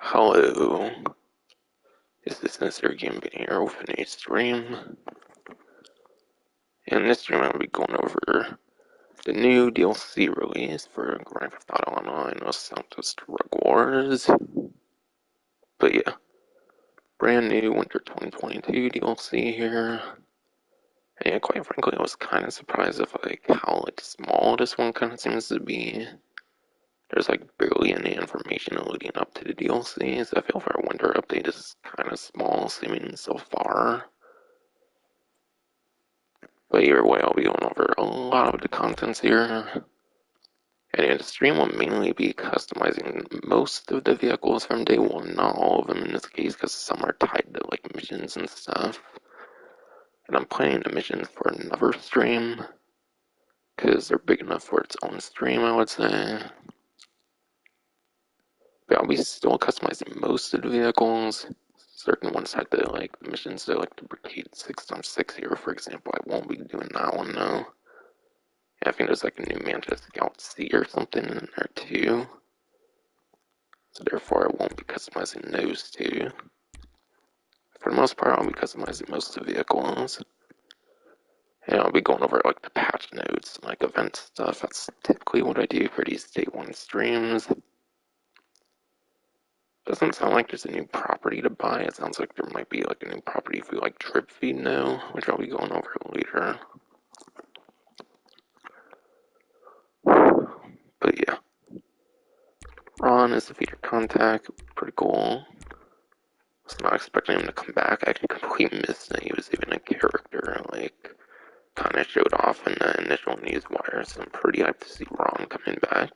Hello, this is Mr. Gambit here with a new stream. In this stream, I'll be going over the new DLC release for Grand Theft Auto Online with Santos Drug Wars. But yeah, brand new Winter 2022 DLC here. And yeah, quite frankly, I was kind of surprised of how small this one kind of seems to be. There's barely any information leading up to the DLC, so I feel for a winter update is kind of small seeming so far. But either way, I'll be going over a lot of the contents here. And the stream will mainly be customizing most of the vehicles from day one, not all of them in this case, because some are tied to missions and stuff. And I'm planning the missions for another stream, because they're big enough for its own stream, I would say. But I'll be still customizing most of the vehicles. Certain ones had the missions to the Brigade 6x6 here, for example. I won't be doing that one though. I think there's a new Mantis Scout C or something in there too. So therefore I won't be customizing those two. For the most part, I'll be customizing most of the vehicles. And I'll be going over the patch notes, event stuff. That's typically what I do for these day one streams. Doesn't sound like there's a new property to buy. It sounds like there might be a new property if we drip feed now, which I'll be going over later. But yeah. Ron is the featured contact. Pretty cool. I was not expecting him to come back. I completely missed that he was even a character. Kind of showed off in the initial news wire, so I'm pretty hyped to see Ron coming back.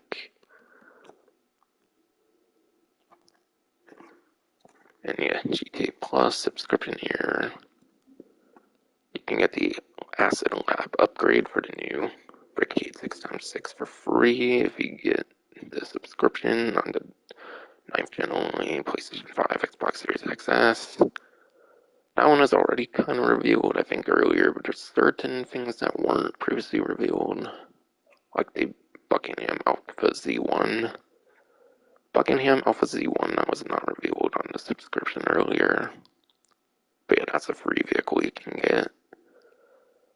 And yeah, GTA Plus subscription here. You can get the Acid Lab upgrade for the new Brigade 6x6 for free if you get the subscription on the 9th gen only, PlayStation 5, Xbox Series XS. That one is already kind of revealed, I think, earlier, but there's certain things that weren't previously revealed, like the Buckingham Alpha Z1. Buckingham Alpha Z1, that was not revealed on the subscription earlier. But yeah, that's a free vehicle you can get.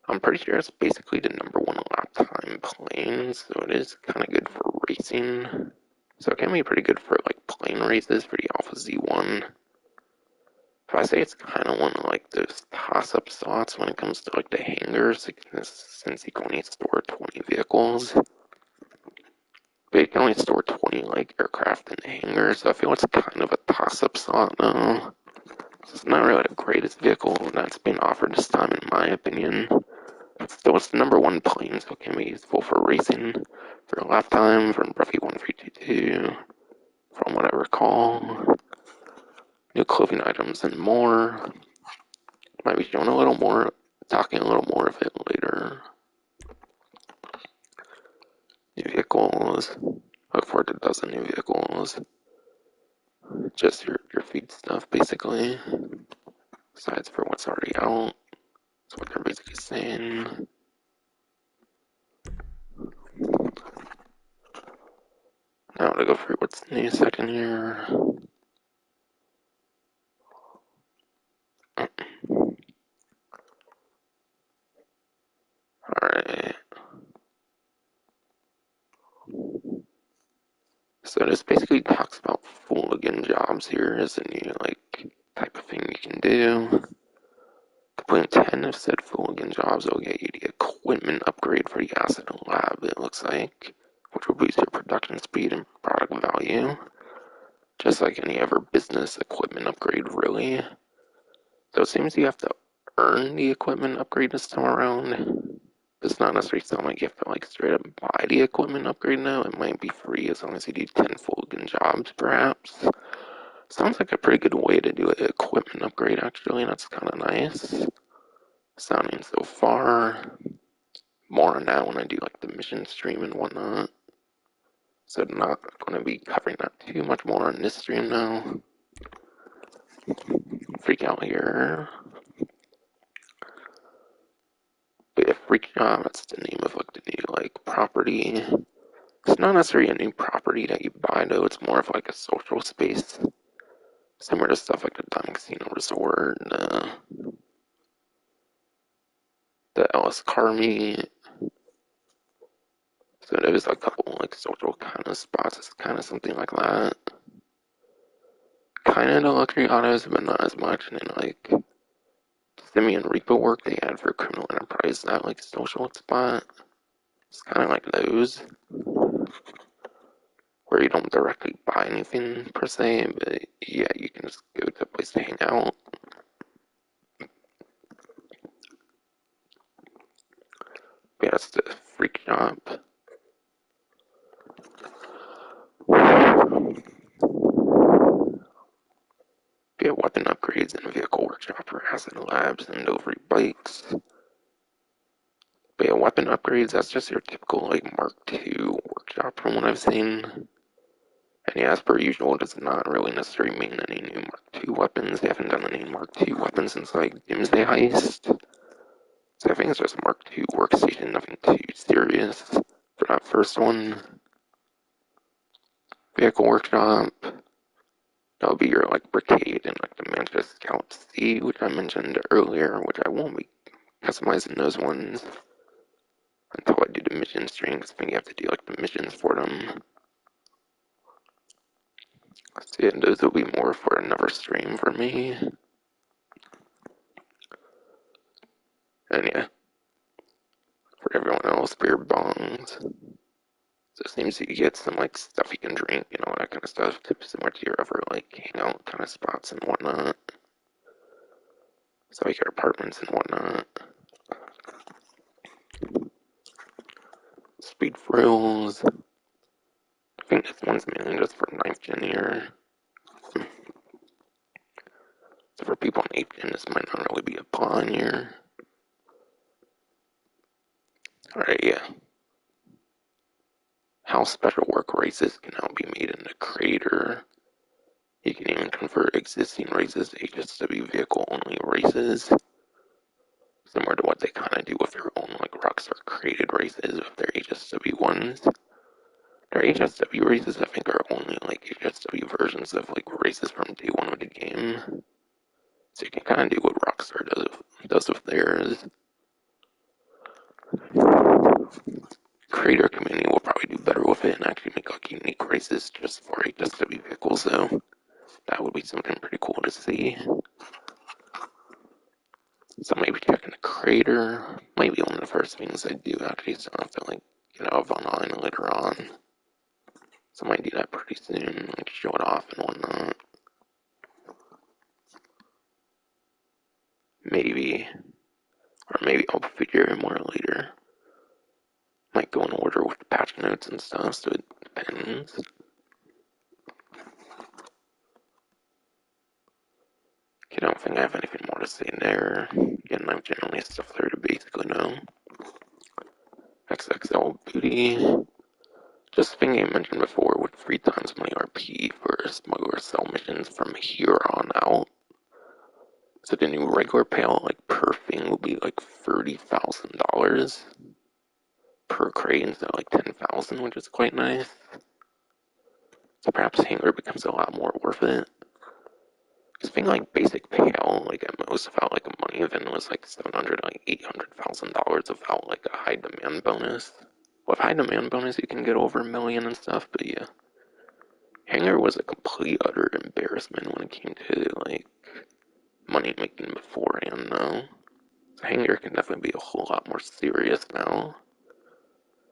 I'm pretty sure it's basically the #1 lap time plane, so it is kind of good for racing. So it can be pretty good for plane races for the Alpha Z1. If I say it's kind of one of those toss-up slots when it comes to the hangars, since you can only store 20 vehicles. But you can only store 20 aircraft in the hangar, so I feel it's kind of a toss-up slot now. It's not really the greatest vehicle that's been offered this time, in my opinion. But still, it's the #1 plane, so it can be useful for racing, for lap time, from roughly 1322, from what I recall. New clothing items and more. Might be showing a little more, talking a little more of it later. New vehicles. Look forward to a dozen new vehicles. Just your feed stuff, basically. Besides for what's already out. That's what they're basically saying. Now to go through what's new second here. Alright. So this basically talks about fooligan jobs here as a new type of thing you can do. Completing 10 of said fooligan jobs will get you the equipment upgrade for the Acid Lab, it looks like, which will boost your production speed and product value. Just like any other business equipment upgrade, really. So it seems you have to earn the equipment upgrade this time around. It's not necessarily sound like you have to straight up buy the equipment upgrade now. It might be free as long as you do 10 fooligan jobs, perhaps. Sounds like a pretty good way to do an equipment upgrade, actually. That's kind of nice. Sounding so far. More on that when I do the mission stream and whatnot. So I'm not going to be covering that too much more on this stream now. Freak out here. But yeah, Freak Job, that's the name of the new property. It's not necessarily a new property that you buy though, it's more of a social space Similar to stuff like the Diamond Casino Resort, the Ellis Carmi. So there's a couple like social kind of spots. It's kind of something like that. Kind of the luxury autos, but not as much. And then like Simi and Repo work they had for criminal enterprise, that like social spot. It's kind of like those where you don't directly buy anything per se, but yeah, you can just go to a place to hang out. But yeah, that's the freak shop. But yeah, weapon upgrades and vehicle workshop for asset labs and delivery bikes. But yeah, weapon upgrades, that's just your typical like Mark II workshop from what I've seen. And yeah, as per usual, it does not really necessarily mean any new Mark II weapons. They haven't done any Mark II weapons since like Doomsday Heist. So I think it's just Mark II workstation, nothing too serious for that first one. Vehicle workshop, that'll be your like Brigade and like the Manchester Scout C, which I mentioned earlier, which I won't be customizing those ones until I do the mission stream, because I think you have to do like the missions for them. So yeah, those will be more for another stream for me. And yeah, for everyone else, beer bongs. So it seems you get some like stuff you can drink and all that kind of stuff, similar to your other like hangout kind of spots and whatnot. So like your apartments and whatnot. Speed frills. I think this one's mainly just for 9th gen here. So for people on 8th gen, this might not really be applying here. Alright, yeah. How special work races can now be made in the creator. You can even convert existing races to HSW vehicle only races. Similar to what they kind of do with their own like Rockstar created races with their HSW ones. Their HSW races I think are only like HSW versions of like races from day one of the game. So you can kind of do what Rockstar does with theirs. Creator community will probably do better with it and actually make like unique races just for HSW vehicles though. That would be something pretty cool to see. So maybe checking the creator might be one of the first things I do actually, so I have to like get out of online later on. So I might do that pretty soon, like show it off and whatnot. Maybe, or maybe I'll figure it more later. Might go in order with the patch notes and stuff, so it depends. I don't think I have anything more to say there. Again, I've generally stuff there to basically know. XXL Booty. Just a thing I mentioned before with 3 times money RP for smuggler cell missions from here on out. So the new regular payout like per thing will be like $30,000 per crate instead of like 10,000, which is quite nice. So perhaps Hangar becomes a lot more worth it. Because being like basic payout, like at most without like a money event was like $700, like $800,000 without like a high demand bonus. With high demand bonus, you can get over $1 million and stuff, but yeah. Hangar was a complete utter embarrassment when it came to like money making beforehand though. So Hangar can definitely be a whole lot more serious now.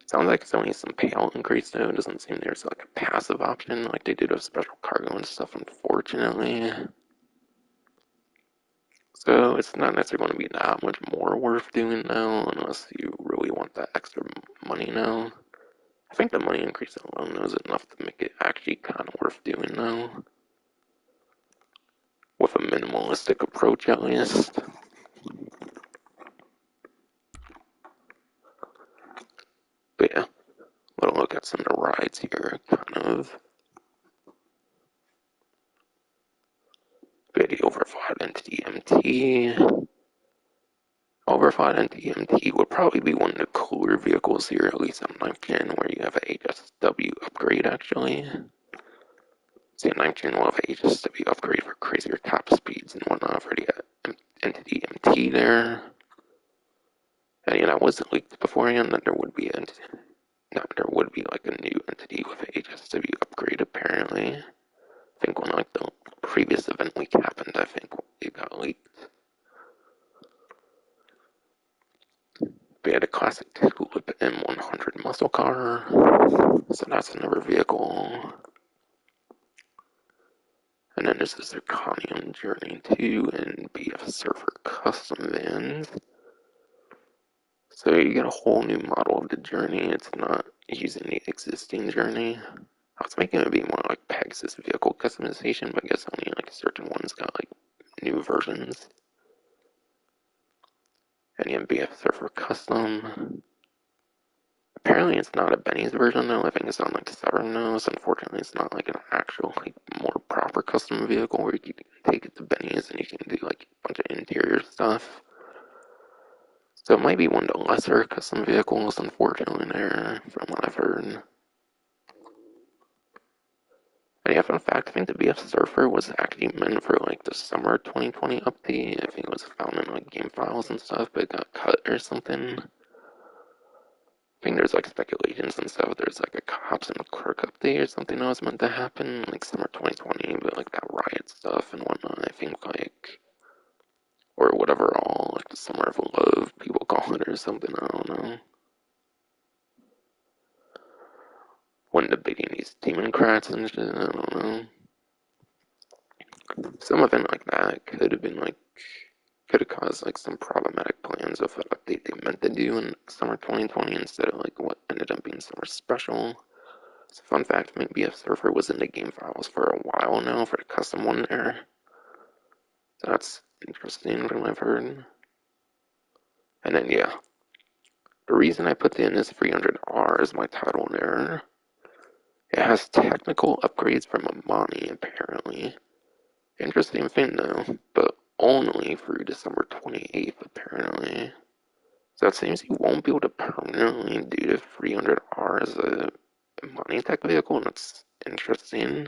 Sounds like it's only some payout increase though. It doesn't seem there's like a passive option like they did with special cargo and stuff, unfortunately. So it's not necessarily going to be that much more worth doing now unless you really want that extra money now. I think the money increase alone is enough to make it actually kind of worth doing now. With a minimalistic approach at least. But yeah, let's look at some of the rides here, kind of. Biddy Overflight and TMT. Overflight and TMT would probably be one of the cooler vehicles here, at least on 9th gen, where you have a HSW upgrade actually. See, a 19 level HSW upgrade for crazier top speeds and whatnot for the entity MT there. And yeah, that wasn't leaked beforehand that there would be like a new entity with a HSW upgrade apparently. I think when like the previous event leak happened, I think it got leaked. We had a classic Tulip M100 muscle car, so that's another vehicle. And then this is their Zirconium Journey 2 and BF Surfer custom vans. So you get a whole new model of the Journey. It's not using the existing Journey. I was making it be more like Pegasus vehicle customization, but I guess only like certain ones got like new versions. And the MBF Surfer Custom. Apparently it's not a Benny's version though. I think it's on like Severnos. Unfortunately, it's not like an actual like more proper custom vehicle where you can take it to Benny's and you can do like a bunch of interior stuff. So it might be one of the lesser custom vehicles, unfortunately, there, from what I've heard. And yeah, fun fact, I think the BF Surfer was actually meant for like the summer 2020 update. I think it was found in like game files and stuff, but it got cut or something. I think there's like speculations and stuff. There's like a Cops and Clerk update or something that was meant to happen like summer 2020, but like that riot stuff and whatnot. I think like, or whatever, all like the summer of love people call it or something. I don't know. When debating these demon crats and shit, I don't know. Some event like that could have been like, could have caused like some problematic plans of what update they meant to do in summer 2020 instead of like what ended up being summer special. So fun fact, maybe BF Surfer was in the game files for a while now for the custom one there. So that's interesting from what I've heard. And then yeah, the reason I put the NS 300R as my title there, it has technical upgrades from Amani apparently. Interesting thing though, but only through December 28th apparently. So it seems you won't be able to permanently do the 300R as a Money Tech vehicle, and that's interesting.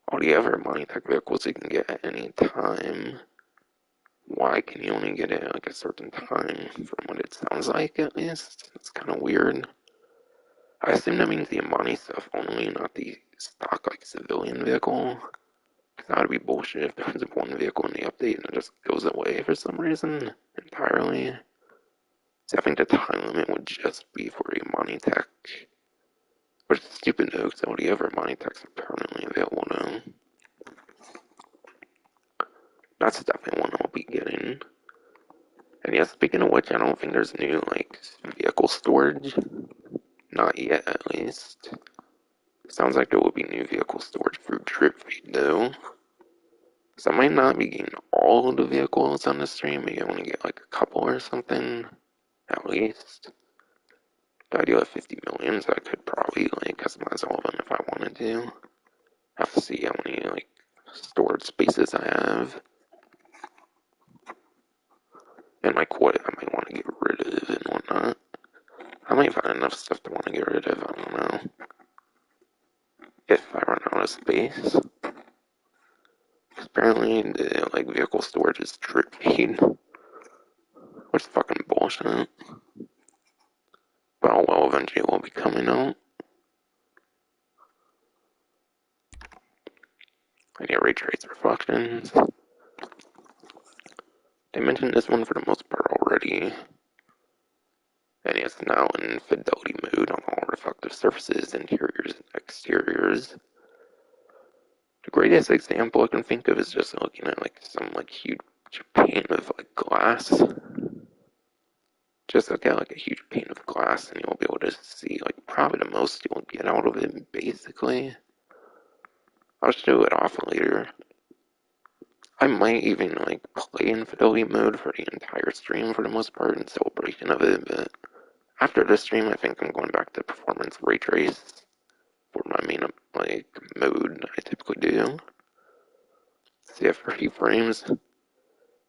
All the other Money Tech vehicles you can get at any time. Why can you only get it at like a certain time, from what it sounds like at least? It's kind of weird. I assume that means the Amani stuff only, not the stock like civilian vehicle. That would be bullshit if there's one vehicle in the update and it just goes away for some reason entirely. So I think the time limit would just be for a Money Tech. Which is stupid though, because all the other Money Techs are permanently available now. That's definitely one I'll be getting. And yeah, speaking of which, I don't think there's new like vehicle storage. Not yet, at least. Sounds like there will be new vehicle storage through Drip Feed though. So I might not be getting all of the vehicles on the stream. Maybe I want to get like a couple or something, at least. But I do have 50 million, so I could probably like customize all of them if I wanted to. Have to see how many like storage spaces I have. And like what I might want to get rid of and whatnot. I might find enough stuff to want to get rid of, I don't know. If I run out of space. Apparently the like vehicle storage is Drip Feed. Which is fucking bullshit. But oh well, eventually it will be coming out. I get ray trace reflections. They mentioned this one for the most part already. And it's now in fidelity mode on all reflective surfaces, interiors and exteriors. The greatest example I can think of is just looking at like some like huge pane of like glass. Just look at like a huge pane of glass and you'll be able to see like probably the most you'll get out of it basically. I'll show it off later. I might even like play in fidelity mode for the entire stream for the most part in celebration of it, but after this stream I think I'm going back to performance ray trace for my main like mode I typically do. So yeah, 30 frames.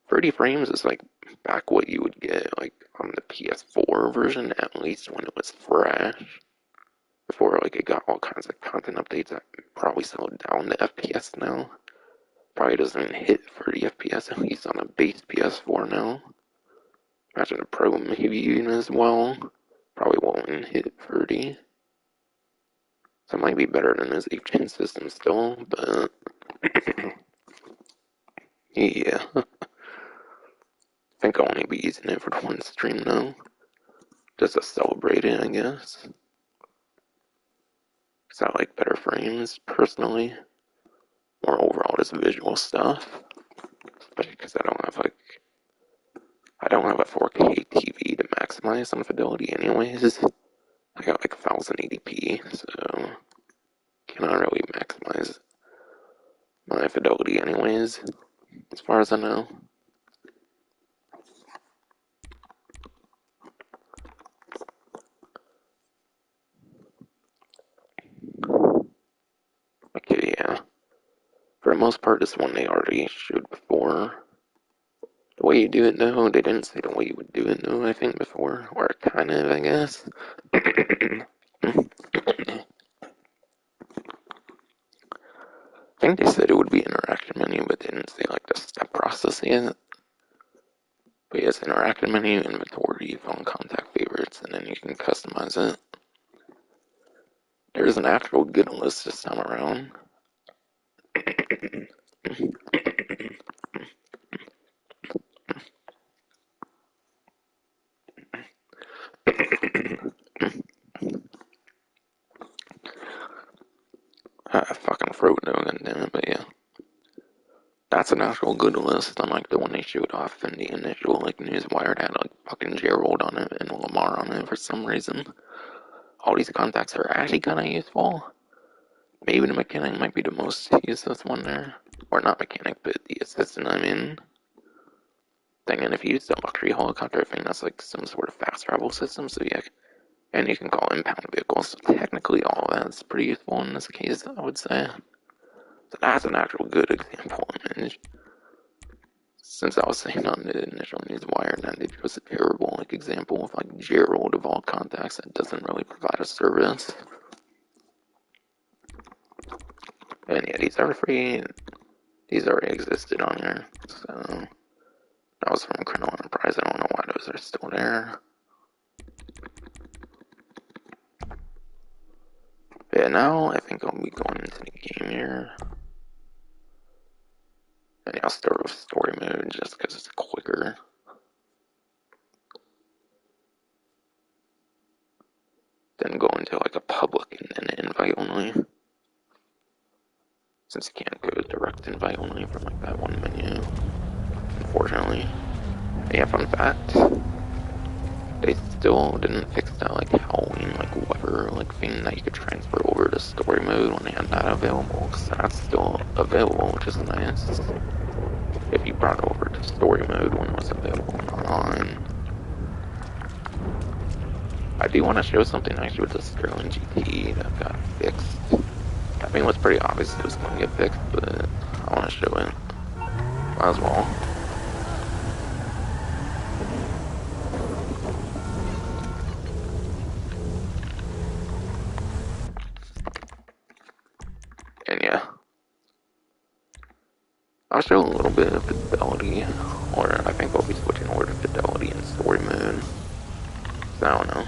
30 frames is like back what you would get like on the PS4 version, at least when it was fresh. before, like, it got all kinds of content updates that probably slowed down the FPS now. Probably doesn't even hit 30 FPS, at least on a base PS4 now. Imagine a Pro maybe even as well. Probably won't even hit 30. So it might be better than his 8th-gen system still, but yeah. I think I'll only be using it for one stream now. Just to celebrate it, I guess. Because I like better frames, personally. More overall, just visual stuff. Especially because I don't have a 4K TV to maximize on fidelity anyways. I got like 1080p, so cannot really maximize my fidelity anyways, as far as I know. Okay, yeah. For the most part, this one they already showed before. The way you do it, though, they didn't say the way you would do it, though, I think, before. Or kind of, I guess. I think they said it would be interactive menu, but they didn't say, like, the step process yet. But yes, interactive menu, inventory, phone contact favorites, and then you can customize it. There's an actual good list this time around. I fucking throat though, goddammit, but yeah. That's an actual good list, unlike the one they showed off in the initial like newswire that had like fucking Gerald on it and Lamar on it for some reason. All these contacts are actually kinda useful. Maybe the mechanic might be the most useless one there. Or not mechanic, but the assistant, I mean. Thinking if you use the luxury helicopter, I think that's like some sort of fast travel system, so yeah. And you can call impound vehicles, so technically all of that's pretty useful in this case, I would say. So that's an actual good example. And since I was saying on the initial newswire that it was a terrible like example of like Gerald of all contacts that doesn't really provide a service. And yeah, these are free. These already existed on here. So that was from Colonel Enterprise. I don't know why those are still there. Yeah, now I think I'll be going into the game here. And I'll start with story mode just because it's quicker. Then go into like a public and then invite only. Since you can't go direct invite only from like that one menu, unfortunately. Yeah, fun fact, they still didn't fix that like Halloween like weather like thing that you could transfer over to story mode when they had that available, because that's still available, which is nice. If you brought it over to story mode when it was available online. I do want to show something actually with the Sterling GT that got fixed. I mean, it was pretty obvious it was going to get fixed, but I want to show it. Might as well. And yeah. I'll show a little bit of fidelity, or I think we'll be switching over to fidelity in story mode. So I don't know.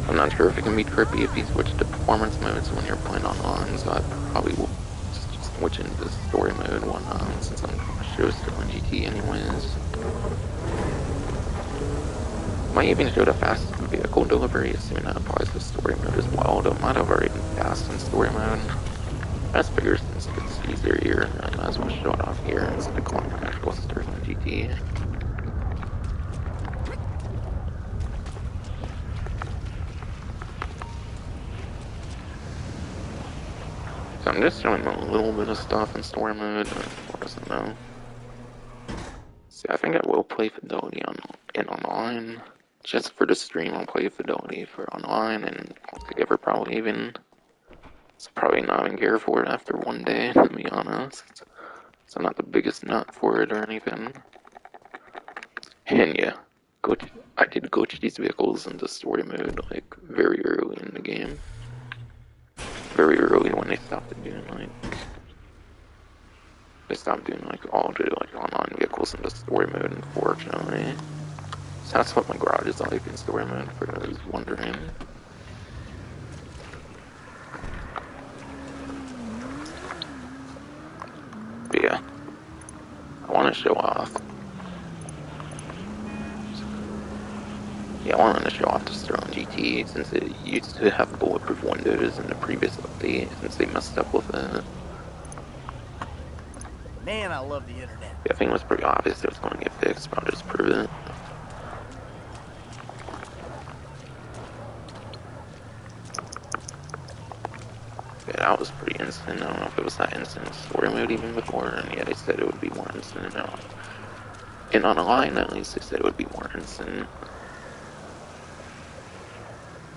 I'm not sure if it can be trippy if you switch to performance modes when you're playing online, so I probably will just switch into story mode one since I'm going to show Sterling GT anyways. Might even show the fast vehicle delivery, assuming that applies to story mode as well, though it might have already been fast in story mode. I just figured since it's easier here, I might as well show it off here instead of calling it actual Sterling GT. So I'm just showing a little bit of stuff in story mode, what doesn't know. See, I think I will play fidelity in online. Just for the stream, I'll play fidelity for online, and altogether probably even. It's probably not even care for it after one day, to be honest. So I'm not the biggest nut for it or anything. And yeah, I did glitch these vehicles into story mode like very early in the game. Very early when they stopped doing all the online vehicles into story mode, unfortunately. So that's what my garage is like in story mode, for those wondering. But yeah, I want to show off. Yeah, I wanted to show off the Sterling GT since it used to have bulletproof windows in the previous update, since they messed up with it. Man, I love the internet. Yeah, I think it was pretty obvious it was going to get fixed, but I'll just prove it. Yeah, that was pretty instant. I don't know if it was that instant in story mode even before, and yeah, they said it would be more instant. And on a line, at least, they said it would be more instant.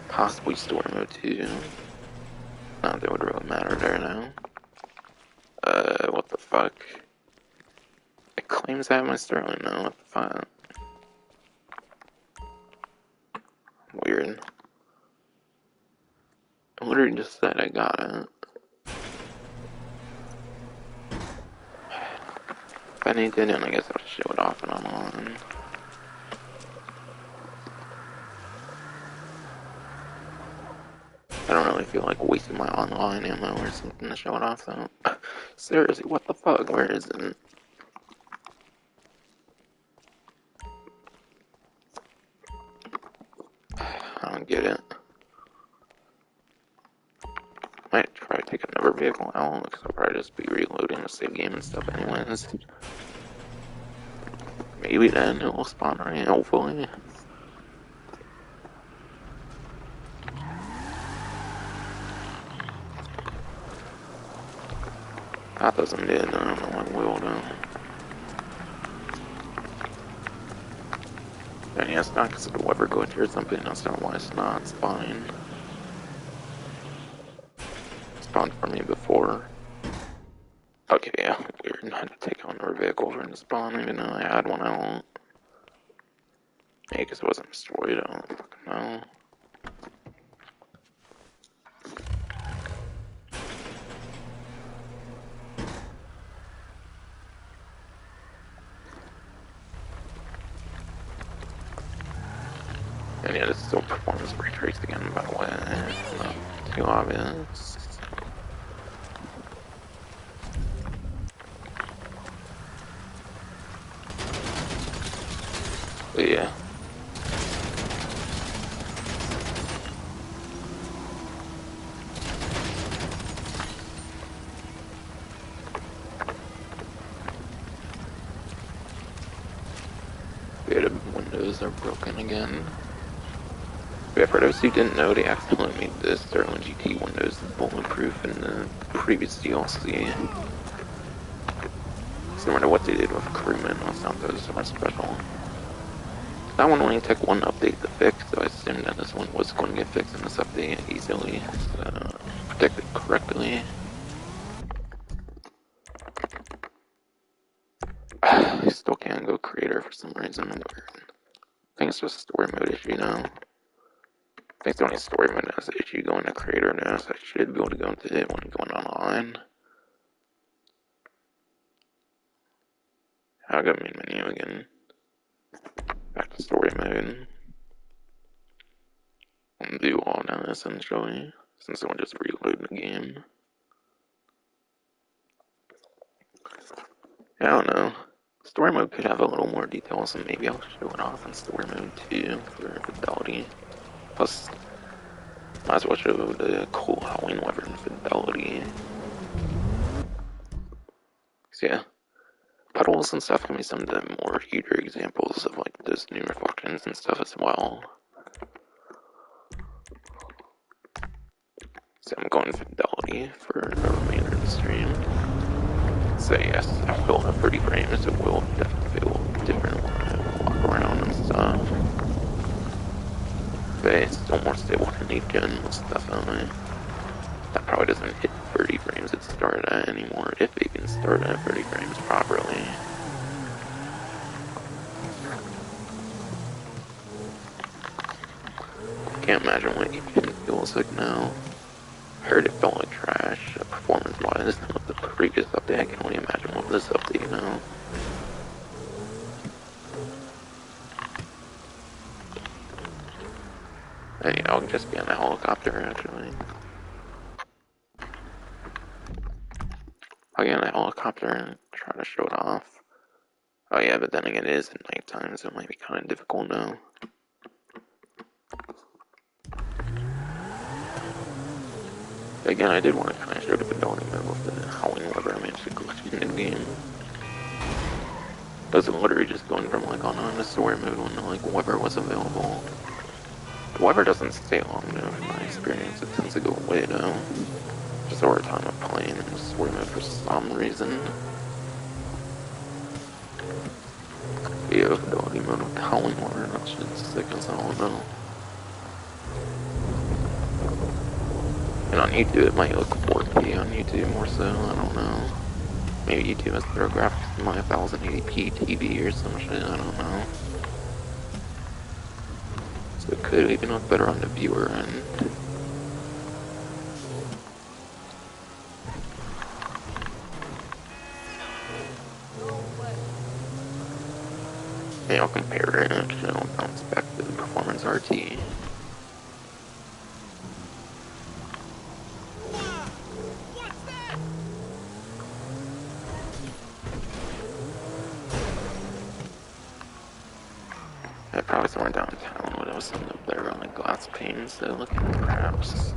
Possibly story mode too. Not that it would really matter there now. What the fuck? It claims I have my Sterling now, what the fuck? Weird. I literally just said I got it. If I didn't, I guess I'll show it off and I'm on. I don't really feel like wasting my online ammo or something to show it off though. Seriously, what the fuck? Where is it? I don't get it. Might try to take another vehicle out because I'll probably just be reloading the save game and stuff anyways. Maybe then it will spawn right, hopefully. That doesn't do it, I don't know what will do. And yeah, it's not because of the weather glitch or something, that's not why it's not spawning. It spawned for me before. Okay, yeah, weird. I had to take on another vehicle for it to spawn, even though I had one out. Maybe because it wasn't destroyed, I don't fucking know. And yeah, this is still performance ray traced again, by the way. It's not too obvious. But yeah. The windows are broken again. Yeah, for those who didn't know, they accidentally made the Sterling GT windows bulletproof in the previous DLC. Similar to what they did with Crewman on Santos, so that's special. That one only took one update to fix, so I assumed that this one was going to get fixed in this update easily, so protected correctly. I still can't go creator for some reason. I think it's just a story mode issue now. I think it's the only story mode that has an issue going to creator now, so I should be able to go into it when going online. I got main menu again. Back to story mode. Undo all now essentially, since I will just reload the game. I don't know. Story mode could have a little more details, and maybe I'll show it off in story mode too for fidelity. Plus, might as well show the cool Halloween weather in fidelity. So yeah, puddles and stuff can be some of the more huger examples of like those new reflections and stuff as well. So I'm going fidelity for the remainder of the stream. So yes, I will have 30 frames, it will definitely feel different when I walk around and stuff. But it's still more stable than 8th gen, most definitely. That probably doesn't hit 30 frames it started at anymore, if it can start at 30 frames properly. Can't imagine what engine feels like now. I heard it felt like trash, performance-wise, with the previous update. I can only imagine what this update now. Hey, I'll just be on a helicopter, actually. I'll get on a helicopter and try to show it off. Oh yeah, but then again, it is at nighttime, so it might be kind of difficult now. Again, I did want to kind of show the fidelity mode with the howling lever I managed to collect in game. That's literally just going from like on a story mode when like Weber was available. The Weber doesn't stay long though, from my experience. It tends to go away though. Just over time of playing in the story mode for some reason. But yeah, fidelity mode with the howling lever, that shit's sick as hell though. And on YouTube, it might look 4K on YouTube more so, I don't know. Maybe YouTube has better graphics than my 1080p TV or some shit, I don't know. So it could even look better on the viewer end. And I'll compare it, actually I'll bounce back to the Performance RT. I probably somewhere downtown when I was sitting up there on the glass panes, so looking at the house.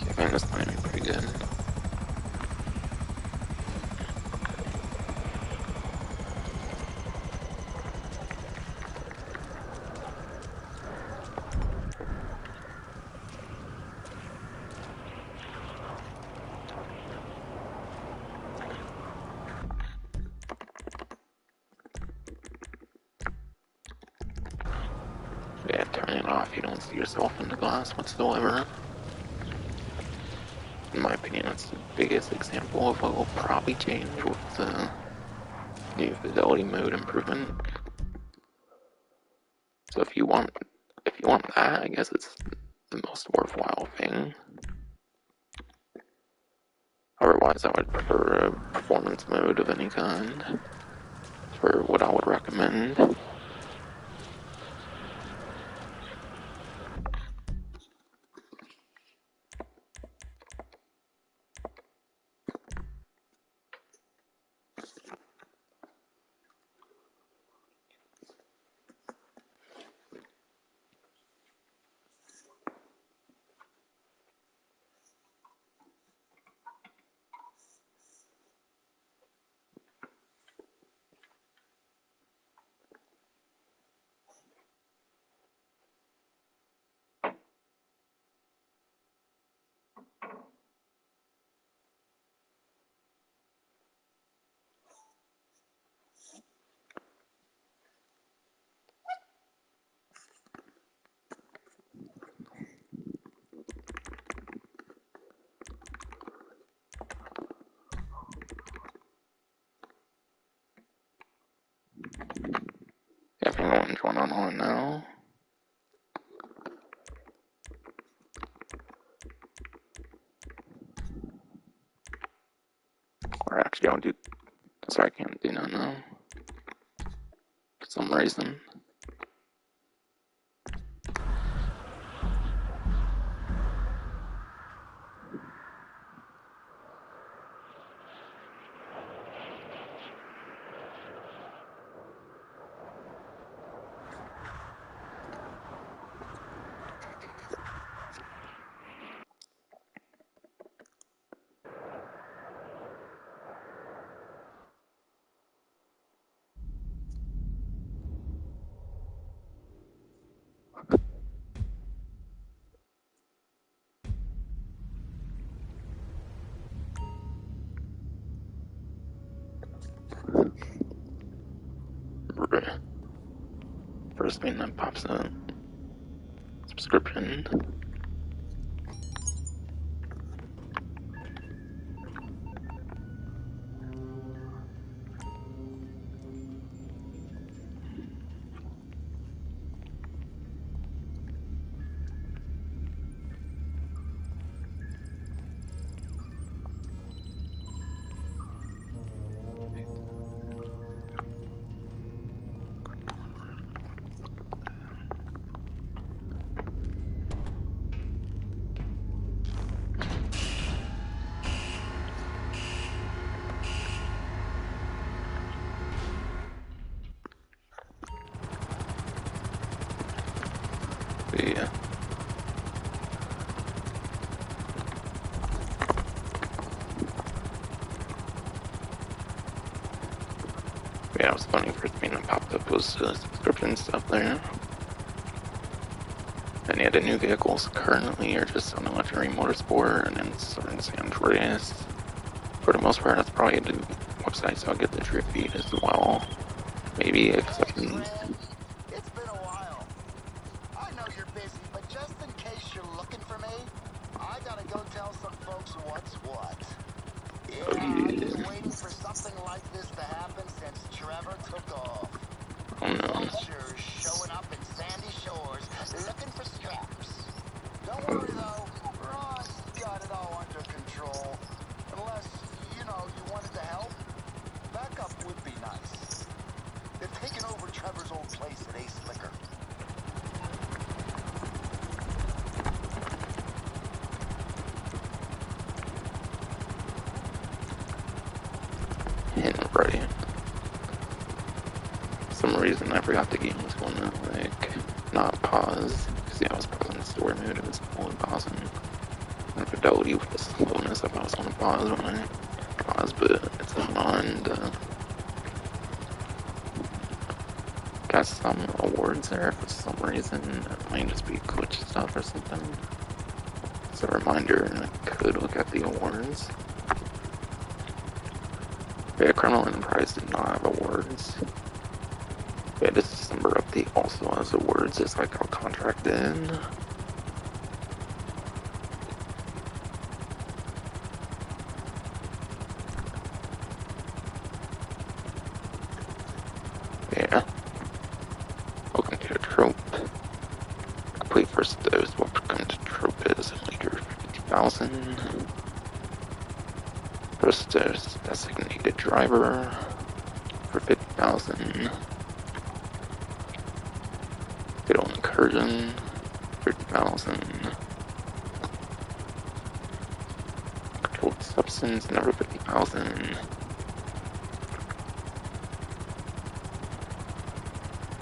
Okay, man, this timing pretty good. Yeah, turn it off, you don't see yourself in the glass whatsoever. In my opinion, that's the biggest example of what will probably change with the new fidelity mode improvement. So if you want that, I guess it's the most worthwhile thing. Otherwise, I would prefer a performance mode of any kind for what I would recommend. on now. Or actually, I'll do. Sorry, I can't do that now. For some reason. First thing that pops up. Subscription. Yeah. Yeah, it was funny. First thing that popped up was subscription stuff there. And yeah, the new vehicles currently are just on Electric Motorsport and then certain San Andreas. For the most part, that's probably the website, so I'll get the trip feed as well. Maybe except Hey, friend. It's been a while. I know you're busy, but just in case you're looking for me, I gotta go tell some folks what's what. oh Yeah, I've yeah, been waiting for something like this to happen since Trevor took off. oh no, Vultures showing up in Sandy Shores looking for scraps. Don't worry oh, though, Ross got it all under control. Unless, you wanted to help, backup would be nice. They've taken over Trevor's old place at Ace Liquor. and right. For some reason I forgot the game was going to like not pause. Cause yeah, I was pausing the story mode, it was fully pausing. And fidelity with the slowness, I thought I was going to pause when I pause, but it's not on. And got some awards there for some reason. It might just be glitch stuff or something. It's a reminder, I could look at the awards. Yeah, Criminal Enterprise did not have awards. Yeah, this December update also has awards. It's like how contract in. Yeah. Welcome to the trope. Complete first dose. What become to trope is leader 50,000. First dose designated driver for 50,000. Fatal incursion 50,000. Controlled substance another 50,000.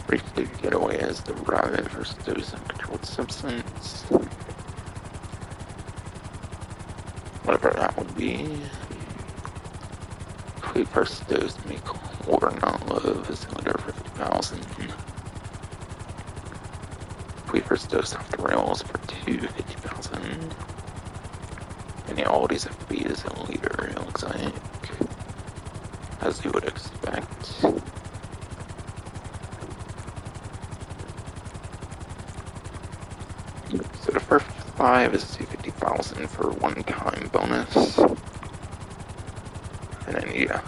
Briefly getaway as the rabbit first dose of controlled substance. Whatever that would be. Complete first dose make war not love is under 50,000. Complete first dose off the rails for 250,000. And yeah, all these FB is a leader, it looks like. As you would expect. So the first 5 is 250,000 for one-time bonus. And then yeah,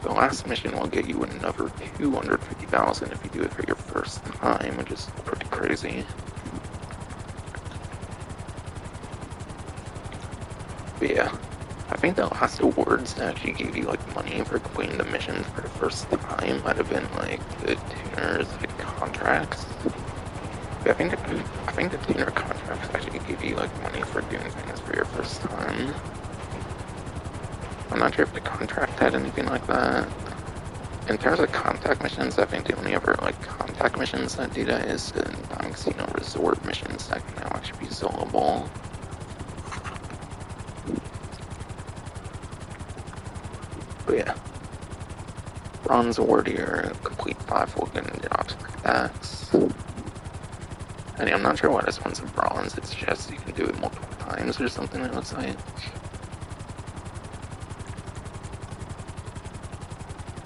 the last mission will get you another 250,000 2,000 if you do it for your first time, which is pretty crazy. But yeah, I think the last awards that actually gave you like money for completing the missions for the first time might have been like the tuners like contracts. But I think the tuner contracts actually give you like money for doing things for your first time. I'm not sure if the contract had anything like that. In terms of contact missions, I think the only other like contact missions that do that is the Diamond Casino Resort missions that can now actually be soloable. But yeah, bronze award here, complete 5 Vulcan jobs for attacks. And I'm not sure why this one's a bronze, it's just you can do it multiple times or something, it looks like.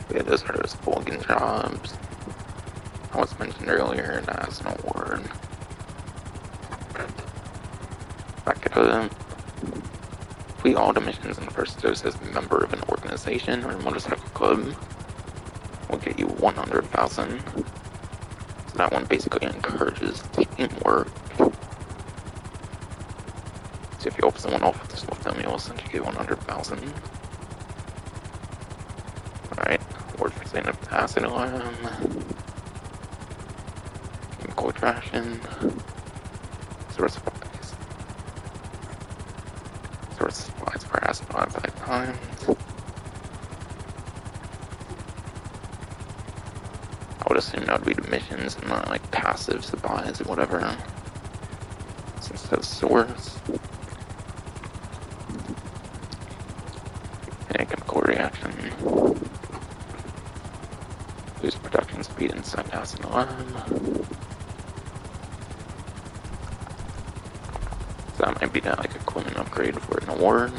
But yeah, those are those Vulcan jobs. I was mentioned earlier, that as an award. Back at complete all the missions in the first dose as a member of an organization or motorcycle club will get you 100,000. So that one basically encourages teamwork. So if you help someone off with the swift dummy, you'll essentially get 100,000. Alright, word for setting up the acid alarm. Chemical attraction. Source supplies. Source supplies for acid alarm 5 times. I would assume that would be the missions and not like passive supplies or whatever. Since that's source. And chemical reaction. Boost production speed inside acid alarm. So that might be that like equipment upgrade for an award.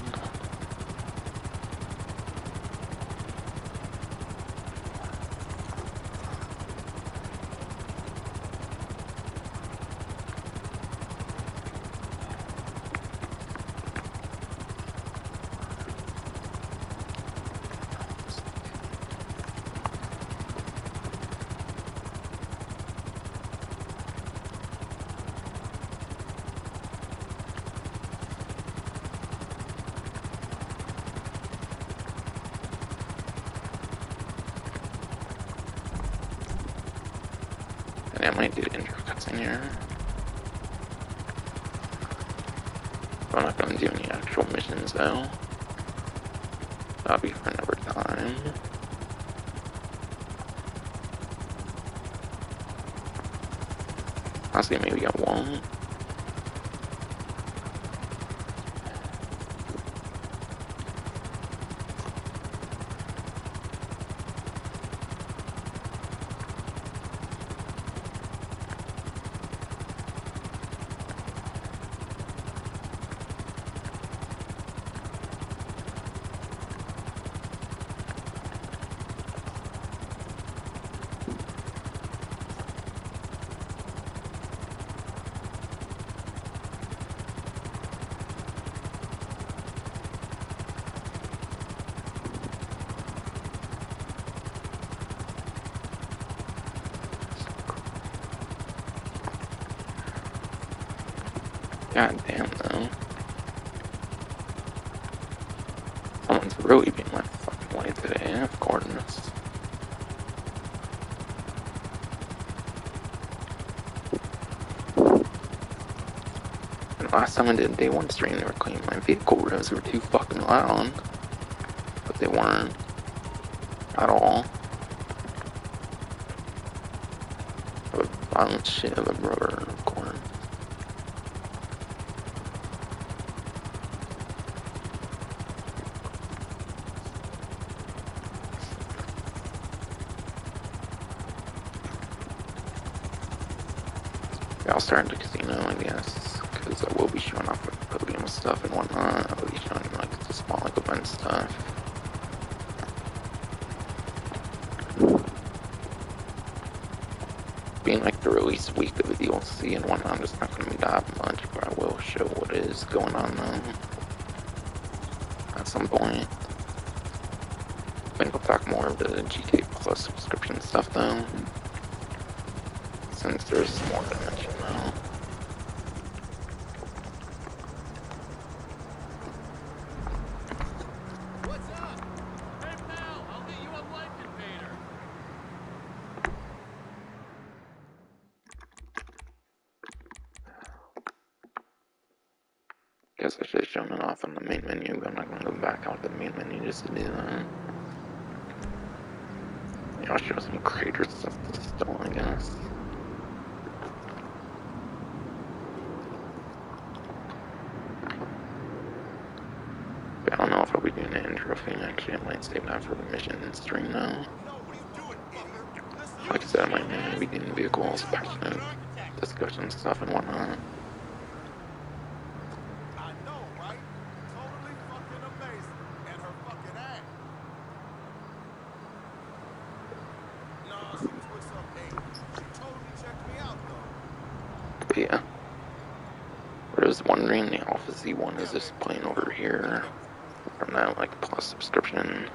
And I might do intro cuts in here. I'm not gonna do any actual missions though. That'll be for another time. Honestly, maybe I won't. God damn though. Someone's really being my fucking way today, of course. And last time I did day 1 stream, they were claiming my vehicle revs were too fucking loud. But they weren't. At all. A violent shit of a brother, of course. Yeah, I'll start in the casino, I guess, because I will be showing off with podium stuff and whatnot. I will be showing like the small like event stuff. Being like the release week of the DLC and whatnot, it's not going to be that much, but I will show what is going on though at some point. think we'll talk more of the GTA Plus subscription stuff though, since there's more to mention now. What's up? Hey pal, I'll get you a life invader. Guess I should have shown it off on the main menu, but I'm not gonna go back out the main menu just to do that. Yeah, I'll show some crater stuff still, I guess. But I don't know if I'll be doing an intro thing. Actually, I might save that for the mission stream now. Like I said, I might mainly be doing vehicles, passionate discussion stuff and whatnot. I know, right? Totally fucking amazing. And her fucking ass. No, she was with some eight. She totally checked me out, though. But yeah. I was wondering, the Alpha Z1 is this plane over here from that, like, Plus subscription.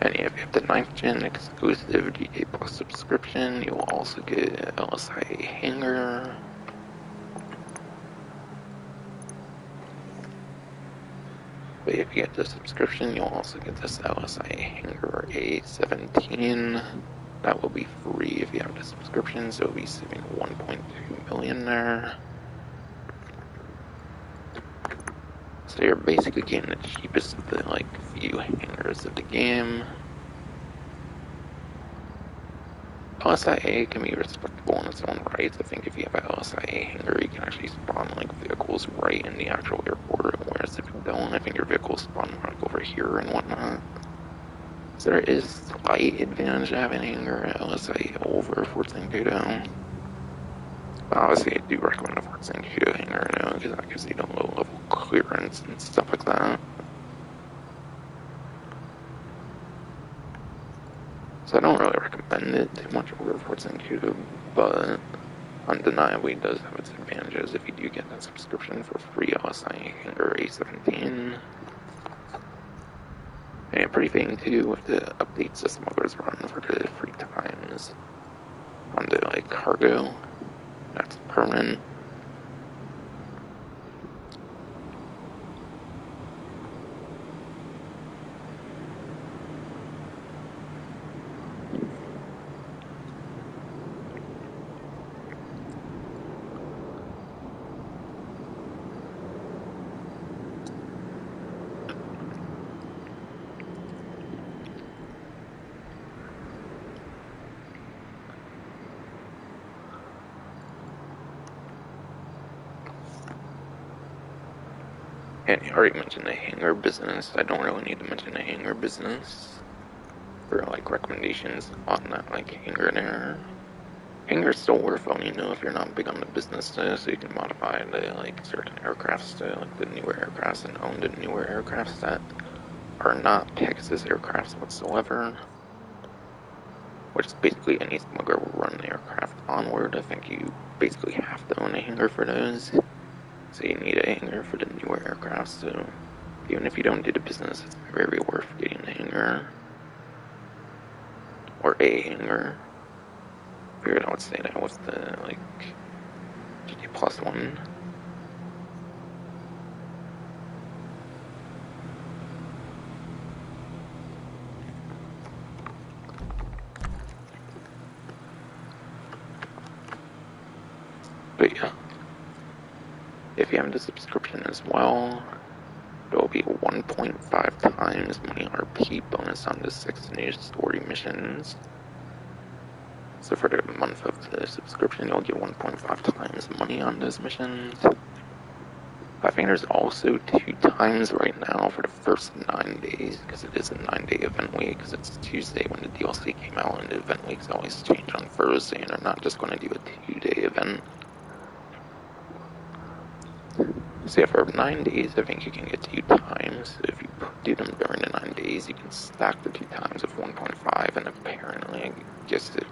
And if you have the 9th gen exclusive GTA Plus subscription, you'll also get LSI Hangar. But if you get the subscription, you'll also get this LSI Hangar A17. That will be free if you have the subscription, so you'll be saving 1.2 million there. So you're basically getting the cheapest of the, like, few hangars of the game. LSIA can be respectable in its own right. I think if you have an LSIA hangar, you can actually spawn, like, vehicles right in the actual airport, whereas if you don't, I think your vehicles spawn, like, over here and whatnot. So there is slight advantage to having a hangar at LSIA over Fort Zancudo. But obviously, I do recommend a Fort Zancudo hangar now, because that gives you the low-level clearance and stuff like that. So I don't really recommend it too much over Fort Zancudo, but undeniably it does have its advantages if you do get that subscription for free LSI Hangar A17. And a pretty thing too with the updates the smugglers run for the free times on the, like, cargo, that's permanent. And you already mentioned the hangar business. I don't really need to mention the hangar business for, like, recommendations on that, like, hangar there. Hangar's still worth owning, though, if you're not big on the business stuff, so you can modify the, like, certain aircrafts to, like, the newer aircrafts and own the newer aircrafts that are not Pegasus aircrafts whatsoever. Which is basically any smuggler will run the aircraft onward. I think you basically have to own a hangar for those. So you need a hangar for the newer aircraft, so even if you don't do the business, it's very worth getting a hangar. Or a hangar. I figured I would say that with the, like, GTA Plus one. But yeah. If you have the subscription as well, there will be a 1.5 times money RP bonus on the 6 new story missions. So for the month of the subscription, you'll get 1.5 times money on those missions. I think there's also 2 times right now for the first 9 days, because it is a 9-day event week, because it's Tuesday when the DLC came out, and the event weeks always change on Thursday, and they're not just going to do a 2-day event. So yeah, for 9 days, I think you can get 2 times. So if you do them during the 9 days, you can stack the 2 times of 1.5, and apparently I guess it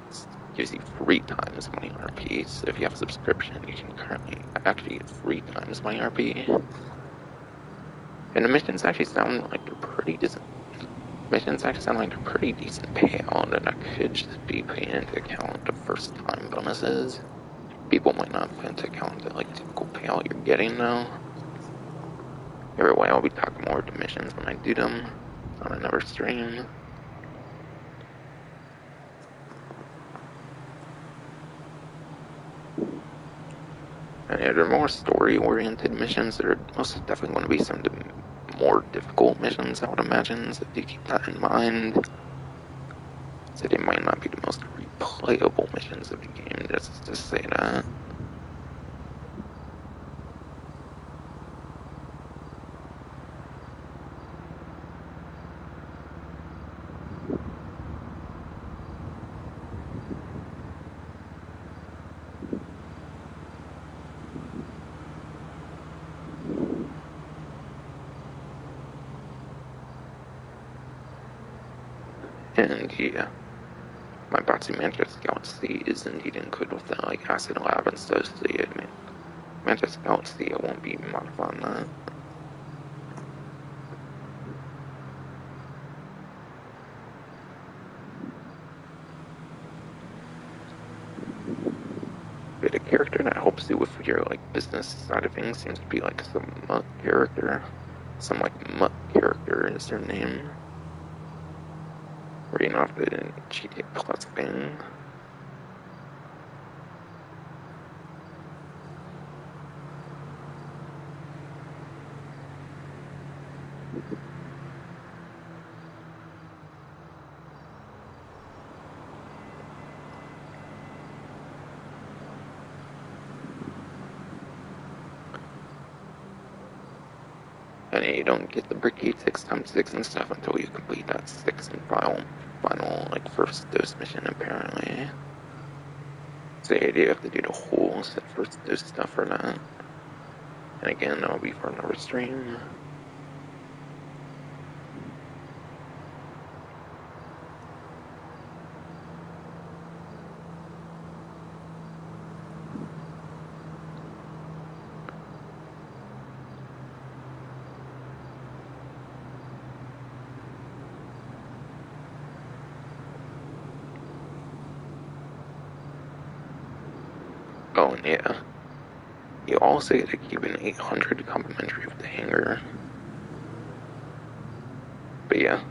gives you 3 times money RP. So if you have a subscription, you can currently actually get 3 times money RP. And the missions actually sound like they're pretty decent. Missions actually sound like they're pretty decent payout, and I could just be paying into account the first time bonuses. People might not put into account the like typical payout you're getting though. Either way, I'll be talking more to missions when I do them on another stream. And yeah, they're more story-oriented missions. They're most definitely going to be some of the more difficult missions, I would imagine, so do keep that in mind. So they might not be the most replayable missions of the game, just to say that. And yeah, my Batsy Manchester Scout C is indeed included with the like acid lab and stuff, so yeah, Manchester Scout C, I won't be modifying that. But a character that helps you with your like business side of things seems to be like some mutt character. Some like mutt character is their name. Reading off the GTA Plus thing. And you don't get the Brigade 6x6 and stuff until you complete that 6th and final like first dose mission apparently. So yeah, you have to do the whole set first dose stuff for that. And again, that'll be for another stream. Oh, and yeah. You also get to keep an 800 complimentary with the hanger. But yeah,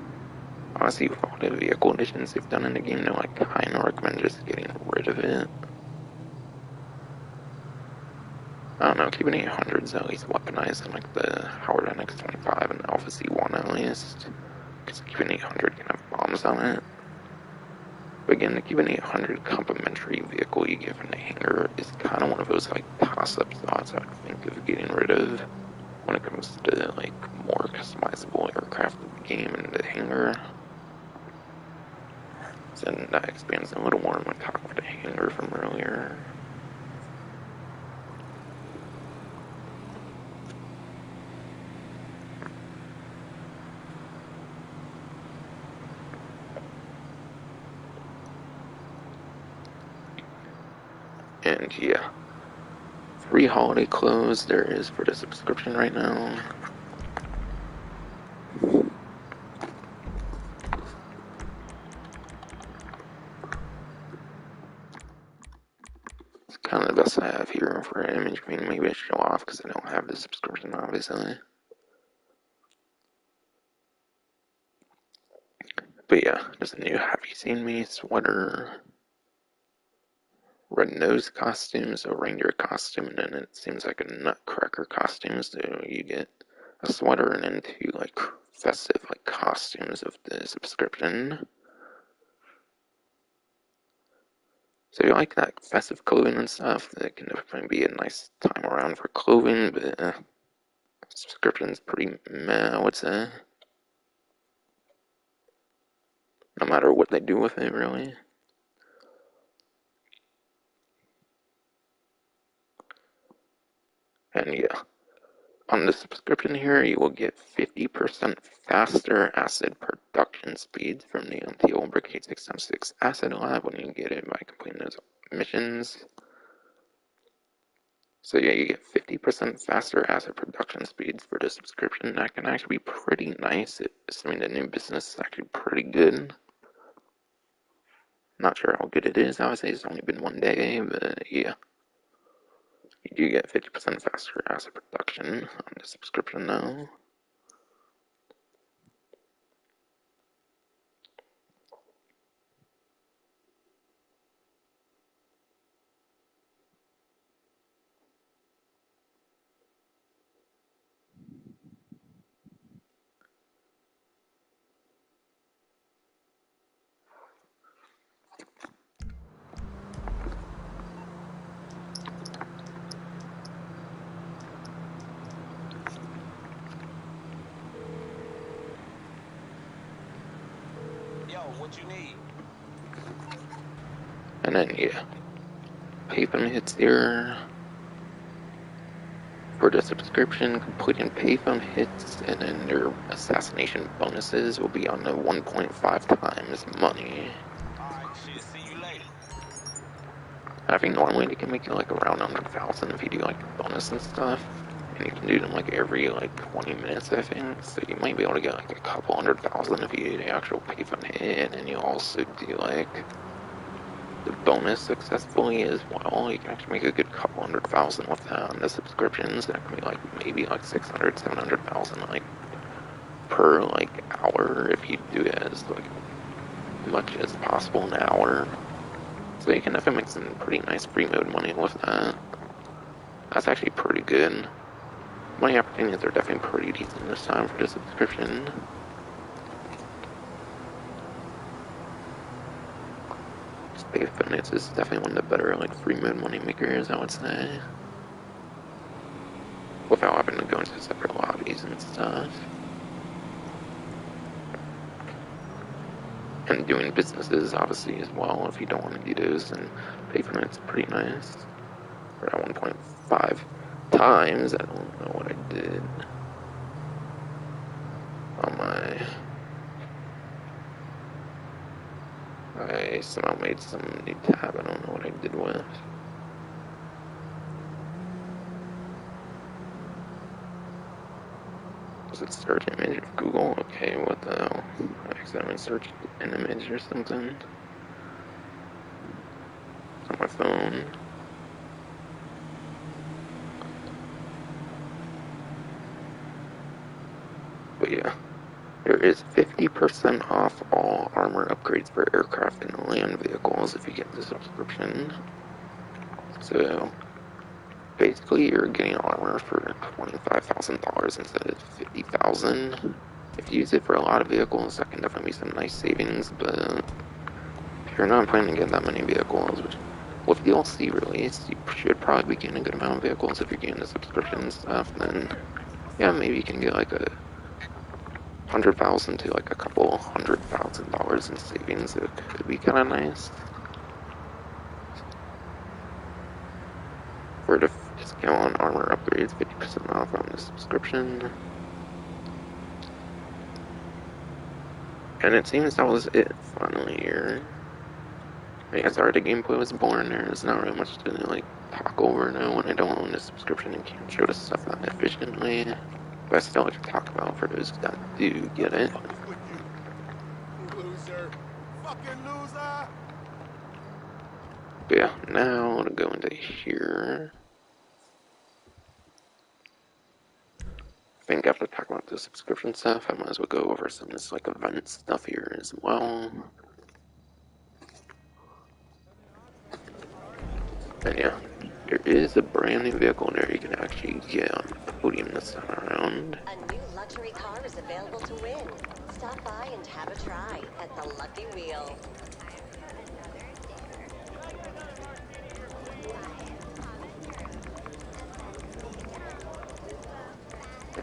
honestly, with all the vehicle additions they've done in the game, they're like kind of recommend just getting rid of it. I don't know, keeping 800s at least weaponized in like the Howard NX-25 and the Alpha C1 at least. Because keeping 800 can have bombs on it. But again, the Cuban 800 complimentary vehicle you get from the hangar is kind of one of those like toss-up thoughts I would think of getting rid of when it comes to like more customizable aircraft in the game and the hangar. So that expands a little more on my talk for the hangar from earlier. And yeah, free holiday clothes there is for the subscription right now. It's kind of the best I have here for image being maybe to show off because I don't have the subscription obviously. But yeah, there's a new Have You Seen Me sweater, red nose costume, so reindeer costume, and then it seems like a nutcracker costume, so you get a sweater and then two like festive like costumes of the subscription. So if you like that festive clothing and stuff, that can definitely be a nice time around for clothing, but subscription's pretty meh, I would say. No matter what they do with it, really. And yeah. On the subscription here, you will get 50% faster acid production speeds from the Until Brickade 6x6 Acid Lab when you get it by completing those missions. So yeah, you get 50% faster acid production speeds for the subscription. That can actually be pretty nice, assuming the new business is actually pretty good. Not sure how good it is, I would say it's only been 1 day, but yeah. You do get 50% faster acid production on the subscription now. Yo, what you need? And then yeah, payphone hits here. For the subscription, completing payphone hits and then their assassination bonuses will be on the 1.5 times money. Alright, shit, see you later. I think normally they can make you like around 100,000 if you do like the bonus and stuff. And you can do them like every like 20 minutes, I think. So you might be able to get like a couple 100,000 if you do the actual payphone hit. And you also do like the bonus successfully as well. You can actually make a good couple 100,000 with that on the subscriptions. That can be like maybe like 600, 700,000 like per like hour if you do it as like much as possible an hour. So you can definitely make some pretty nice free mode money with that. That's actually pretty good. Money opportunities are definitely pretty decent this time for the subscription. Space Finance is definitely one of the better like free mode money makers, I would say. Without having to go into separate lobbies and stuff. And doing businesses obviously as well if you don't want to do those, and pay for it's pretty nice. For that 1.5 times, I don't know what I did on my. I somehow made some new tab, I don't know what I did with. Was it search image of Google? Okay, what the hell? I accidentally searched an image or something. It's on my phone. But yeah, there is 50% off all armor upgrades for aircraft and land vehicles if you get the subscription. So basically, you're getting armor for $25,000 instead of $50,000. If you use it for a lot of vehicles, that can definitely be some nice savings. But if you're not planning to get that many vehicles, which with DLC release, you should probably be getting a good amount of vehicles if you're getting the subscription stuff. Then yeah, maybe you can get like a 100,000 to like a couple $100,000 in savings. It could be kind of nice. For the discount on armor upgrades, 50% off on the subscription. And it seems that was it finally here. I guess sorry, the gameplay was boring. There's not really much to like talk over now when I don't own the subscription and can't show the stuff that efficiently. But I still like to talk about for those that do get it. With you, loser. Fucking loser! But yeah, now to go into here. I think after talking about the subscription stuff, I might as well go over some of this like event stuff here as well. And yeah, there is a brand new vehicle there you can actually get on the podium this time around. A new luxury car is available to win. Stop by and have a try at the Lucky Wheel.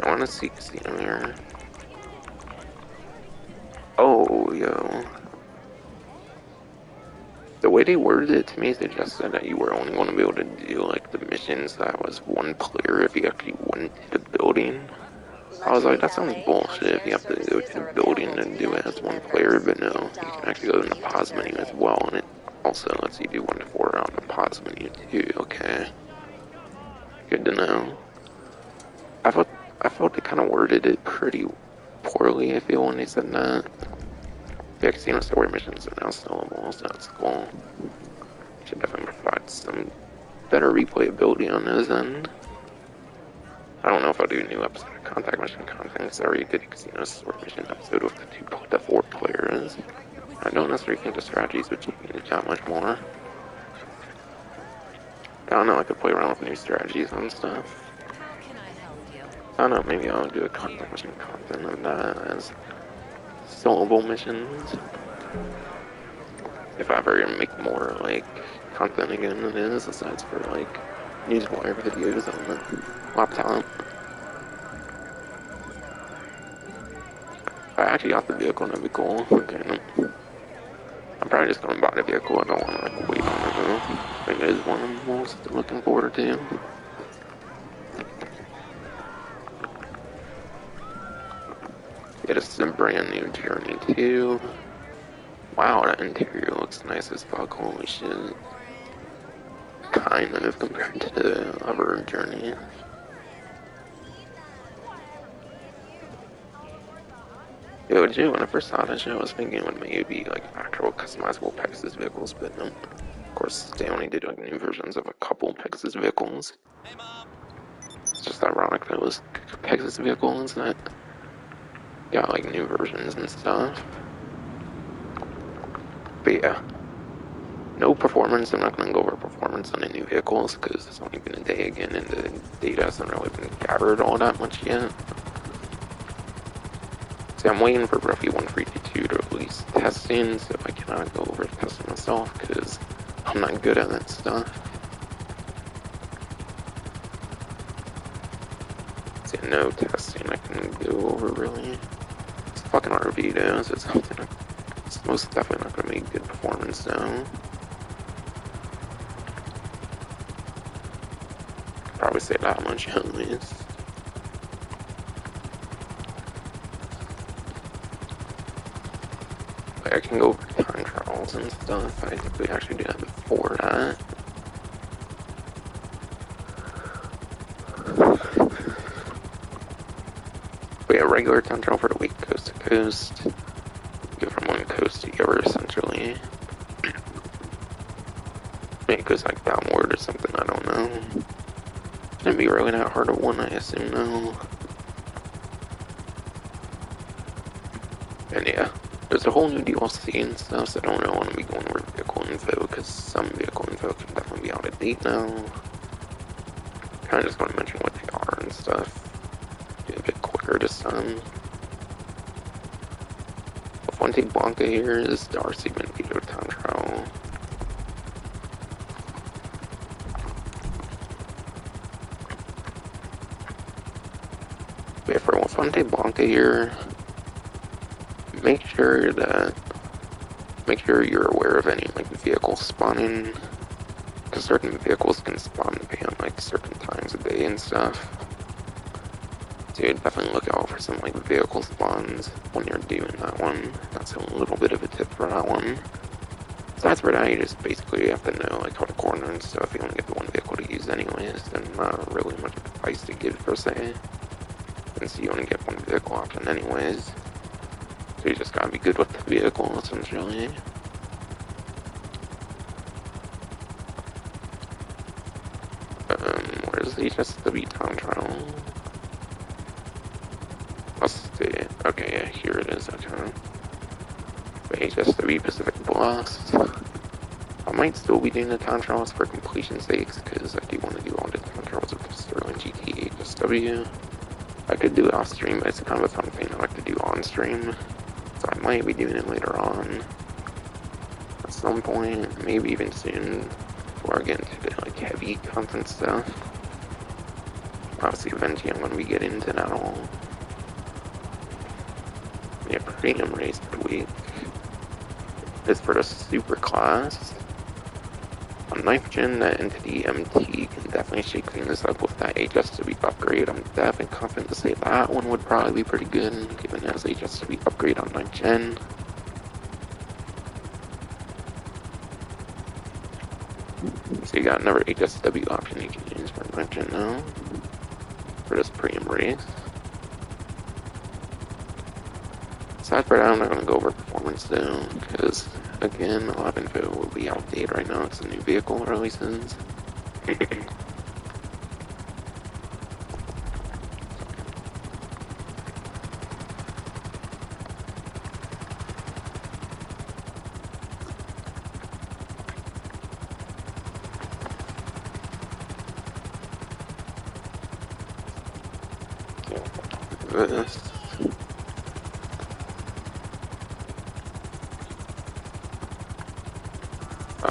I want to see casino here. Oh, yo. The way they worded it to me suggested that you were only going to be able to do like the missions that was one player if you actually went to the building. I was like, Luxury that sounds valet bullshit if you concierge have to go to services the are building available to and do it as VIP one player, members. but no, you can Don't actually go in the leave your pause menu as circuit. well, and it also lets you do 1 to 4 on the pause menu too. Okay, good to know. I felt I felt they kind of worded it pretty poorly. I feel when they said that. Yeah, casino story missions are now sellable, so that's cool. Should definitely provide some better replayability on those end. I don't know if I'll do a new episode of Contact Mission content because I already did a casino story mission episode with the 2 to 4 players. I don't necessarily think the strategies would change that much more. I don't know, I could play around with new strategies and stuff. How can I help you? I don't know, maybe I'll do a Contact Mission content of that as soloable missions. If I ever make more, like, content again than it is, aside for, like, newswire videos on the laptop. If I actually got the vehicle, that'd be cool. Okay. I'm probably just gonna buy the vehicle. I don't wanna, like, wait on it, though. I think it is one I'm most looking forward to. It is a brand new journey, too. Wow, that interior looks nice as fuck. Holy shit. Kind of compared to the other journey. Yeah, legit, when I first saw that shit, I was thinking it would maybe be like actual customizable Pegasus vehicles, but of course, they only did like new versions of a couple Pegasus vehicles. Hey, Mom. It's just ironic that it was Pegasus vehicles that got like new versions and stuff. But yeah, no performance. I'm not going to go over performance on the new vehicles because it's only been a day again and the data hasn't really been gathered all that much yet. So I'm waiting for roughly 142 to release testing, so I cannot go over testing myself because I'm not good at that stuff. So no testing I can go over really. It's fucking RV though, so it's most definitely not gonna be good performance though. Probably say that much at least. Like I can go over time trials and stuff. I think we actually do that before that. But yeah, regular time trial for the week, coast to coast. Go from one coast to the other essentially. Maybe it goes like downward or something, I don't know. Shouldn't be really that hard to win, I assume, no. And yeah, there's a whole new DLC and stuff, so I don't really want to be going over vehicle info, because some vehicle info can definitely be out of date now. Kinda just want to mention what they are and stuff. Be a bit quicker this time. Fuente Blanca here is the RC Benito time trial. But for Fuente Blanca here, make sure you're aware of any like vehicle spawning, because certain vehicles can spawn depending on like certain times of day and stuff. So you definitely look out for some like vehicle spawns when you're doing that one. That's a little bit of a tip for that one. Besides for that, you just basically have to know like how to corner and stuff. You only get the one vehicle to use anyways, and not really much advice to give per se. And so you only get one vehicle option anyways. So you just gotta be good with the vehicle essentially. Where's the HSW time trial? Let's see. Okay, yeah, here it is, okay. The HSW Pacific Blast. I might still be doing the time trials for completion sakes, because I do want to do all the time trials with the Sterling GT HSW. I could do it off stream, but it's kind of a fun thing I like to do on stream. So I might be doing it later on. At some point, maybe even soon, before I get into the like heavy content stuff. Obviously, eventually I'm going to be getting into that all. Yeah, premium race per week. This for the super class. on 9th gen, that Entity MT can definitely shake things up with that HSW upgrade. I'm definitely confident to say that one would probably be pretty good, given it has HSW upgrade on 9th gen. So you got another HSW option you can use for 9th gen now, for this premium race. Aside from that, I'm not going to go over performance though, because again, a lot of info will be outdated right now. It's a new vehicle releases. This.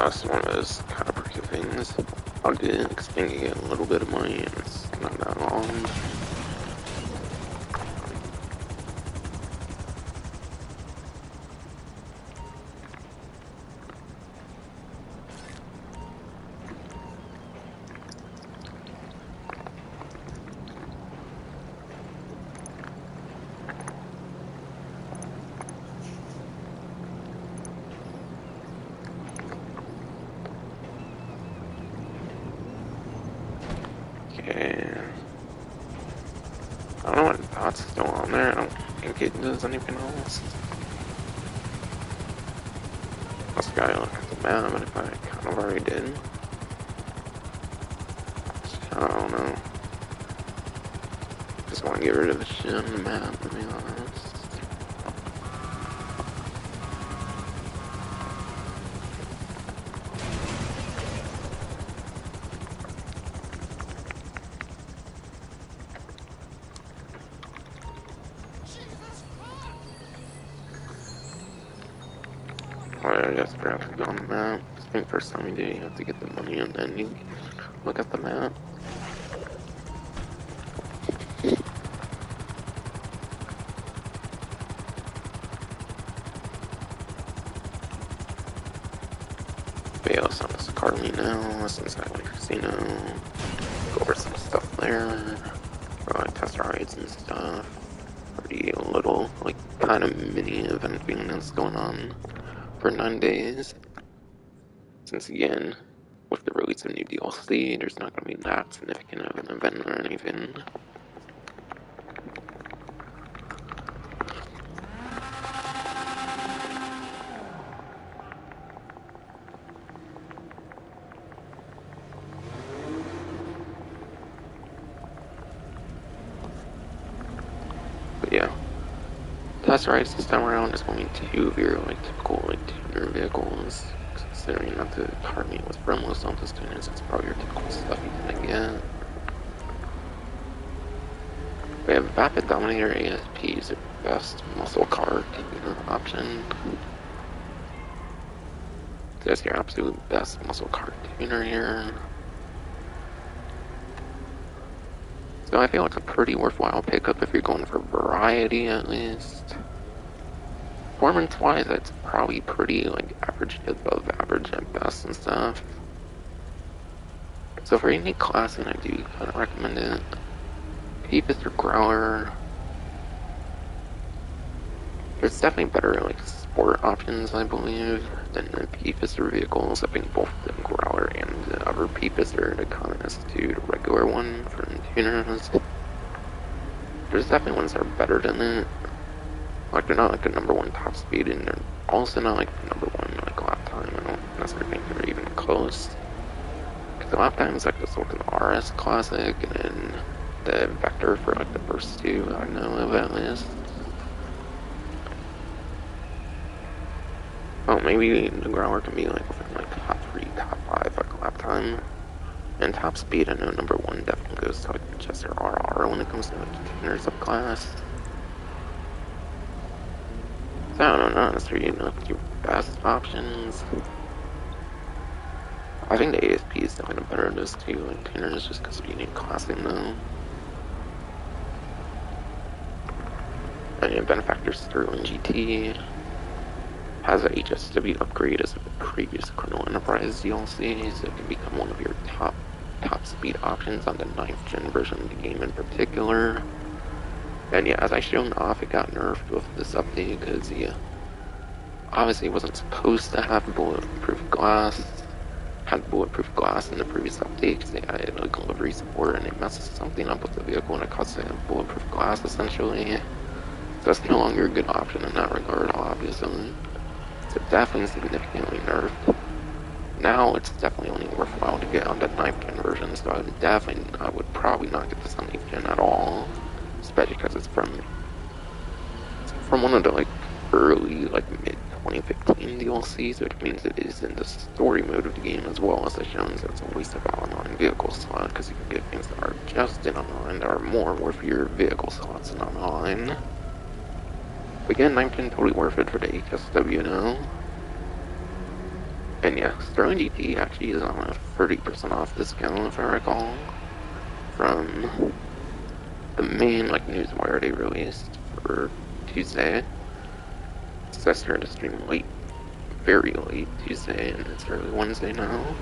So one of those kind of pretty things. I'll do it because I can get a little bit of money and it's not that long. Okay. I don't know what thoughts is still on there. I don't think it does anything else. Must gotta look at the map, but if I kind of already did. I don't know. Just want to get rid of the shit on the map, to be honest. I guess graphic on the map. I think first time you do, you have to get the money and then you look at the map. But yeah, Santos Carly now, since I went to casino. Go over some stuff there. Like test rides and stuff. Pretty little, like, kind of mini event thing that's going on for 9 days. Since again, with the release of new DLC, there's not going to be that significant of an event or anything. But yeah, test rides this time around is going to be 2 of your like typical like tuner vehicles. Considering not to hard me with Bremlo Santos tuners, it's probably your typical stuff you're gonna get. We have Vapid Dominator ASP is your best muscle car tuner option. That's your absolute best muscle car tuner here. So I feel like a pretty worthwhile pickup if you're going for variety at least. Performance-wise, it's probably pretty like average to above average at best and stuff. So for any classing, I do kind of recommend it. Peepus or Growler. There's definitely better like sport options, I believe, than the Peepister vehicles. I think both the Growler and the other Peepister, the Common S2, the regular one for tuners. There's definitely ones that are better than it. Like, they're not like the #1 top speed, and they're also not like the #1 like lap time. I don't necessarily think they're even close. Because the lap time is like the Sultan RS Classic, and then the Vector for like the first 2 I know of at least. Oh, maybe the Growler can be like within like top 3, top 5 like lap time. And top speed, I know #1 definitely goes to like Chester RR when it comes to like tuners subclass. So I don't know, not necessarily like your best options. I think the ASP is definitely better than those 2 like tuners just because of unique classing though. And yeah, Benefactor Sterling GT. has a HSW upgrade as a previous Criminal Enterprise DLC, so it can become one of your top speed options on the 9th gen version of the game in particular. And yeah, as I shown off, it got nerfed with this update because obviously it wasn't supposed to have bulletproof glass. Had bulletproof glass in the previous update because they added like livery support, and it messes something up with the vehicle and it causes bulletproof glass essentially. So it's no longer a good option in that regard, obviously. So definitely significantly nerfed. Now it's definitely only worthwhile to get on the 9th gen version, so I would probably not get this on 8th gen at all, especially because it's from one of the like early like mid 2015 DLCs, which means it is in the story mode of the game as well as it's shown, so it's a waste of online vehicle slot because you can get things that are just in online that are more worth your vehicle slots in online. But again, 9th gen totally worth it for the HSW now. And yeah, Sterling GT actually is on a 30% off discount, if I recall, from the main like newswire they released for Tuesday. It says here to stream late, very late Tuesday, and it's early Wednesday now.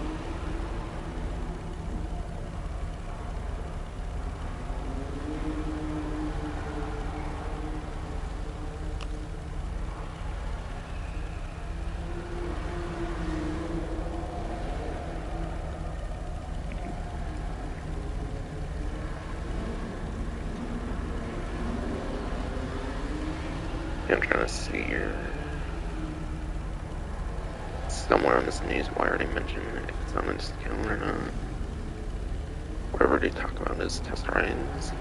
I'm trying to see here. Somewhere on this newswire they mentioned if it's on a discount or not. Whatever they talk about is test rides.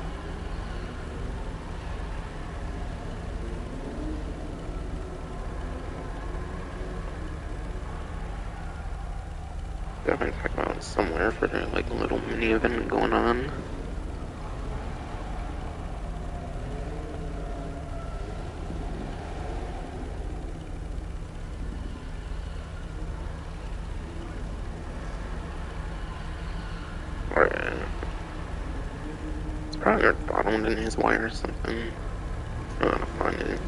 Definitely talk about it somewhere for their like little mini event going on. It's probably at the bottom in his wire or something. I don't know how to find it.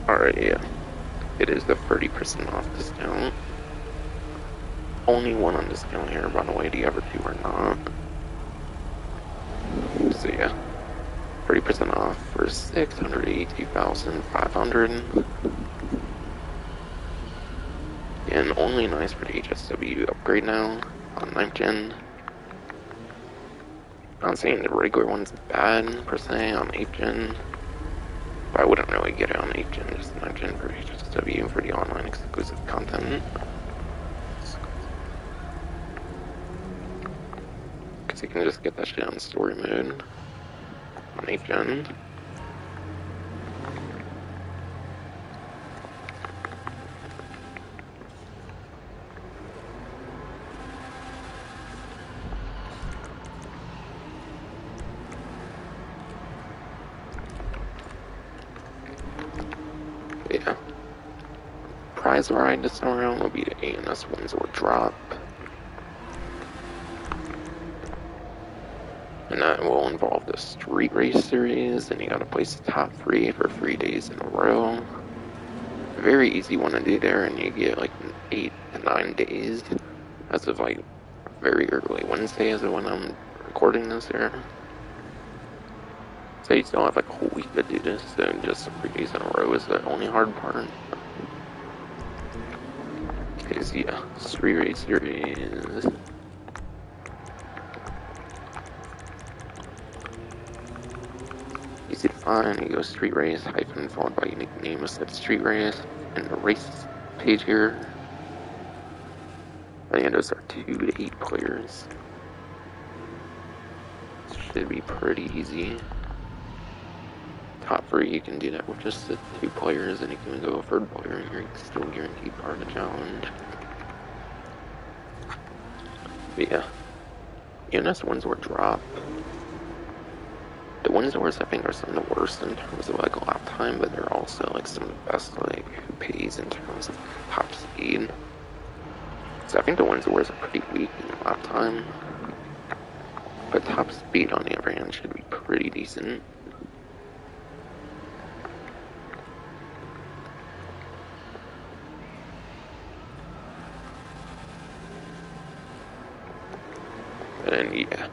Alright, yeah. It is the 30% off discount. Only one on discount here, by the way, the other two are not. So yeah. 30% off for 682,500. And only nice for the HSW upgrade now on 9th gen. Not saying the regular one's bad per se on 8th gen, but I wouldn't really get it on 8th gen, just 9th gen for HSW for the online exclusive content. Because you can just get that shit on story mode on 8th gen. Yeah. Prize ride this time around will be the ANS Windsor drop. And that will involve the street race series, and you gotta place the top 3 for 3 days in a row. Very easy one to do there, and you get like 8 to 9 days as of like very early Wednesday as of when I'm recording this here. So you still have like a whole week to do this, so just 3 days in a row is the only hard part. Because yeah, street race series. Easy to find, you go street race, hyphen followed by unique name of said street race, and the race page here. And those are 2 to 8 players. Should be pretty easy. Top 3, you can do that with just the 2 players, and you can go a 3rd player, and you're still guaranteed part of the challenge. But yeah, ENS Windsor drop. The Windsors I think are some of the worst in terms of like lap time, but they're also like some of the best like pays in terms of top speed. So I think the Windsors are pretty weak in lap time, but top speed on the other hand should be pretty decent. And then yeah,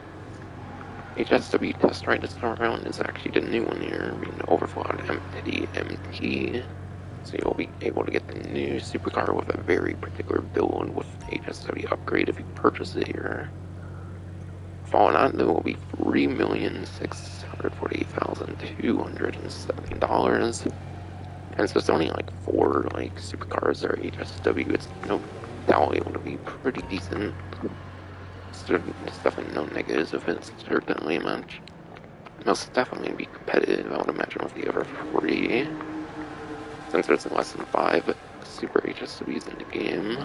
HSW test ride this time around is actually the new one here, being overflowed empty MT. So you'll be able to get the new supercar with a very particular build with HSW upgrade if you purchase it here. Following that, there will be $3,648,270. And so it's only like 4 like supercars that are HSW. It's no doubt able to be pretty decent. There's definitely no negatives of it, certainly much. Most definitely be competitive, I would imagine, with the other 3. Since there's less than 5 super HSWs in the game.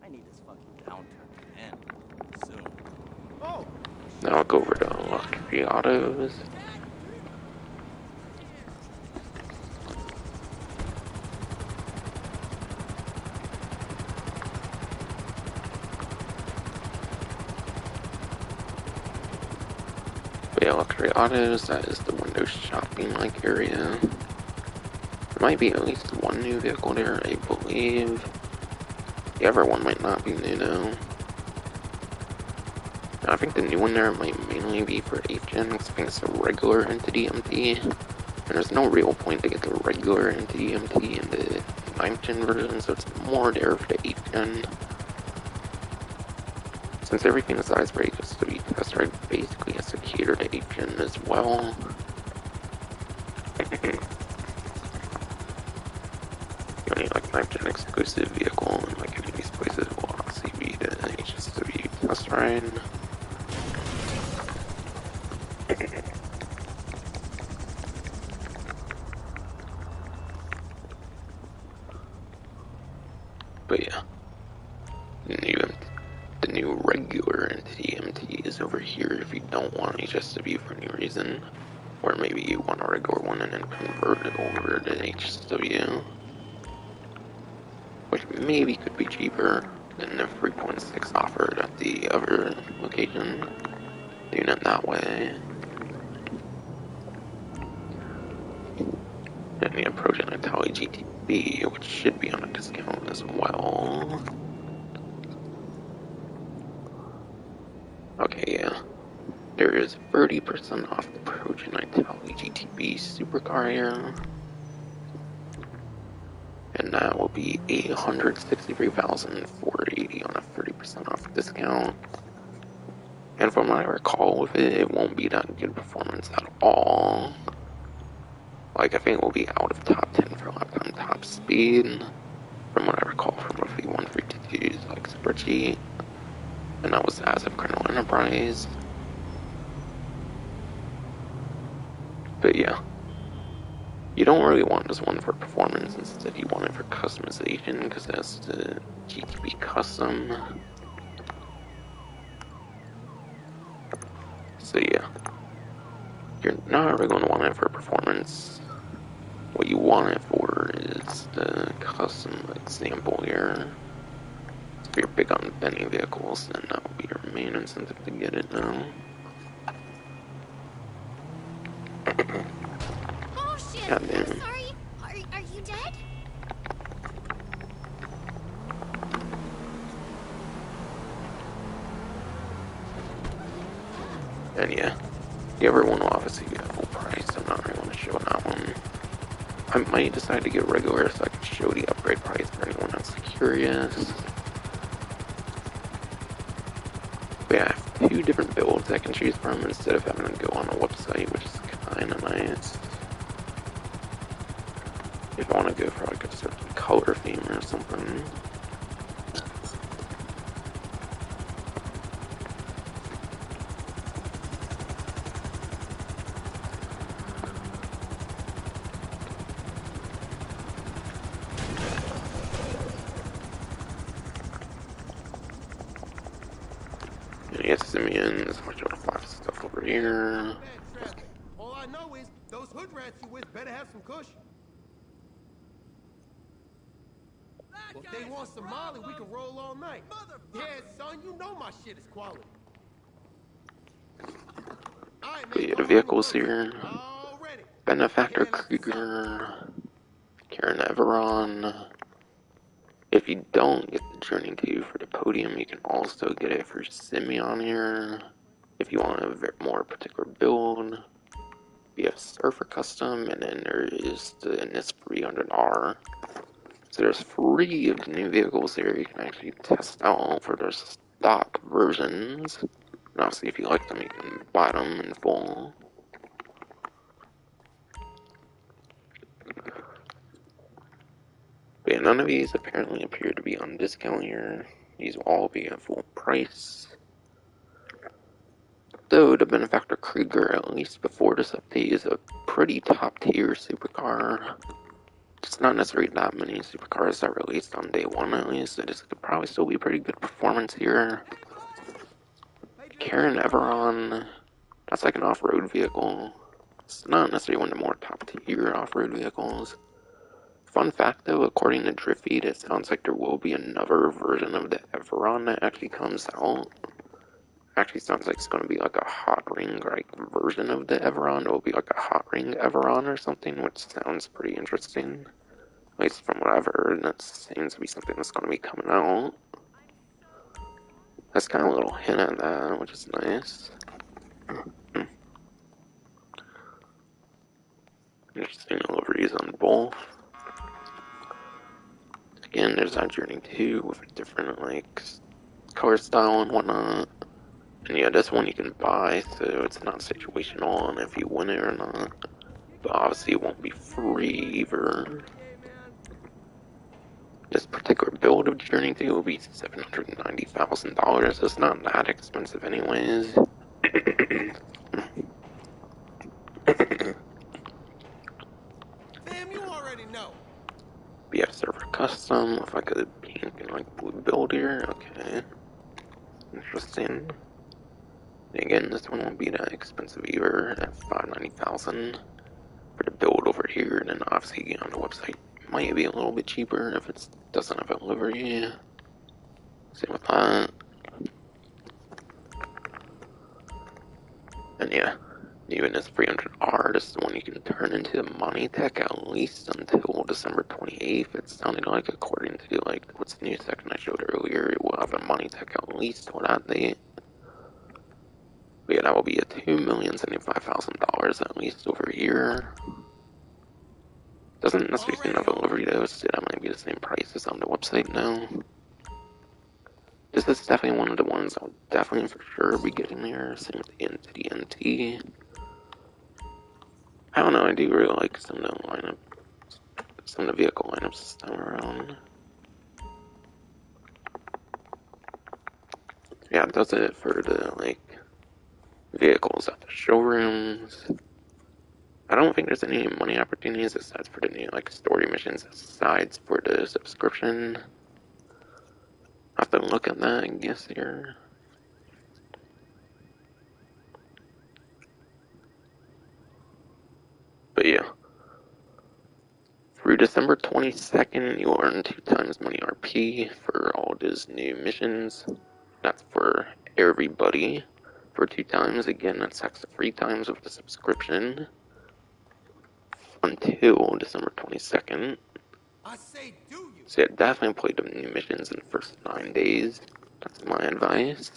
I need this fucking downturn to end soon. Oh! Now I'll go over to luxury autos. But yeah, luxury autos, that is the window shopping like area. There might be at least one new vehicle there, I believe. The other one might not be new though. I think the new one there might mainly be for 8th gen, because I think it's a regular entity MT. And there's no real point to get the regular entity MT in the 9th gen version, so it's more there for the 8th gen. Since everything besides for HSW test ride basically has to cater to 8th gen as well. You only like 9th gen exclusive vehicle, and like any of these places will obviously be the HSW test ride. But yeah, the new regular entity MT is over here if you don't want HSW for any reason. Or maybe you want a regular one and then convert it over to HSW. Which maybe could be cheaper than the 3.6 offered at the other location. Doing it that way. And the Progen Italy GTB, which should be on a discount as well. Okay, yeah. There is 30% off the Progen Italy GTB supercar here. And that will be $863,480 on a 30% off discount. And from what I recall with it, it won't be that good performance at all. Like, I think it will be out of top 10 for lap time top speed. From what I recall from roughly 152's like spreadsheet. And that was as of Colonel Enterprise. But yeah. You don't really want this one for performance, instead you want it for customization, because that's the GTB custom. So yeah, you're not really going to want it for performance. What you want it for is the custom example here. If you're big on bending vehicles, then that will be your main incentive to get it now. Oh shit! God I'm damn. sorry. Are you dead? And yeah, the other one will obviously be at full price. I'm not really going to show that one. I might decide to get regular so I can show the upgrade price for anyone that's curious. But yeah, I have 2 different builds I can choose from instead of having to go on a website, which is kind of nice. If I want to go for like a certain color theme or something. Yes, Simeons. Watch out, 5 stuff over here. Bad traffic. All I know is those hood rats you with better have some cushion. If they want some Molly, we can roll all night. Yeah, son, you know my shit is quality. All right, man, We go get the run the vehicles books. here. Already. Benefactor Can't let this up. Krieger. Karen Everon. If you don't get the Journey 2 for the podium, you can also get it for Simeon here. If you want a more particular build, we have Surfer Custom, and then there is the NIS 300R. So there's 3 of the new vehicles here you can actually test out for their stock versions. And obviously, if you like them, you can buy them in full. But yeah, none of these apparently appear to be on discount here. These will all be at full price. Though the Benefactor Krieger, at least before this update, is a pretty top tier supercar. It's not necessarily that many supercars that released on day 1 at least, so this could probably still be pretty good performance here. Karen Everon, that's like an off-road vehicle. It's not necessarily one of the more top tier off-road vehicles. Fun fact though, according to Driftfeed, it sounds like there will be another version of the Everon that actually comes out. Actually sounds like it's going to be like a hot ring like version of the Everon. It will be like a hot ring Everon or something, which sounds pretty interesting. At least from what I've heard, and that seems to be something that's going to be coming out. That's kind of a little hint at that, which is nice. Interesting liveries on both. Again, there's that Journey 2 with a different like color style and whatnot. And yeah, this one you can buy, so it's not situational on if you win it or not. But obviously it won't be free either. This particular build of Journey 2 will be $790,000. It's not that expensive anyways. Damn, you already know. BF Server Custom with like a pink and like blue build here. Okay. Interesting. Again, this one won't be that expensive either at $590,000 for the build over here. And then obviously on the website it might be a little bit cheaper if it doesn't have a livery. Same with that. And yeah, even this 300R, this is the one you can turn into Money Tech at least until December 28th. It sounded like, according to like what's the news section I showed earlier, it will have a Money Tech at least for that date. But yeah, that will be at $2,075,000 at least over here. Doesn't necessarily seem to have a livery though, so that might be the same price as on the website now. This is definitely one of the ones I'll definitely for sure be getting there. Same with the NT. I don't know, I do really like some of the vehicle lineups this time around. Yeah, it does it for the like vehicles at the showrooms. I don't think there's any money opportunities aside for the new like story missions aside for the subscription. I'll have to look at that, I guess here. But yeah. Through December 22nd, you'll earn 2 times money RP for all these new missions. That's for everybody. For 2 times, again, that's extra 3 times with the subscription. Until December 22nd. I say, do you? So yeah, definitely play the new missions in the first 9 days. That's my advice.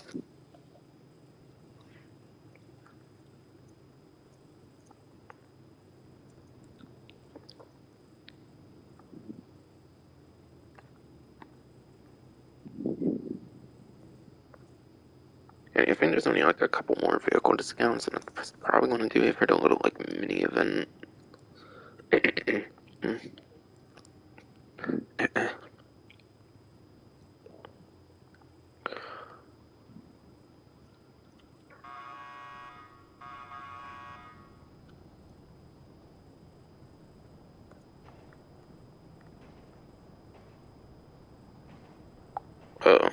And I think there's only like a couple more vehicle discounts, and that's probably going to do it for the little like mini event. Oh.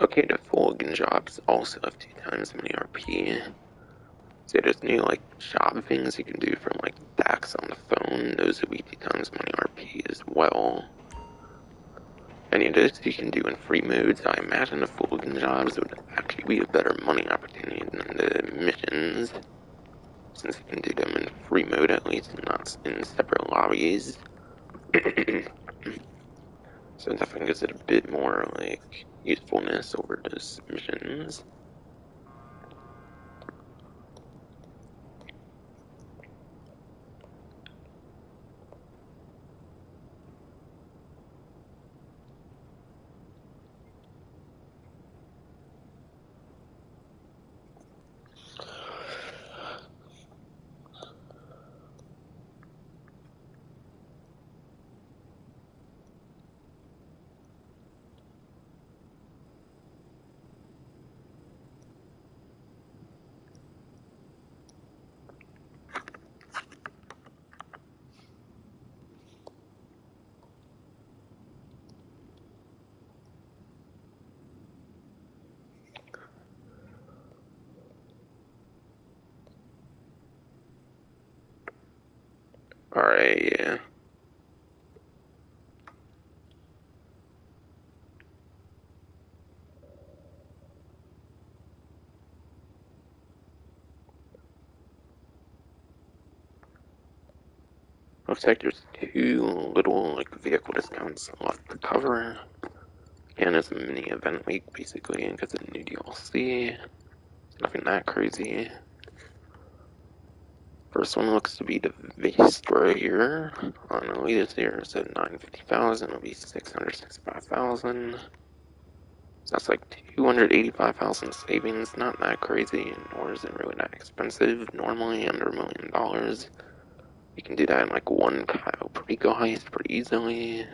Okay, Dedicated Fulgen jobs also have 2 times as many RP. So there's new like job things you can do from like DAX on the phone. Those would be 2 times as many RP as well. Any of this you can do in free modes. I imagine the Fulgen jobs would actually be a better money opportunity than the missions, since you can do them in free mode at least and not in separate lobbies. So it definitely gives it a bit more like usefulness over those missions. Alright, yeah. Looks like there's 2 little like vehicle discounts left to cover. And it's a mini event week basically, and gets a new DLC. Nothing that crazy. First one looks to be the Vistra here. On the latest here, it's at 950,000. It'll be 665,000. So that's like 285,000 savings. Not that crazy, nor is it really that expensive. Normally under $1 million. You can do that in like one Kyle Perico heist pretty easily.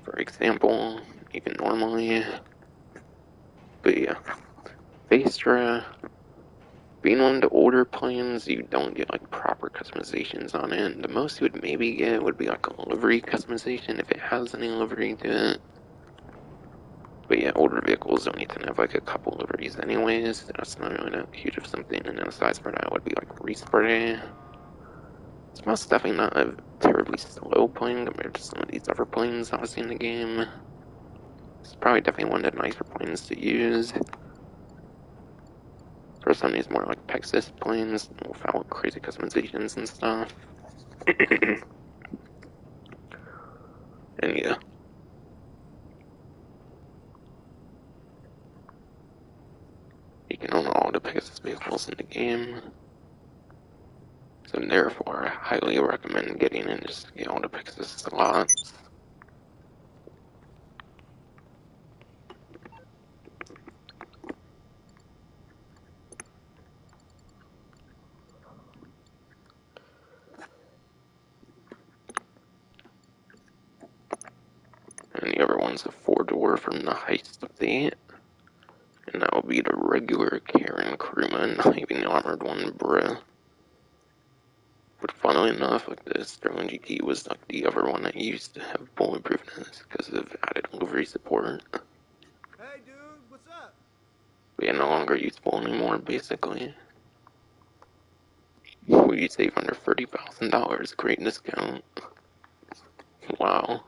For example, even normally. But yeah, Vistra. Being one of the older planes, you don't get like proper customizations on it. The most you would maybe get would be like a livery customization if it has any livery to it. But yeah, older vehicles don't need to have like a couple liveries anyways. That's not really that huge of something. And then aside from that would be like respray. It's most definitely not a terribly slow plane compared to some of these other planes I've seen in the game. It's probably definitely one of the nicer planes to use. For some of these more like Pegasus planes without crazy customizations and stuff. And yeah. You can own all the Pegasus vehicles in the game. So therefore, I highly recommend getting in just to get all the Pegasus slots. And the other one's a 4-door from the heist update. And that will be the regular Karen crewman, not even the armored one, bruh. But funnily enough, like the Sterling GT was like the other one that used to have bulletproofness because of added livery support. Hey, dude, what's up? But yeah, no longer useful anymore, basically. We save under $30,000, great discount. Wow.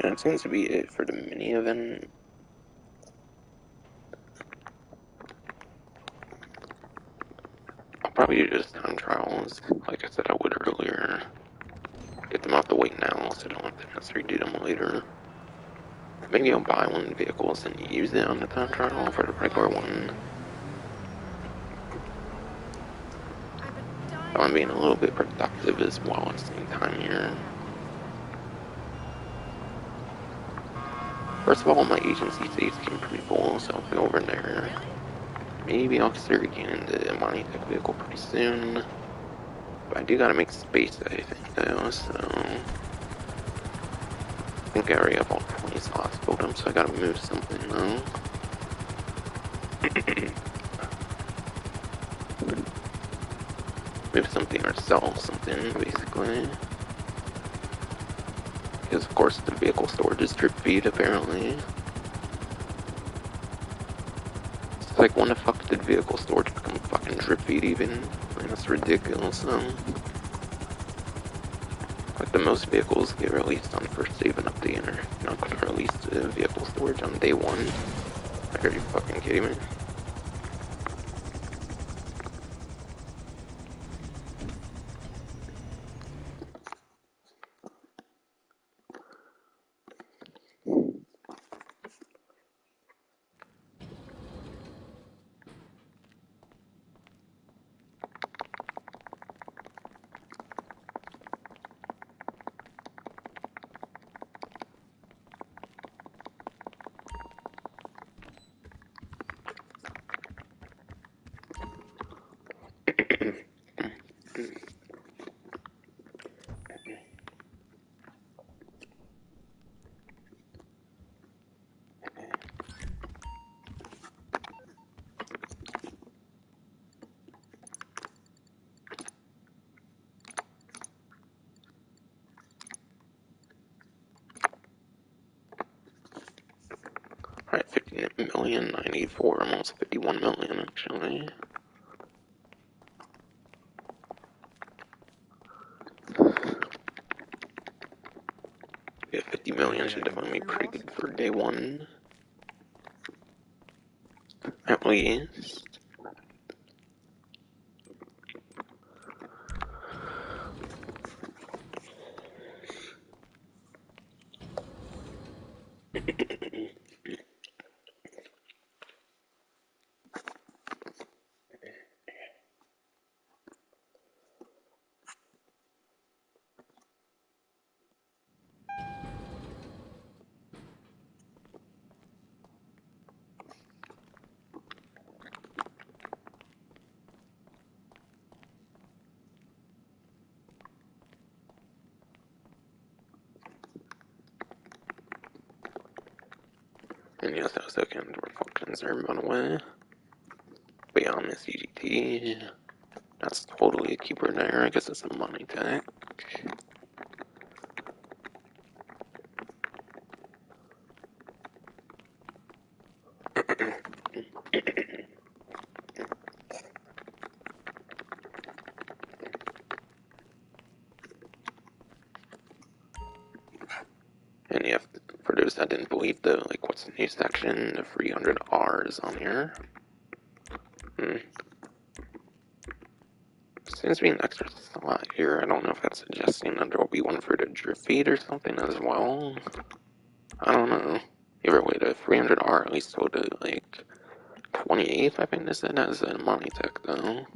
And it seems to be it for the mini event. I'll probably do just time trials, like I said I would earlier. Get them out the way now, so I don't have to necessarily do them later. Maybe I'll buy one of the vehicles and use it on the time trial for the regular one. I'm being a little bit productive as well at the same time here. First of all, my agency stays getting pretty full, so I'll go over there. Maybe I'll start getting into a Monty Tech vehicle pretty soon. But I do gotta make space, I think, though, so... I think I already have all 20 slots built up, so I gotta move something, though. Move something or sell something, basically. Because, of course, the vehicle storage is drip feed, apparently. It's like, when the fuck did vehicle storage become fucking drip feed, even? I mean, that's ridiculous, Like, the most vehicles get released on first day of an update, and are not gonna release the vehicle storage on day one. Like, are you fucking kidding me? Alright, 50 million, 94, almost 51 million, actually. Yeah, 50 million should definitely be pretty good for day one. At least. And yes, that was the kind of functions are run away. Beyond the CGT. That's totally a keeper there. I guess it's a money tech. And you have to, for those that didn't believe the, like, what's the new section, the 300 R's on here. Seems to be an extra slot here. I don't know if that's suggesting that there will be one for the drip feed or something as well. I don't know. Either way, the 300R at least go to, like, 28th, I think this is as a money tech, though.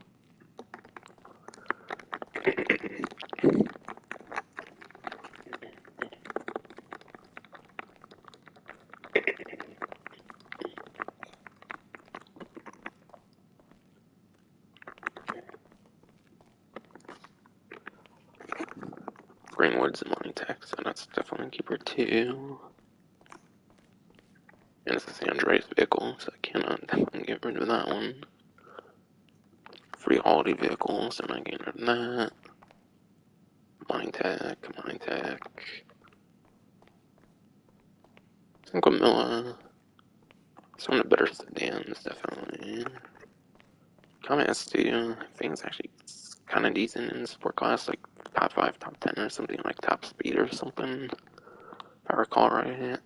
Greenwood's a money tech, so that's definitely a keeper, too. And it's the Andreas vehicle, so I cannot definitely get rid of that one. Free holiday vehicles, so I'm not getting rid of that. Money tech, money tech. I think Camilla. It's one of the better sedans, definitely. Comet S2, I think it's actually kind of decent in sport class, like top 5, top 10 or something, like top speed or something, if I recall right.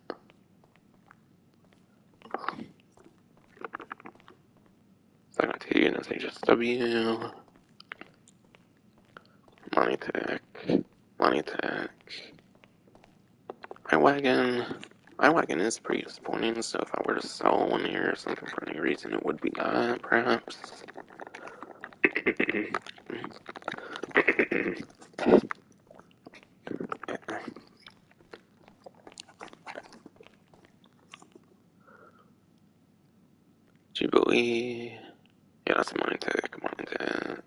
Second to units HSW, Money Tech, Money Tech, iWagon. iWagon is pretty disappointing, so if I were to sell one here or something for any reason, it would be that, perhaps. Jubilee. Yeah, that's Money Tech, Money Tech.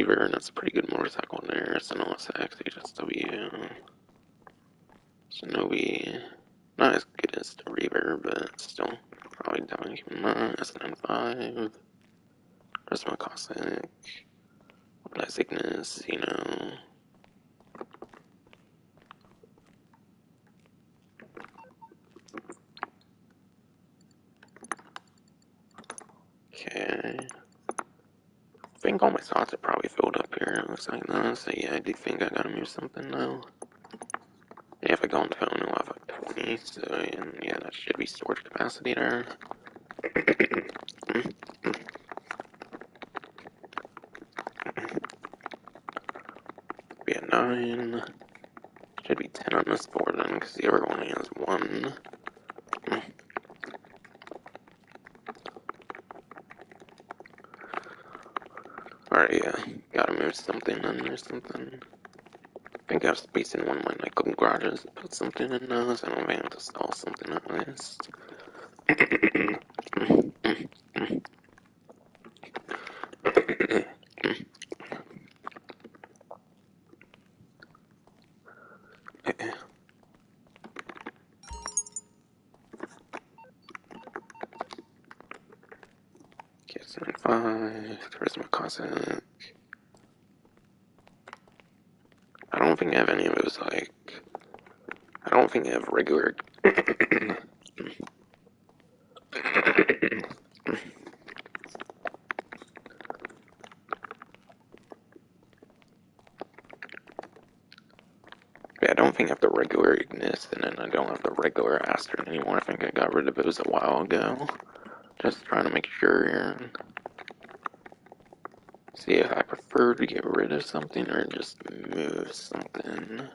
Reaver, and it's a pretty good motorcycle in there. It's an LSX HSW. Shinobi, not as good as the Reaver, but still probably definitely keep in mind. SN5, Prisma Cossack, Less Ignis, you know. Okay. I think all my slots are probably filled up here. It looks like that. So yeah, I do think I gotta move something now. Yeah, if I go on phone, I'll have like 20. So and yeah, that should be storage capacity there. Be at 9. Should be 10 on this board then, because the other one only has 1. Alright, yeah. Gotta move something then. There's something. I think I have space in one of my nightclub garages to put something in those. I don't think I have to stall something at least. KSN5, Charisma Cossack. I don't think I have any of those, like. I don't think I have regular. Yeah, I don't think I have the regular Ignis, and then I don't have the regular Astron anymore. I think I got rid of those a while ago. Just trying to make sure. See if I prefer to get rid of something or just move something.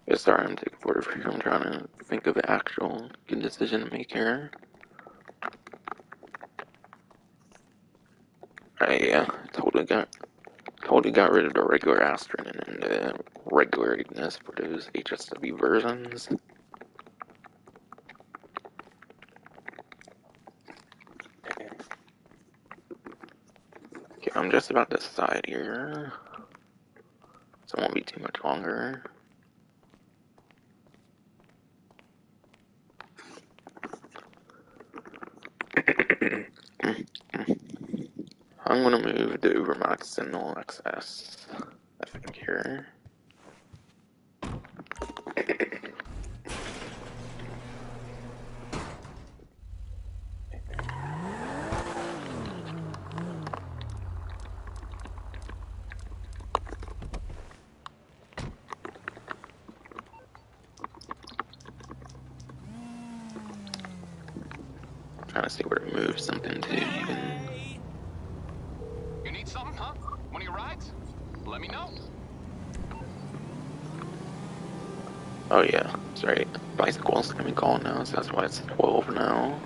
Yeah, sorry, I'm taking for here. I'm trying to think of the actual good decision to make here. I totally got rid of the regular Astron and the regular Ignis for those HSW versions. Okay, I'm just about to decide here, so it won't be too much longer. I'm gonna move the Ubermax Sentinel XS, I think, here. Trying to see where to move something to even. You need something, huh? One of your rides? Let me know. Oh yeah, that's right. Bicycles can be called now, so that's why it's 12 now.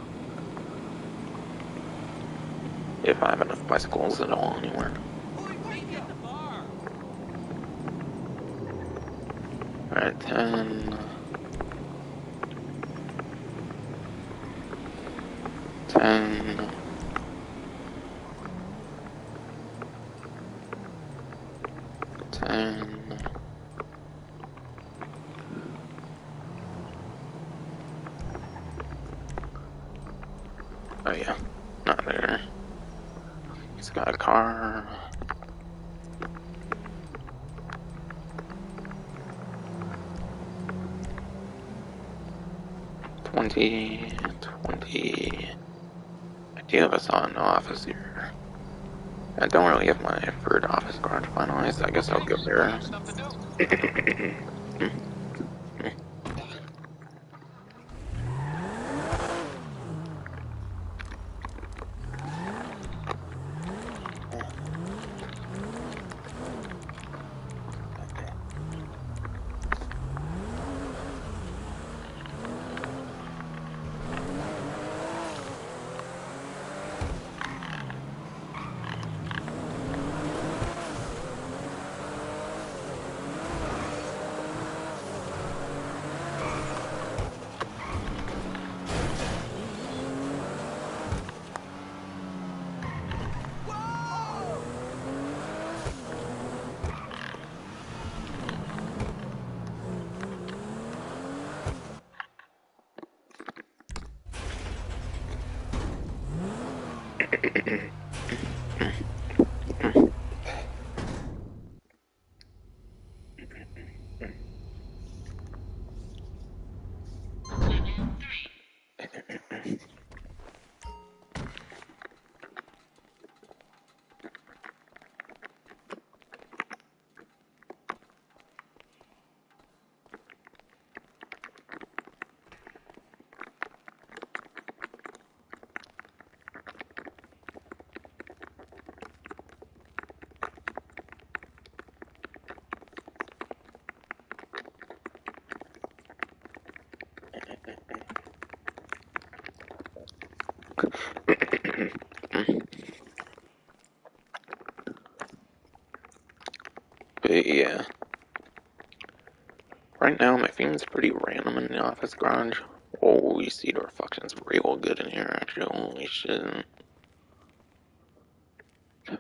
If I have enough bicycles at all anywhere. Alright, 10. 10. 10. Oh yeah, not there. He's got a car. $20. I do have a saw in the office here. I don't really have my third office garage finalized. I guess I'll go there. But yeah. Right now, my thing's pretty random in the office garage. Holy sea door functions real good in here, actually. Holy shit. You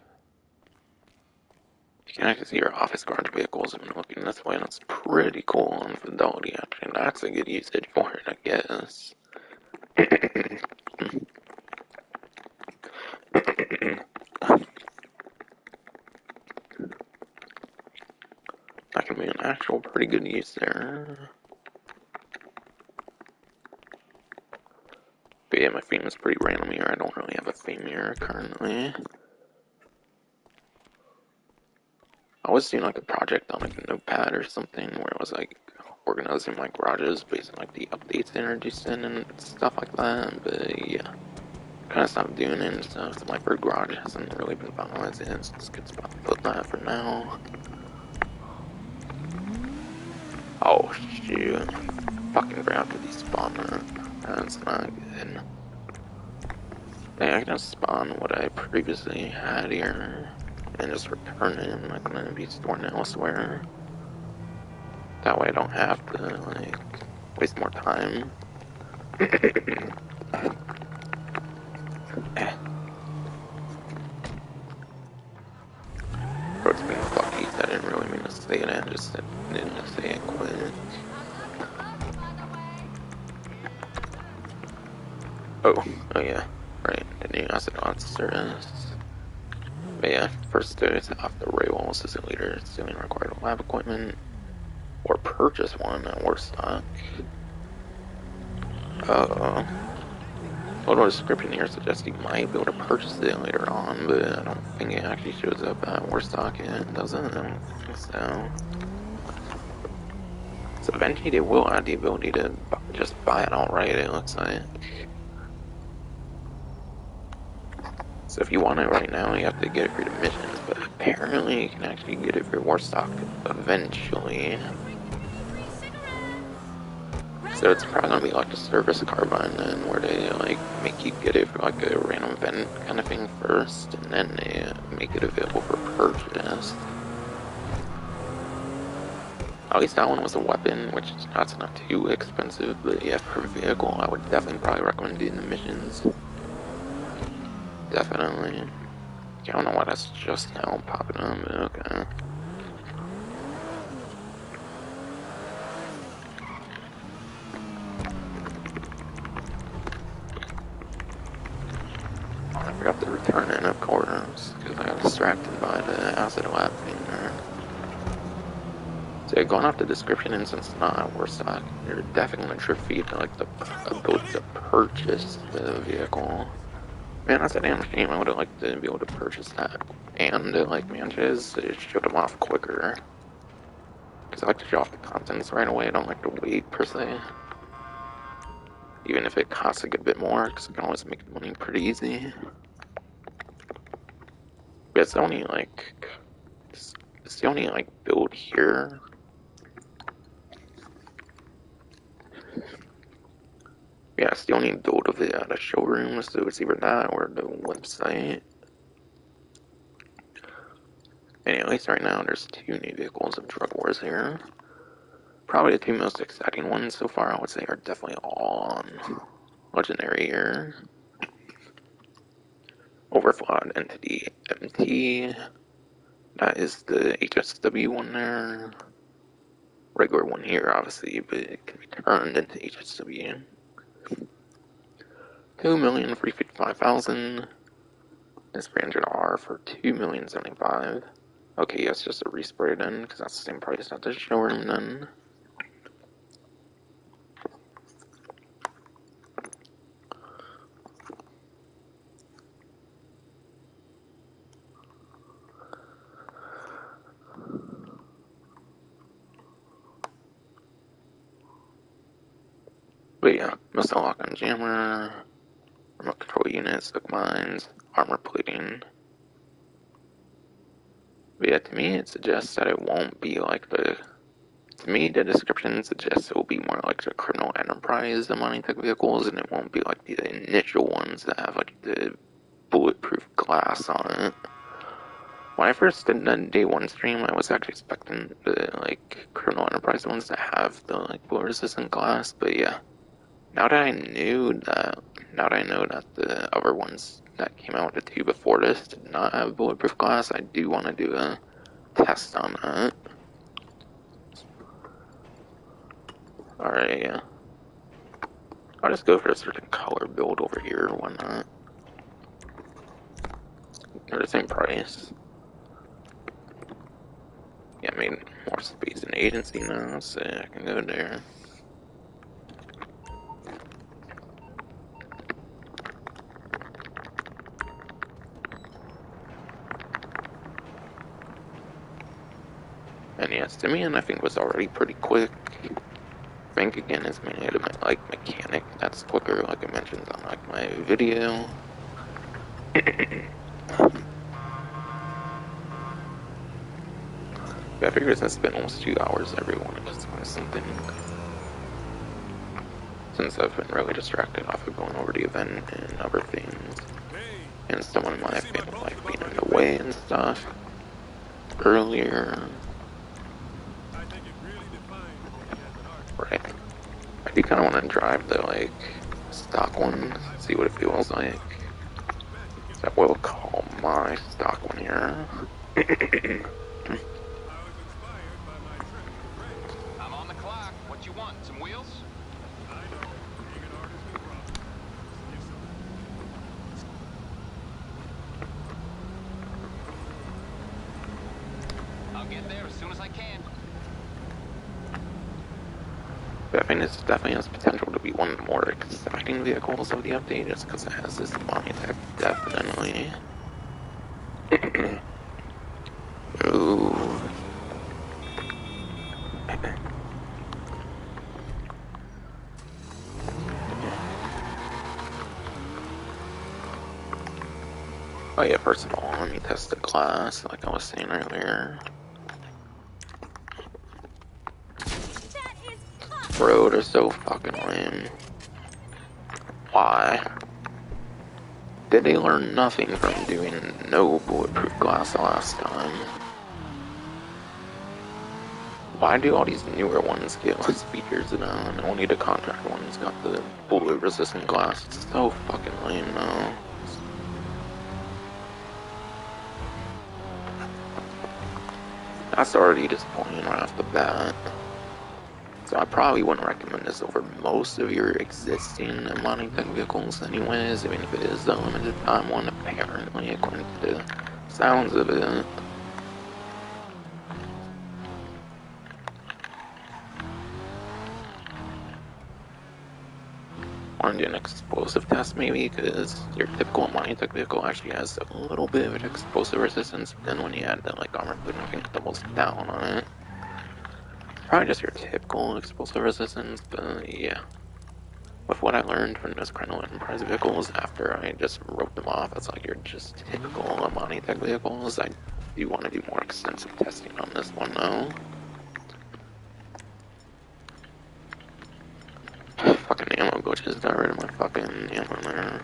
can actually see your office garage vehicles even looking this way, and it's pretty cool on fidelity, actually. That's a good usage for it, I guess. That can be an actual pretty good use there. But yeah, my theme is pretty random here. I don't really have a theme here currently. I was doing like a project on like a notepad or something where it was like organizing my garages based on like the updates introduced in and stuff like that. But yeah, kind of stopped doing it and stuff. So my bird garage hasn't really been finalized yet. It's just a good spot to put that for now. Oh shoot! Fucking forgot to despawn that. That's not good. Dang, I can just spawn what I previously had here and just return it. I'm not gonna be storing it elsewhere. That way I don't have to like waste more time. Bro's being fucky. I didn't really mean to say it. I just didn't say it quick. Oh yeah. Right. The new acid on service. But yeah, first it's off the rails as a leader. It's doing required lab equipment or purchase one at Warstock. Photo description here suggests you might be able to purchase it later on, but I don't think it actually shows up at Warstock yet, does it? I don't think so. So eventually they will add the ability to just buy it outright, it looks like. So if you want it right now, you have to get it for the missions, but apparently you can actually get it for Warstock eventually. So it's probably gonna be like a service carbine then, where they like make you get it for like a random event kind of thing first, and then they make it available for purchase. At least that one was a weapon, which is not too expensive, but yeah, per vehicle, I would definitely probably recommend doing the missions. Definitely. I don't know why that's just now popping up, but okay. I forgot to return it, of course, because I got distracted by the acid lab thing there. So going off the description, and since it's not Warstock, you're definitely going to feed like the ability to purchase the vehicle. Man, that's a damn shame. I would have liked to be able to purchase that and like manches. It showed them off quicker. Because I like to show off the contents right away. I don't like to wait per se. Even if it costs like a bit more, because I can always make money pretty easy. But it's only like it's the only like build here. Yeah, it's the only build of it at a showroom, so it's either that or the website. And at least right now, there's 2 new vehicles of Drug Wars here. Probably the 2 most exciting ones so far, I would say, are definitely all on Legendary here. Overflawed Entity MT. That is the HSW one there. Regular one here, obviously, but it can be turned into HSW. 2,355,000. This 300R for 2,075,000. Okay, yes, just a respray then, because that's the same price at the showroom then. But yeah, missile lock on jammer, remote control units, hook mines, armor plating. But yeah, to me it suggests that it won't be like the... To me, the description suggests it will be more like the criminal enterprise, the mining tech vehicles, and it won't be like the initial ones that have like the bulletproof glass on it. When I first did the day one stream, I was actually expecting the like criminal enterprise ones to have the like bullet resistant glass, but yeah. Now that I know that the other ones that came out with the two before this did not have bulletproof glass, I do want to do a test on that. Alright, yeah. I'll just go for a certain color build over here, why not? They're the same price. Yeah, I made more space in agency now, so I can go there. And yes, Simeon I think was already pretty quick. Frank again is mainly like mechanic. That's quicker, like I mentioned on like my video. But I figure since it's been almost 2 hours, everyone just wants something. Since I've been really distracted off of going over the event and other things, and someone in my family like being in the way and stuff earlier. Right. I do kind of want to drive the like stock one, see what it feels like. So I will call my stock one here. I'm on the clock. What you want? Some wheels? I'll get there as soon as I can. But I think this definitely has potential to be one of the more exciting vehicles of the update, just because it has this money tech, definitely. Ooh. Oh yeah, first of all, let me test the glass, like I was saying earlier. Bro, they're so fucking lame. Why? Did they learn nothing from doing no bulletproof glass the last time? Why do all these newer ones get less features and only the contract ones got the bullet resistant glass? It's so fucking lame now. That's already disappointing right off the bat. So I probably wouldn't recommend this over most of your existing mining tech vehicles anyways, even if it is the limited time one, apparently, according to the sounds of it. Want to do an explosive test maybe, because your typical mining tech vehicle actually has a little bit of an explosive resistance, but then when you add the like armor plating, I think it doubles down on it. Probably just your typical explosive resistance, but yeah. With what I learned from those criminal enterprise vehicles after I just wrote them off as like your just typical Amani tech vehicles, I do want to do more extensive testing on this one though. Fucking ammo glitches got rid of my fucking ammo there.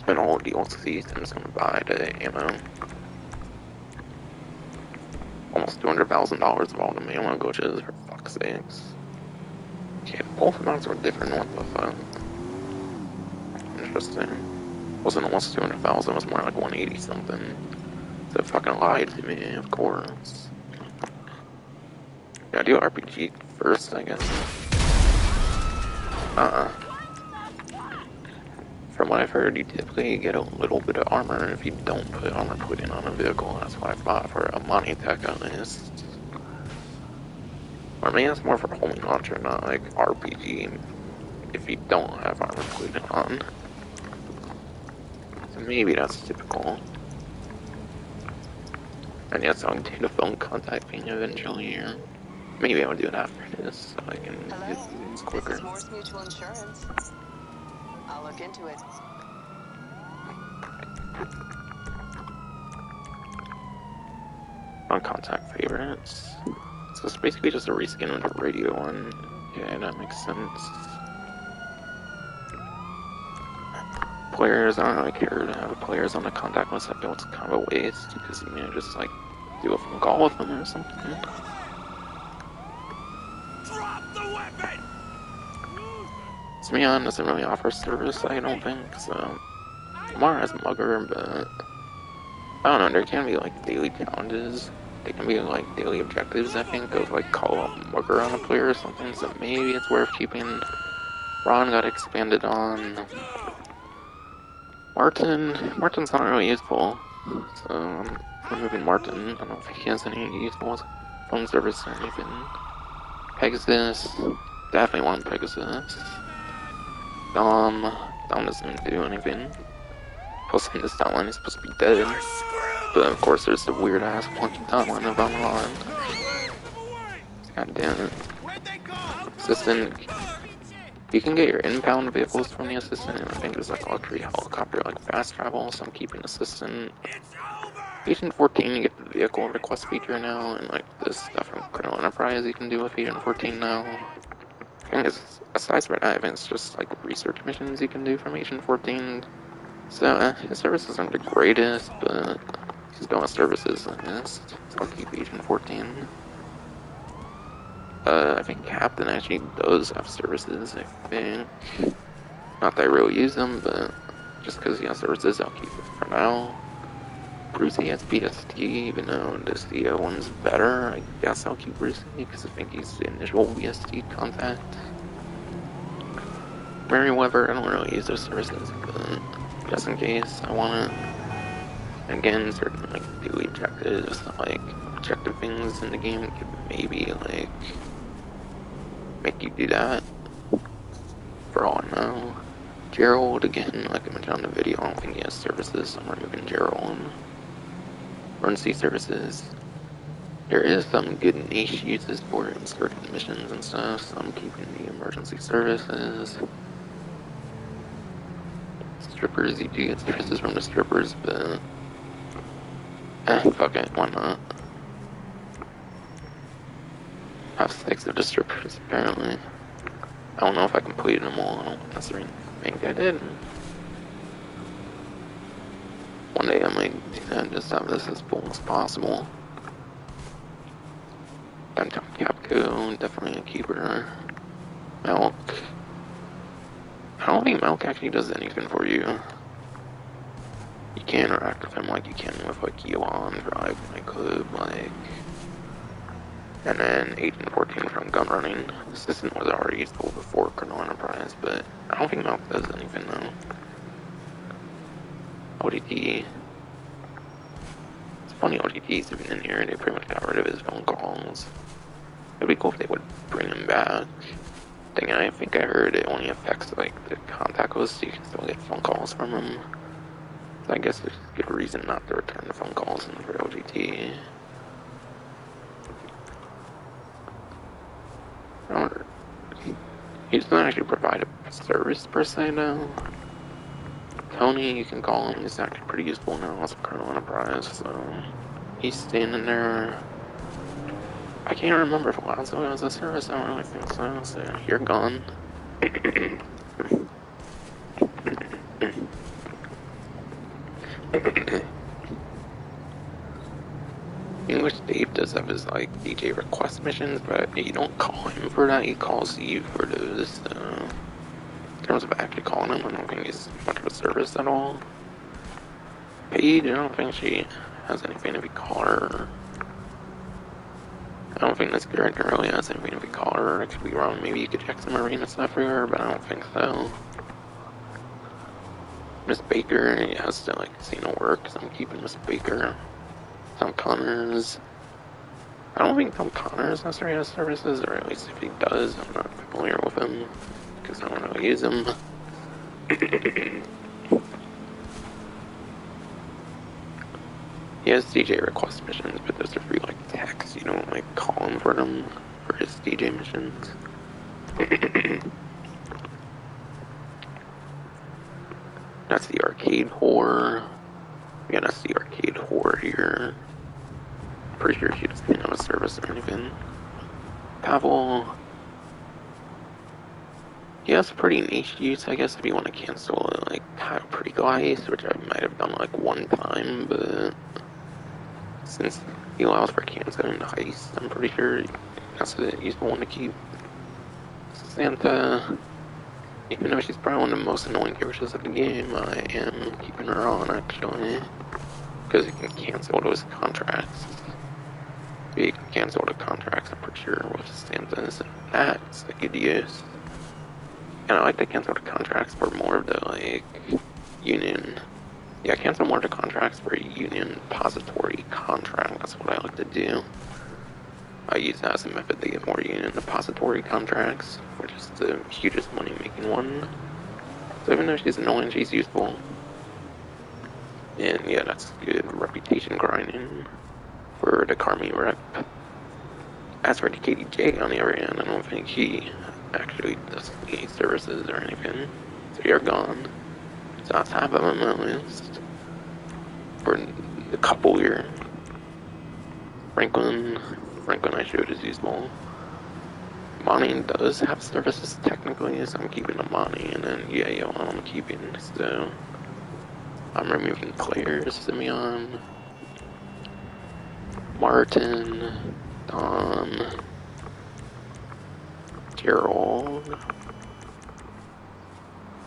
Spent all DLC since I'm gonna buy the ammo. Almost $200,000 of all the ammo glitches, for fuck's sakes. Okay, both amounts were different, what the fuck? Interesting. Wasn't almost 200,000, it was more like 180 something. So fucking lied to me, of course. Yeah, do RPG first, I guess. from what I've heard, you typically get a little bit of armor if you don't put armor plating on a vehicle. That's what I bought for a money attack at least. Or maybe that's more for homing launcher, not like RPG, if you don't have armor plating on. So maybe that's typical. And yes, I'll do the phone contacting eventually, or maybe I'll do it after this, so I can get things quicker. This is Morse Mutual Insurance. I'll look into it. On contact favorites. So it's basically just a reskin of the radio one. Yeah, that makes sense. Players, I don't really care to have players on the contact list. I feel it's kind of a waste because you may just like do a phone call with them or something. Drop the weapon! Smeon doesn't really offer service, I don't think, so Lamar has Mugger, but I don't know, there can be like daily challenges. They can be like daily objectives, I think, of like call up Mugger on a player or something, so maybe it's worth keeping. Ron got expanded on. Martin's not really useful, so I'm removing Martin. I don't know if he has any useful phone service or anything. Pegasus, definitely want Pegasus. Dom doesn't do anything. Plus, in this timeline, he's supposed to be dead. But of course, there's the weird ass clunky timeline of Ron. God damn it. Assistant. You can get your inbound vehicles from the assistant, and I think there's like a luxury helicopter, like fast travel, so I'm keeping assistant. Agent 14, you get the vehicle request feature now, and like this stuff from Criminal Enterprise you can do with Agent 14 now. I think it's, aside from that, I think it's just like research missions you can do from Agent 14. So his services aren't the greatest, but he's going with services at least, so I'll keep Agent 14. I think Captain actually does have services, I think. Not that I really use them, but just because he has services, I'll keep it for now. Brucey has BST, even though this the one's better. I guess I'll keep Brucey, because I think he's the initial BST contact. Merryweather, I don't really use those services, but just in case I want it. Again, certain like daily objectives, like objective things in the game could maybe like make you do that. For all I know. Gerald, again, like I mentioned on the video, I don't think he has services, so I'm removing Gerald. Emergency services. There is some good niche uses for it in certain missions and stuff, so I'm keeping the emergency services. Strippers, you do get services from the strippers, but fuck it, why not? I have 6 of the strippers, apparently. I don't know if I completed them all, I don't necessarily think I did. One day I might do that, just have this as full as possible. Downtown Capco, definitely a keeper. Milk. I don't think Milk actually does anything for you. You can't interact with him like you can with like Yohan, Drive, Nightclub, like. And then Agent 14 from gun running. Assistant was already useful before Colonel Enterprise, but I don't think Milk does anything though. ODT. It's funny ODT's even in here, they pretty much got rid of his phone calls. It'd be cool if they would bring him back. Thing I think I heard it only affects like the contact list, so you can still get phone calls from him. So I guess there's a good reason not to return the phone calls in for OGT. He doesn't actually provide a service per se though. Tony, you can call him, he's actually pretty useful now as a Colonel Enterprise, so he's standing there. I can't remember if Lazo has a service, I don't really think so, so you're gone. English Dave does have his like DJ request missions, but you don't call him for that, he calls you for those, so in terms of actually calling him, I don't think he's much of a service at all. Paige, I don't think she has anything if you call her. I don't think this character really has anything if you call her. I could be wrong, maybe you could check some arena stuff for her, but I don't think so. Miss Baker, yeah, still like casino work, so I'm keeping Miss Baker. Tom Connors. I don't think Tom Connors necessarily has services, or at least if he does, I'm not familiar with him, because I don't really use him. He has DJ request missions, but those are free like text. You don't like call him for them for his DJ missions. That's the arcade whore. Yeah, that's the arcade whore here. Pretty sure she doesn't have a service or anything. Pavel. He has pretty niche use, I guess, if you want to cancel like pre-glaze, which I might have done like one time, but since he allows for canceling the heist, I'm pretty sure that's a useful one to keep. Santa, even though she's probably one of the most annoying characters of the game, I am keeping her on actually, because you can cancel those contracts. You can cancel the contracts, I'm pretty sure, with Santa, so that's a good use. And I like to cancel the contracts for more of the, like, union. Yeah, cancel more of the contracts for union depository contract. That's what I like to do. I use that as a method to get more union depository contracts, which is the hugest money-making one. So even though she's annoying, she's useful. And yeah, that's good reputation grinding for the Carmi rep. As for the KDJ, on the other hand, I don't think he actually does any services or anything. So you're gone. So that's half of them at least. For a couple here. Franklin I showed is useful. Monty does have services technically, so I'm keeping the Monty, and then yeah, I'm keeping, so I'm removing players, Simeon, Martin, Don, Gerald,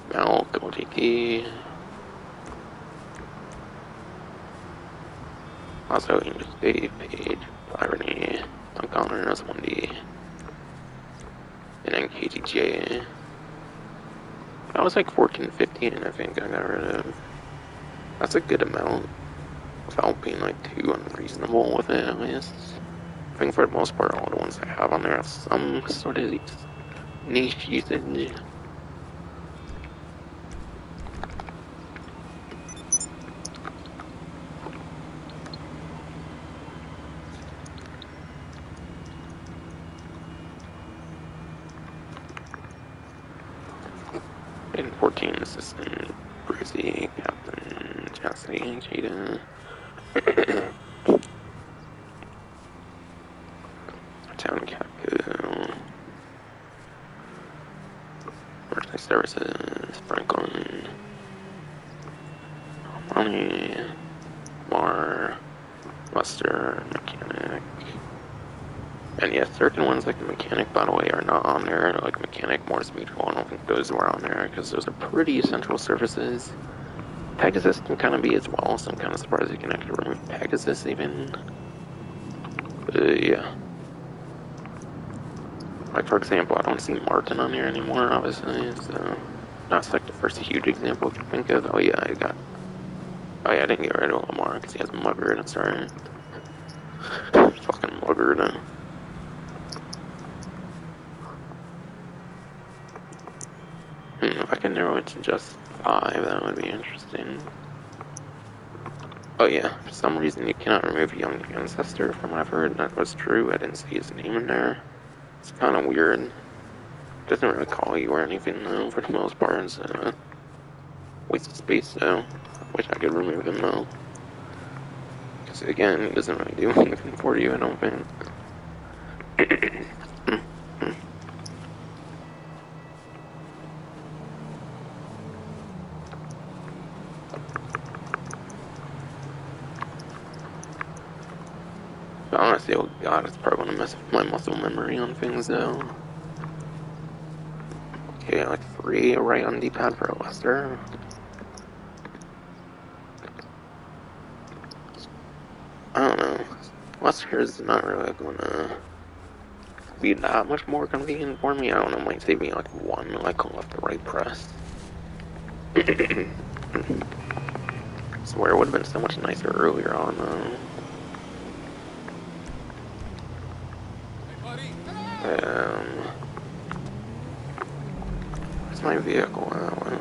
Malk, OTT, also English Dave, Page, Irony, Tom Connor, that's 1D, and then KTJ. That was like 14, 15, I think I got rid of. That's a good amount, without being like too unreasonable with it, at least. I think for the most part, all the ones I have on there have some sort of niche usage. And 14 assistant, Brucey, Captain, Chastity, Cheetah. Town Capu. Merchandise Services, Franklin. Money. Mar. Muster, Mechanic. And yeah, certain ones like the Mechanic, by the way, are not on there. Like Mechanic, Morse Mutual, I don't think those were on there because those are pretty essential services. Pegasus can kind of be as well, so I'm kind of surprised you can actually remove Pegasus even. Yeah. Like, for example, I don't see Martin on here anymore, obviously, so that's like the first huge example I can think of. Oh yeah, I didn't get rid of Lamar because he has Mugger, that's alright. Fucking Mugger, though. If I can narrow it to just 5, that would be interesting. Oh yeah, for some reason you cannot remove Young Ancestor from what I've heard. That was true, I didn't see his name in there. It's kind of weird. Doesn't really call you or anything though, for the most part, so waste of space though. Wish I could remove him though. Because again, he doesn't really do anything for you, I don't think. But honestly, oh god, it's probably gonna mess with my muscle memory on things though. Okay, like 3 right on D-pad for Lester. I don't know. Lester's not really gonna be that much more convenient for me. I don't know, might save me like 1, like left to right press. I swear it would have been so much nicer earlier on, though. Where's my vehicle at?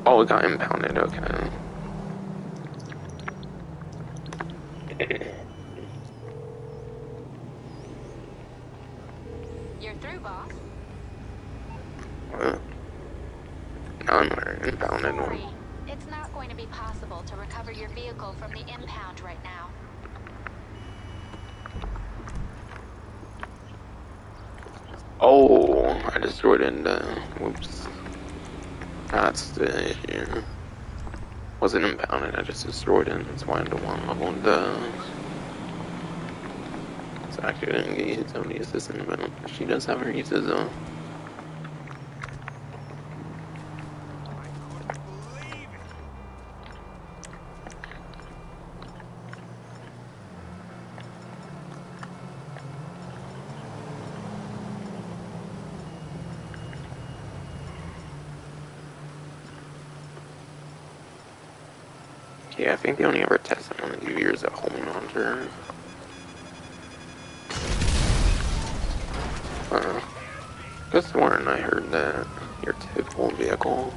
Oh, it got impounded, okay. You're through, boss. None are impounded. Sorry. It's not going to be possible to recover your vehicle from the impound right now. Oh, I destroyed it. Whoops. That's the issue. Wasn't impounded, I just destroyed it. That's why I don't want level the. So I actually didn't get hit on the assistant, but she does have her uses though. Yeah, I think they only ever tested on a few years at home monitor. Could have sworn I heard that your typical vehicle.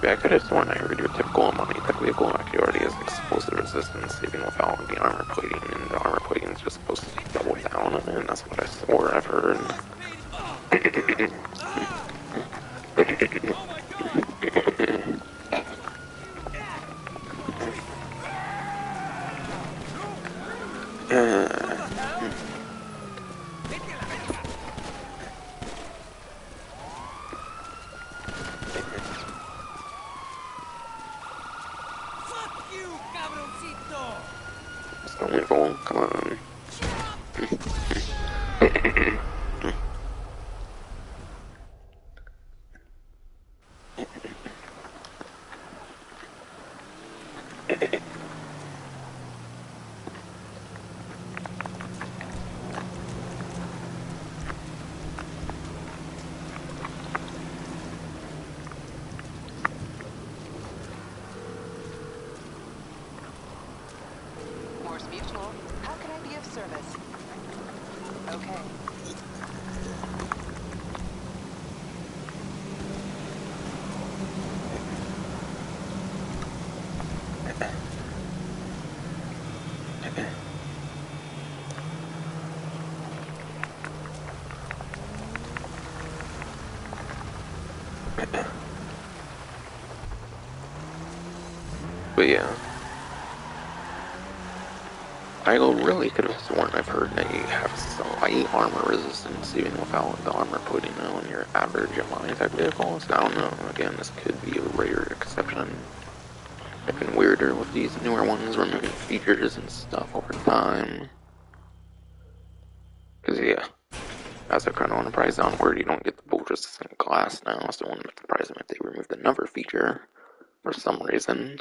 Yeah, I could have sworn I heard your typical money tech vehicle actually already has explosive resistance, even without the armor plating, and the armor plating is just supposed to double down on it, and that's what I swore I've heard. It's the only goal, come on. Morse Mutual, how can I be of service? Okay. But yeah. I really could have sworn I've heard that you have slight armor resistance even without the armor putting on your average Amani type vehicles. I don't know. Again, this could be a rare exception. It's been weirder with these newer ones removing features and stuff over time. Cause yeah, as I kind of want to price downward, you don't get the bullet resistant glass now, so I want to surprise them if they remove another feature for some reason.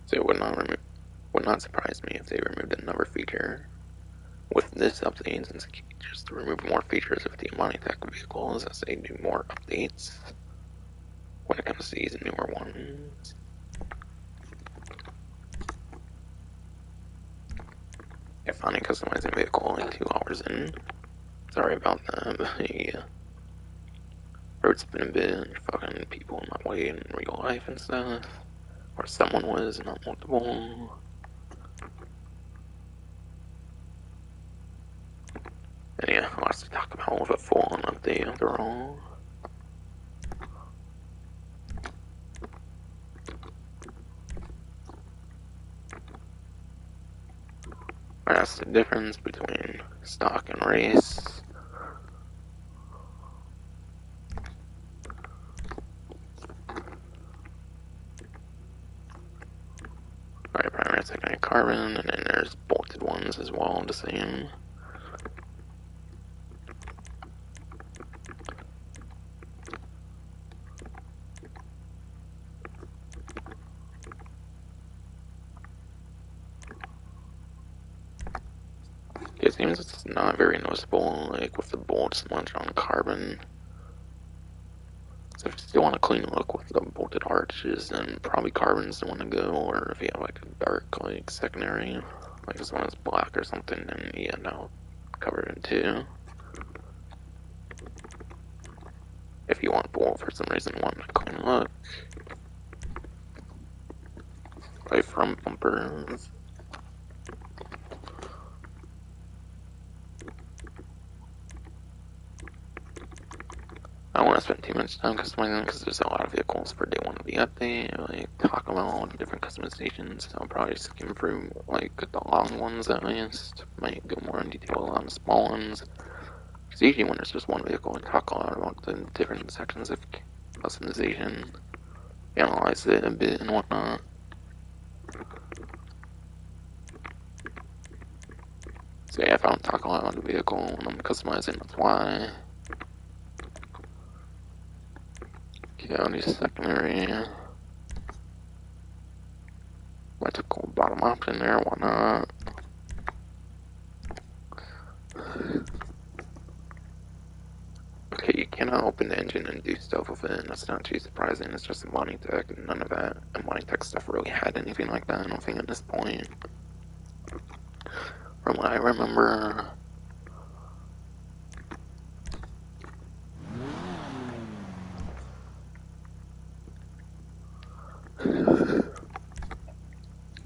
So it would not surprise me if they removed another feature. With this update, since just to remove more features of the Amani Tech vehicles as they do more updates when it comes to these newer ones. Yeah, finding customizing vehicle only 2 hours in. Sorry about that, but yeah. Road's been a bit, and fucking people in my way in real life and stuff. Or someone was, not multiple. And yeah, lots to talk about with a full-on update after all. That's the difference between stock and race. Right, primary, secondary carbon, and then there's bolted ones as well, the same. It seems it's not very noticeable, like with the bolt smudge on carbon. So if you still want a clean look with the bolted arches, then probably carbon's the one to go, or if you have like a dark like secondary, like this one's black or something, then yeah, that'll cover it too. If you want bolt for some reason, want a clean look. Right from bumpers. I don't want to spend too much time customizing because there's a lot of vehicles per day one to be updated. Like talk about all the different customizations. So I'll probably skim through like the long ones at least. Might go more in detail on the small ones. Because usually when there's just one vehicle, I talk a lot about the different sections of customization, analyze it a bit and whatnot. So yeah, if I don't talk a lot about the vehicle when I'm customizing, that's why. Okay, on the secondary. Electrical bottom option there, why not? Okay, you cannot open the engine and do stuff with it, and that's not too surprising. It's just a money tech, and none of that money tech stuff really had anything like that, I don't think, at this point. From what I remember.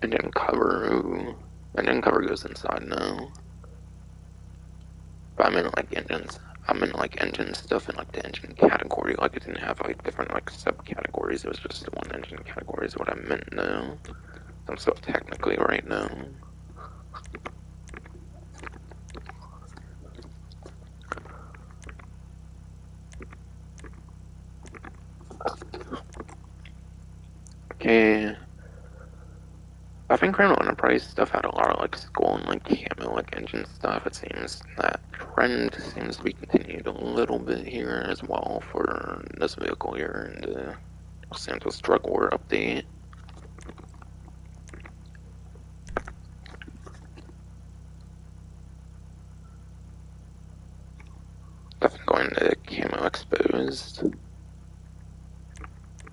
Engine cover, ooh. Engine cover goes inside now. But I'm in like engine stuff in like the engine category. Like it didn't have like different like subcategories. It was just the one engine category is what I meant now. I'm so technically right now. Okay. I think Criminal Enterprise stuff had a lot of like skull and like camo like engine stuff. It seems that trend seems to be continued a little bit here as well for this vehicle here in the Santos Drug War update. Definitely going to camo exposed.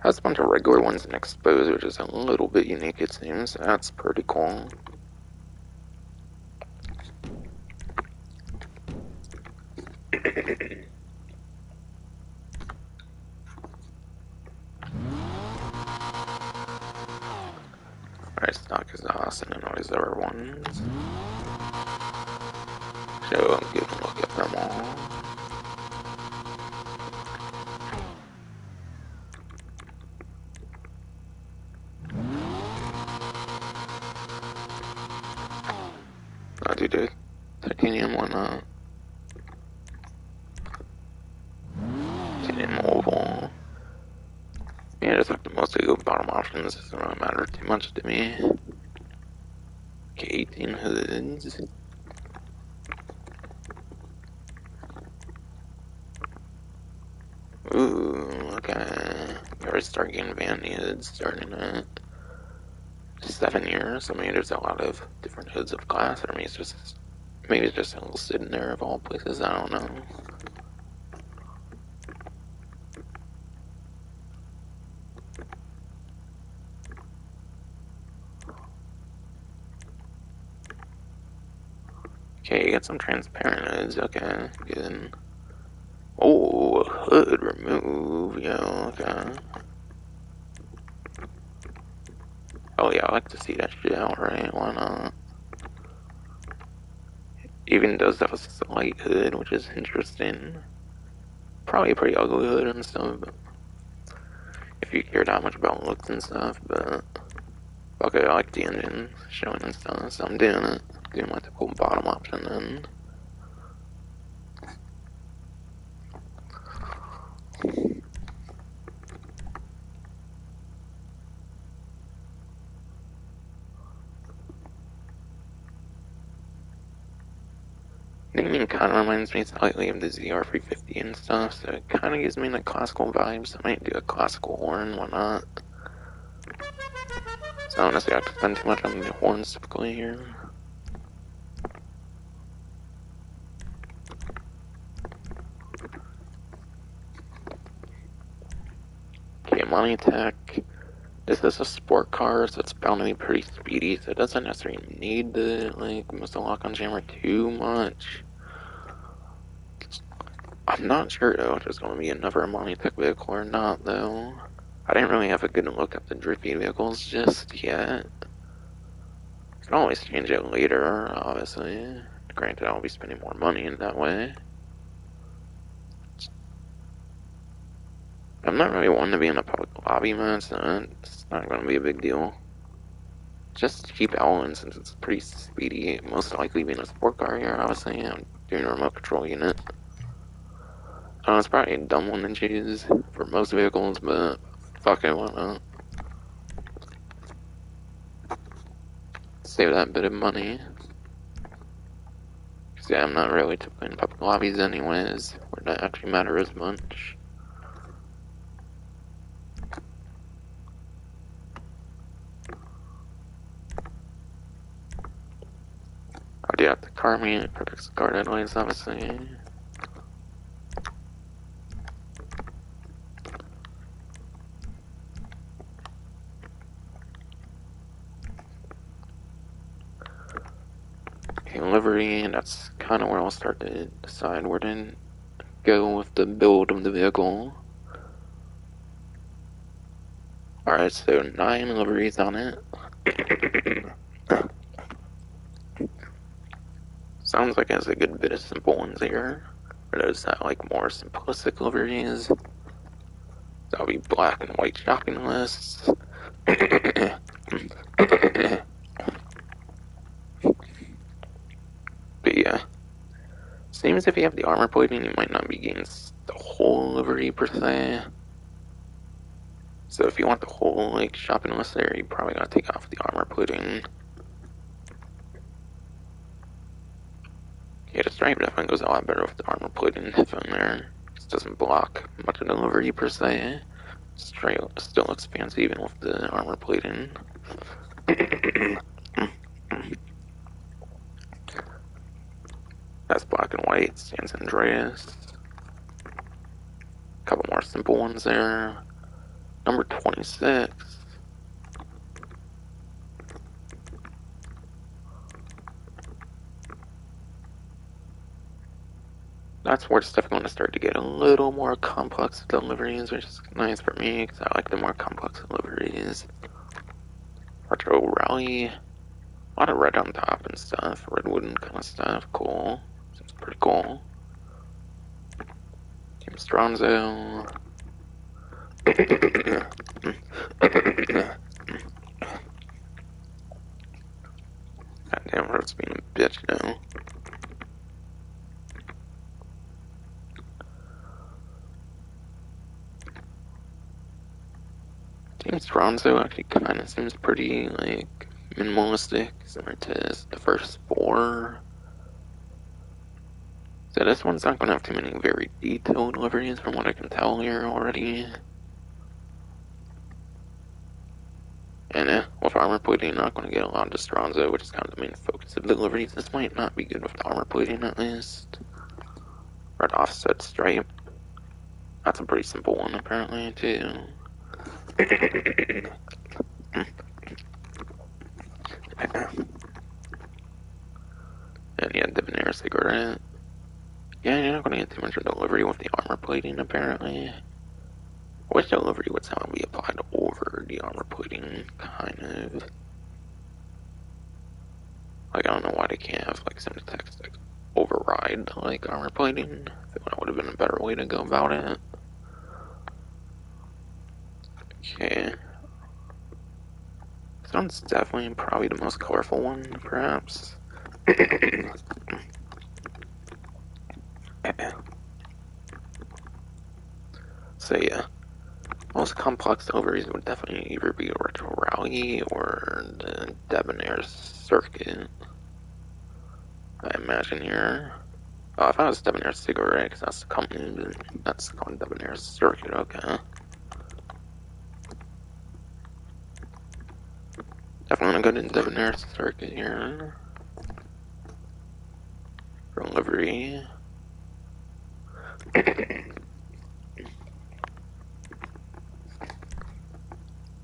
Has a bunch of regular ones in exposed, which is a little bit unique it seems. That's pretty cool. Alright, stock exhaust and then all these other ones. So I'm gonna look at them all. I'll do the titanium one, titanium oval. Yeah, just like the most good bottom options. Doesn't really matter too much to me. Okay, 18 hoods. Ooh, okay. You already start getting vanity hoods starting at 7 years. So maybe there's a lot of different hoods of glass, or maybe it's just a little sitting there of all places. I don't know. Okay, you got some transparent hoods. Okay, good. Oh, hood remove. Yeah, okay. Oh yeah, I like to see that shit outright. Why not? Even does have a slight hood, which is interesting. Probably a pretty ugly hood and stuff, but if you care that much about looks and stuff, but okay, I like the engine showing and stuff, so I'm doing it. Doing my typical bottom option then. Naming kind of reminds me slightly of the ZR350 and stuff, so it kind of gives me the classical vibes. I might do a classical horn, why not? So I don't necessarily have to spend too much on the horns typically here. Money Tech. This is a sport car, so it's bound to be pretty speedy, so it doesn't necessarily need to, like, miss the lock-on jammer too much. I'm not sure, though, if it's going to be another Money Tech vehicle or not, though. I didn't really have a good look at the drifty vehicles just yet. Can always change it later, obviously. Granted, I'll be spending more money in that way. I'm not really wanting to be in a public lobby mode, so it's not going to be a big deal. Just cheap Allen, since it's pretty speedy, most likely being a sport car here, obviously. I'm doing a remote control unit. It's probably a dumb one to choose for most vehicles, but fuck it, why not? Save that bit of money. Cause yeah, I'm not really typically in public lobbies anyways, where that actually matter as much. I do have the car meet, protects the car deadlines, obviously. Okay, livery, and that's kind of where I'll start to decide where to go with the build of the vehicle. Alright, so 9 liveries on it. Sounds like it has a good bit of simple ones here. For those that like more simplistic liveries, that'll be black and white shopping lists. But yeah, seems if you have the armor plating, you might not be getting the whole livery per se. So if you want the whole like shopping list there, you probably gotta take off the armor plating. Yeah, the stripe definitely goes a lot better with the armor plating in there. It doesn't block much of the livery per se. Straight still looks fancy even with the armor plating. That's black and white, San Andreas. A couple more simple ones there. Number 26. That's where it's definitely going to start to get a little more complex deliveries, which is nice for me, because I like the more complex deliveries. Retro Rally. A lot of red on top and stuff. Redwood and kind of stuff. Cool. Seems pretty cool. Team Stronzo. Goddamn, Road's being a bitch now. Team Stronzo actually kind of seems pretty, like, minimalistic, similar to the first 4. So this one's not going to have too many very detailed liveries from what I can tell here already. And with armor plating, you're not going to get a lot of Stronzo, which is kind of the main focus of the liveries. This might not be good with the armor plating at least. Red offset stripe. That's a pretty simple one apparently too. And yeah, debonair cigarette. Yeah, you're not going to get too much of delivery with the armor plating apparently. I wish delivery would somehow be applied over the armor plating, kind of. Like, I don't know why they can't have, like, some text like, override, like, armor plating. I feel that would have been a better way to go about it. Okay. This one's definitely probably the most colorful one, perhaps. So yeah, most complex deliveries would definitely either be a Retro Rally or the Debonair Circuit. I imagine here. Oh, I thought it was Debonair Cigarette, because that's the company, but that's called Debonair Circuit, okay. Definitely gonna go to Debonair Circuit here. For livery.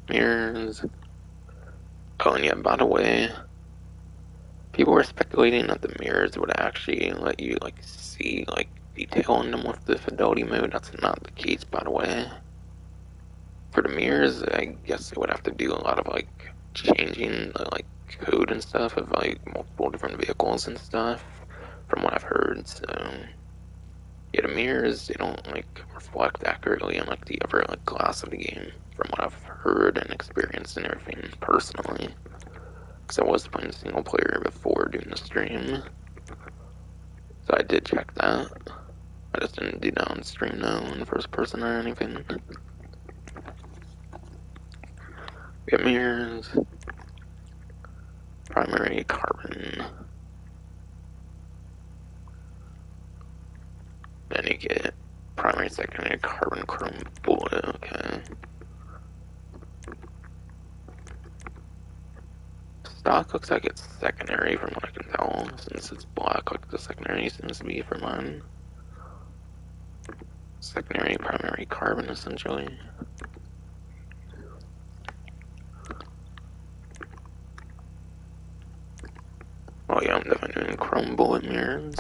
Mirrors. Oh, and yeah, by the way, people were speculating that the mirrors would actually let you, like, see, like, detail in them with the fidelity mode. That's not the case, by the way. For the mirrors, I guess they would have to do a lot of, like, changing the, like, code and stuff of, like, multiple different vehicles and stuff, from what I've heard, so... Yeah, the mirrors, they don't, like, reflect accurately on, like, the other, like, glass of the game, from what I've heard and experienced and everything, personally. Because I was playing single player before doing the stream. So I did check that. I just didn't do that on stream, though, in first person or anything. We got mirrors. Primary carbon. Then you get primary, secondary carbon, chrome, bullet, okay. Stock looks like it's secondary from what I can tell, since it's black like the secondary seems to be for mine. Secondary, primary carbon, essentially. Oh yeah, I'm definitely doing chrome bullet mirrors.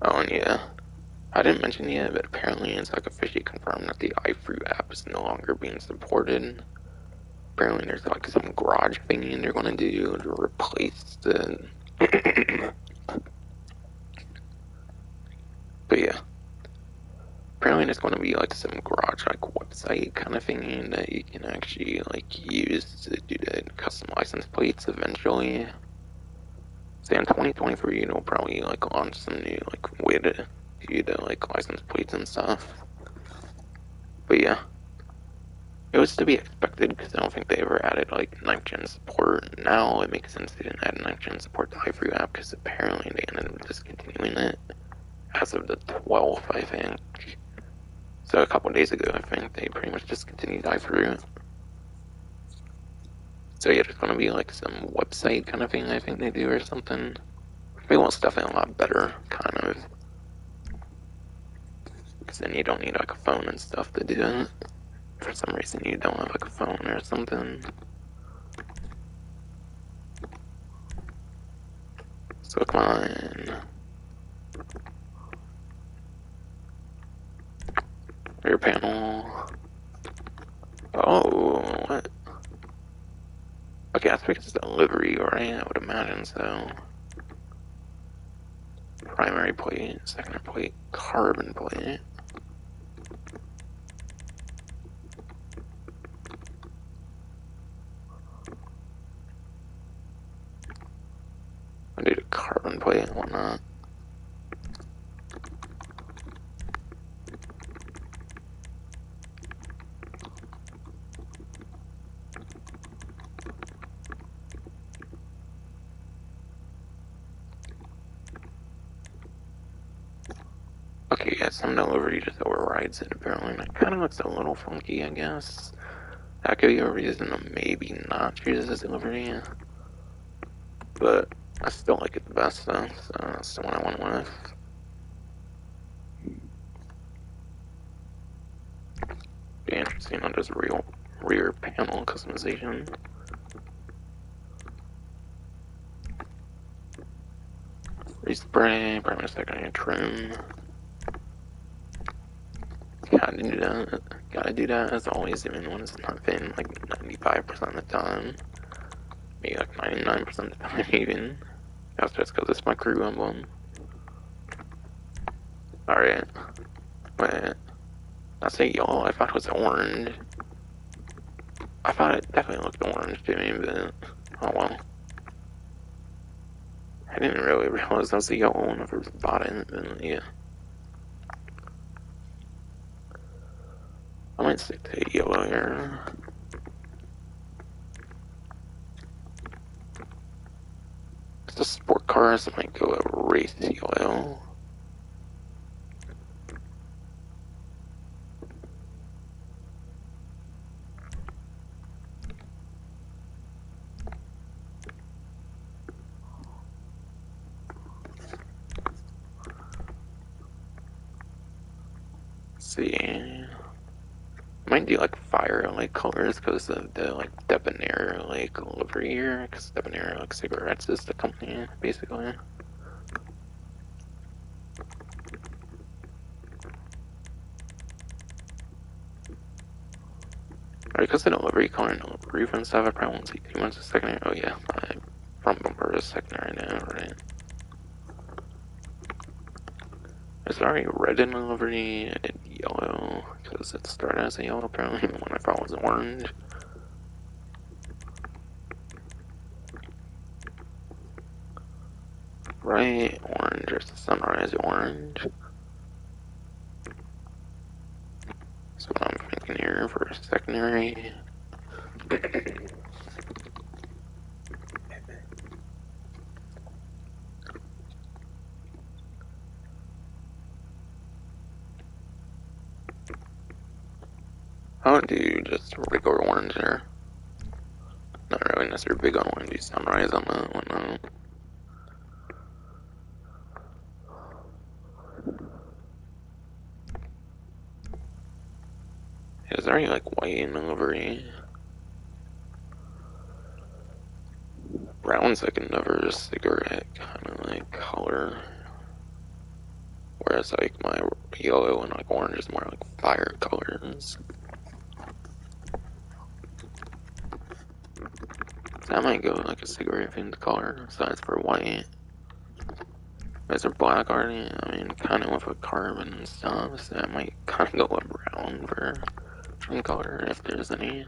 Oh, and yeah, I didn't mention yet, but apparently it's like officially confirmed that the iFruit app is no longer being supported. Apparently there's like some garage thingy they're gonna do to replace the... But yeah, apparently there's gonna be like some garage like website kind of thingy that you can actually like use to do the custom license plates eventually. Say in 2023, it'll probably like launch some new like way to do the like license plates and stuff. But yeah, it was to be expected because I don't think they ever added like 9th gen support. Now it makes sense they didn't add 9th gen support to iFruit app because apparently they ended up discontinuing it as of the 12th, I think. So a couple days ago, I think they pretty much discontinued iFruit. So yeah, there's gonna be like some website kind of thing I think they do or something. They want stuff in a lot better, kind of. Because then you don't need like a phone and stuff to do it. For some reason you don't have like a phone or something. So come on. Rear panel. Oh, what? Okay, that's because it's a livery, right? I would imagine so. Primary plate, secondary plate, carbon plate. I need a carbon plate and whatnot. Okay, yeah, some delivery just overrides it apparently. It kind of looks a little funky, I guess. That could be a reason to maybe not choose this delivery. But I still like it the best though, so that's the one I went with. Be interesting on just rear panel customization. Respray, primary, secondary trim. Gotta do that. Gotta do that as always, even when it's not been like 95% of the time. Maybe like 99% of the time, even. That's just because it's my crew emblem. Alright. Wait. I say yellow, I thought it was orange. I thought it definitely looked orange to me, but oh well. I didn't really realize that was a yellow when I first bought it, but yeah. I might stick to yellow here. It's a sport car, so I might go a race yellow. see. Might do like fire like colors because of the like debonair like livery here, because debonair like cigarettes is the company basically. Because of the livery color and the roof and stuff, I probably won't see too much of secondary. Oh yeah, my front bumper is secondary now, right? It's already red in the livery and yellow because it started as a yellow apparently when I thought it was orange. Right, orange, there's the sunrise orange. So what I'm thinking here for secondary. I would do just regular orange there. Not really necessarily big on want to do sunrise on that one though. Is there any like white in the livery? Brown's like another cigarette kind of like color. Whereas like my yellow and like orange is more like fire colors. So I might go like a cigarette themed color besides for white. Is there black already? I mean, kind of with a carbon and stuff, so I might kind of go a brown for trim color if there's any.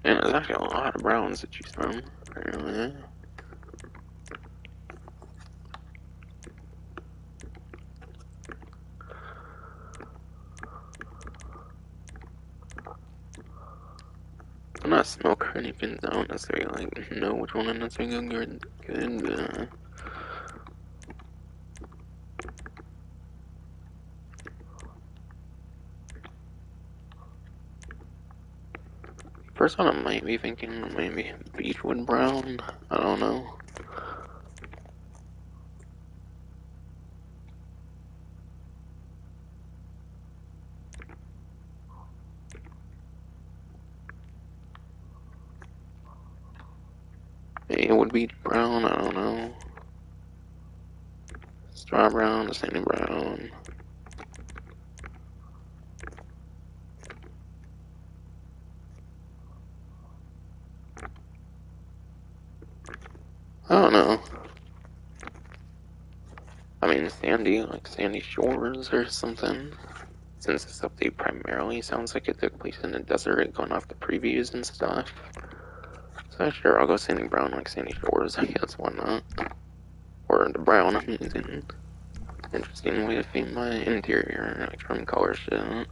And there's actually a lot of browns to choose from, apparently. I'm not a smoker or anything, so I don't necessarily like know which one I'm necessarily good, but first one I might be thinking maybe beechwood brown. I don't know. Maybe it would be brown, I don't know. Straw brown, sandy brown. I don't know. I mean, sandy, like sandy shores or something. Since this update primarily sounds like it took place in the desert, going off the previews and stuff. So sure, I'll go sandy brown, like sandy shores, I guess, why not? Or the brown, I mean, interesting way to theme my interior, like trim color shit.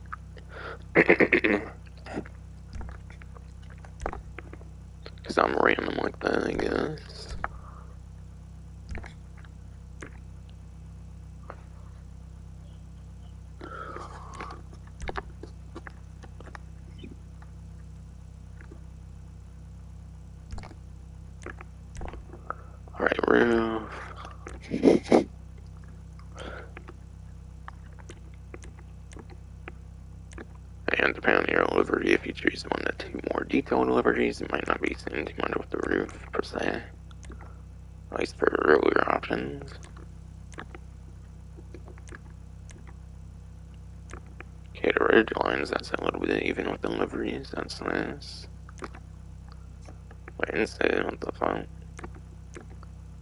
Because I'm random like that, I guess. Alright, roof. And depending on your livery, if you choose one of the two more detailed liveries, it might not be seeing too much with the roof, per se. At least for earlier options. Okay, the ridge lines, that's a little bit even with the liveries, that's nice. Wait, instead, what the fuck?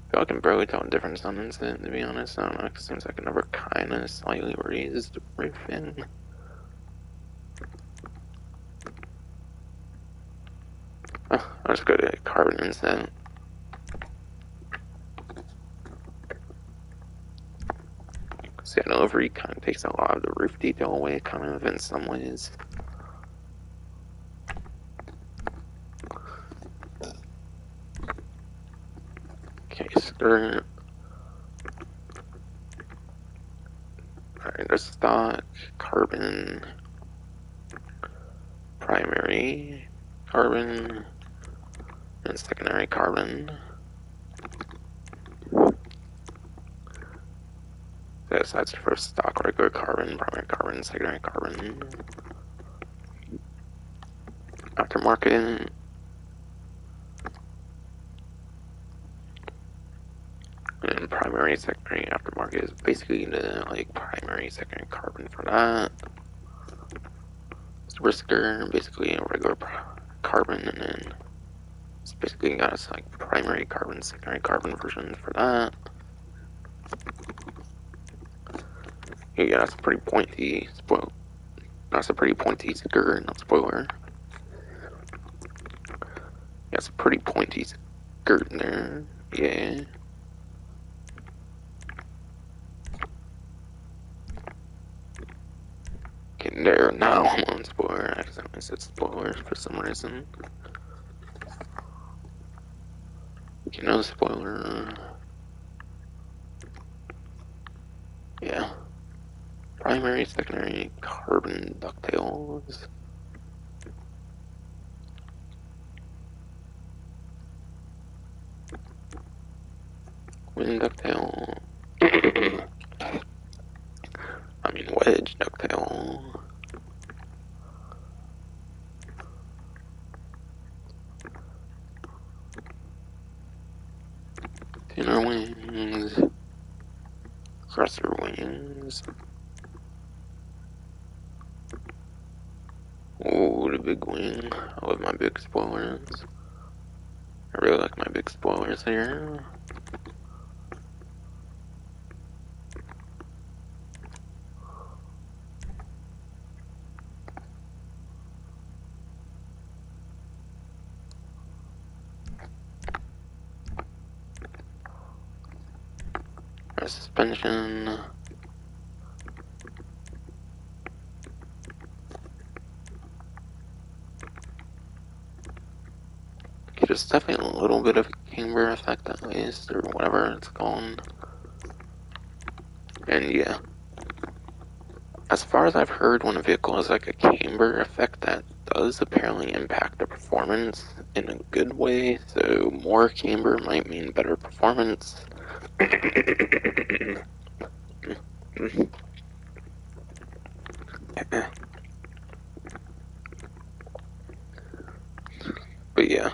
I feel like I can barely tell the difference on incident, to be honest. I don't know, it seems like another kinda slightly raised roof in. Oh, I'll just go to carbon instead. See, I know livery kind of takes a lot of the roof detail away, kind of, in some ways. Okay, skirt. Alright, there's stock, carbon, primary. carbon and secondary carbon. That's for stock regular carbon, primary carbon, secondary carbon. Aftermarket. And primary, secondary, aftermarket is basically the like primary, secondary carbon for that. It's Risker, basically a regular carbon, and then it's basically got its like primary carbon, secondary carbon version for that. Yeah, that's a pretty pointy spoil. That's a pretty pointy skirt, not spoiler. Yeah, it's a pretty pointy skirt in there. Yeah. Getting there now. I'm on spoiler. I accidentally said spoiler for some reason. You know, spoiler. Yeah. Primary, secondary carbon ducktails. Wind ducktail. I mean, wedge ducktail. Inner wings. Crusher wings. Oh, the big wing. I love my big spoilers. I really like my big spoilers here. Our suspension. Okay, there's definitely a little bit of a camber effect at least, or whatever it's called. And yeah. As far as I've heard, when a vehicle has like a camber effect, that does apparently impact the performance in a good way. So more camber might mean better performance. But yeah.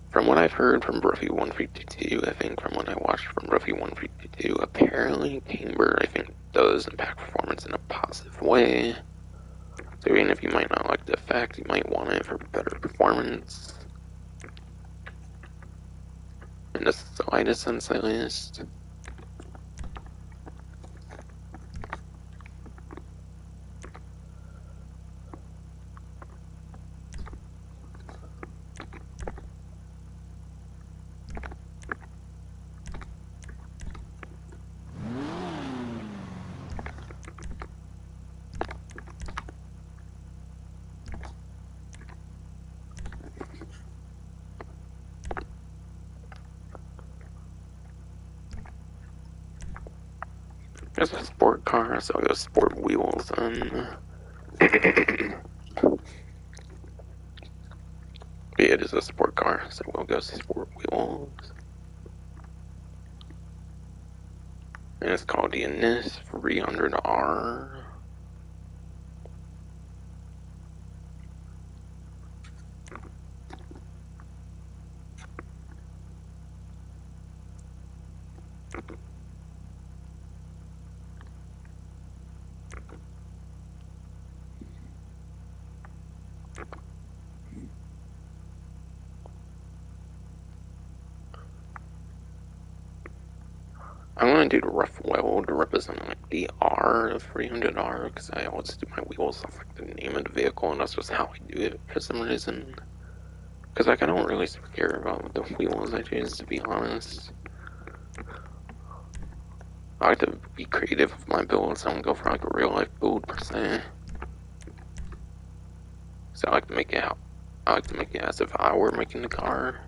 From what I've heard from Ruffy 152, I think from what I watched from Ruffy 152, apparently camber, I think, does impact performance in a positive way. So even if you might not like the effect, you might want it for better performance. In the slightest sense, at least. There's a sport car, so I'll go sport wheels and yeah, it is a sport car, so we'll go sport wheels. And it's called the NIS 300R. I'm gonna do the rough weld to represent like the R of 300R because I always do my wheels off like the name of the vehicle, and that's just how I do it for some reason. Because like I don't really care about the wheels I choose, to be honest. I like to be creative with my builds. I don't go for like a real life build per se. So I like to make it as if I were making the car.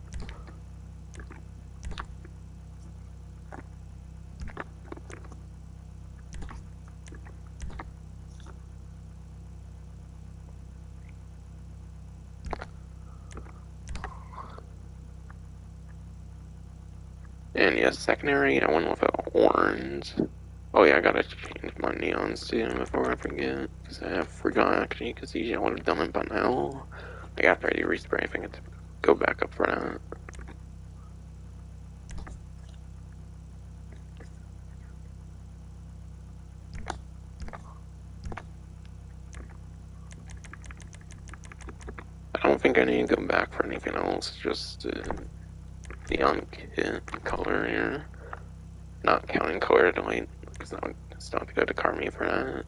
And yeah, secondary, I went with an orange. Oh yeah, I gotta change my neons too before I forget. Because I forgot actually, because usually I would have done it by now. Like after I do respray, I think it's go back up for that. I don't think I need to go back for anything else, just neon kit color here. Not counting color to light, because it's not good to car me for that.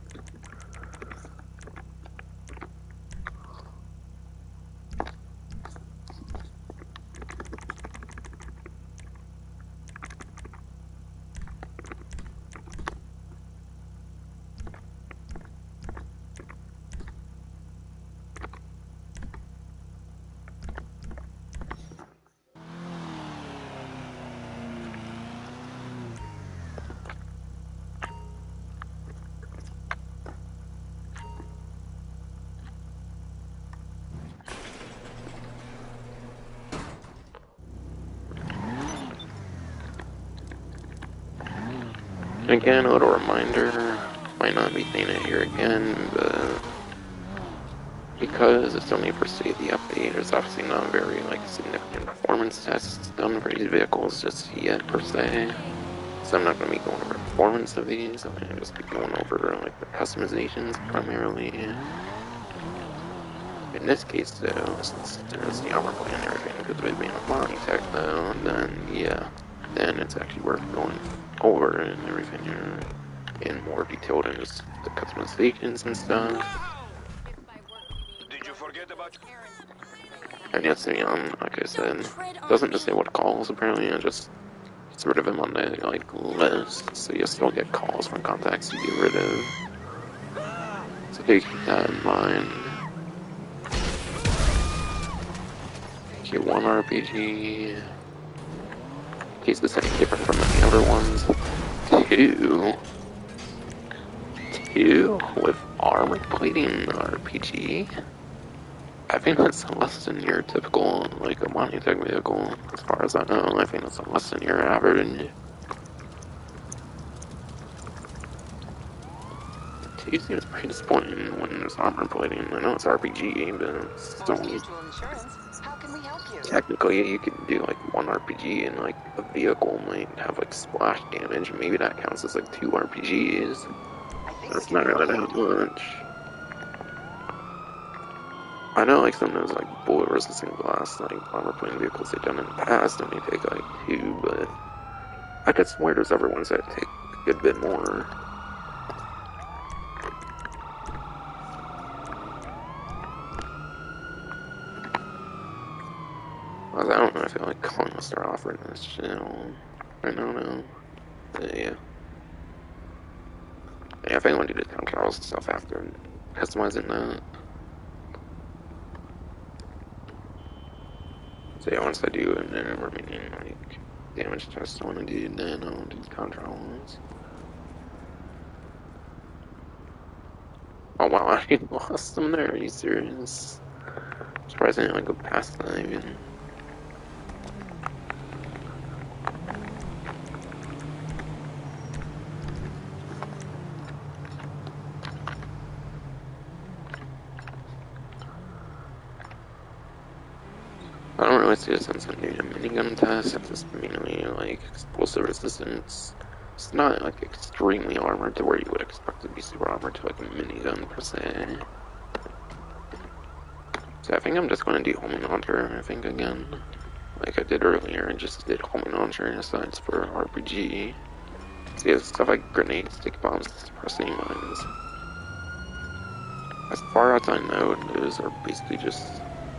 Again, a little reminder, might not be saying it here again, but because it's only for say the update, there's obviously not very significant performance tests done for these vehicles just yet per se. So I'm not going to be going over the performance of these. I'm going to just be going over the customizations primarily. In this case, though, since there's the armor plate and everything, because of it being a body tech, though, then yeah, then it's actually worth going over and everything here in more detail than just the customizations and stuff. Did you forget about... And yes, like I said, doesn't disable the calls apparently, it just gets rid of them on the list, so you still get calls from contacts you get rid of. So do keep that in mind. Okay, one RPG. In case this is any different from any other ones. Two with armor plating RPG. I think that's less than your typical, a Monty Tech vehicle, as far as I know. I think that's less than your average. Two seems pretty disappointing when there's armor plating. I know it's RPG, but it's only... How can we help you? Technically, you could do one RPG and a vehicle might have splash damage. Maybe that counts as two RPGs. That's not really that much. I know sometimes bullet resistant glass armor plating vehicles they've done in the past only take two, but I could swear there's other ones that take a good bit more. I don't know, I feel like calling will start offering this channel. I don't know. Yeah. Yeah, I think I want to do the town controls stuff after customizing that. So yeah, once I do it, then remaining damage test I want to do, then I'll do the controls. Oh wow, I lost them there, are you serious? Surprised I didn't go past that even. I don't really see a sense in doing a minigun test. It's just mainly explosive resistance. It's not extremely armored to where you would expect to be super armored to a minigun per se. So I think I'm just going to do homing launcher, I think, again. Like I did earlier, I just did homing launcher aside for RPG. So yeah, stuff like grenades, stick bombs, suppressing mines. As far as I know, those are basically just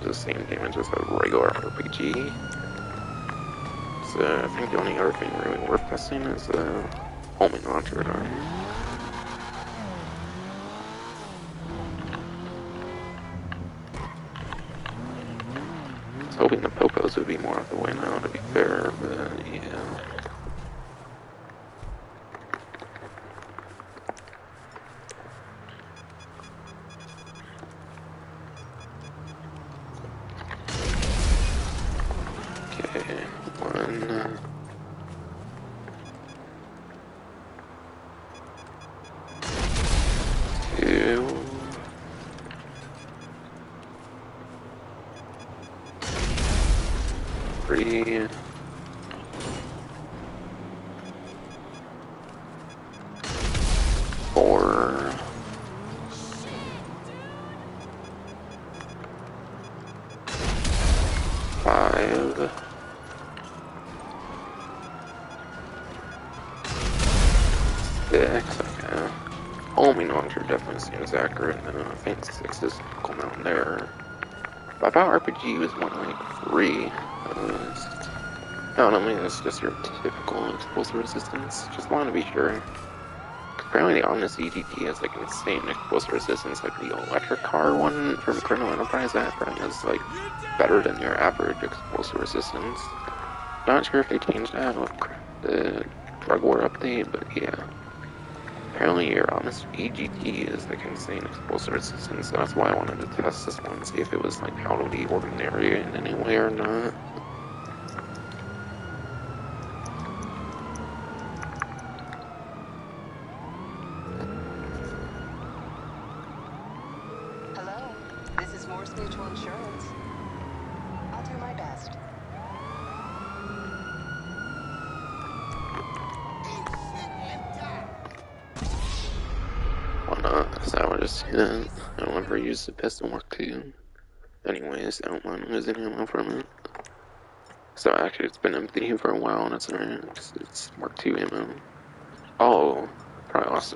the same damage as a regular RPG. So I think the only other thing really worth testing is the homing launcher. I was hoping the popos would be more of the way now, to be fair, but yeah. Okay, one. homing launcher definitely seems accurate. I think 6 is typical amount there. But I thought RPG was more like 3. No, I mean, it's just your typical explosive resistance. Just want to be sure. Apparently, on this EGT has like insane explosive resistance, like the electric car one from Criminal Enterprise. That apparently is like better than your average explosive resistance. Not sure if they changed that with the Drug War update, but yeah. Apparently, your honest EGT is like insane explosive resistance. So that's why I wanted to test this one, see if it was like out of the ordinary in any way or not. Hello, this is Morse Mutual Insurance. I'll do my best. Why not? So I would just do that. I don't ever use the pistol Mark II. Anyways, I don't mind losing ammo from it. So actually, it's been empty for a while, and it's Mark II ammo. Oh, probably lost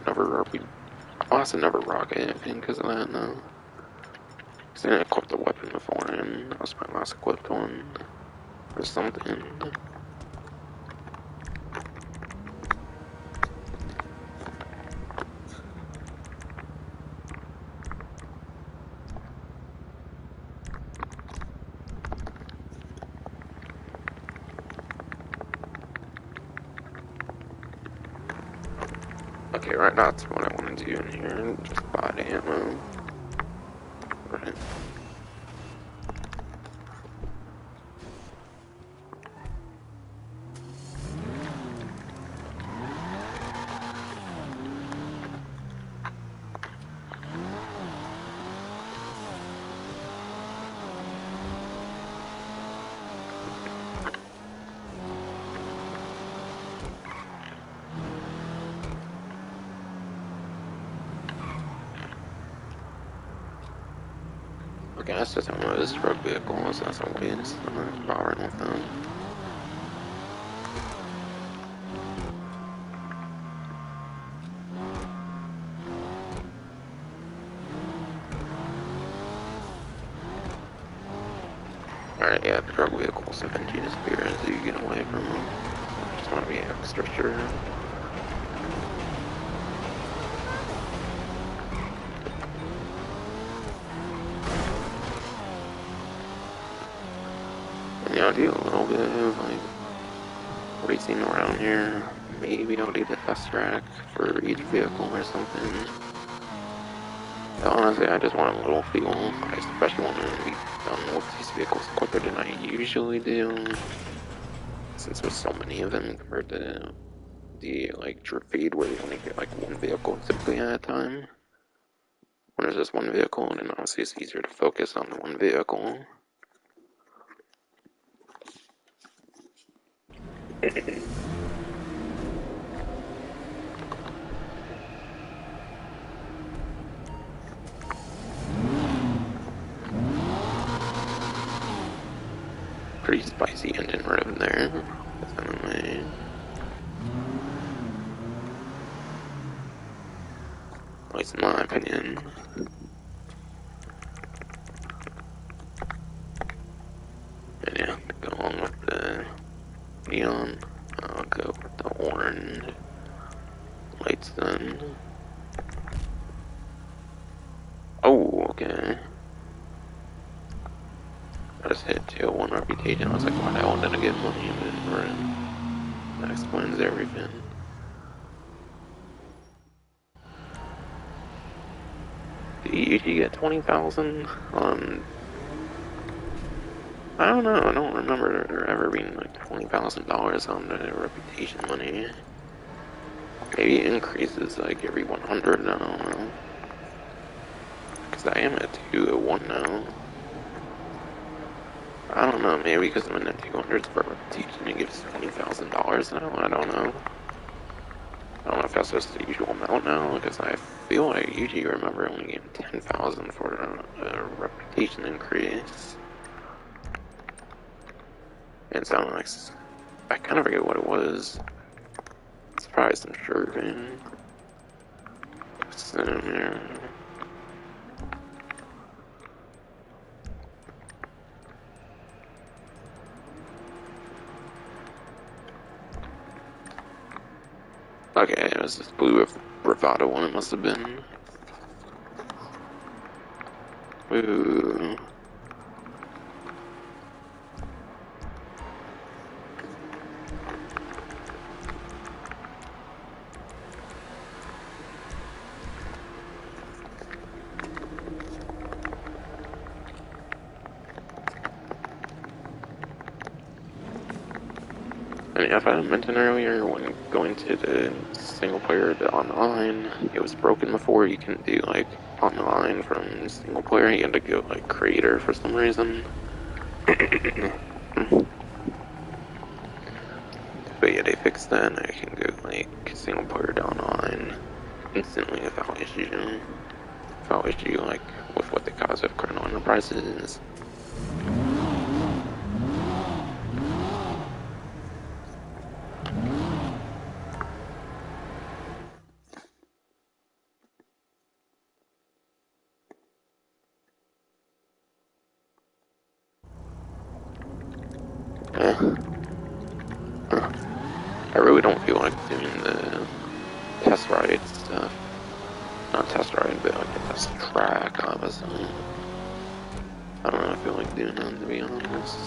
another rocket, I think, because of that, no. Because I didn't equip the weapon before, and that was my last equipped one. Or something. Okay, right now that's what I want to do in here. Just buy the ammo. Right. Okay, that's just one of those drug vehicles, as always. I'm not bothering with them. Alright, yeah, the drug vehicles eventually disappear as you get away from them. I just want to be extra sure. And yeah, I'll do a little bit of like racing around here. Maybe I'll do the test track for each vehicle or something. But honestly, I just want a little feel. I especially want to be done with these vehicles quicker than I usually do. Since there's so many of them compared to the like drip feed where you only get like one vehicle typically at a time. When there's just one vehicle, then obviously it's easier to focus on the one vehicle. Pretty spicy engine rev there. Definitely. At least in my opinion. And yeah, to go along with the neon, I'll go with the orange lights then. Oh, okay. I just hit 201 reputation. I was like, why the hell did I get money? But that explains everything. Do you usually get 20,000 on? I don't know. I don't remember there ever being like $20,000 on the reputation money. Maybe it increases like every 100. I don't know. Because I am at 201 now. I don't know. Maybe because I'm in the 200s for reputation, it gives $20,000 now. I don't know. I don't know if that's just the usual amount now, because I feel like I usually remember only getting 10,000 for a reputation increase. And it sounded like, I kind of forget what it was. It's probably some sugar cane. sit in here. Okay, it was this blue bravado one, it must have been. Ooh. And if I mentioned earlier, when going to the single player to online, it was broken before. You can do like online from single player. You had to go like creator for some reason. But yeah, they fixed that. And I can go like single player to online instantly without issue. Without issue, like with what the cost of Colonel Enterprises. I really don't feel like doing the test ride stuff. Not test ride, but like the test track, obviously. I don't really feel like doing that, to be honest.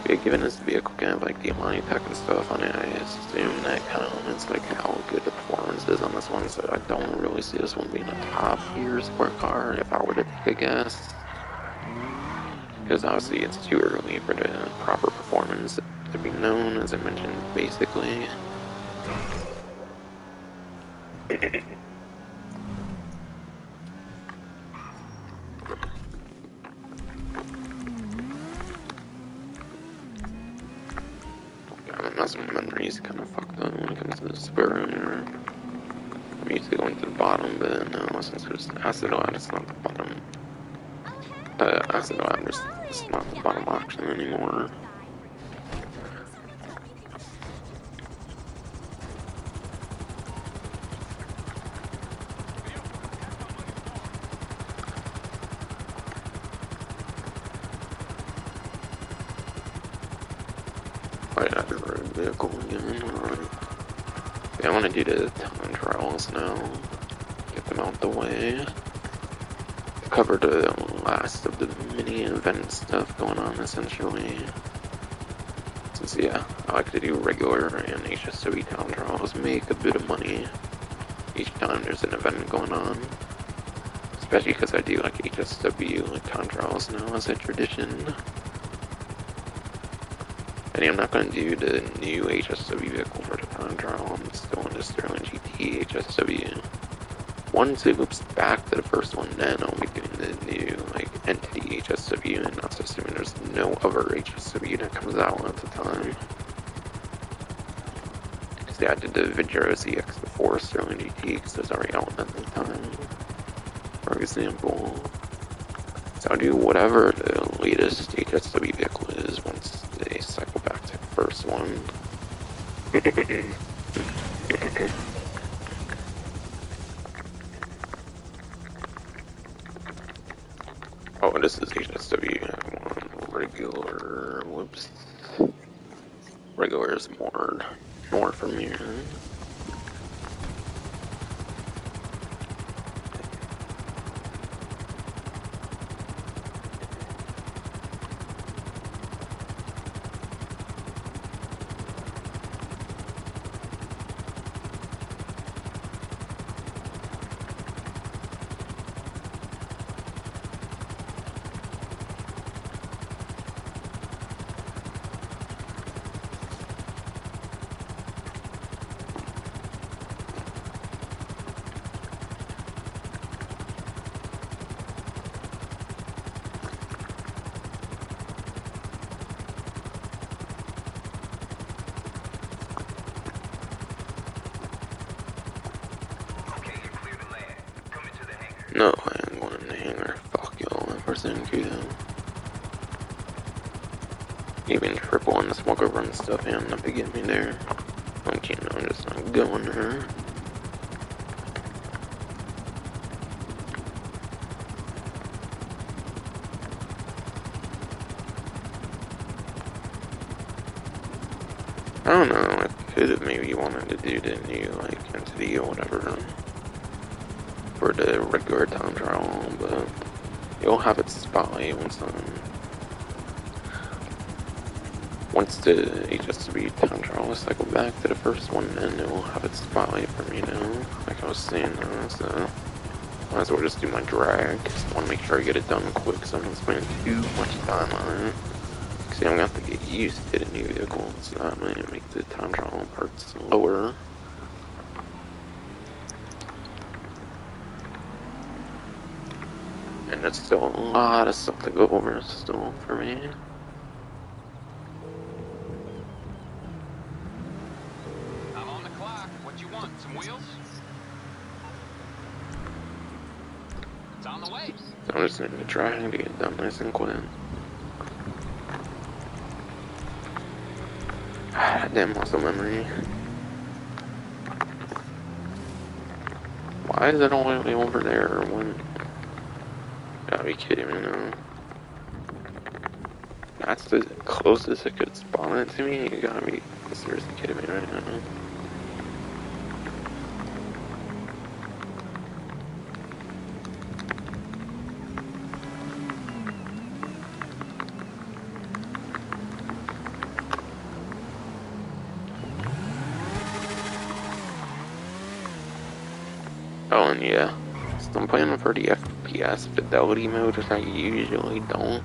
Yeah, given this vehicle can have like the Amani tech and stuff on it, I assume that kind of limits like how good the performance is on this one, so I don't really see this one being a top tier sport car if I were to take a guess. Because obviously it's too early for the proper performance to be known, as I mentioned, basically. God, my memory's kind of fucked up when it comes to the Subaru here. I'm used to going to the bottom, but no, since there's acid on, it's not the bottom. Acid on, it's not the bottom option anymore. Oh yeah, the road vehicle again. Alright. Yeah, I want to do the time trials now. Get them out the way. Cover the last of the mini event stuff going on, essentially. Since, yeah, I like to do regular and HSW town trials, make a bit of money each time there's an event going on. Especially because I do like HSW, like town trials now as a tradition. And I'm not going to do the new HSW vehicle for the time trial, I'm still in the Sterling GT HSW. Once it loops back to the first one, then I'll be doing the new, like, entity HSW, and that's assuming there's no other HSW that comes out at the time. Because yeah, I did the Vidro ZX before Sterling GT, because it was already out at the time, for example. So I'll do whatever the latest HSW vehicle is once they cycle back to the first one. Oh, this is HSW. I want regular. Whoops. Regular is more north from here. No, I ain't going in the hangar. Fuck y'all, first thing you do. Even triple on the smoker run stuff, and not to get me there. Like, you know, I'm just not going there. I don't know, I could have maybe wanted to do the new, like, entity or whatever for the regular time trial, but you'll have it spotlight once the HSB time trial is cycled back to the first one, then it will have its spotlight for me now, like I was saying, so might as well just do my drag, because I want to make sure I get it done quick, so I'm not spending too much time on it. Because I'm going to have to get used to the new vehicle, so that might make the time trial part slower. And that's still a lot of stuff to go over still for me. I'm on the clock. What you want? Some wheels? It's on the way. So I'm just going to try to get it done nice and quick. Damn muscle memory. Why is it all the way over there when... Gotta be kidding me now. That's the closest it could spawn it to me? You gotta be seriously kidding me right now. Oh, and yeah, so I'm playing for the FPS fidelity mode, which I usually don't.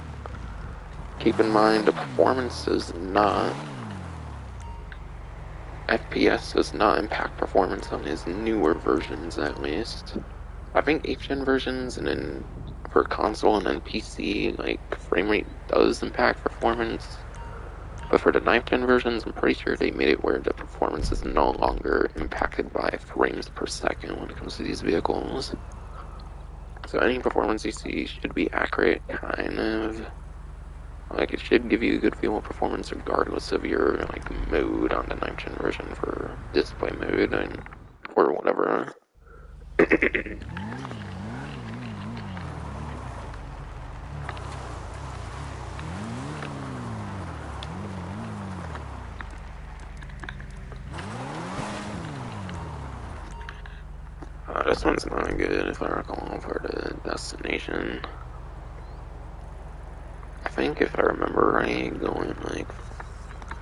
Keep in mind, the performance does not... FPS does not impact performance on his newer versions, at least. I think 8th gen versions, and then for console and then PC, like, frame rate does impact performance. But for the 9th gen versions, I'm pretty sure they made it where the performance is no longer impacted by frames per second when it comes to these vehicles. So any performance you see should be accurate, kind of. Like, it should give you a good feel of performance regardless of your, like, mode on the 9th gen version for display mode and or whatever. This one's not good if I recall for the destination. I think if I remember right, going like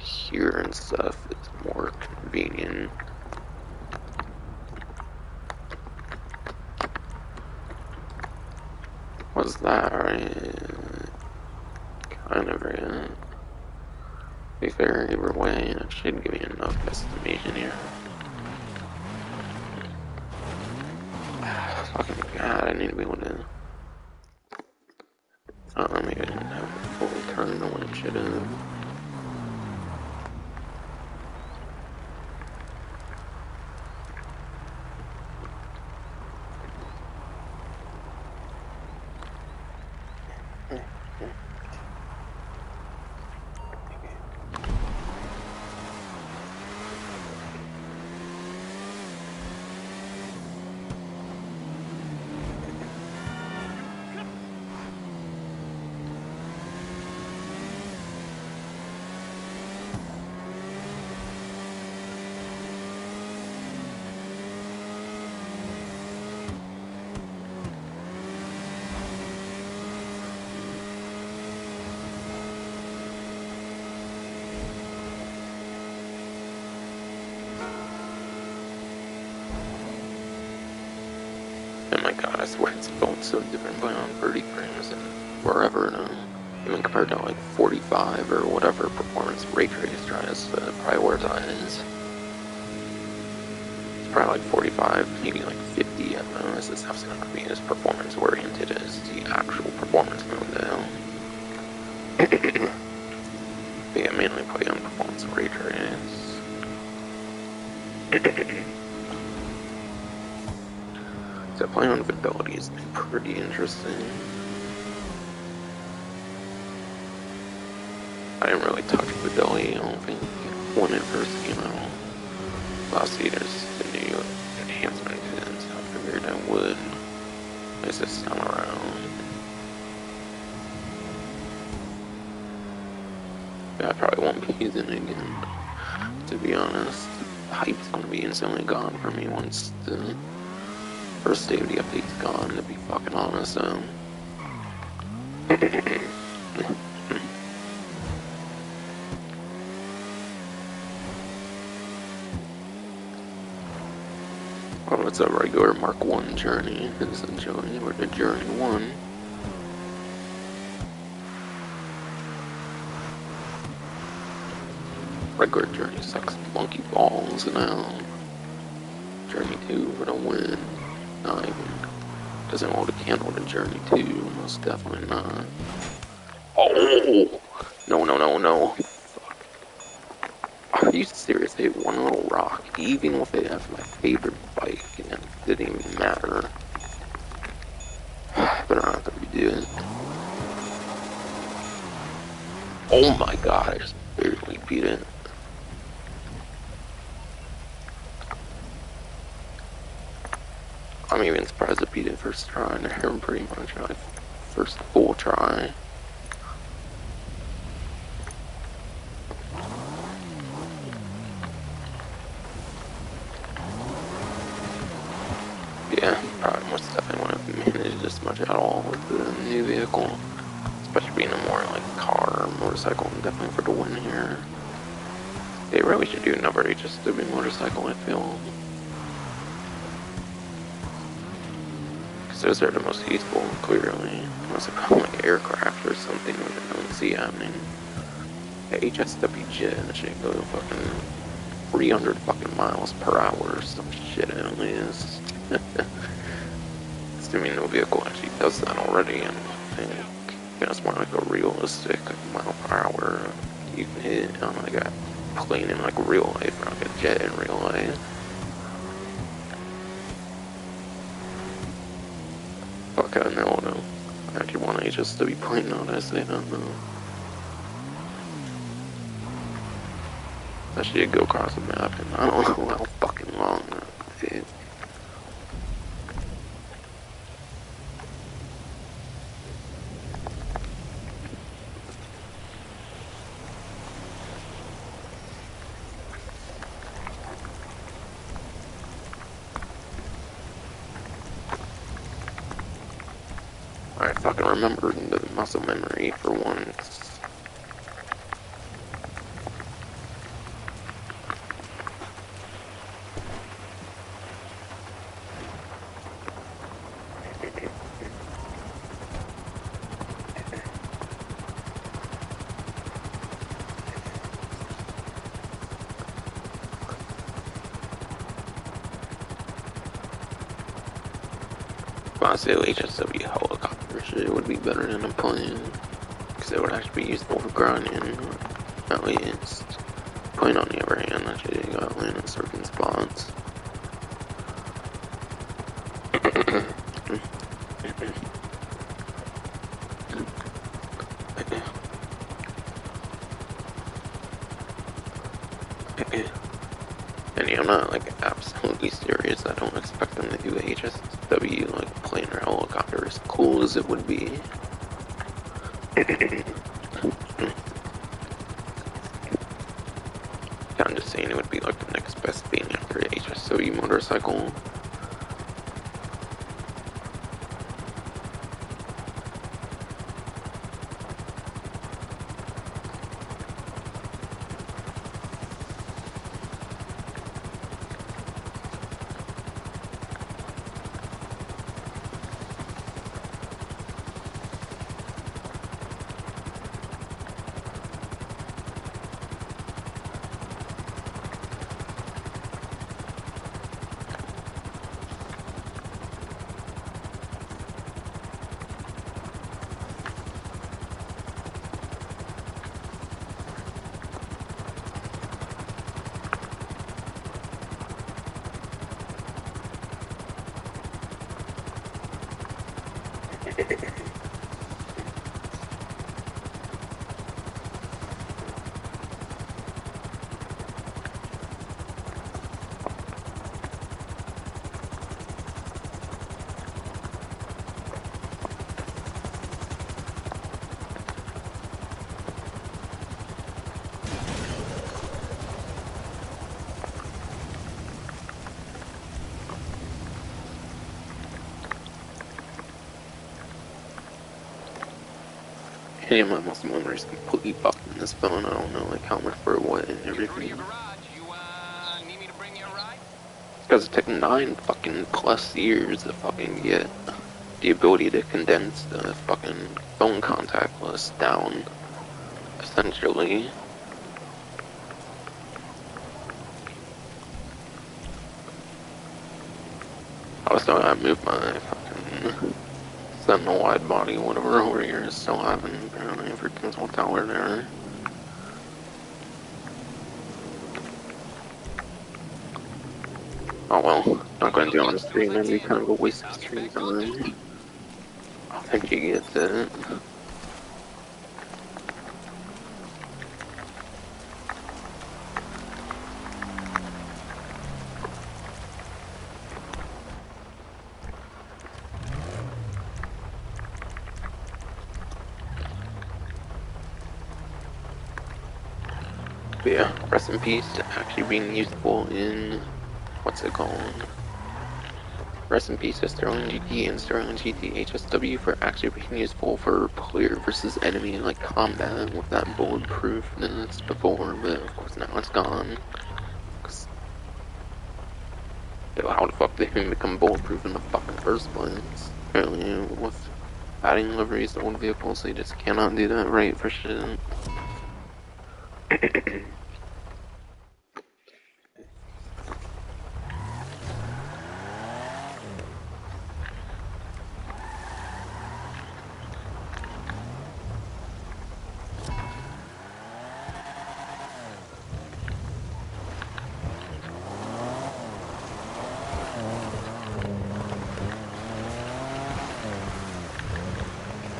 here and stuff is more convenient. Was that right? Kind of right. To be fair, either way, it should give me enough estimation here. Fucking god, I need to be able to... maybe I didn't have it fully turned on when it should have. Oh my god, I swear it's going so different by on 30 frames and forever now. Even compared to like 45 or whatever performance ray trace tries to prioritize. It's probably like 45, maybe like 50 at most. This stuff's not being as performance oriented as the actual performance mode though. But yeah, mainly play on performance ray trace. So playing on fidelity has been pretty interesting. I didn't really touch fidelity, I don't think, when it first came out. Last year there's the new enhancement to it, so I figured I would. At least this time around. Yeah, I probably won't be using it again. to be honest. The hype's gonna be instantly gone for me once the first day of the update's gone, to be fucking honest, so. Oh, it's a regular Mark 1 journey, essentially, or the Journey 1. Regular journey sucks monkey balls now. Journey 2 for the win. Not even. Doesn't hold a candle to Journey 2, most definitely not. Oh! No, no, no, no. Fuck. Are you serious? They hit one little rock, even with it as my favorite bike, and it didn't even matter. But I don't have to redo it. Oh my god, I just barely beat it. I'm even surprised I beat it first try. They're pretty much like first full try. Yeah, probably most definitely wouldn't have managed this much at all with the new vehicle. Especially being a more like car or motorcycle, definitely for the win here. They really should do another HSW motorcycle, I feel. Because those are the most useful, clearly. Unless I call like aircraft or something that I don't see happening. The HSW jet should go fucking 300 fucking miles per hour or some shit at least. Assuming no vehicle actually does that already, and I think it's more like a realistic mile per hour you can hit on like a plane in like real life, or like a jet in real life. Fuck, I don't know though. I actually want to HSW plane, honestly, I don't know. That shit go across the map, and I don't know how fucking long it is. I fucking remember the muscle memory for once. Honestly, HSW helicopter shit would be better than a plane. Because it would actually be useful for grinding, at least. Plane on the other hand, actually you gotta land in certain spots. And yeah, I'm not like absolutely serious. I don't expect them to do a HSW like plane or helicopter as cool as it would be. I'm just saying it would be like the next best thing after HSW motorcycle. yeah, my muscle memory is completely fucked in this phone. I don't know like how much for what and Get through to your everything. garage. You, need me to bring you a ride? Because it took 9 fucking plus years to fucking get the ability to condense the fucking phone contact list down, essentially. I was still gotta move my fucking Sentinel wide body, whatever over here, still haven't apparently everything's worked out over there. Oh well, not gonna do it on the stream, that'd be kind of a waste of stream time. I think he gets it. But yeah, rest in peace to actually being useful in, what's it called? Rest in peace to Sterling GT and Sterling GT HSW for actually being useful for player versus enemy like combat with that bulletproofness before, but of course now it's gone. How the fuck did he become bulletproof in the fucking first place? Apparently with adding liveries to old vehicles, they just cannot do that right for shit.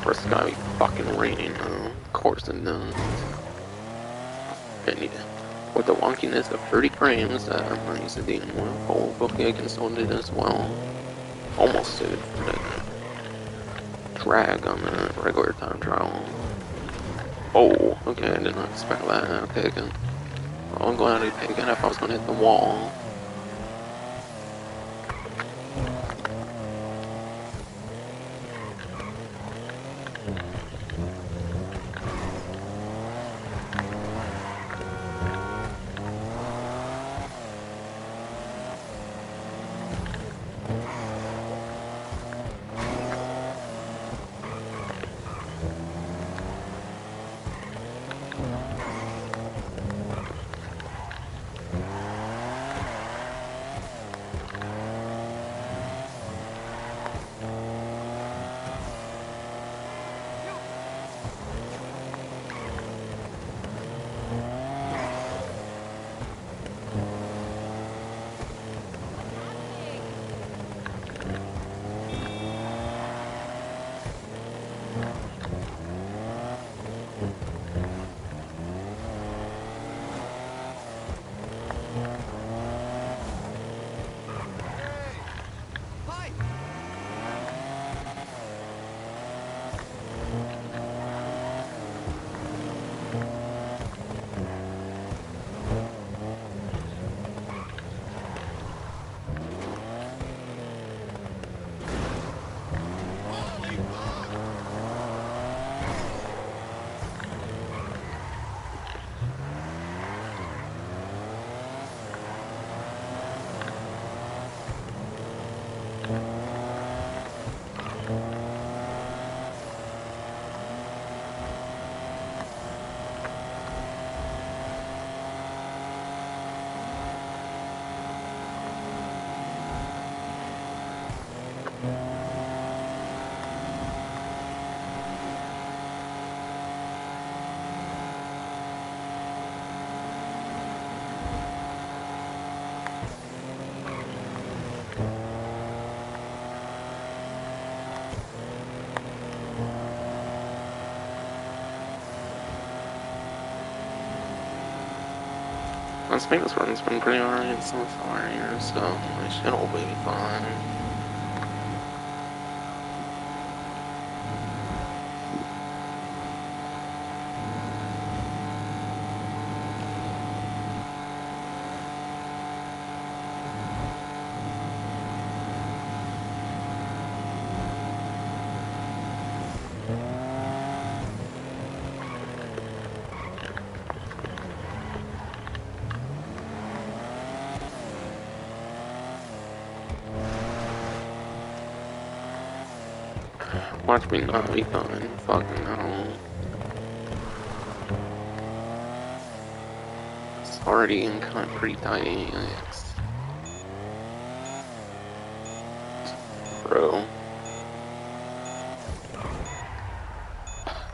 First, it's gotta be fucking raining though. Of course it does. And yeah, with the wonkiness of 30 frames that I'm not used to dealing with, hopefully I can still do this well. Almost suited for the drag on the regular time trial. Oh, okay, I did not expect that. Okay, good. I'm glad I picked it if I was gonna hit the wall. Let's make this run's been pretty alright so far here, so I should all be fine. Watch me not be done. Fucking hell. It's already in kind of pretty tiny. Bro.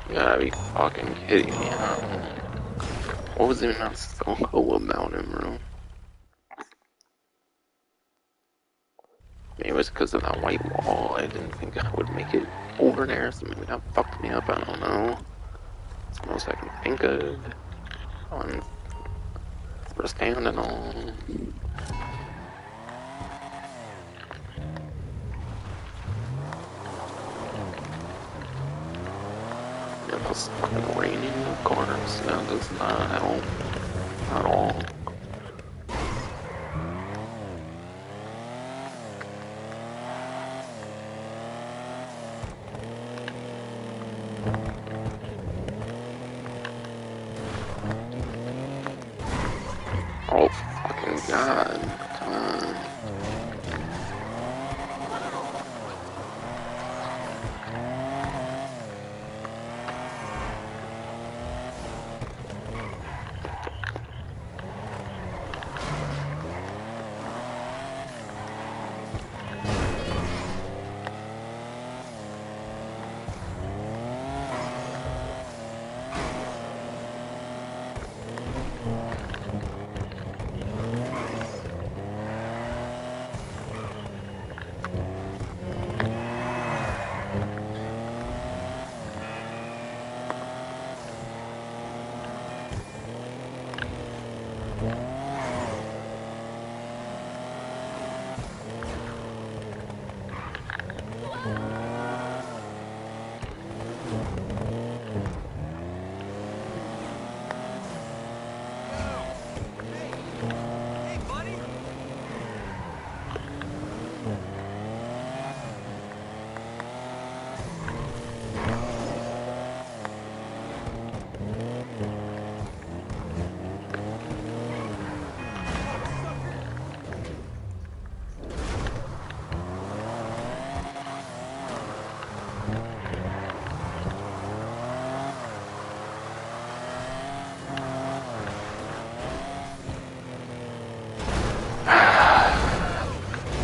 You gotta be fucking kidding me. What was even not so cool about him, bro? Maybe it was because of that white wall. I didn't think I would make it over there, so maybe that fucked me up. I don't know. It's the most I can think of on first hand and all. Yeah, plus it's fucking raining, of course. That does not help at all. Oh, fucking God. Come on.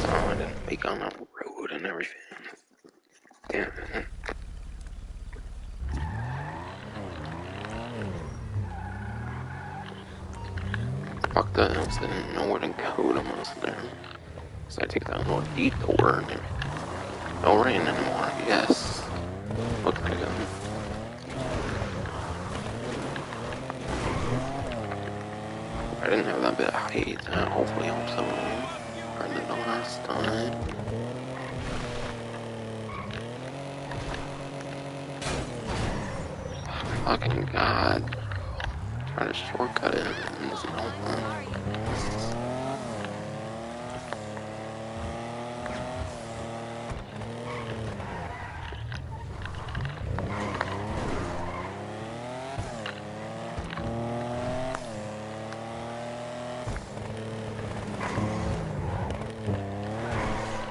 So I didn't make on the road and everything. Damn it. Fuck that, I didn't know where to go to most of them. So I take that little detour and everything. No rain anymore, yes. Look like them. I didn't have that bit of height, hopefully helps a little. Better than the last time. Fucking God. Try to shortcut it and there's no one.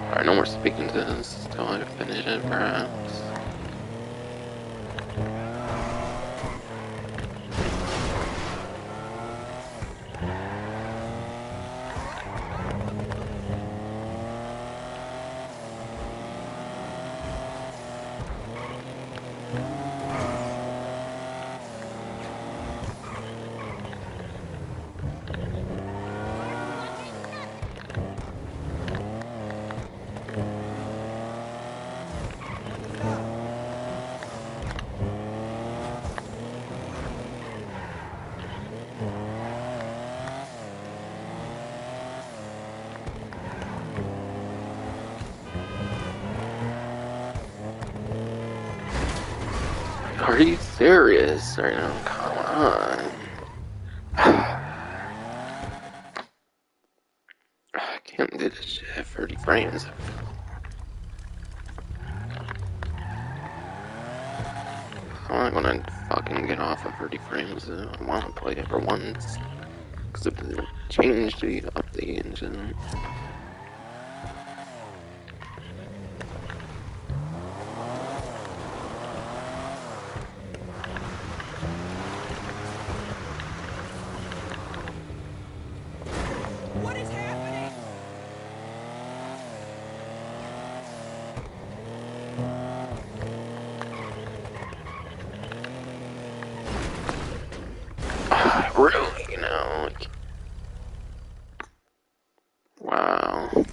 Alright, no more speaking to this until I finish it, perhaps. Are you serious right now? Come on. I can't do this shit at 30 frames. I'm not gonna fucking get off of 30 frames. I wanna play it for once. Because if it changed the update engine.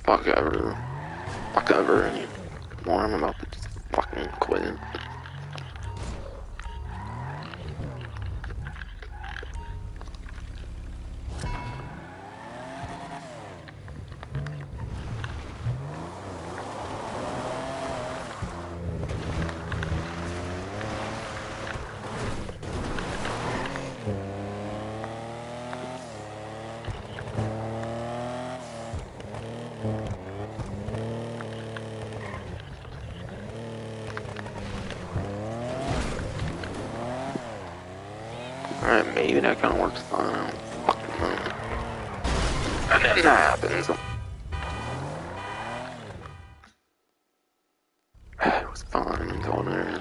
fuck ever. Fuck ever. More, I'm about to just fucking quit. Alright, maybe that kind of works fine. I don't fucking know. And then that happens. It was fine going there.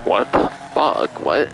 What the fuck? What?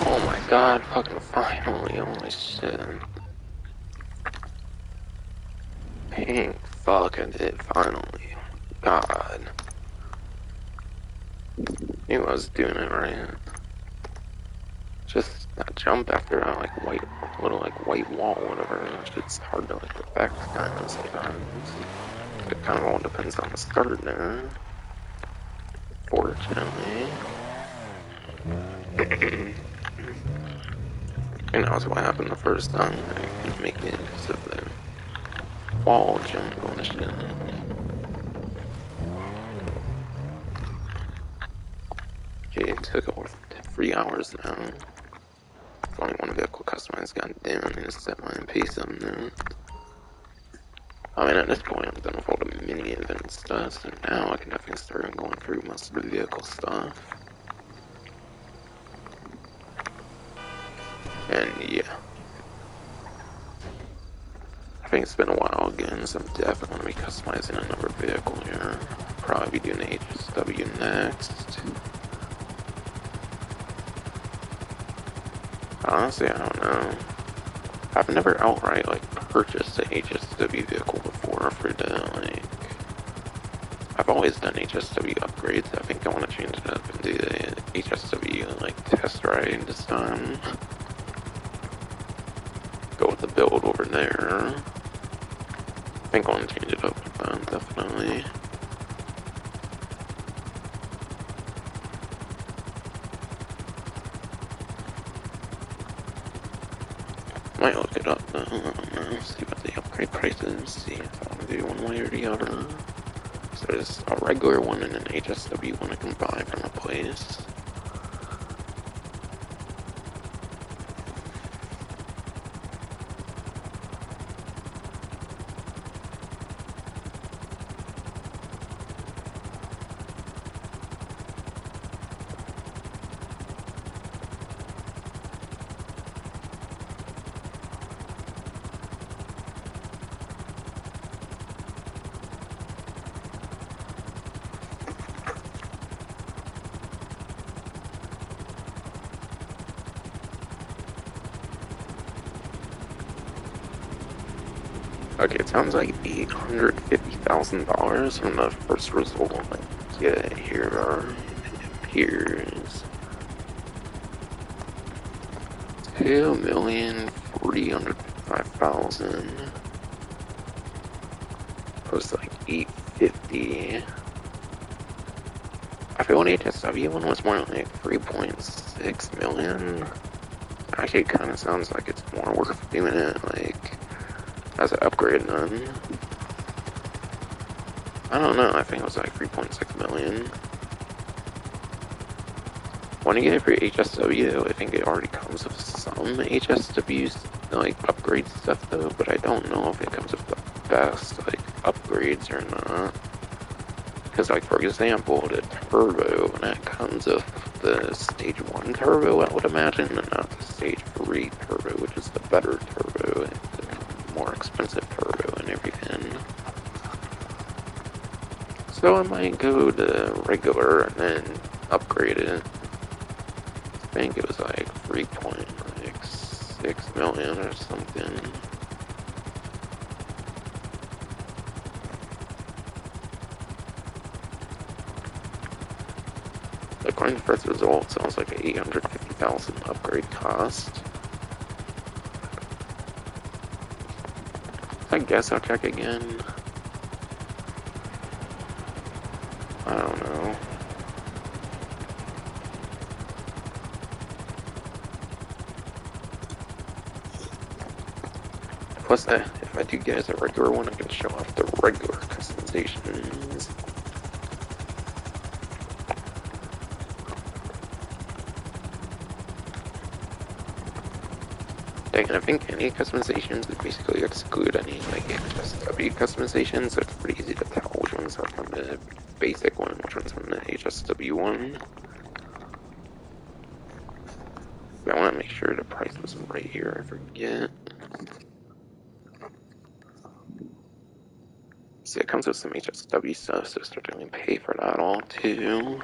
Oh my god, fucking finally, holy shit. Pink, fuck, I did finally. God. Knew I was doing it right. Just that jump after that like little white wall, whatever. It's hard to like perfect kind of sometimes. It kind of all depends on the start there. Fortunately. And that's what happened the first time. I couldn't make it because of the wall jump on the shit. Okay, it took over 3 hours now. If only one vehicle customized got down, I need to set my pace up now. I mean, at this point, I'm done with all the mini event stuff, so now I can definitely start going through most of the vehicle stuff. And yeah. I think it's been a while again, so I'm definitely going to be customizing another vehicle here. Probably be doing the HSW next. Honestly, I don't know. I've never outright, purchased an HSW vehicle before for the, I've always done HSW upgrades. I think I want to change it up and do the HSW, test ride this time. Go with the build over there. I think I want to change it up with that, definitely. Might look it up though, I don't know, see what the upgrade price is, see if I want to do one way or the other. So there's a regular one and an HSW one I can buy from a place. Okay, it sounds like $850,000 from the first result I get here. Here's 2,355,000. Opposed to 850. I feel an HSW one was more like 3.6 million. Actually, it kind of sounds like it's more worth doing it as an upgrade then. I don't know, I think it was 3.6 million. When you get it for HSW, I think it already comes with some HSWs, upgrade stuff though, but I don't know if it comes with the best, upgrades or not. Because, for example, the turbo, that comes with the stage 1 turbo, I would imagine, and not the stage 3 turbo, which is the better turbo, the more expensive turbo and everything. So I might go to regular and then upgrade it. I think it was 3.6 million or something. According to the first result, sounds like an 850,000 upgrade cost. I guess I'll check again. I don't know. Plus, if I do get a regular one, I can show off the regular customizations. And I think any customizations would basically exclude any HSW customizations, so it's pretty easy to tell which ones are from the basic one, which one's from the HSW one. But I want to make sure the price was right here, I forget. See, it comes with some HSW stuff, so start doing pay for that all too.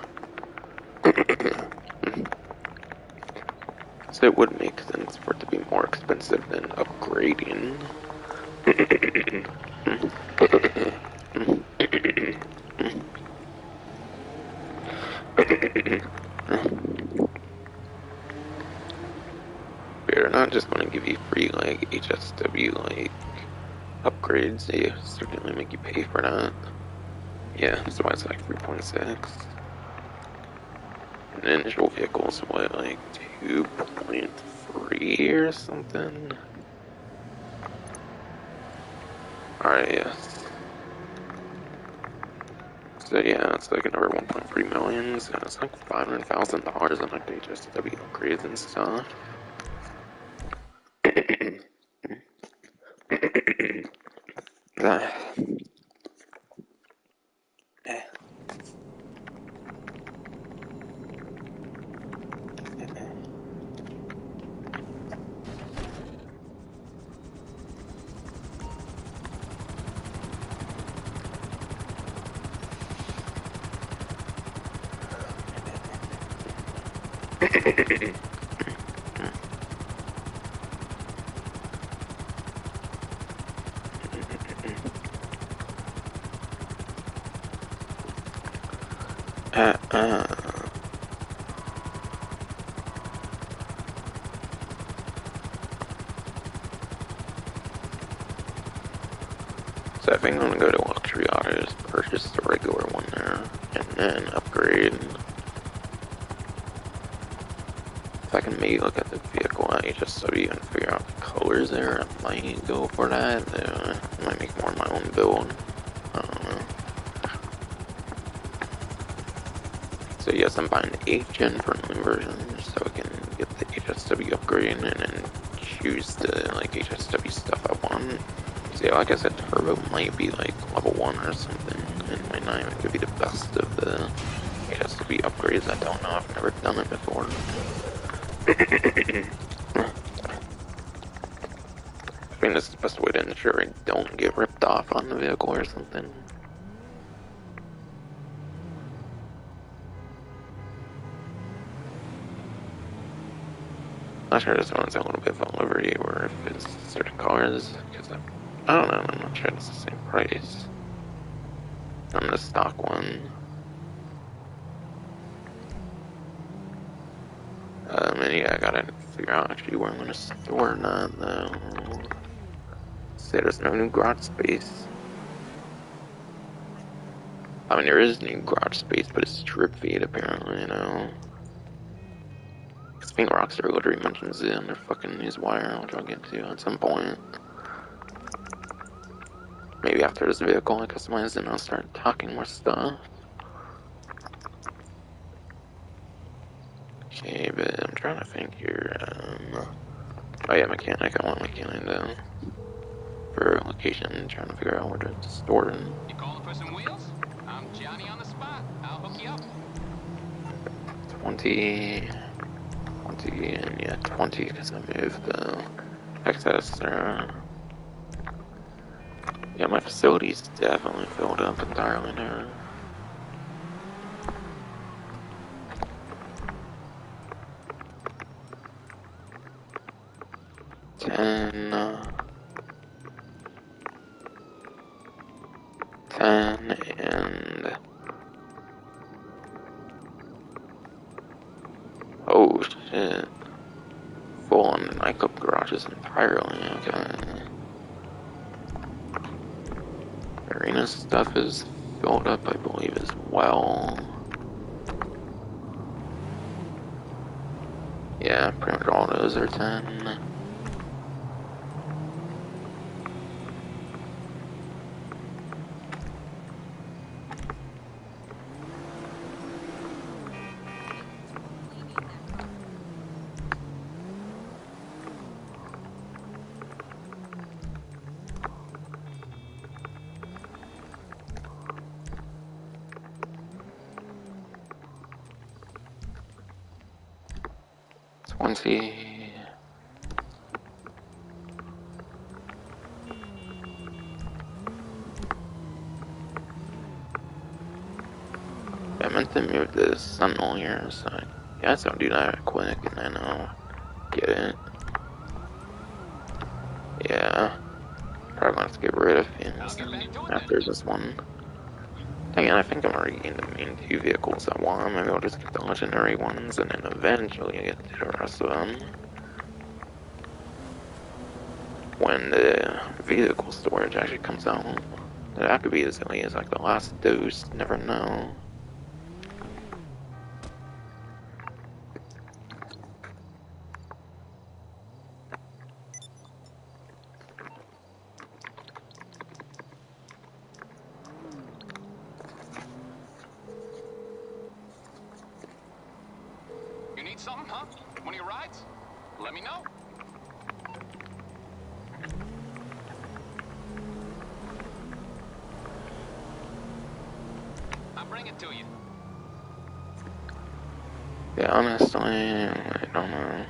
So it would make sense for it to be more expensive than upgrading. They're not just going to give you free HSW upgrades, they certainly make you pay for that. Yeah, that's why it's like 3.6. And initial vehicles, what, like 2.3 or something? Alright, yes. So yeah, it's like another 1.3 million, so it's like $500,000 in like HSW upgrades and stuff. So I think I'm gonna go to luxury autos, purchase the regular one there, and then upgrade. If I can maybe look at the vehicle at HSW and figure out the colors there, I might go for that. I might make more of my own build. I don't know. So yes, I'm buying the 8th gen for new version, so I can get the HSW upgrade and then choose the like HSW stuff I want. So yeah, like I said, turbo might be like level 1 or something, and might not even give you the best of the HSW upgrades. I don't know, I've never done it before. I think this is the best way to ensure I don't get ripped off on the vehicle or something. Not sure this one's a little bit of a livery or if it's certain cars, because I don't know, I'm not sure it's the same price on the stock one. And yeah, I gotta figure out actually where I'm gonna store that though. Say there's no new garage space. I mean, there is new garage space, but it's strip feed apparently, you know. I think Rockstar literally mentions it in their fucking newswire, which I'll get to at some point. Maybe after this vehicle I customize it, I'll start talking more stuff. Okay, but I'm trying to think here. Oh yeah, mechanic. I want mechanic though. For location, trying to figure out where to store it. You calling for some wheels? I'm Johnny on the spot. I'll hook you up. 20, and yeah, 20 because I moved the excess there. Yeah, my facility's definitely filled up entirely now. Ten, 10 and oh shit, full on the nightclub garages entirely. Okay, arena stuff is filled up, I believe, as well. Yeah, pretty much all those are 10. Twenty. I meant to move this Sentinel here, so I guess I'll do that quick and then I'll get it. Yeah, probably gonna have to get rid of him after this one. Again, I think I'm already getting the main 2 vehicles I want. Maybe I'll just get the legendary ones and then eventually get to the rest of them. when the vehicle storage actually comes out. That could be as early as like the last dose, never know. You need something, huh? One of your rides? Let me know. I'll bring it to you. Yeah, honestly, I don't know.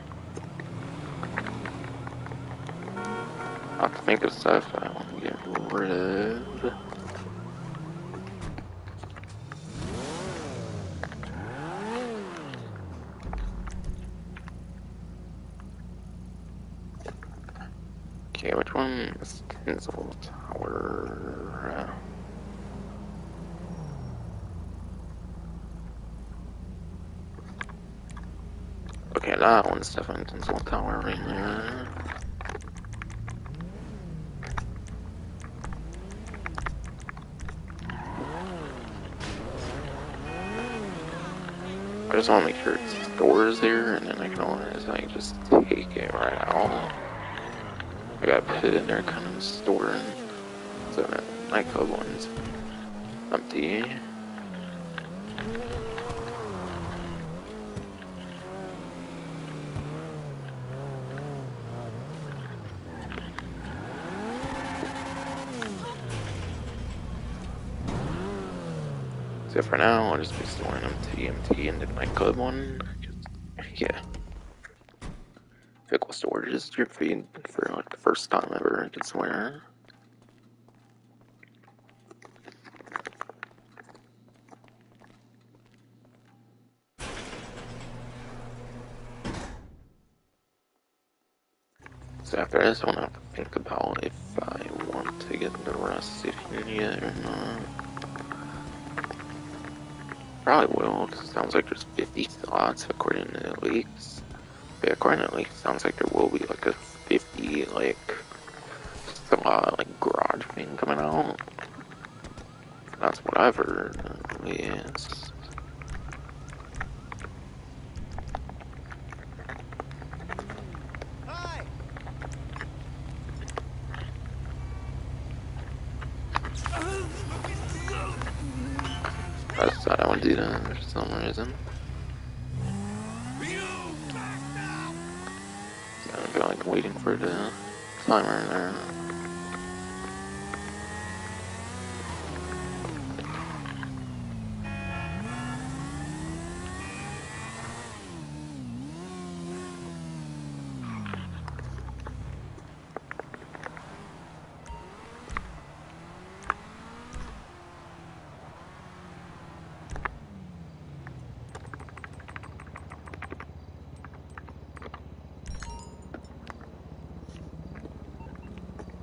I have to think of stuff I want to get rid of. Okay, which one is Tinsel Tower? Okay, that one's definitely Tinsel Tower right there. I just want to make sure it stores there, and then I can always like just take it right out. I gotta put it in there, kind of storing, so that my code one's empty. So for now, I'll just be storing them TMT into my code one. Yeah, vehicle storage is drip feed for like the first time ever, I swear. So after this, I want to have to think about if I want to get the Rustifian yet or not. Probably will, because it sounds like there's 50 slots according to the leaks. Yeah, according to the leaks, it sounds like there will be like a 50 like slot like garage thing coming out. That's what I've heard. Yes. Hi! I just thought I would do that for some reason. So I feel like waiting for the timer there.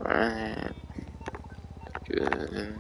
Alright. Good.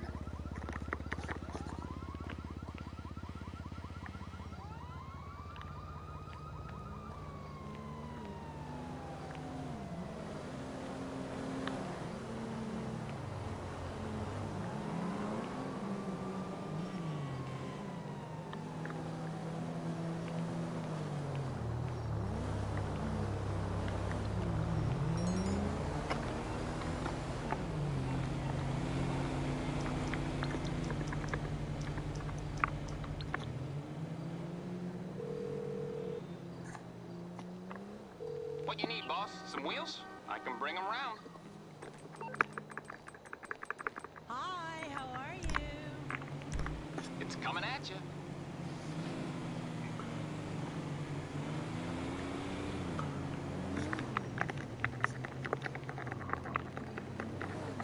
What you need, boss? Some wheels? I can bring them round. Hi, how are you? It's coming at you.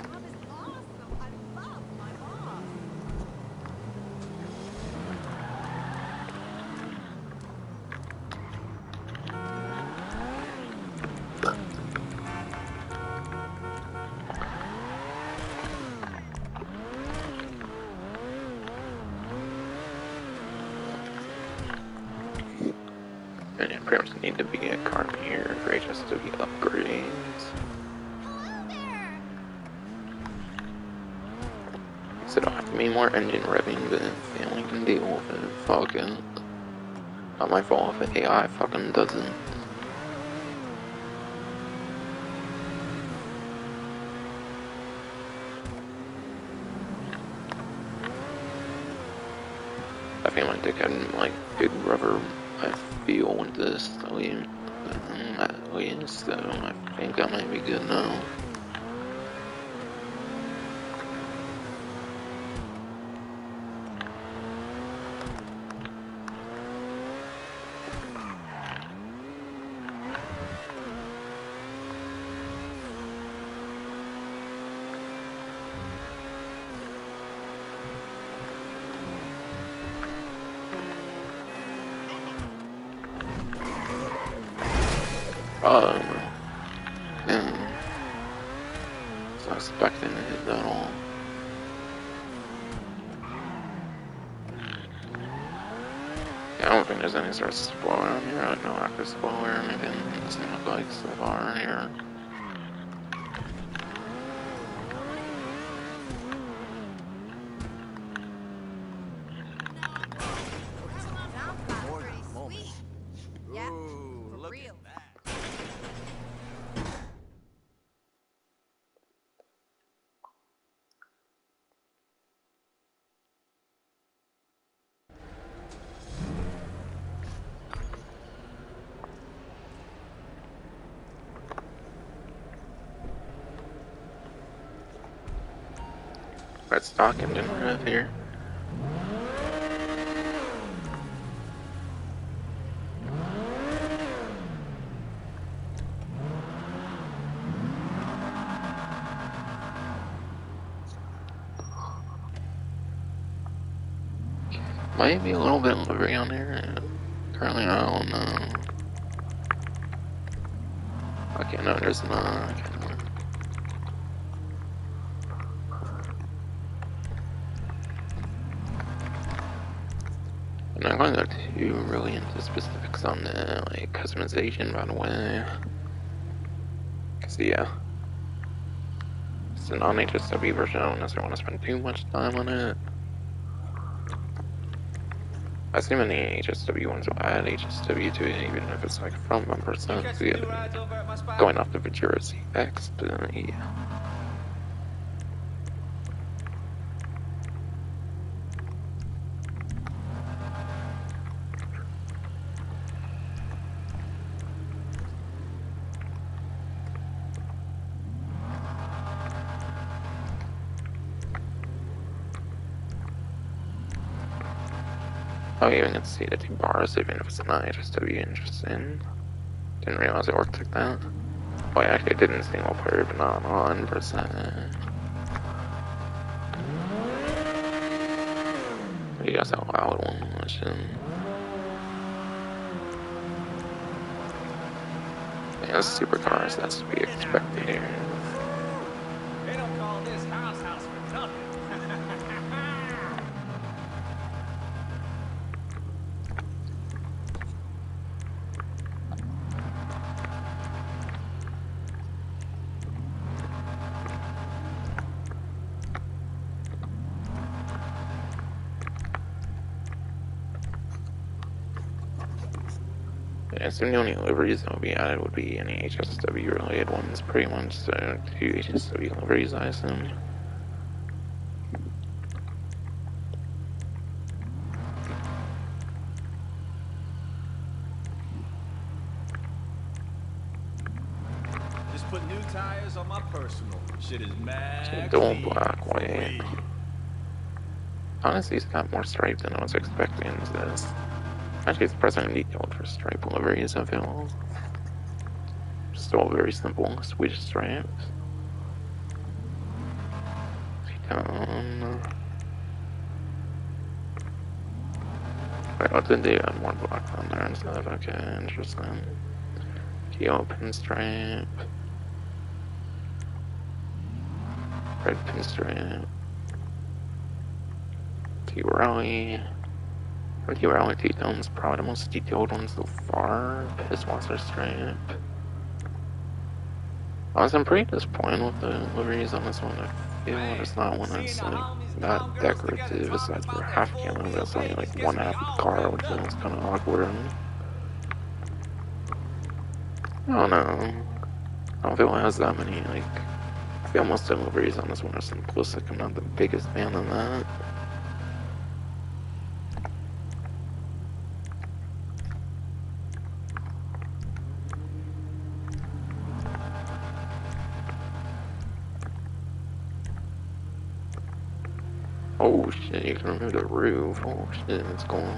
Job is awesome. I love my boss. And it pretty much need to be a car here for just to be upgrades. Hello So it'll have to be more engine revving, but family can deal with it. Fuck it. Not my fault if AI fucking doesn't. I feel like they can like big rubber. I feel with this, at least, so I think I might be good now. Yeah, was not expecting to hit that all. Yeah, I don't think there's any sort of spoiler on here. I don't know active spoiler or anything. It doesn't look like so far here. Ooh, look at that. Let's talk engine rev here. Might be a little bit of livery on here. Currently, I don't know. Okay, no, there's not. Okay. I'm not going to go too really into specifics on the like customization, by the way. Cause yeah, it's a non-HSW version. I don't necessarily want to spend too much time on it. I assume any HSW ones will add HSW to it, even if it's like from 1%. Yeah, going off the Ventura CX, but yeah. Oh, you even get to see the two bars, even if it's not HSW. Interesting. Didn't realize it worked like that. Oh, yeah, actually, it didn't single player, but not 100%. You guys have a loud one, which yeah, supercars, that's to be expected here. They don't call this house for nothing. Yeah, so the only liveries that will be added would be any HSW related ones, pretty much, so 2 HSW liveries, I assume. Just put new tires on my personal. Shit is mad Dual clean. black, white. Honestly, it's got more stripes than I was expecting. This actually, it's present detailed for stripe liveries, I feel. Still very simple Swedish stripes. Wait, what did they add more black on there instead? Okay, interesting. Keo pinstripe. Red pinstripe. T-Rally. T-Rally T-Tone's probably the most detailed one so far. Pisswasser stripe. Honestly, I'm pretty disappointed with the liveries on this one. I Yeah, Man, there's not one seeing that's the like homies that clown girls together decorative talking aside for about a their half camo four-wheel that's only babies like gets one me half of the all car, which revved up. feels kind of awkward. I don't know. I don't feel it has that many, like, I feel most deliveries on this one are simplistic. I'm not the biggest fan of that. Oh shit, you can remove the roof. Oh shit, it's cool.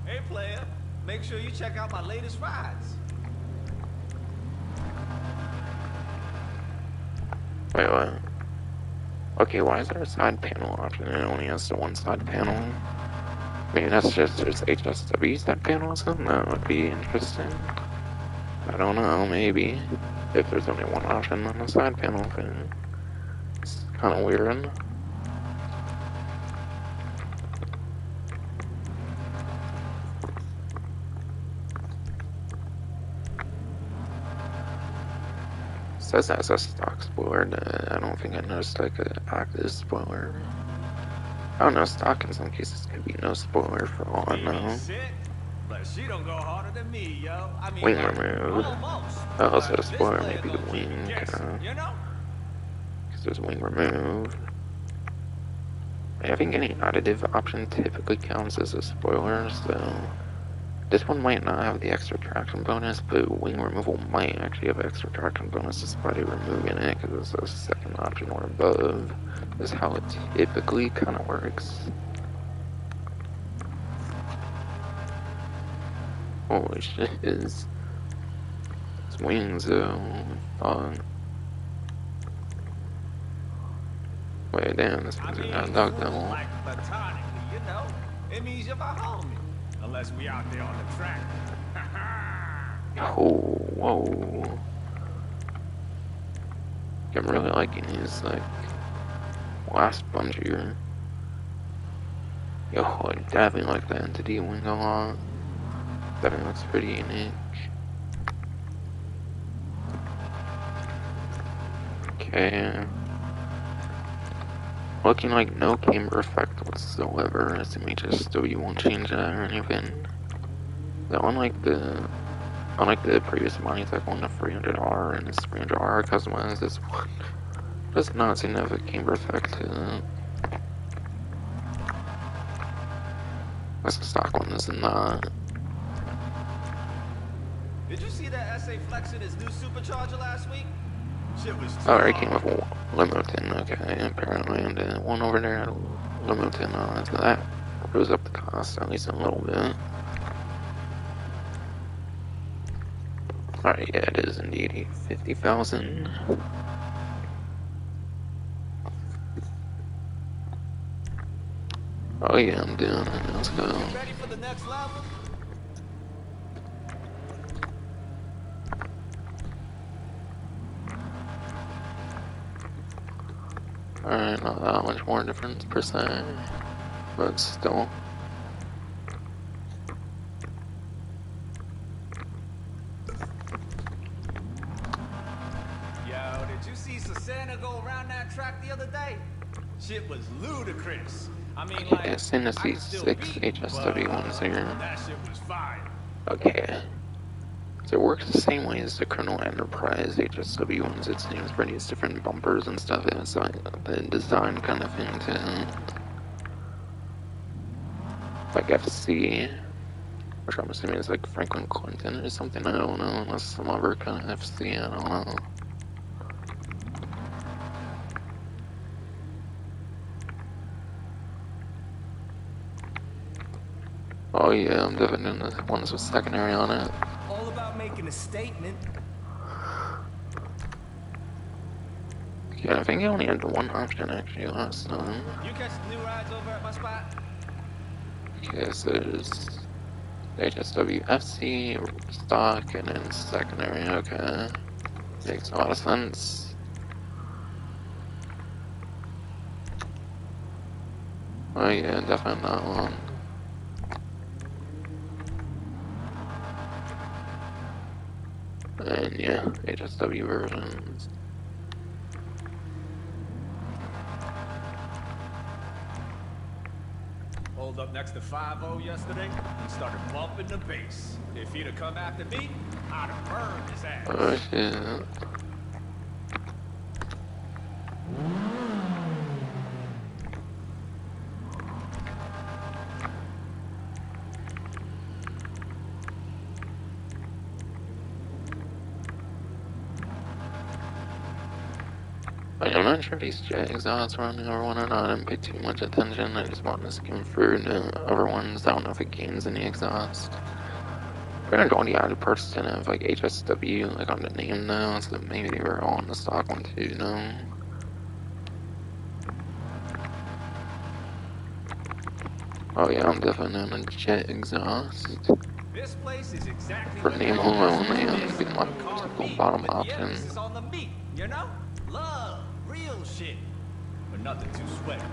Hey, player, make sure you check out my latest rides. Wait, what? Okay, why is there a side panel option and it only has the one side panel? Maybe that's just there's HSW side panel or something? That would be interesting. I don't know, maybe. If there's only one option on the side panel thing. It's kinda weird. It says that's a stock spoiler. I don't think I noticed like an active spoiler. I don't know, stock in some cases could be no spoiler for all I BB know. sick, but she don't go harder than me, yo. I mean, Wing like, removed. almost. Oh, also But a this spoiler, player maybe the gonna keep you wing, guessing, you know? because there's wing removed. I think any additive option typically counts as a spoiler, so this one might not have the extra traction bonus, but wing removal might actually have extra traction bonus despite it removing it, because it's a second option or above. Is how it typically kind of works. Holy shit, his wings though. Wait, damn, this I one's mean, got a dog cool, devil. like platonically, you know? It means you're my homie. Unless we out there on the track. Oh, whoa. I'm really liking his, like, last bunch here. Yo, I definitely like the entity wing a lot. Definitely looks pretty unique. Okay. Looking like no camber effect whatsoever. SMHSW won't change that or anything. That unlike the previous Moneytech one, the 300R and this 300R customized, this one does not seem to have a camber effect to it. That's the stock one, is not. Did you see that SA flexing his new supercharger last week? Shit was too Oh, it came hard. with a limo tin, okay, apparently, and the one over there had a limo tin on it, so that rose up the cost at least a little bit. Alright, yeah, it is indeed 50,000. Oh yeah, I'm doing it, let's go. You ready for the next level? Alright, not that much more difference per se, but still. Yo, did you see Susana go around that track the other day? Shit was ludicrous. I mean, like, Okay, send us I can these still 6 beat, but HSW ones here. that shit was fire. Okay. So it works the same way as the Colonel Enterprise HSW ones, it seems, but it's different bumpers and stuff. It's like the design kind of thing too. Like FC, which I'm assuming is like Franklin Clinton or something, I don't know, unless some other kind of FC, I don't know. Oh yeah, I'm definitely doing the ones with secondary on it. All about making a statement. Yeah, I think I only had the one option actually last time. You catch the new rides over at my spot? Okay, so there's HSW FC, stock, and then secondary, okay. Makes a lot of sense. Oh yeah, definitely not one. And yeah, HSW versions. Pulled up next to 5-0 yesterday. He started bumping the bass. If he'd have come after me, I'd have burned his ass. Oh shit. Like, I'm not sure if these jet exhausts were on the other one or not. I didn't pay too much attention. I just wanted to skim through the other ones. I don't know if it gains any exhaust. We're gonna go on the added person of like HSW, like on the name now, so maybe they were all on the stock one too, no? Oh yeah, I'm definitely on a jet exhaust. This place is exactly For what name the alone, supposed to man, be. it'd be my A car typical beat, bottom but the option. emphasis on the meat, you know? Love, real shit, but nothing too sweaty.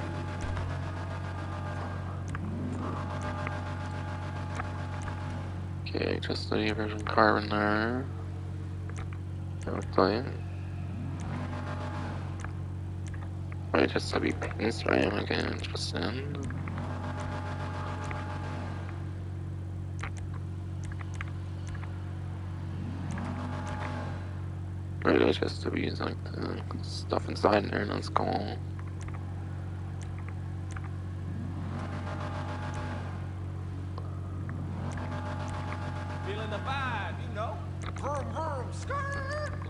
Okay, just the version carbon there. Okay. HSW paints, right? I'm again interested. Right, HSW is like the stuff inside there, that's cool. Feeling the vibe, you know? Vroom, vroom, skirt!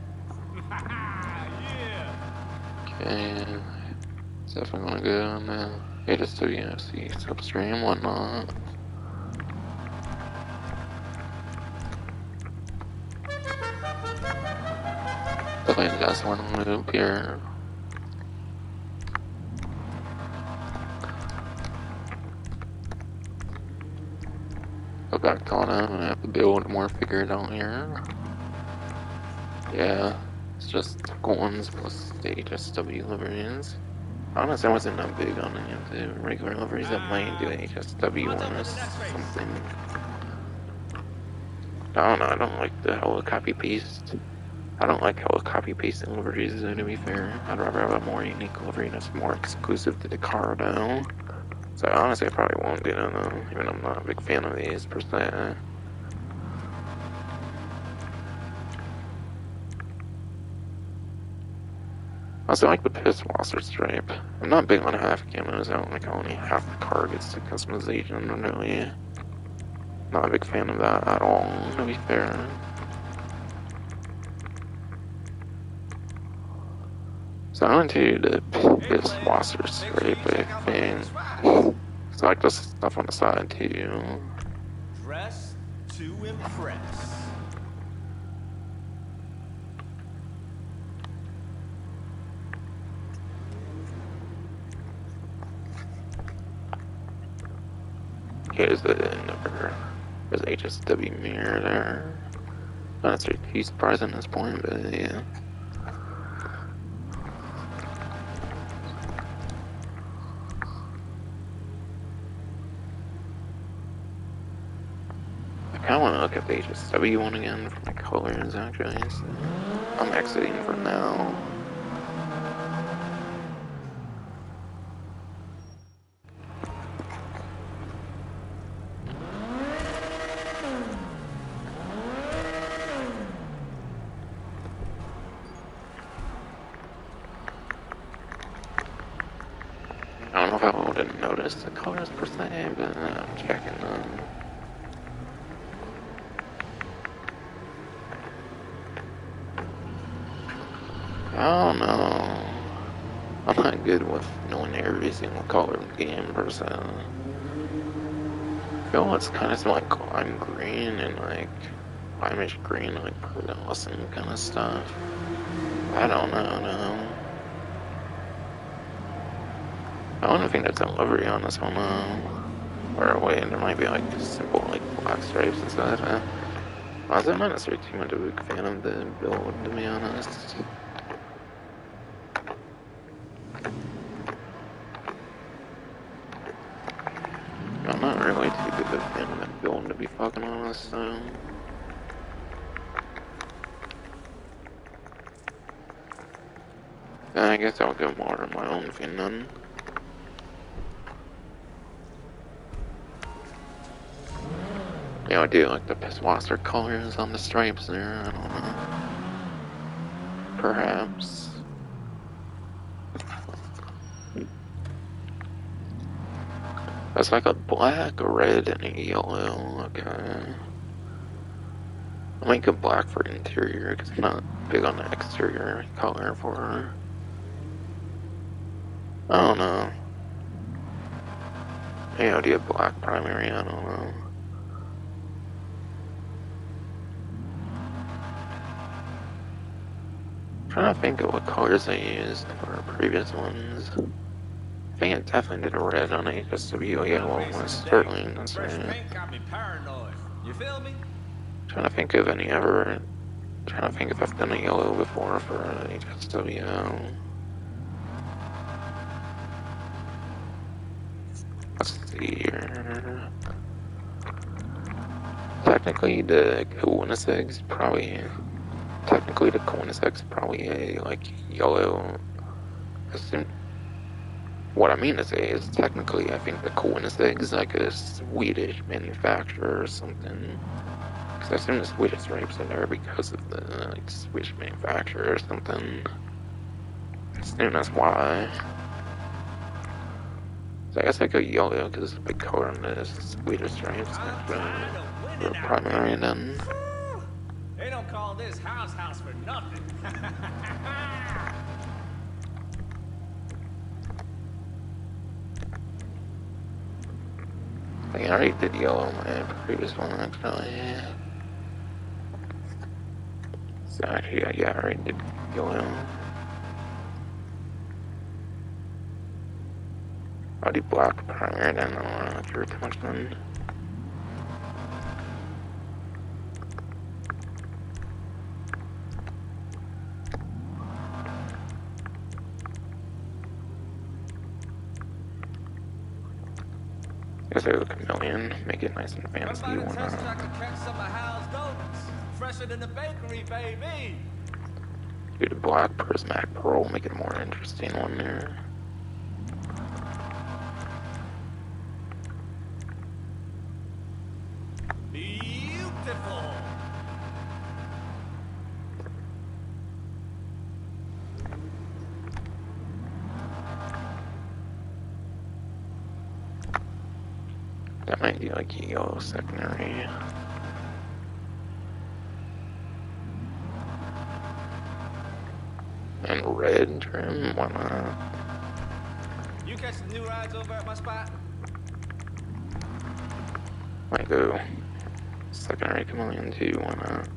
Yeah! Okay, definitely wanna go on the HSW FC substream, whatnot. Definitely just one loop here. Go back to it, I'm gonna have to build more figured out here. Yeah, it's just typical ones plus the HSW liveries. Honestly, I wasn't that big on any of the regular liveries. I might do the HSW one or something. I don't know, I don't like the hella copy paste. I don't like hella copy pasting liveries, to be fair. I'd rather have a more unique livery that's more exclusive to the car, though. So honestly, I probably won't do that, though, even though I'm not a big fan of these, per se. I also like the piss washer stripe. I'm not big on half camos. I don't like how only half the car gets to customization. I'm really not a big fan of that at all, to be fair. So I went to the piss washer stripe, I think. So I like this stuff on the side too. Dress to impress. Here's the number. There's HSW mirror there. Not too surprising at this point, but yeah. I kinda wanna look at the HSW one again for my colors, actually. So I'm exiting for now. I don't know if I would have noticed the colors per se, but I'm checking them. I don't know. I'm not good with knowing every single color of the game per se. I feel it's kind of like lime green and like limeish green, like pearlescent kind of stuff. I don't know, no. I don't think that's a livery on this one, or wait, there might be like simple like black stripes and stuff. Honestly, I'm not necessarily too much of a big fan of the build, to be honest. I'm not really too big of a fan of that build, to be fucking honest, so. I guess I'll go more on my own thing then. You know, do like the Pisswasser colors on the stripes there, I don't know. Perhaps. It's like a black, a red, and a yellow. Okay. I'll make a black for interior, because I'm not big on the exterior color for... I don't know. Maybe I'll do a black primary, I don't know. I'm trying to think of what colors I used for previous ones. I think it definitely did a red on HSW, yellow almost certainly. That's Fresh right. paint got me paranoid. You feel me? Trying to think of any ever. Trying to think if I've done a yellow before for HSW. Let's see here. Technically, the Koenigsegg probably. Technically, the Koenigsegg probably a like yellow. What I mean to say is, technically, I think the Koenigsegg is like a Swedish manufacturer or something. Because I assume the Swedish stripes are there because of the like Swedish manufacturer or something. I assume that's why. So I guess I go yellow because it's a big color on the Swedish stripes for primary then. They don't call this house for nothing. I think I already did yellow on my previous one actually. So actually, yeah, I already did yellow. I'll do black primary then, I don't want to care too much then. I guess I go chameleon, make it nice and fancy, why not? I could catch some of Hal's donuts. Fresher than the bakery, baby. Do the black prismatic pearl, make it a more interesting one there. Beautiful. That might be like a yellow secondary. And red trim, why not? You catch the new rides over at my spot? Might go secondary chameleon too, why not?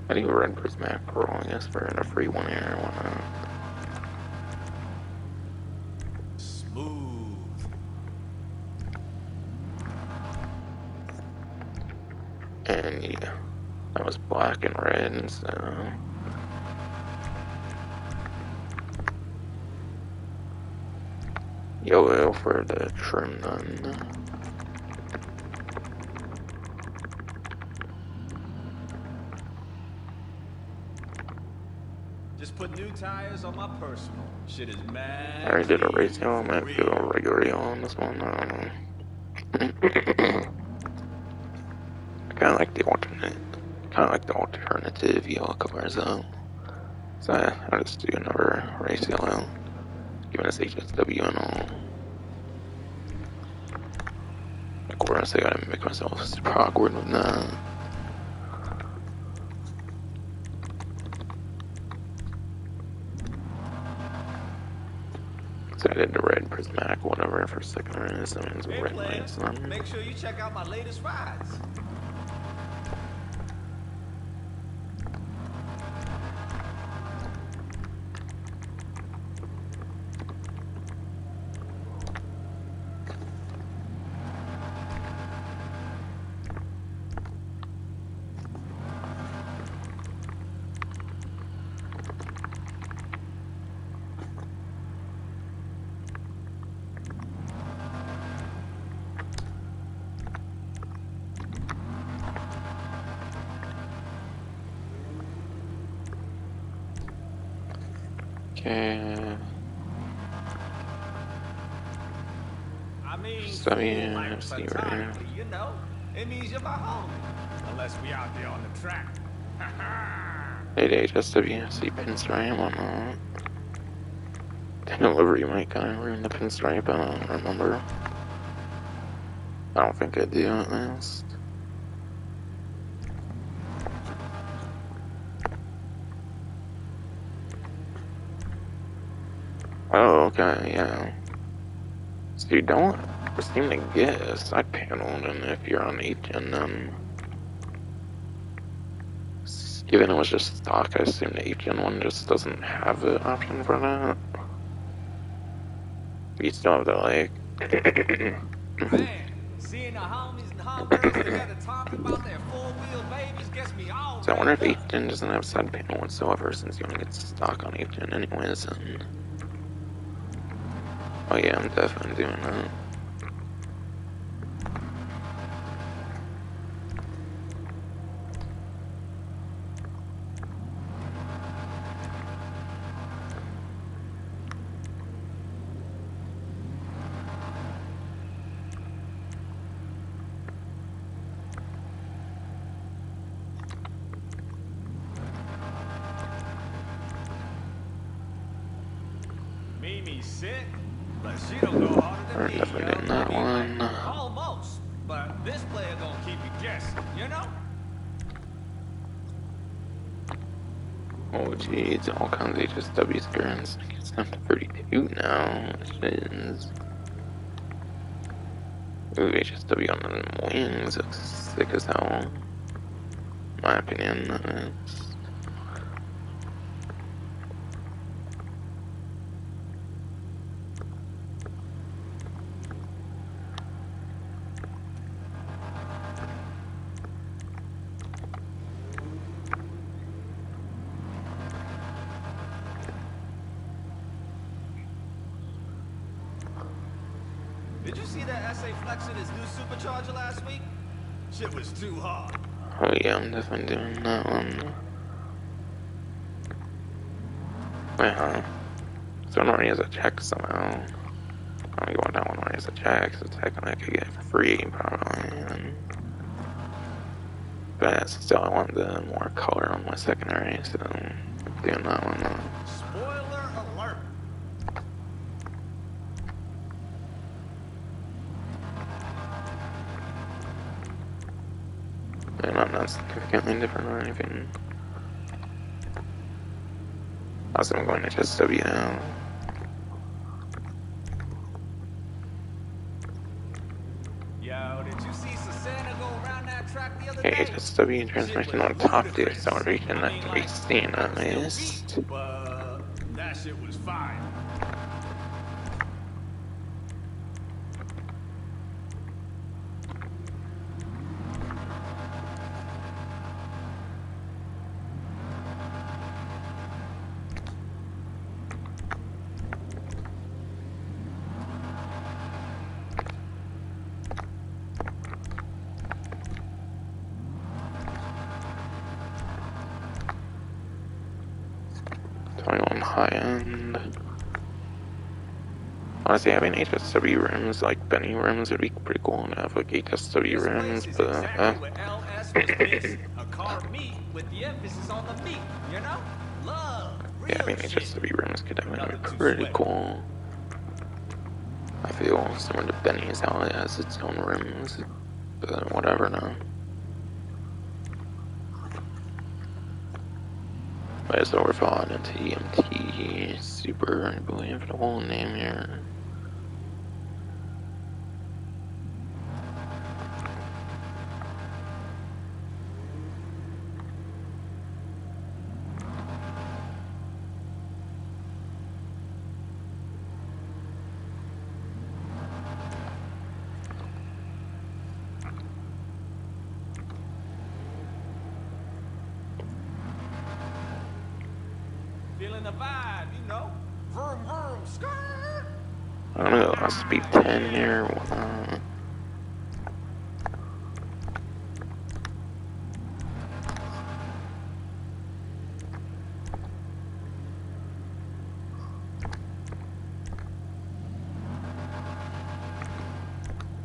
I do red prismatic pearl, I guess, for a free one here, why not? Smooth. And yeah, that was black and red, so... Yellow for the trim then. Just put new tires on my personal. Shit is mad. I already did a race yellow, I might do a regular yellow on this one, I don't know. I kinda like the alternative yellow colors though. So I'll just do another race yellow, given it's HSW and all. Of course, I gotta make myself super awkward with that. So I did the red prismatic whatever for secondary, so it means Hey, red player, lights then. make sure you check out my latest rides. Okay. I mean, So full yeah, like see right here. platonically, you know? It means you're my homie. Unless we out there on the track. Ha ha! 8HSW, see pinstripe on that. Delivery might kind of ruin the pinstripe, I don't remember. I don't think I do at least. Oh, okay, yeah. So you don't seem to get a side panel, and if you're on 8gen, then even it was just stock, I assume the 8gen one just doesn't have the option for that. You still have the, like... Man, seeing the homies and homegirls together talking about their four-wheel babies gets me all So I wonder if revved up. 8gen doesn't have a side panel whatsoever, since you only get stock on 8gen anyways, and... Oh yeah, I'm definitely doing that. Mimi's sick, but she don't go harder than We're me, definitely yo. doing I that mean, like, one. almost. But this player gonna keep you guessing, you know? Oh geez, all kinds of HSW skirts. It's down to 32 now, which is... Ooh, HSW on the wings looks sick as hell. In my opinion, it's... Did you see that SA flexing his new supercharger last week? Shit was too hard. Oh yeah, I'm definitely doing that one. Wait, huh? So it already has a check somehow. I'm going down one already has a check, so technically I could get it for free, probably. But still, I want the more color on my secondary, so I'm doing that one though. Spoiler alert. And not significantly different or anything. Also, I'm going to HSW now. Yo, did you see Susanna go around that track the other Okay, day? HSW transmission on top of the acceleration that can be seen at still least. beat, but that shit was fire. On high end. Honestly, having HSW rims, like Benny rims, would be pretty cool to have like HSW This rims, place is but exactly what LS was missing. A car meet with the emphasis on the meat, you know? Love, yeah, real having shit. HSW rims could definitely be Nothing too pretty sweaty. cool. I feel similar to Benny's how it has its own rims, but whatever now. I just overthought into EMT Super, I believe the whole name here. Feeling the vibe, you know? Vroom, vroom, skirt. I'm gonna go speed 10 here.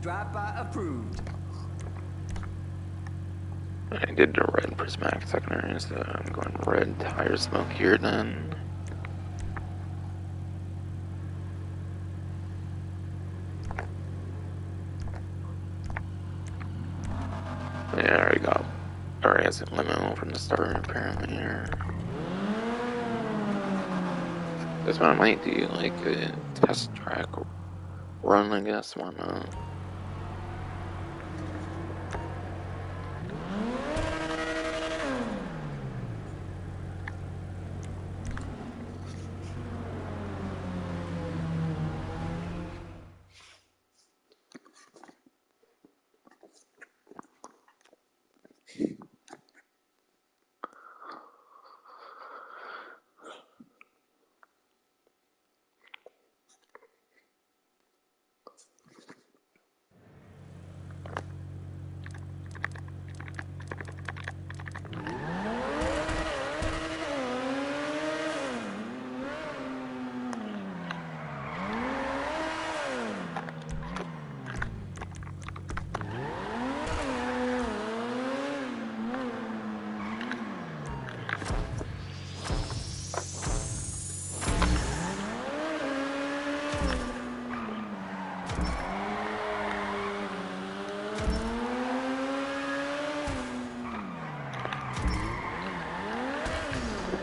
Drive-by approved. I did the red prismatic secondary, so I'm going red tire smoke here then. Yeah, I already got has a limo from the start apparently here. That's what I might do, like a test track run, I guess, why not?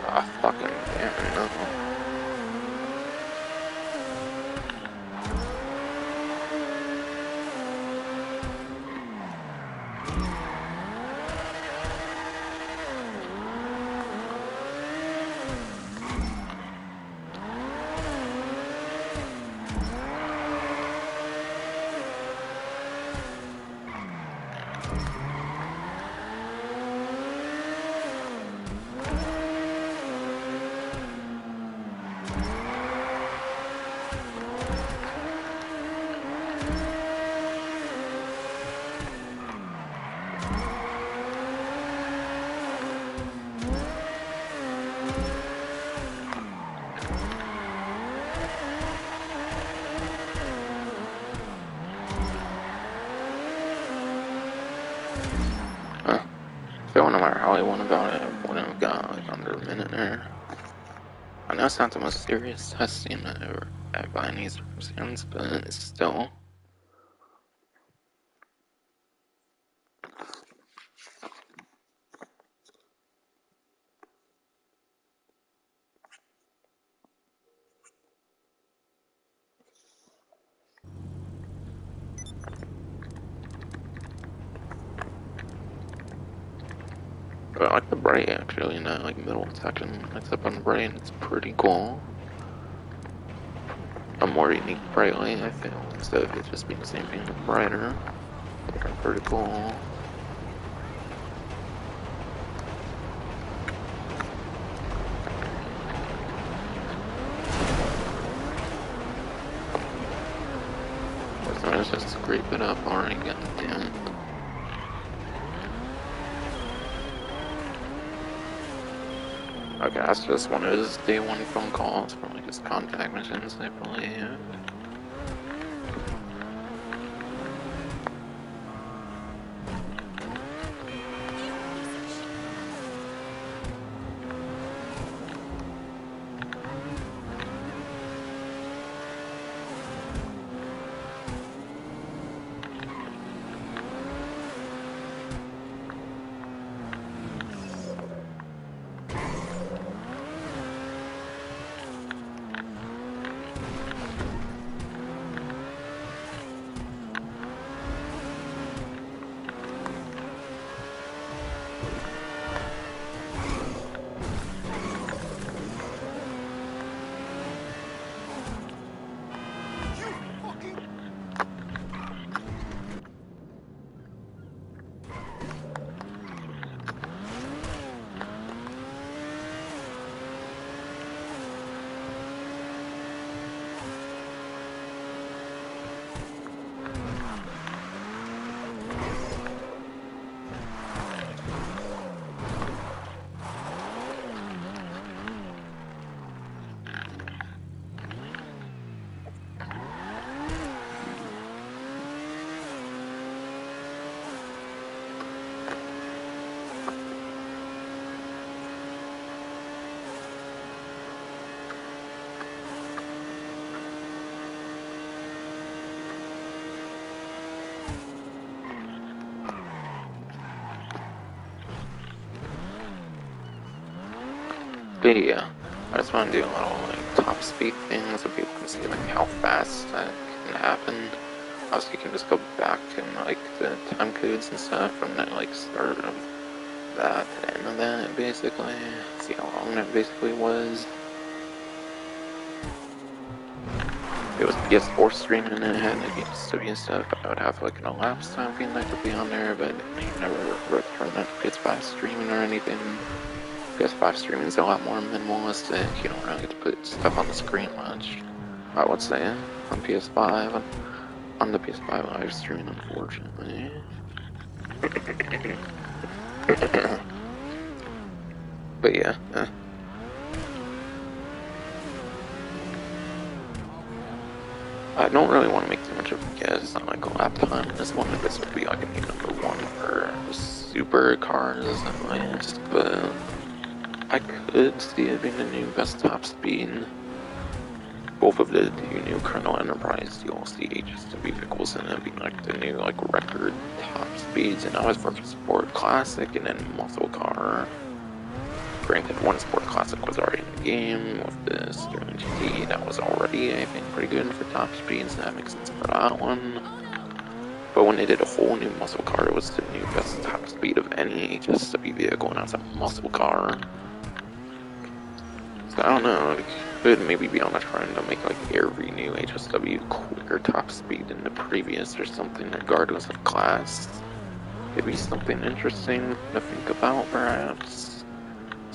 Ah, fucking damn, no. Huh. So no matter how I went about it, I wouldn't have got like under a minute there. I know it's not the most serious testing ever by any circumstance, but it's still. But I like the bright actually in that like middle section, except on the bright, it's pretty cool. A more unique bright light, I feel, instead of it just being the same thing but brighter. I think I'm pretty cool. So let's just scrape it up already, goddammit. Okay, that's just one of his day one phone calls from like his contact missions, I believe. But yeah, I just want to do a little like top speed things so people can see like how fast that can happen. Also, you can just go back and like the time codes and stuff from the like start of that to the end of that, basically. See how long that basically was. If it was PS4 streaming and it had like HSW stuff, I would have like an elapsed time feeling that could be on there, but you never return that to PS5 streaming or anything. PS5 streaming is a lot more minimalistic. You don't really get to put stuff on the screen much. I would say on PS5, on the PS5 live streaming, unfortunately. But yeah. I don't really want to make too much of a guess on like lap time. This one, if this would be like a new #1 for supercars at least, but I could see it being the new best top speed. Both of the two new Colonel Enterprise DLC HSW vehicles and it being like the new like record top speeds, and I was for Sport Classic and then Muscle Car. Granted, one Sport Classic was already in the game with the Sterling GT. That was already, I think, pretty good for top speeds. So that makes sense for that one. But when they did a whole new muscle car, it was the new best top speed of any HSW vehicle, and that's a muscle car. So I don't know. It could maybe be on a trend to make like every new HSW quicker top speed than the previous or something, regardless of class. It'd be something interesting to think about, perhaps.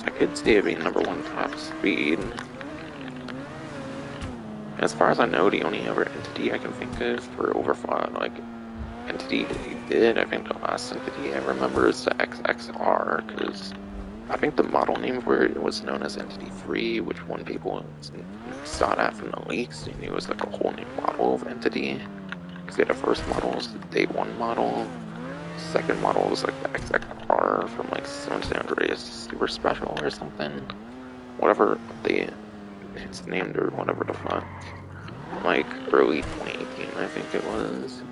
I could see it being #1 top speed. As far as I know, the only other entity I can think of for overfly, like, entity they did, I think the last entity I remember is the XXR, because I think the model name for it was known as Entity 3, which when people saw that from the leaks, they knew it was like a whole new model of entity. Because the first model was the Day 1 model. Second model was like the XXR from like San Andreas Super Special or something. Whatever it's named or whatever the fuck. Like early 2018, I think it was.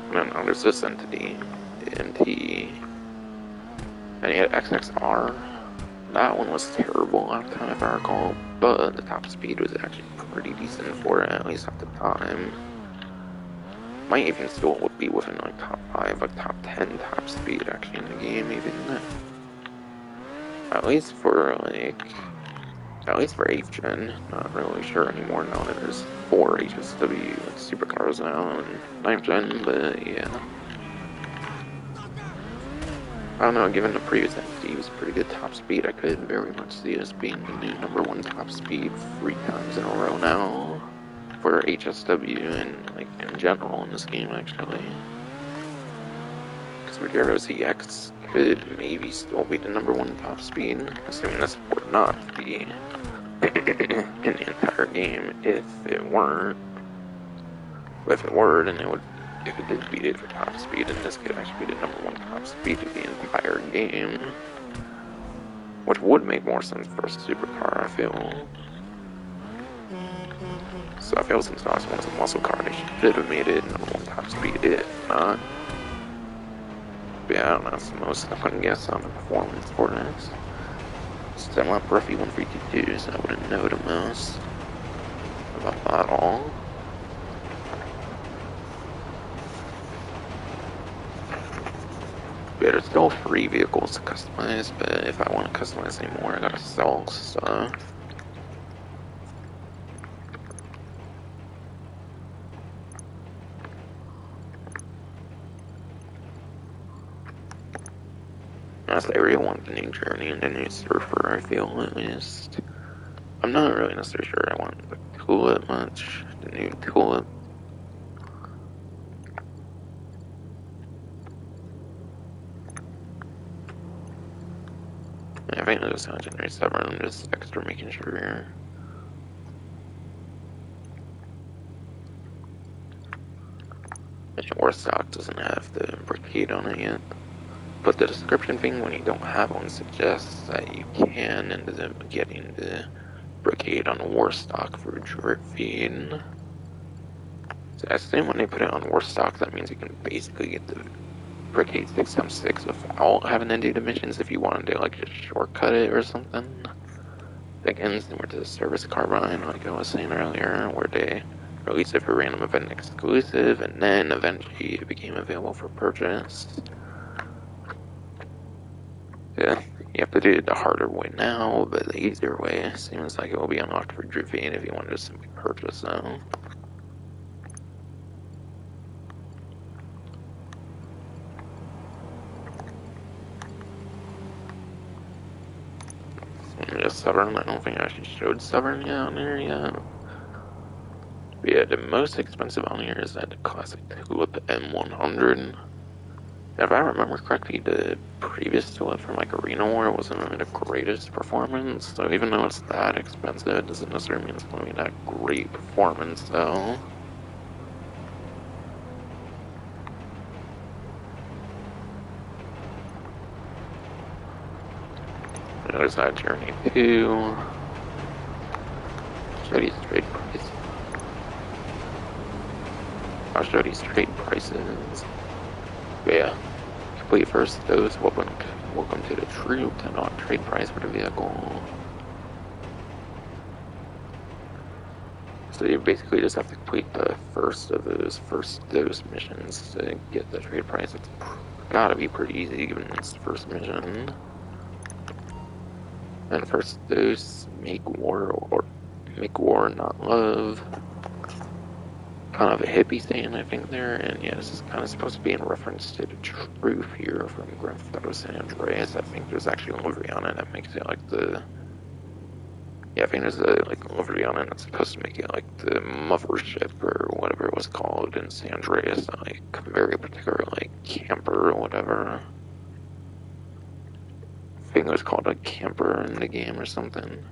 And then there's this entity, the NT. And he had XXR. That one was terrible last time if I recall, but the top speed was actually pretty decent for it, at least at the time. Might even still would be within like top 5, like top 10 top speed actually in the game, even at least for like, at least for 8th gen. Not really sure anymore now that there's 4 HSW supercars now and 9th gen, but yeah. I don't know, given the previous entity was pretty good top speed, I could very much see us being the new #1 top speed 3 times in a row now. For HSW and like in general in this game actually. Because Regero CX could maybe still be the #1 top speed, assuming this would not be in the entire game. If it weren't, but if it were, then it would. If it did beat it for top speed, then this could actually be the #1 top speed of the entire game, which would make more sense for a supercar, I feel. So I feel since the last one was a muscle car, they should have made it #1 top speed. If not, but yeah, I don't know. It's the most I couldn't guess on the performance for this. Still not Bruffy 152, so I wouldn't know the most about that at all. But there's still 3 vehicles to customize, but if I want to customize any more, I gotta sell stuff. That's I really want the new journey and the new surfer, I feel, at least. I'm not really necessarily sure I want the tulip much, the new tulip. I think it was January 7, I'm just extra making sure. And Warstock doesn't have the brigade on it yet. But the description thing, when you don't have one, suggests that you can end up getting the brigade on Warstock for drip feed. So I assume when they put it on Warstock, that means you can basically get the brigade 6x6 without having to do the missions if you wanted to like just shortcut it or something. again, similar to the service carbine, like I was saying earlier, where they released it for random event exclusive, and then eventually it became available for purchase. Yeah, you have to do it the harder way now, but the easier way seems like it will be unlocked for Droopy if you wanted to simply purchase them. Just Severn, I don't think I actually showed Severn yet on here yet. But yeah, the most expensive on here is that classic Tulip M100. If I remember correctly, the previous Tulip from like Arena War wasn't really the greatest performance, so even though it's that expensive, it doesn't necessarily mean it's going to be that great performance, though. There's that Journey 2. Show these trade prices. I'll show these trade prices. But yeah, complete first dose. Welcome to the true $10 trade price for the vehicle. So you basically just have to complete the first of those first dose missions to get the trade price. It's gotta be pretty easy given it's the first mission. And first dose, make war not love. Kind of a hippie saying, I think, there, and yeah, this is kind of supposed to be in reference to the truth here from Grand Theft Auto San Andreas. I think there's actually a livery on it that makes it like the... Yeah, I think there's a livery on it that's supposed to make it like the mothership or whatever it was called in San Andreas, like very particular like camper or whatever. I think it was called a camper in the game or something.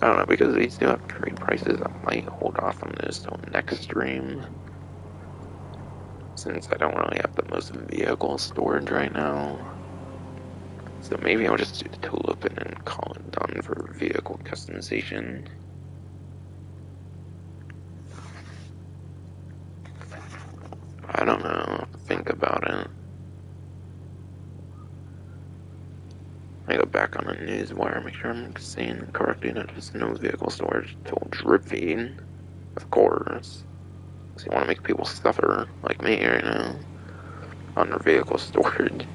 I don't know, because these do have trade prices, I might hold off on this till next stream. Since I don't really have the most vehicle storage right now. So maybe I'll just do the Tulip and then call it done for vehicle customization. I don't know, think about it. I go back on the newswire, make sure I'm saying correctly that there's no vehicle storage till drip feed, of course. So you want to make people suffer, like me right now, on their vehicle storage.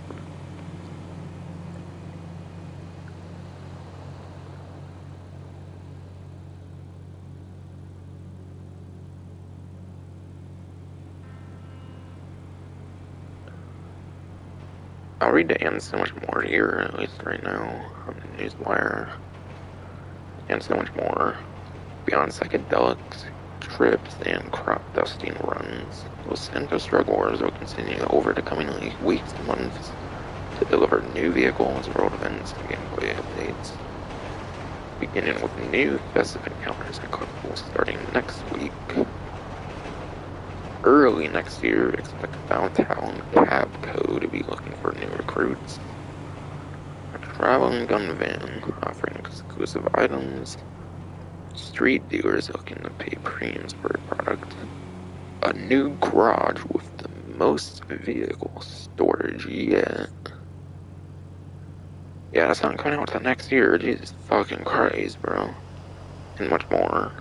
I'll read the and so much more here, at least right now, on the newswire. And so much more. Beyond psychedelics, trips, and crop dusting runs, Los Santos drug wars will continue over the coming weeks and months to deliver new vehicles, road events, and gameplay updates. Beginning with new festive encounters and collectibles starting next week. Early next year, expect Downtown Cabco to be looking for new recruits. A traveling gun van offering exclusive items. Street dealers looking to pay premiums for a product. A new garage with the most vehicle storage yet. Yeah, that's not coming out till next year. Jesus fucking Christ, bro. And much more.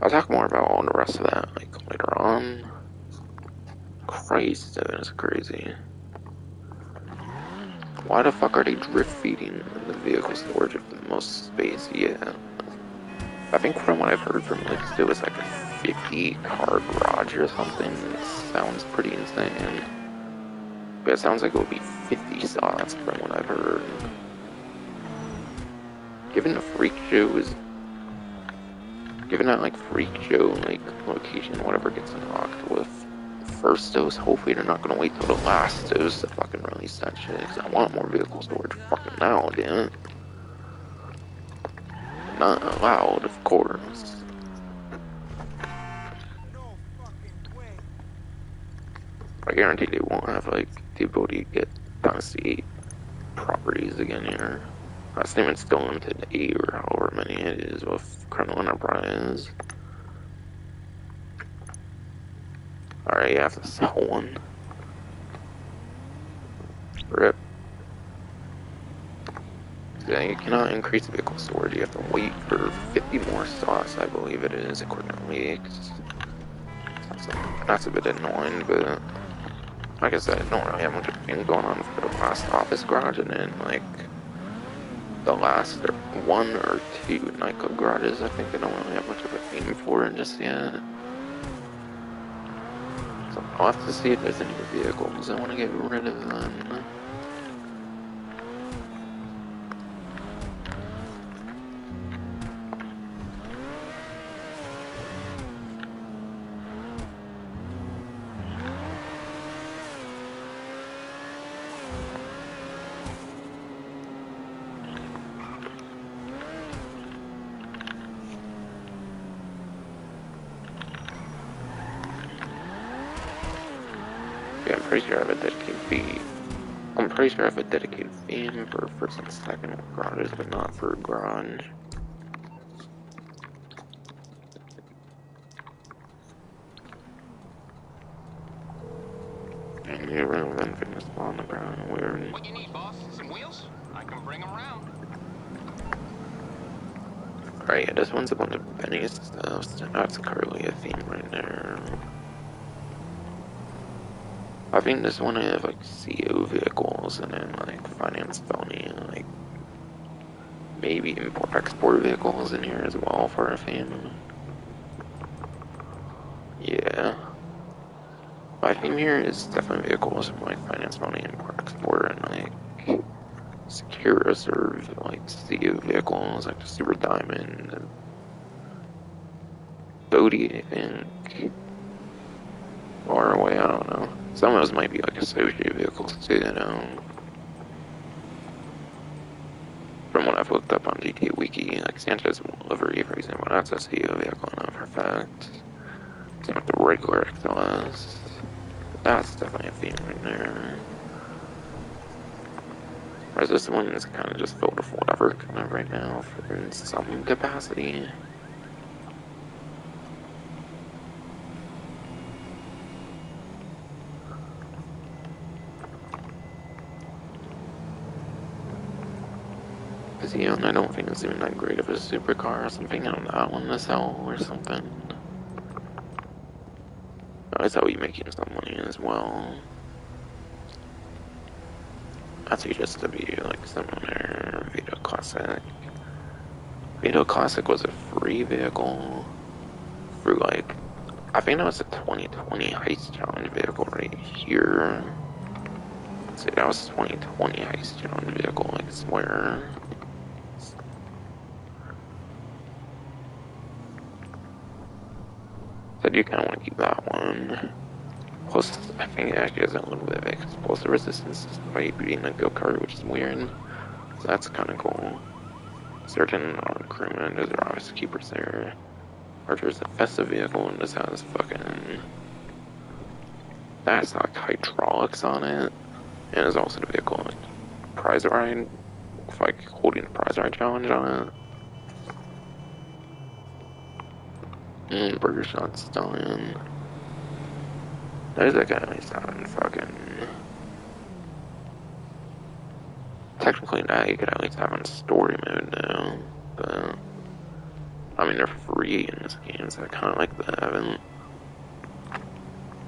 I'll talk more about all the rest of that, like, later on. Christ, that's crazy. Why the fuck are they drift feeding the vehicle storage with the most space yet? I think from what I've heard from Leaks, it was like a 50-car garage or something. It sounds pretty insane. But it sounds like it would be 50 slots from what I've heard. Given the Freak Show is... Given that, like, Freak Show, like, location, whatever gets unlocked with first dose, hopefully they're not gonna wait till the last dose to fucking release that shit, because I want more vehicle storage fucking now, damn it. Not allowed, of course. I guarantee they won't have, like, the ability to get Dynasty 8 properties again here. I assume it's still limited to 8 or however many it is with Criminal Enterprise. Alright, you have to sell one. Rip. Yeah, you cannot increase vehicle storage. You have to wait for 50 more slots, I believe it is, according to leaks. That's a bit annoying, but like I said, I don't really have much of a thing going on for the last office garage, and then like the last one or two nightclub garages, I think I don't really have much of a theme for it just yet. So I'll have to see if there's any vehicles I want to get rid of them. Yeah, I'm pretty sure I have a dedicated theme. I'm pretty sure I have a dedicated theme for first and second garages, but not for garage. And you really unfit to spawn on the ground. Weird. What you need, boss? Some wheels? I can bring them around. Alright, yeah, this one's a bunch of Benny's stuff, so that's currently a theme right there. I think this one I have like CO vehicles and then like finance felony, like maybe import export vehicles in here as well for a theme. Yeah. My theme here is definitely vehicles from like finance felony, import export, and like secure reserve, like CO vehicles, like the Super Diamond and Bodie, I think. Far away, I don't know. Some of those might be like associated vehicles too, you know. From what I've looked up on GTA Wiki, like Santos livery, for example, that's a CO vehicle, not for a fact. Same with the regular XLS. That's definitely a theme right there. Whereas this one is kind of just filled with whatever kind of right now for in some capacity. Because yeah, I don't think it's even that great of a supercar or something on that one to sell or something. That's how you're making some money as well. That's just to be like similar. Vito Classic. Vito Classic was a free vehicle for like, I think that was a 2020 Heist Challenge vehicle right here. See, that was a 2020 Heist Challenge vehicle, like, I swear. So I do kind of want to keep that one. Plus, I think it actually has a little bit of explosive resistance despite being a go-kart, which is weird. So that's kind of cool. Certain crewmen, those are obviously keepers there. Archer's a festive vehicle, and this has fucking... That's like hydraulics on it. And there's also the vehicle like prize ride, like holding the prize ride challenge on it. Burger Shot Stallion. There's that guy at least having fucking... Technically now you could at least have in story mode though, but... I mean they're free in this game, so I kinda like the having...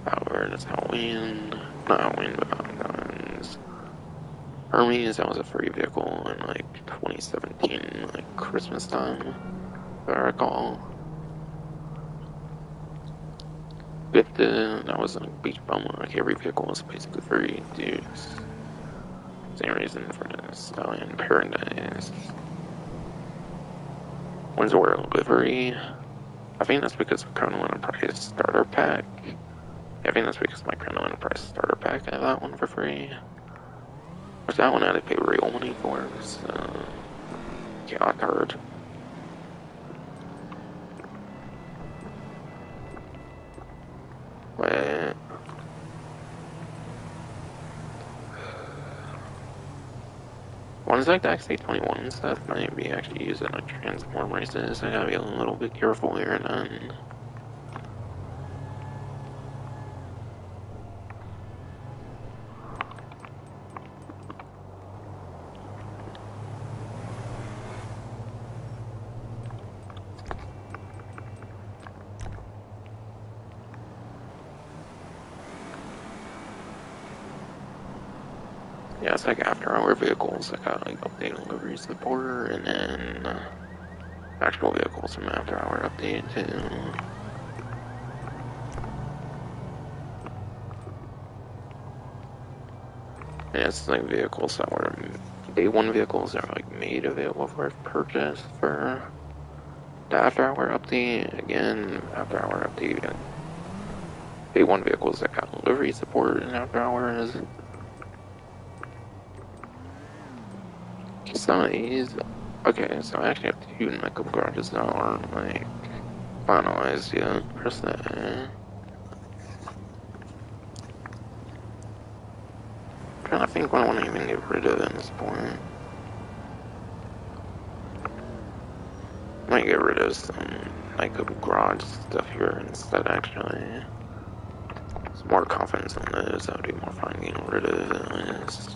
Power, it's Halloween... Not Halloween, but Valentine's. Hermes, that was a free vehicle in like 2017, like Christmas time, if I recall. But that was like Beach Bum, like every vehicle was basically free, dude. Same reason for the Stallion Paradise. Windsor livery. I think that's because of Colonel Enterprise starter pack. I think that's because my Colonel Enterprise starter pack, I have that one for free. Which that one I had to pay real money for, so... Yeah, I heard. Wait. Ones like the XA21 and stuff might be actually used in like transform races, so I gotta be a little bit careful here then. Yeah, it's like after-hour vehicles. I got like update delivery support, and then actual vehicles from after-hour update too. And it's like vehicles that were day one vehicles that are like made available for purchase for the after-hour update. Again, after-hour update. Day one vehicles that got delivery support in after hours. Some of these, okay, so I actually have two nightclub garages that aren't like finalized yet. Press that. I'm trying to think what I want to even get rid of at this point. I might get rid of some nightclub garage stuff here instead, actually. Some more confidence on those, that would be more fun getting rid of at least.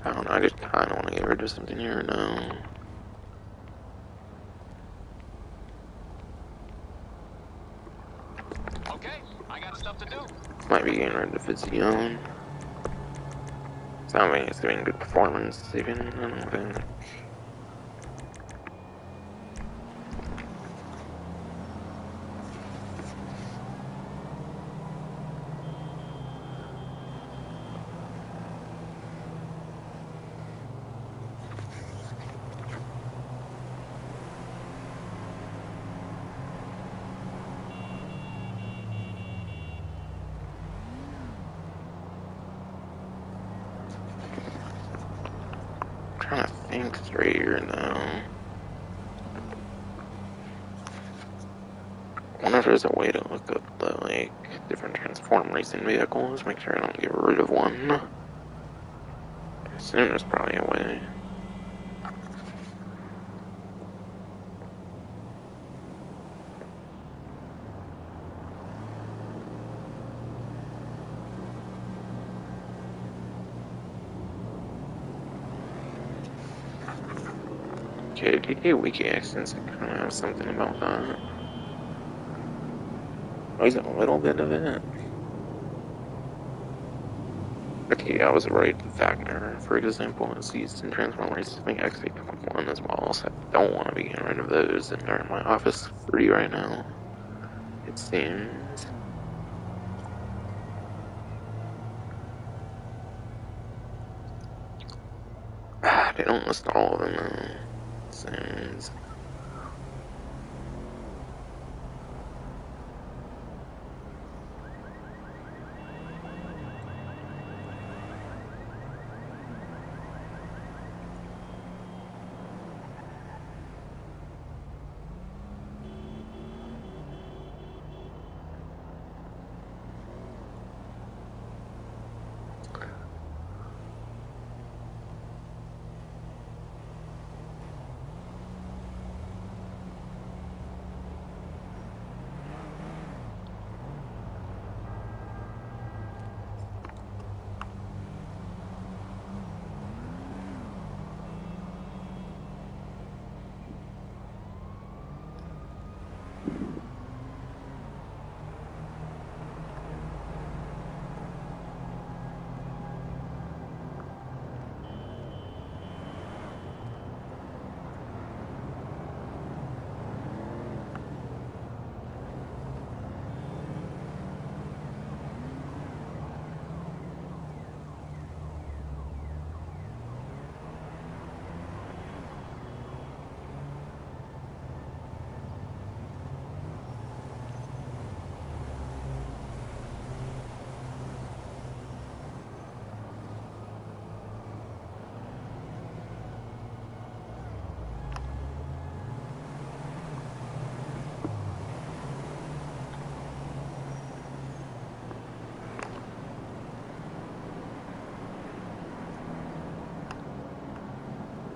I don't know, I just kind of want to get rid of something here now. Okay, I got stuff to do. Might be getting rid of Vizion. Sounds like it's doing good performance, even. I don't think. Trying to think straight here now. I wonder if there's a way to look up the like different transform racing vehicles, make sure I don't get rid of one. I assume there's probably a way. Okay, GTA Wiki Accidents kind of have something about that. At least a little bit of it. Okay, I was right. Wagner, for example, is used in Transform Racing X8.1 as well, so I don't want to be getting rid of those, and they're in my office free right now, it seems. They don't list all of them though. Seems.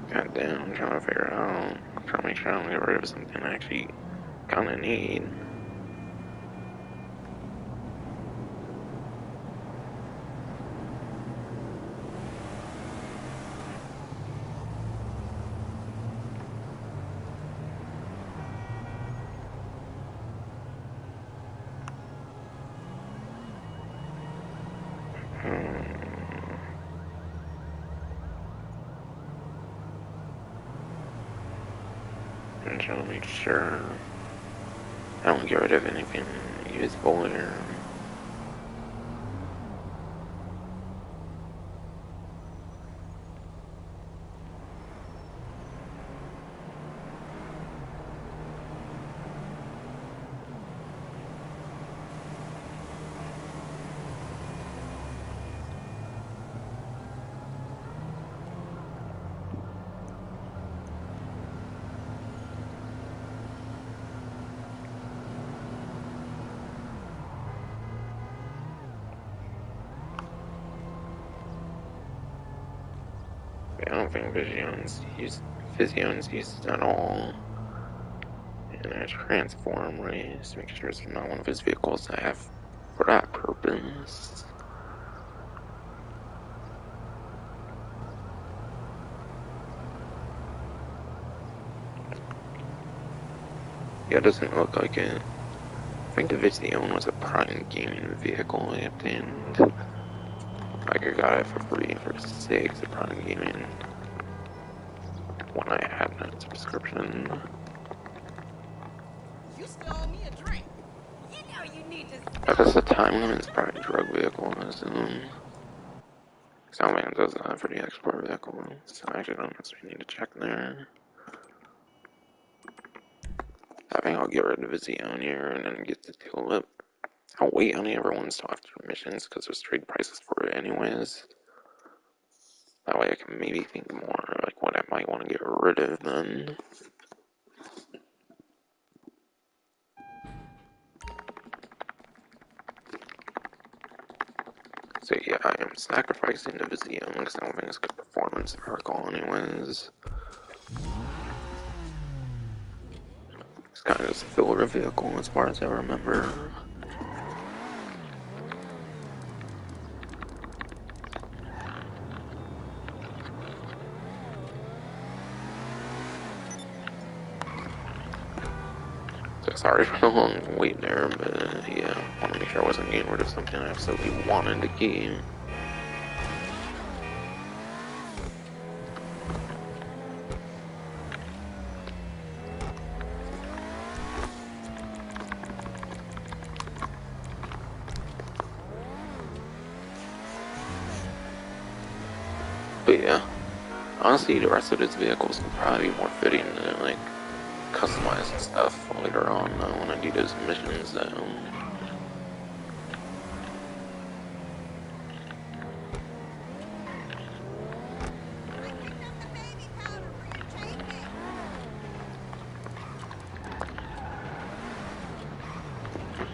God damn, I'm trying to figure out. I'm trying to make sure I don't get rid of something I actually kind of need. trying to make sure I don't get rid of anything useful here. I don't think Vision's used at all in a transform race. Make sure it's not one of his vehicles I have for that purpose. Yeah, it doesn't look like it. I think the Vision was a Prime Gaming vehicle I obtained. Like I got it for free for 6 at Prime Gaming when I had that subscription. You still owe me a drink. You know you need to I stop. guess the time limit's probably a drug vehicle, I assume. Soundman doesn't have for the export vehicle, so I actually don't necessarily need to check there. I think I'll get rid of Vision here and then get the Tulip. I'll wait on the other ones till after missions because there's trade prices for it anyways. That way I can maybe think more like what I might want to get rid of then. So yeah, I am sacrificing the Vision because I don't think it's good performance in Hurkle anyways. It's kind of just a filler vehicle as far as I remember. So sorry for the long wait there, but yeah, I want to make sure I wasn't getting rid of something I absolutely wanted to keep. But yeah, honestly, the rest of this vehicles will probably be more fitting to like customize stuff later on when I do those missions.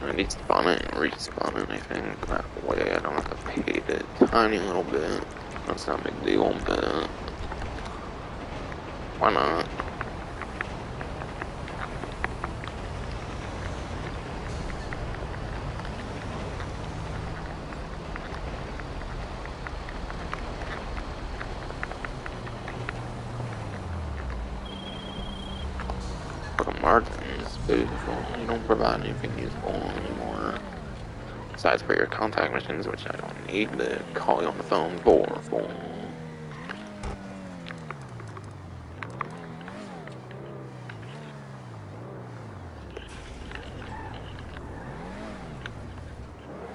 I need to spawn it and respawn it, I think. That way I don't have to pay the tiny little bit. That's not a big deal, but why not? But Martin's beautiful. You don't provide anything useful anymore. Besides for your contact missions, which I don't need to call you on the phone for.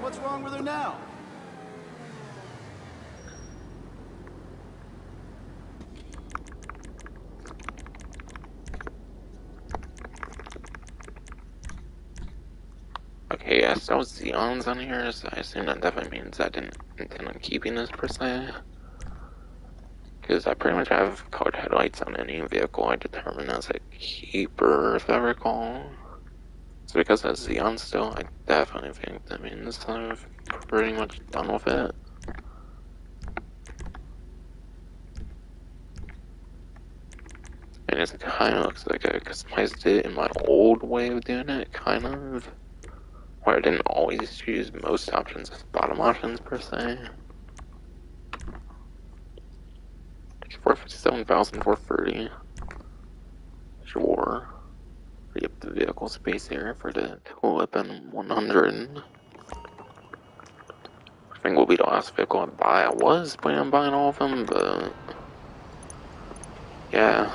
What's wrong with her now? Okay, yeah, so Xeons on here, so I assume that definitely means I didn't intend on keeping this per se. Because I pretty much have colored headlights on any vehicle I determine as a keeper, if I recall. So because that's Xeon still, I definitely think that means I've pretty much done with it. And it kind of looks like I customized it in my old way of doing it, kind of. Where I didn't always choose most options as bottom options per se. 457,430. Sure. Free up the vehicle space here for the Tulip and 100. I think will be the last vehicle I buy. I was planning on buying all of them, but yeah.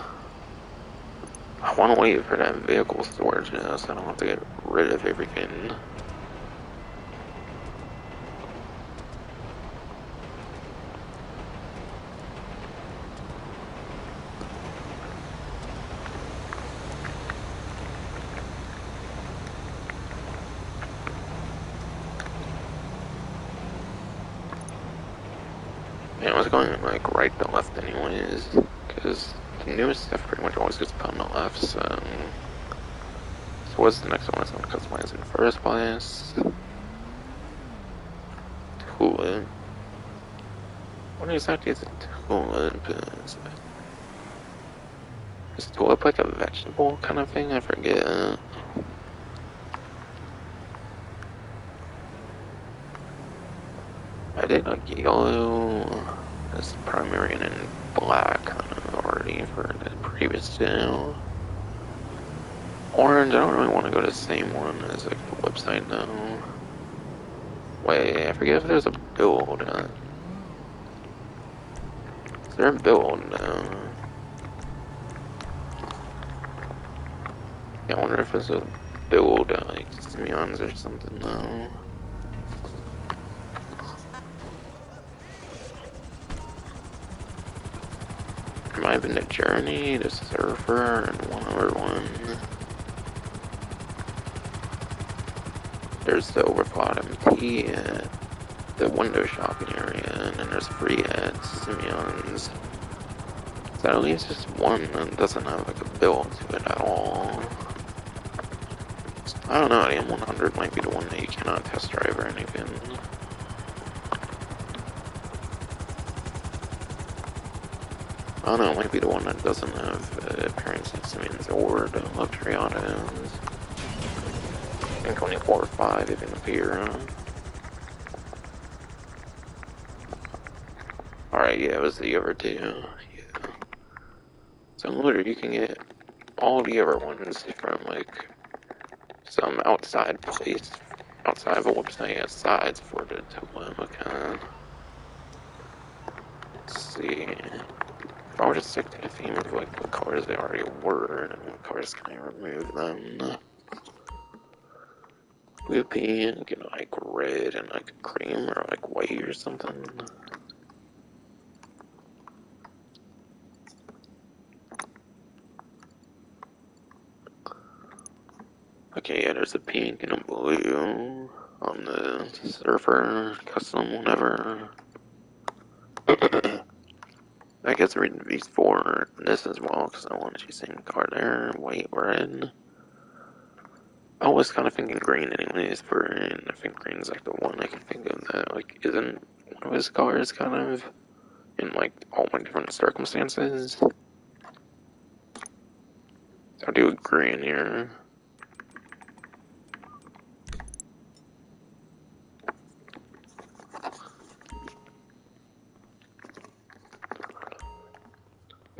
I want to wait for that vehicle storage now, so I don't have to get rid of everything. Man, I was going like right to left anyways, because the newest stuff pretty much always gets put on the left, so what's the next one I was going to customize in the first place? Tulip. What exactly is a tulip? Is tulip like a vegetable kind of thing? I forget. I did like yellow as primary and then black kind of already for the previous two. Orange, I don't really want to go to the same one as like the website though. Wait, I forget if there's a build. Is there a build? Yeah, I wonder if there's a build like Simeon's or something though. It might have been the Journey, the Surfer, and one other one. There's the Overclock MT at the window shopping area, and then there's free at Simeon's. So at least just one that doesn't have like a build to it at all. I don't know, the M100 might be the one that you cannot test drive or anything. I don't know, it might be the one that doesn't have appearance at Simeon's or the luxury autos. I think only 4 or 5 even appear. Alright, yeah, it was the other two. Yeah. So literally you can get all the other ones from like some outside place, outside of a website outside for the Tulip. Okay. Let's see. If I were to stick to the theme of like what colors they already were, and what colors can I remove them? Blue pink and like red and like cream or like white or something. Okay, yeah, there's a pink and a blue on the Surfer custom whatever. I guess read these for this as well because I want to choose the same color there, white, red. I was kind of thinking green anyways for, and I think green's like the one I can think of that like isn't one of his colors kind of in like all my different circumstances. So I'll do a green here.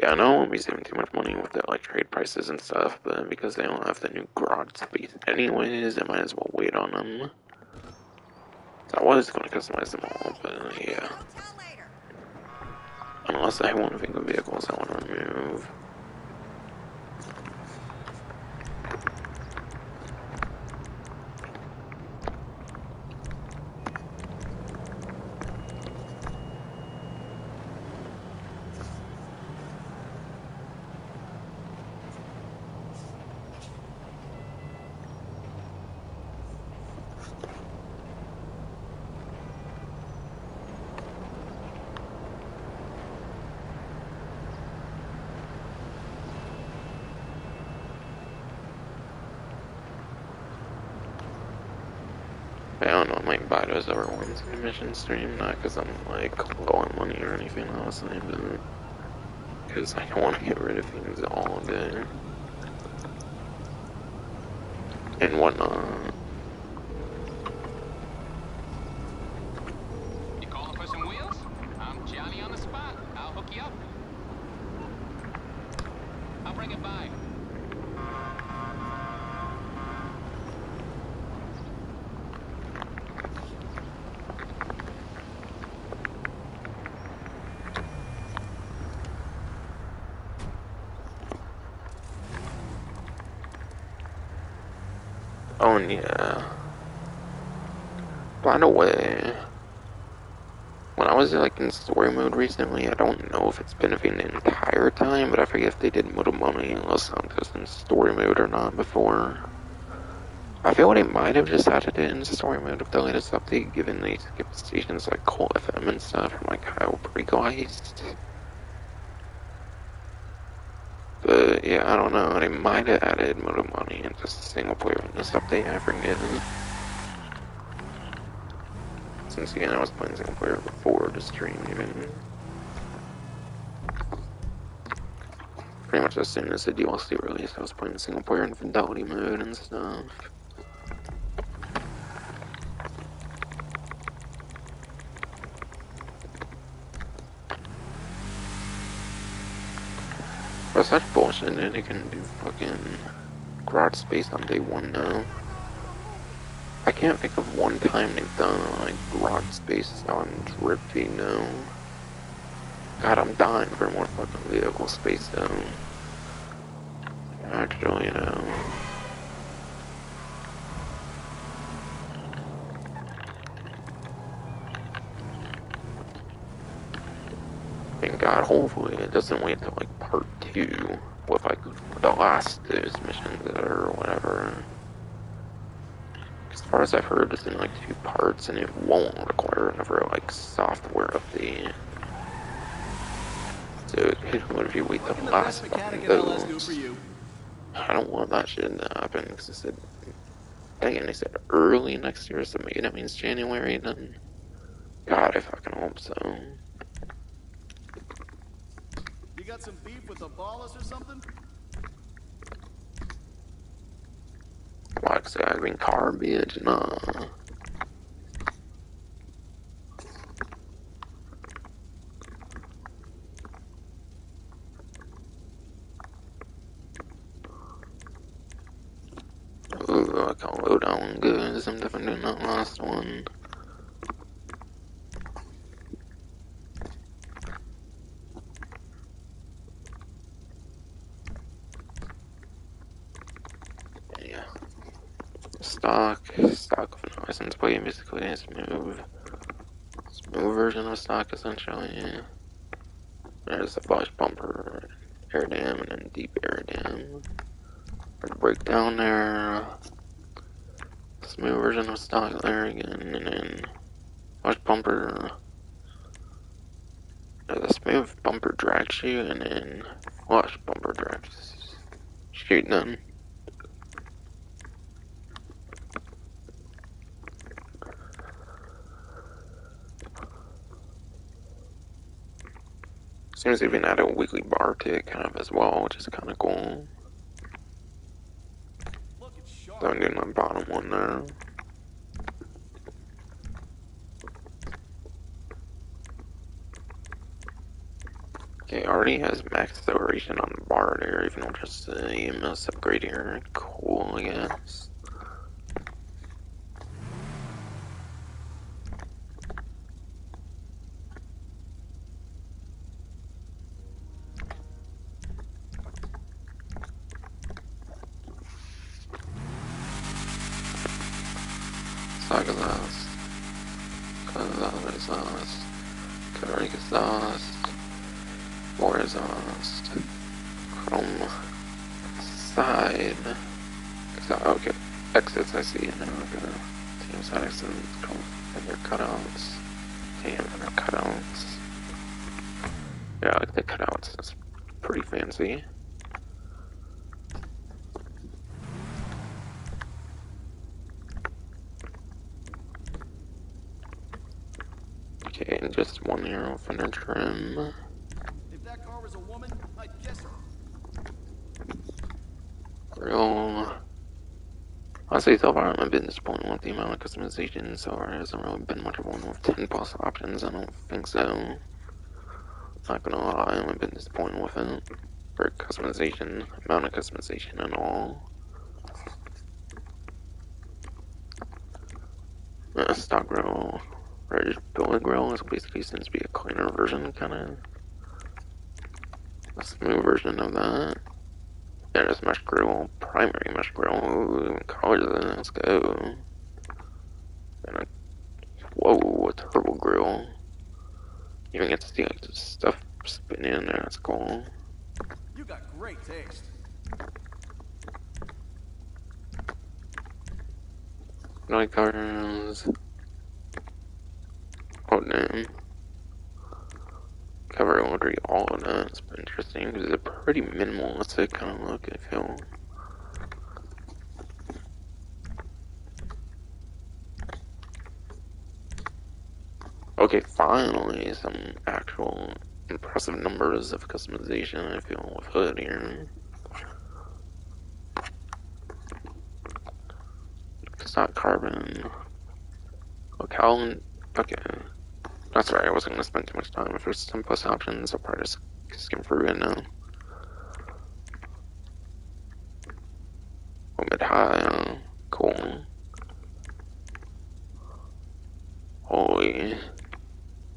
Yeah, I know I won't be saving too much money with the like trade prices and stuff, but because they don't have the new garage space anyways, I might as well wait on them. So I was going to customize them all, but yeah. Unless I want to think of vehicles I want to remove. I don't know, I might buy those other ones in the mission stream, not because I'm like low on money or anything else, but because I don't want to get rid of things all day and whatnot. You calling for some wheels? I'm Johnny on the spot. I'll hook you up. I'll bring it by. And yeah. By the way, when I was like in story mode recently, I don't know if it's been the entire time, but I forget if they did Motomami and Los Santos in story mode or not before. I feel like they might have just added it in story mode with the latest update, given they skip stations like Coal FM and stuff from like Kyle Heist. But yeah, I don't know, they might have added Motomami and just single player in this update, I forget. Since again, I was playing single player before the stream even. Pretty much as soon as the DLC released, I was playing single player in fidelity mode and stuff. But such bullshit that they can do fucking garage space on day one now. I can't think of one time they've done like garage space on Drifty now. God, I'm dying for more fucking vehicle space though. Actually, Thank God, hopefully it doesn't wait till like part 2 with like the last those missions or whatever. As far as I've heard, it's in like 2 parts and it won't require another like software update. So what if you wait till the last fucking those? I don't want that shit to happen because it said, dang it, they said early next year, so maybe that means January then. God, I fucking hope so. You got some beef with the Ballas or something? Like, I mean, garbage, nah. Ooh, I can't load down good. I'm definitely doing that last one. Yeah. Stock of an license plate, basically a smooth version of stock, essentially. There's a flash bumper, air dam, and then deep air dam. For the breakdown there, smooth version of stock there again, and then flash bumper, the smooth bumper drag chute, and then flash bumper drag chute done. Seems they've even added a weekly bar tick kind of as well, which is kind of cool. So I'm doing my bottom one there. Okay, already has max acceleration on the bar there, even with just the EMS upgrade here. Cool, I guess. Stock exhaust. Exhaust. Cutting exhaust. More exhaust. Chrome side. Okay. Exits I see now. Team side exits. And their cutouts. And their cutouts. Yeah, I like the cutouts. It's pretty fancy. Okay, and just one arrow fender trim. If that car was a woman, I'd guess her. Real. Honestly, so far I've been disappointed with the amount of customization, so there hasn't really been much of one with 10 plus options. I don't think so. Not gonna lie, I've been disappointed with it. For customization, amount of customization and all. Stock grill, or just build a grill, is basically seems to be a cleaner version, kinda. A smooth version of that. There's mesh grill, primary mesh grill. Ooh, colors in it. Let's go. And a, whoa, a turbo grill. You even get to see like the stuff spinning in there. That's cool. You got great taste. Night covers. Oh damn. Cover literally all of that. It's been interesting because it's a pretty minimalistic kind of look, I feel. Okay, finally some actual impressive numbers of customization, I feel, with Hood here. It's not carbon. Oh, Calvin. Okay. That's right, I wasn't gonna spend too much time. If there's some plus options, I'll probably just skim through it now. Oh, mid high. Cool. Holy. I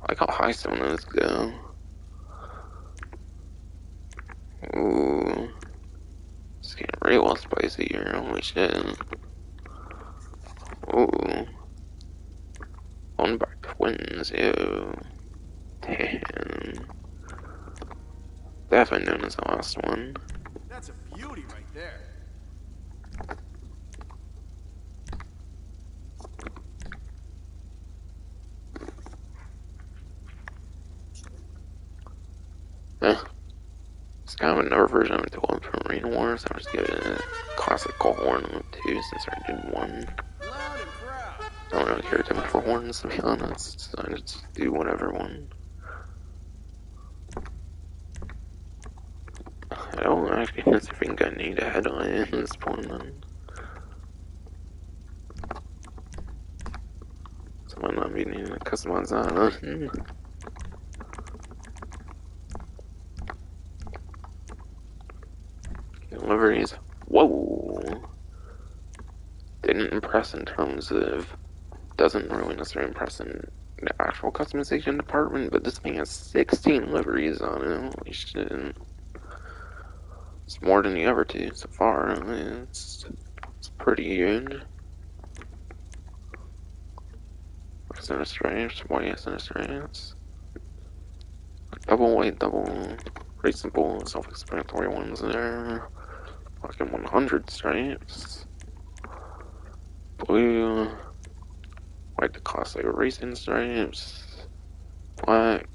like how high some of those go. Ooh. It's getting real spicy here. Holy shit. Ooh. Owned by twins, ew. Damn. Definitely known as the last one. That's a beauty right there. Eh. It's kind of another version of the one from Marine Wars. I was giving it a classical horn too, since I did one. Loud and proud. I don't really care too much for horns, to be honest. So I just do whatever one. I don't actually think I need a headline at this point then. So I might not be needing to customize that. Deliveries. Whoa! Didn't impress in terms of. Doesn't really necessarily impress in the actual customization department, but this thing has 16 liveries on it. Holy shit. It's more than the other two so far. I mean, it's pretty good. Center stripes, white center stripes. Double white, double. Pretty simple, self explanatory ones there. Fucking 100 stripes. Blue. White the classic racing stripes. Black.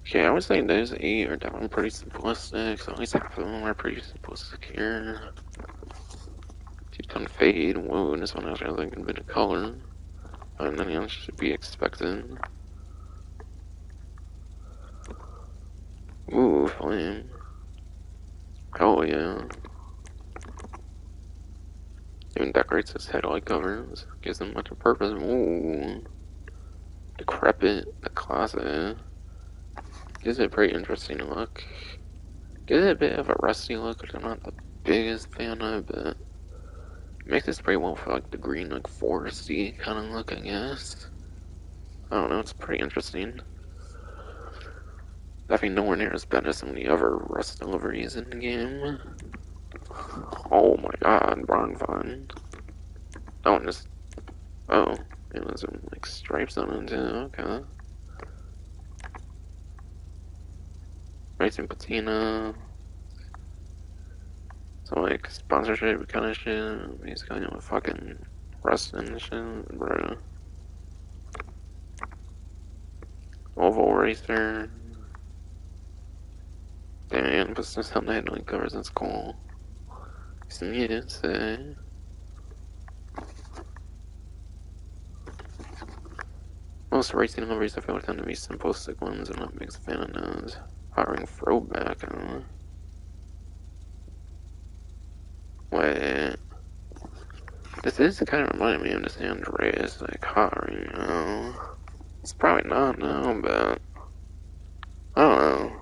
Okay, I would say those 8 are definitely pretty simplistic, so at least half of them are pretty simplistic here. Two-tone fade, whoa, this one has like a bit of color. And then else should be expected. Ooh, flame. Oh yeah. Even decorates his headlight covers, gives them much of purpose. Ooh. Decrepit, the classic. Gives it a pretty interesting look. Gives it a bit of a rusty look, which I'm not the biggest fan of, but makes this pretty well for like the green, like foresty kind of look, I guess. I don't know, it's pretty interesting. Definitely nowhere near as bad as some of the other rust deliveries in the game. Oh my god, Bron Fun. That one just. Oh, yeah, there's some like stripes on it too, okay. Racing patina. Some like sponsorship kind of shit. He's kind of fucking rust and shit, bro. Oval racer. Damn, but there's something headline covers, that's cool. Some units, Most racing numbers I feel like tend to be simplistic ones. I'm not a big fan of those. Hiring throwback, I don't know. Wait. This is kind of reminding me of the San Andreas, like, hiring, you know? It's probably not now, but. I don't know.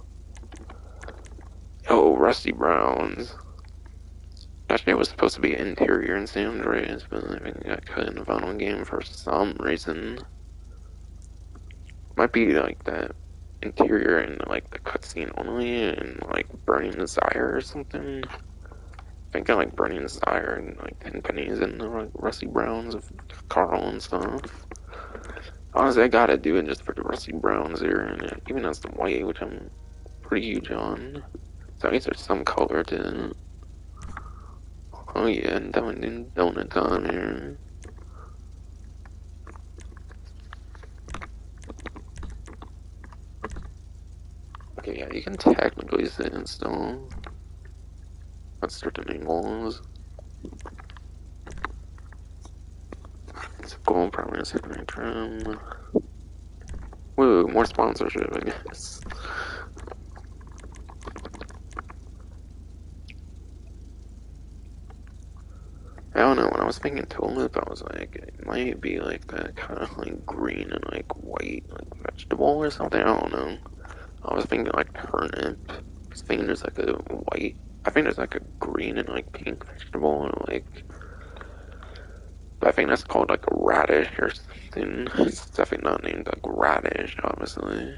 Oh, Rusty Browns. That shit was supposed to be interior in San Andreas, but I think it got cut in the final game for some reason. Might be like that interior in like the cutscene only, and like Burning Desire or something. I think I like Burning Desire and like 10 pennies and like Rusty Browns of Carl and stuff. Honestly, I gotta do it just for the Rusty Browns here, and even as the white, which I'm pretty huge on. So at least there's some color to it. Oh yeah, Dunkin' Donuts on here. Okay, yeah, you can technically sit and still. Let's start the angles. It's gold, primary, secondary trim. Woo, more sponsorship, I guess. I don't know, when I was thinking tulip, I was like, it might be like that kind of like green and like white, like vegetable or something, I don't know. I was thinking like turnip. I was thinking there's like a white, I think there's like a green and like pink vegetable, and like, but I think that's called like a radish or something. It's definitely not named like radish, obviously.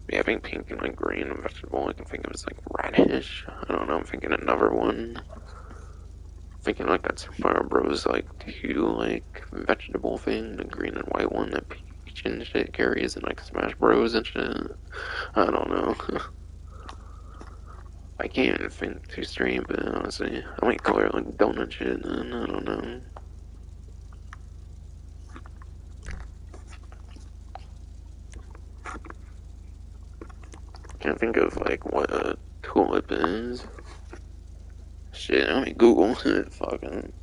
Yeah, I think pink and like green vegetable, I can think of as like radish. I don't know, I'm thinking another one. Thinking like that Super Mario Bros. Like two like vegetable thing, the green and white one that Peach and shit carries in like Smash Bros. And shit. I don't know. I can't even think too straight, but honestly, I might call it like donut shit, and I don't know. Can't think of like what a tulip is. Shit, let me Google it. Fucking.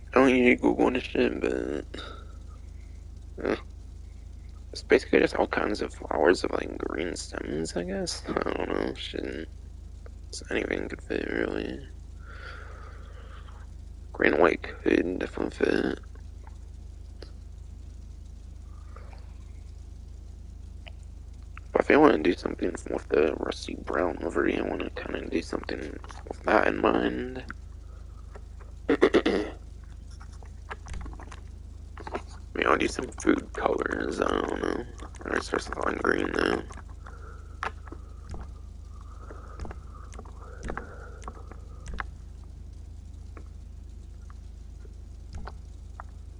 I don't usually Google this shit, but it's basically just all kinds of flowers of like green stems, I guess. I don't know. Shit, anything could fit really. Green and white could definitely fit. But if I want to do something with the rusty brown livery, I want to kind of do something with that in mind. Maybe I'll do some food colors, I don't know. Or start on green though.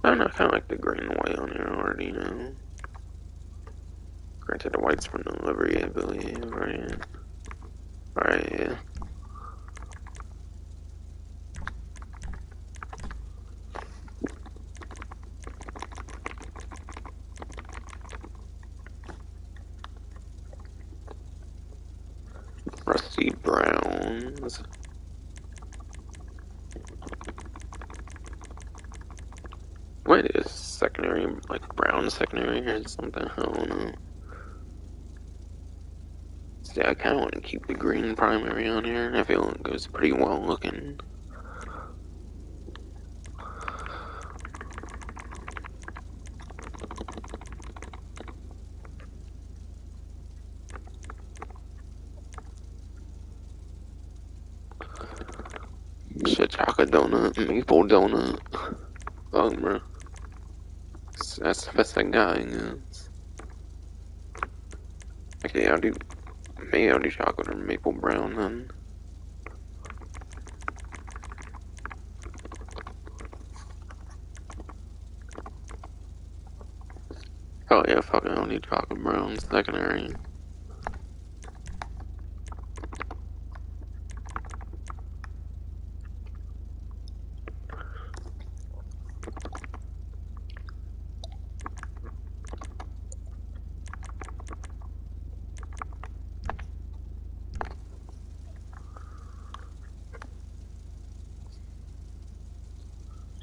I don't know, I kind of like the green and white on here already, you know. Granted, the white's from the livery, I believe, right? Alright, yeah. Rusty browns. What is secondary, like brown secondary or something? I don't know. See, I kind of want to keep the green primary on here. I feel it goes pretty well looking. Shit, chocolate donut, maple donut. Oh, bro. That's the best I got, I guess. Okay, maybe I'll do chocolate or maple brown then. Oh yeah, fuck it, I'll do chocolate brown secondary.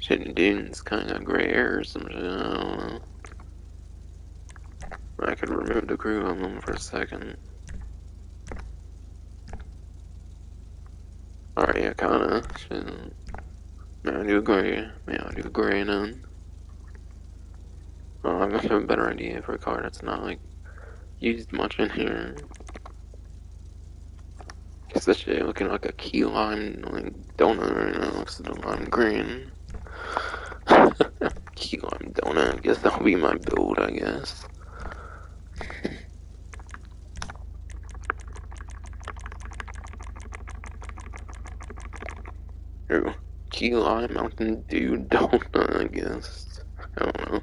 Shit, dude's kinda gray hair or some shit, I don't know. I could remove the crew on them for a second. Alright, yeah, kinda. Shit. May I do gray? May I do gray then? I have a better idea for a car that's not like used much in here. Guess this shit looking like a key lime like donut right now. Looks like a lime green. Key lime donut. I guess that'll be my build, I guess. Ooh, key lime Mountain Dew donut, I guess. I don't know.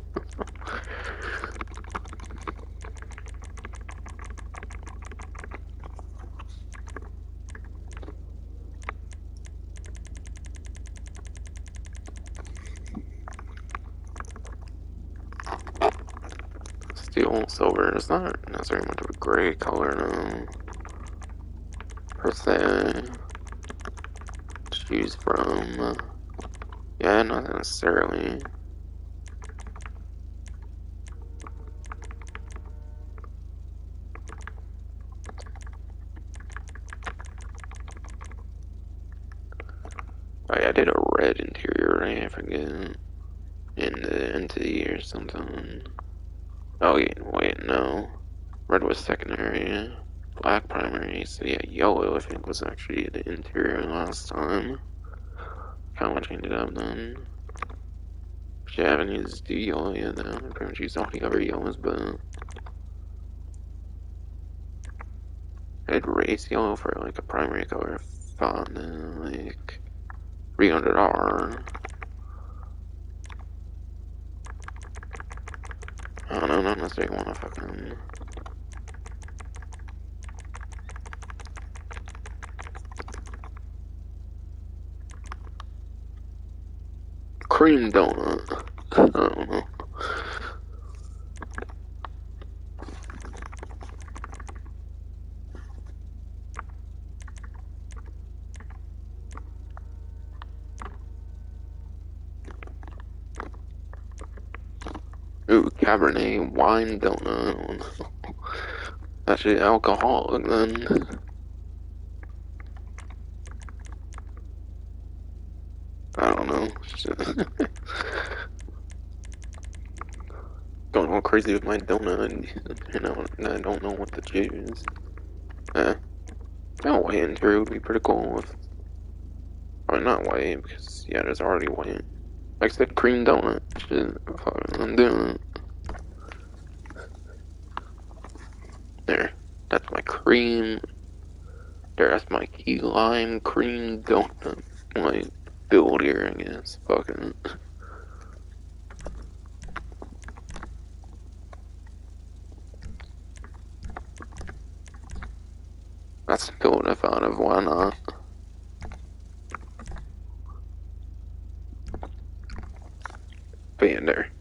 Steel, silver, it's not necessarily much of a gray color, no. Per se. Choose from. Yeah, not necessarily. Oh, yeah, I did a red interior, right? I forget. In the entity or something. Oh, wait, no. Red was secondary. Black primary. So, yeah, yellow, I think, was actually the interior last time. Kind of changed it up then. Yeah, I haven't used do yellow yet, though. I pretty much used all the other yellows, but. I'd race yellow for, like, a primary color font, like. 300R. I don't know, not necessarily want to fucking. Cream donut. I don't know. Ooh, Cabernet wine donut. Actually, alcoholic then. I don't know. Going all crazy with my donut, and I don't know what to choose. White interior would be pretty cool if. I mean, not white, because, yeah, there's already white. Like I said, cream donut. Shit, I'm doing it. There. That's my cream. There, that's my key lime cream donut. My build here, I guess. Fucking. That's the build I thought of, why not? But yeah, there.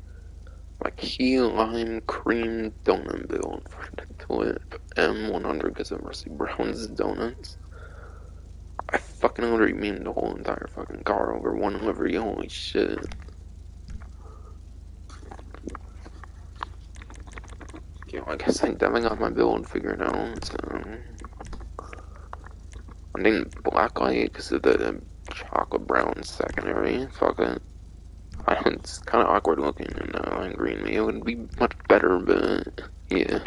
My key lime cream donut build for the Tulip M100 because of Rusty Brown's donuts. I fucking already memed the whole entire fucking car over one delivery, holy shit. You know, I guess I definitely got my build figured out, so. I think blacklight because of the chocolate brown secondary, fuck it. It's kind of awkward looking in lime green. It would be much better, but yeah.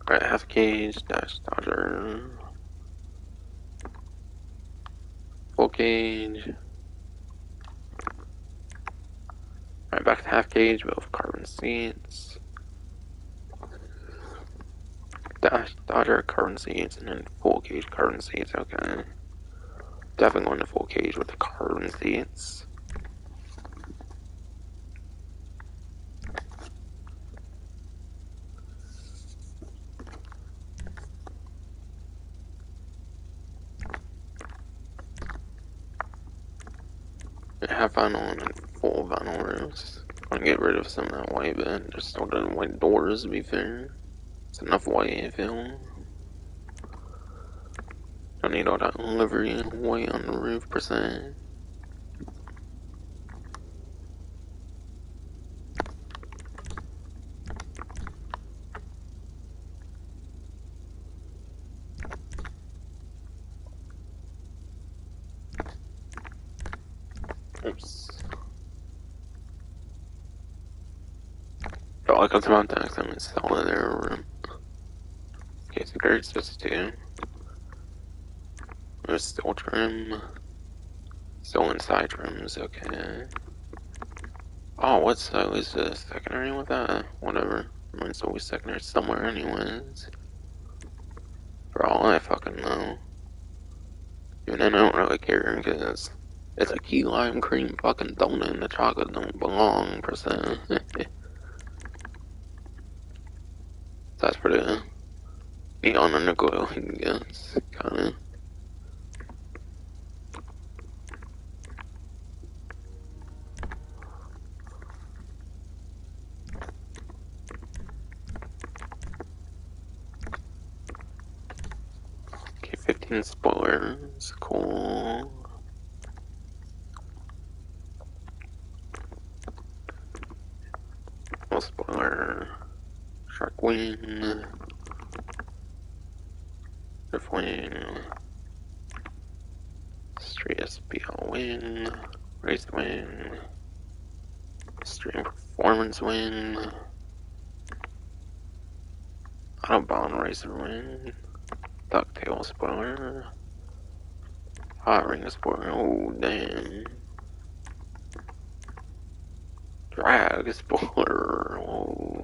Alright, half cage, dash dodger. Full cage. Alright, back to half cage with carbon seats. Dash dodger, carbon seats, and then full cage carbon seats, okay. Definitely going to full cage with the carbon seats. Half vinyl and then full vinyl roofs. I'm gonna get rid of some of that white, but just still doing white doors to be fair. It's enough white, I feel. I need all that livery way on the roof percent. Oops. Felt like I was about to accidentally install in their room. Okay, so there's just two. There's still trim. Still inside trims, okay. Oh, what's always the secondary with that? Whatever. Mine's always secondary somewhere anyways. For all I fucking know. Even then I don't really care because it's a key lime cream fucking donut and the chocolate don't belong per se. That's pretty neon underglow, I guess, kinda. Okay, 15 spoilers, cool. Well, spoiler, shark wing, drift wing, street SPL wing, race wing, stream performance wing, Autobahn racer wing, ducktail spoiler, hot ring spoiler, oh damn. Drag spoiler, oh.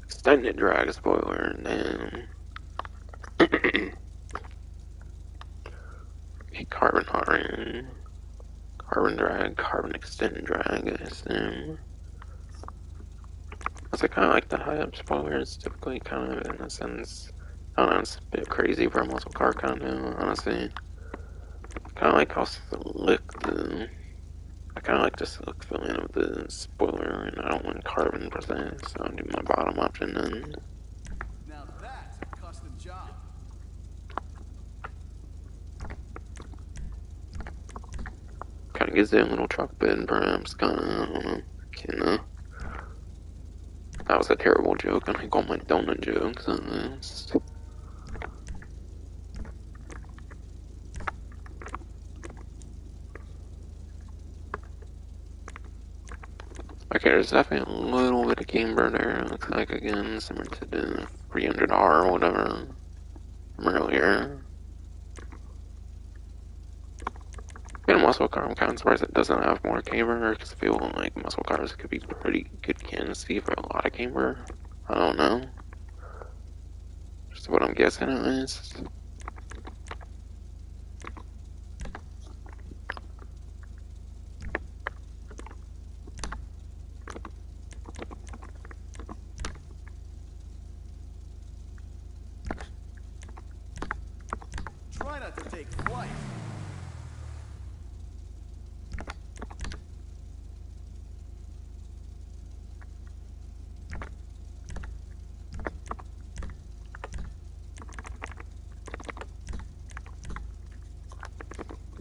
Extended drag spoiler, damn. Okay, carbon hot ring, carbon drag, carbon extended drag, I assume. I kind of like the high up spoilers, typically kind of in a sense. I don't know, it's a bit crazy for a muscle car kind of, honestly. Kind of like how slick the. I kind of like the slick feeling of the spoiler, and I don't want carbon per se, so I'll do my bottom option then. Now that's a custom job. Kind of gives it a little truck bed, perhaps, kind of, I don't know. That was a terrible joke, I think all my donut jokes on this. Okay, there's definitely a little bit of camber there, looks like, again, similar to the 300R or whatever from earlier. In a muscle car, I'm kind of surprised it doesn't have more camber, because I feel like muscle cars could be pretty good candidacy for a lot of camber. I don't know. Just what I'm guessing at least. Try not to take flight.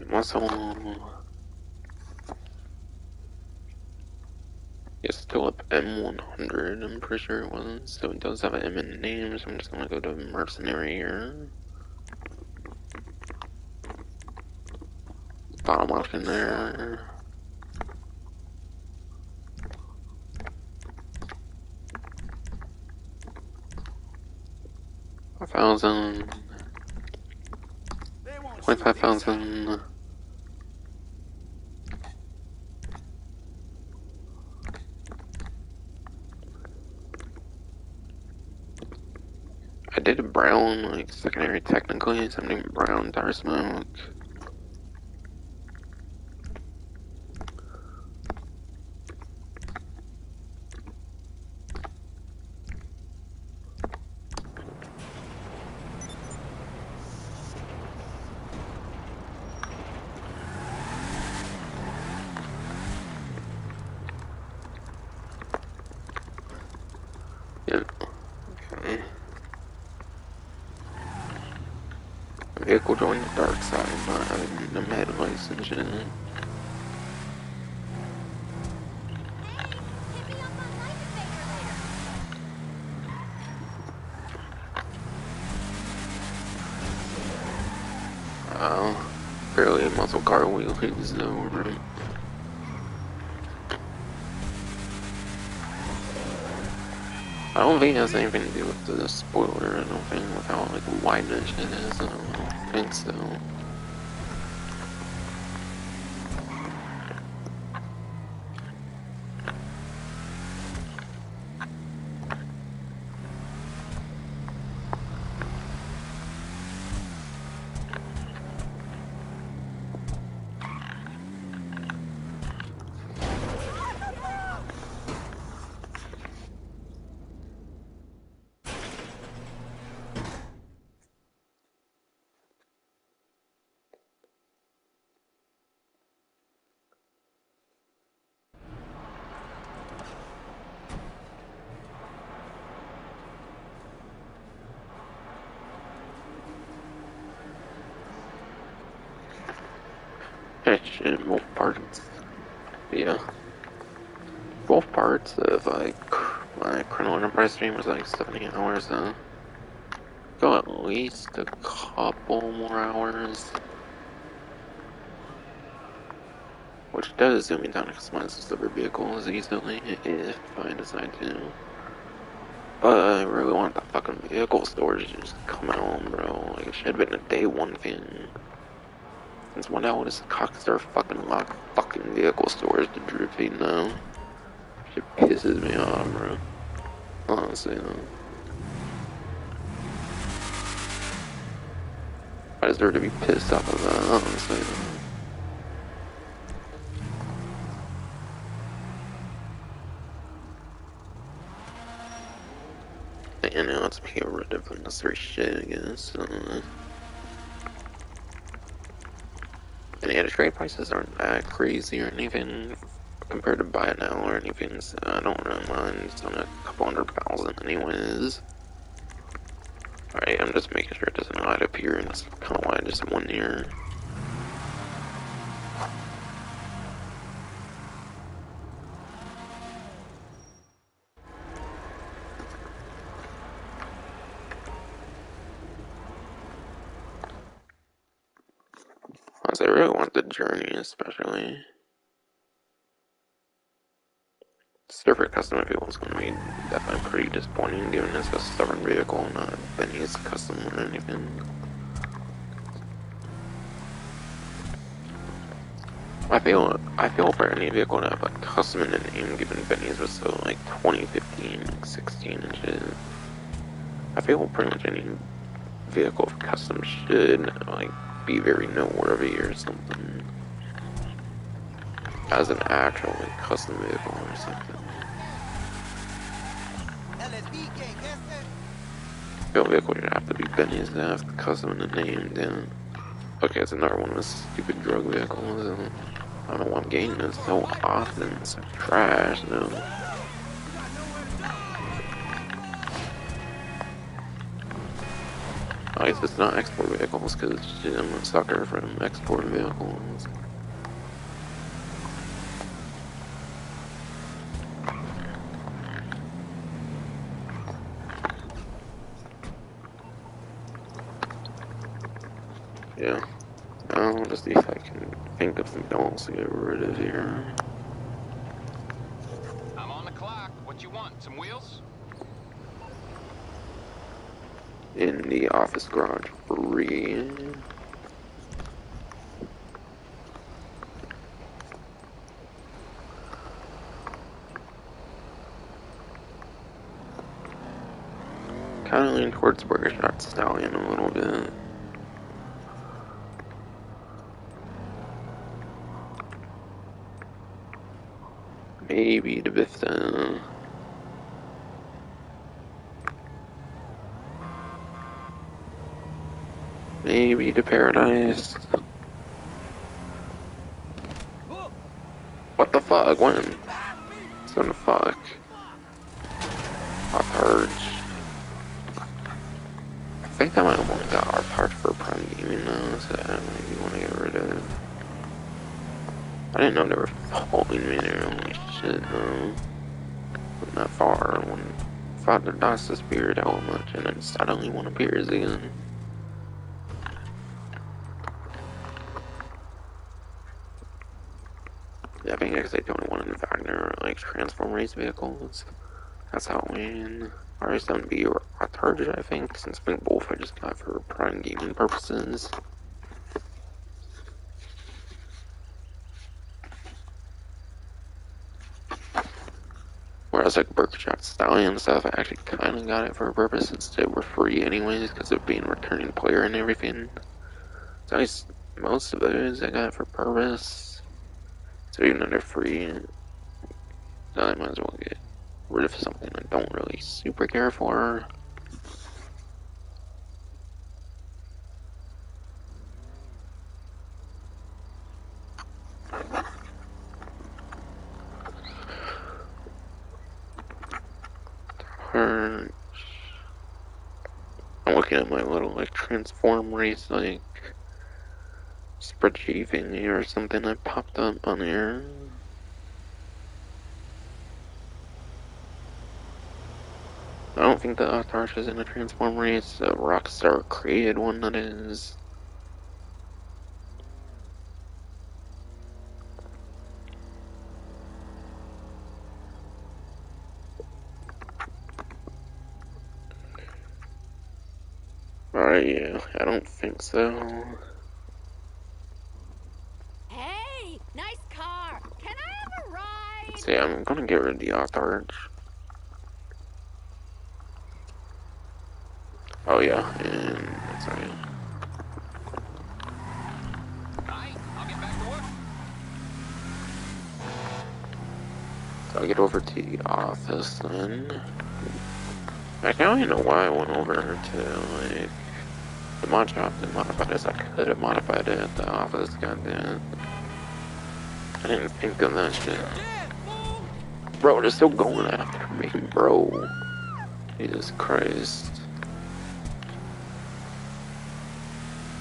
Muscle. It's still up M100, I'm pretty sure it was. So it does have an M in the name, so I'm just gonna go to Mercenary here. Bottom option there. $1,000. 25,000. I did a brown, like, secondary technically, something brown tire smoke. Yeah. Okay. vehicle joined the dark side, not having the med license and shit. Barely muscle car wheelies though, right? I don't think it has anything to do with the spoiler, I don't think, with how like wide that shit is, I don't think so. Shit, both parts. Yeah. Both parts of like my Criminal Enterprise stream was like 70 hours, go at least a couple more hours. Which does zoom me down to customize the silver vehicles easily if I decide to. But I really want the fucking vehicle storage to just come out, bro. Like, it should have been a day one thing. Since when now does Cockstar fucking lock fucking vehicle storage to Droopy now? Shit pisses me off, bro. Honestly, though. I deserve to be pissed off of that, honestly, though. And now let's get rid of unnecessary shit, I guess. And yeah, the trade prices aren't that crazy or anything compared to buy it now or anything, so I don't really mind. It's only a couple $100,000 anyways. Alright, I'm just making sure it doesn't hide up here, and that's kind of why I just won here. Once I really want the journey, especially. Server custom vehicle is going to be definitely pretty disappointing, given it's a stubborn vehicle, not Benny's custom or anything. I feel for any vehicle to have a custom in the name, given Benny's was so like 2015, 16 and shit. I feel pretty much any vehicle for custom should like be very noteworthy or something. As an actual like, custom vehicle or something. I feel vehicle should have to be Benny's to have the custom in the name, then. Okay, it's another one of those stupid drug vehicles. I don't know why I'm getting this so often. It's so trash, though. I guess it's not export vehicles, because I'm a sucker for them export vehicles. Yeah. I'll just see if I can think of something else to get rid of here. I'm on the clock. What you want? Some wheels? In the office garage free. Kind of lean towards Burger Shot Stallion a little bit. Maybe the Vista. Maybe the Paradise. What the fuck? When? What the fuck? Our purge. I think I might have only got our purge for Prime Gaming. didn't know they were following me there. Holy shit, no. Wasn't that far when Father Doss disappeared out much and then suddenly one appears again. Yeah, I think I say the only one in Wagner like transform race vehicles. That's how we RS7B or Autarge, I think, since Pink Wolf I just got for prime gaming purposes. Whereas like Berkshire Stallion stuff, I actually kind of got it for a purpose since they were free anyways because of being a returning player and everything. So at least most of those I got for purpose. So even though they're free, I might as well get rid of something I don't really super care for. I'm looking at my little like transform race like spreadsheet thingy or something that popped up on here. I don't think the Autarch is in a transform race. Rockstar created one that is. Alright, yeah, I don't think so. Hey, nice car. Can I have a ride? So yeah, I'm gonna get rid of the Autarch. Oh yeah, and that's right. Alright, I'll get back to work. So I'll get over to the office then. Like, I don't even know why I went over to, like, the mod shop and modified it as I could have modified it at the office, goddamn. I didn't think of that shit. Bro, they're still going after me, bro. Jesus Christ.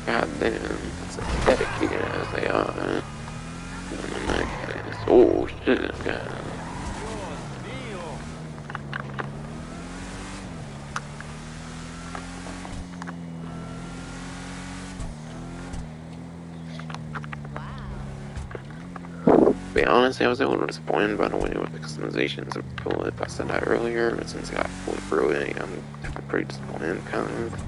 God damn, that's dedicated as they are. In that case. Oh shit, God. To be honest, I was a little disappointed by the way with the customizations of Bullet. I said that earlier, but since I got fully through it, I'm definitely pretty disappointed, kind of.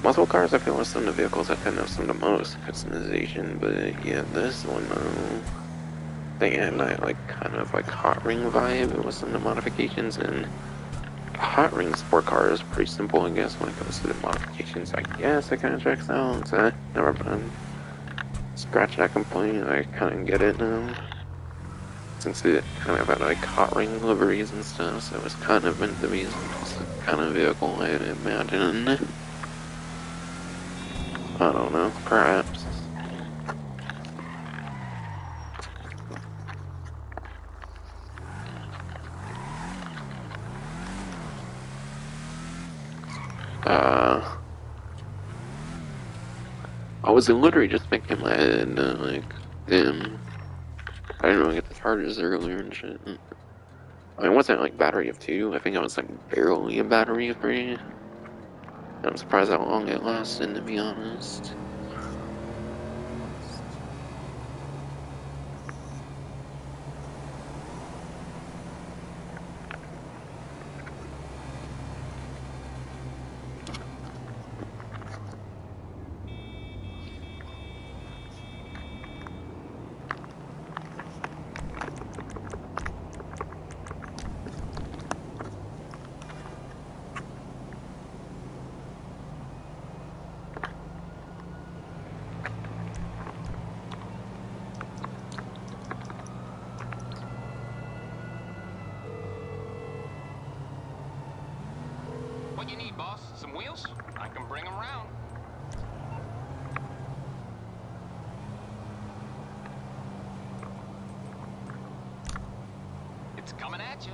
Muscle cars, I feel like some of the vehicles I couldn't have some of the most customization, but yeah, this one, they had that, like, kind of, like, hot ring vibe with some of the modifications, and a hot ring sport car is pretty simple, I guess, when it comes to the modifications. I guess it kind of checks out, so never mind. Scratch that complaint, I kind of get it now. Since it kind of had, like, hot ring liveries and stuff, so it was kind of meant to be some kind of vehicle, I'd imagine. I don't know, perhaps. I was literally just thinking in my head, like, damn, I didn't really get the charges earlier and shit. I mean, it wasn't like battery of 2, I think I was like barely a battery of 3. I'm surprised how long it lasted, to be honest. What you need, boss? Some wheels? I can bring them round. It's coming at you.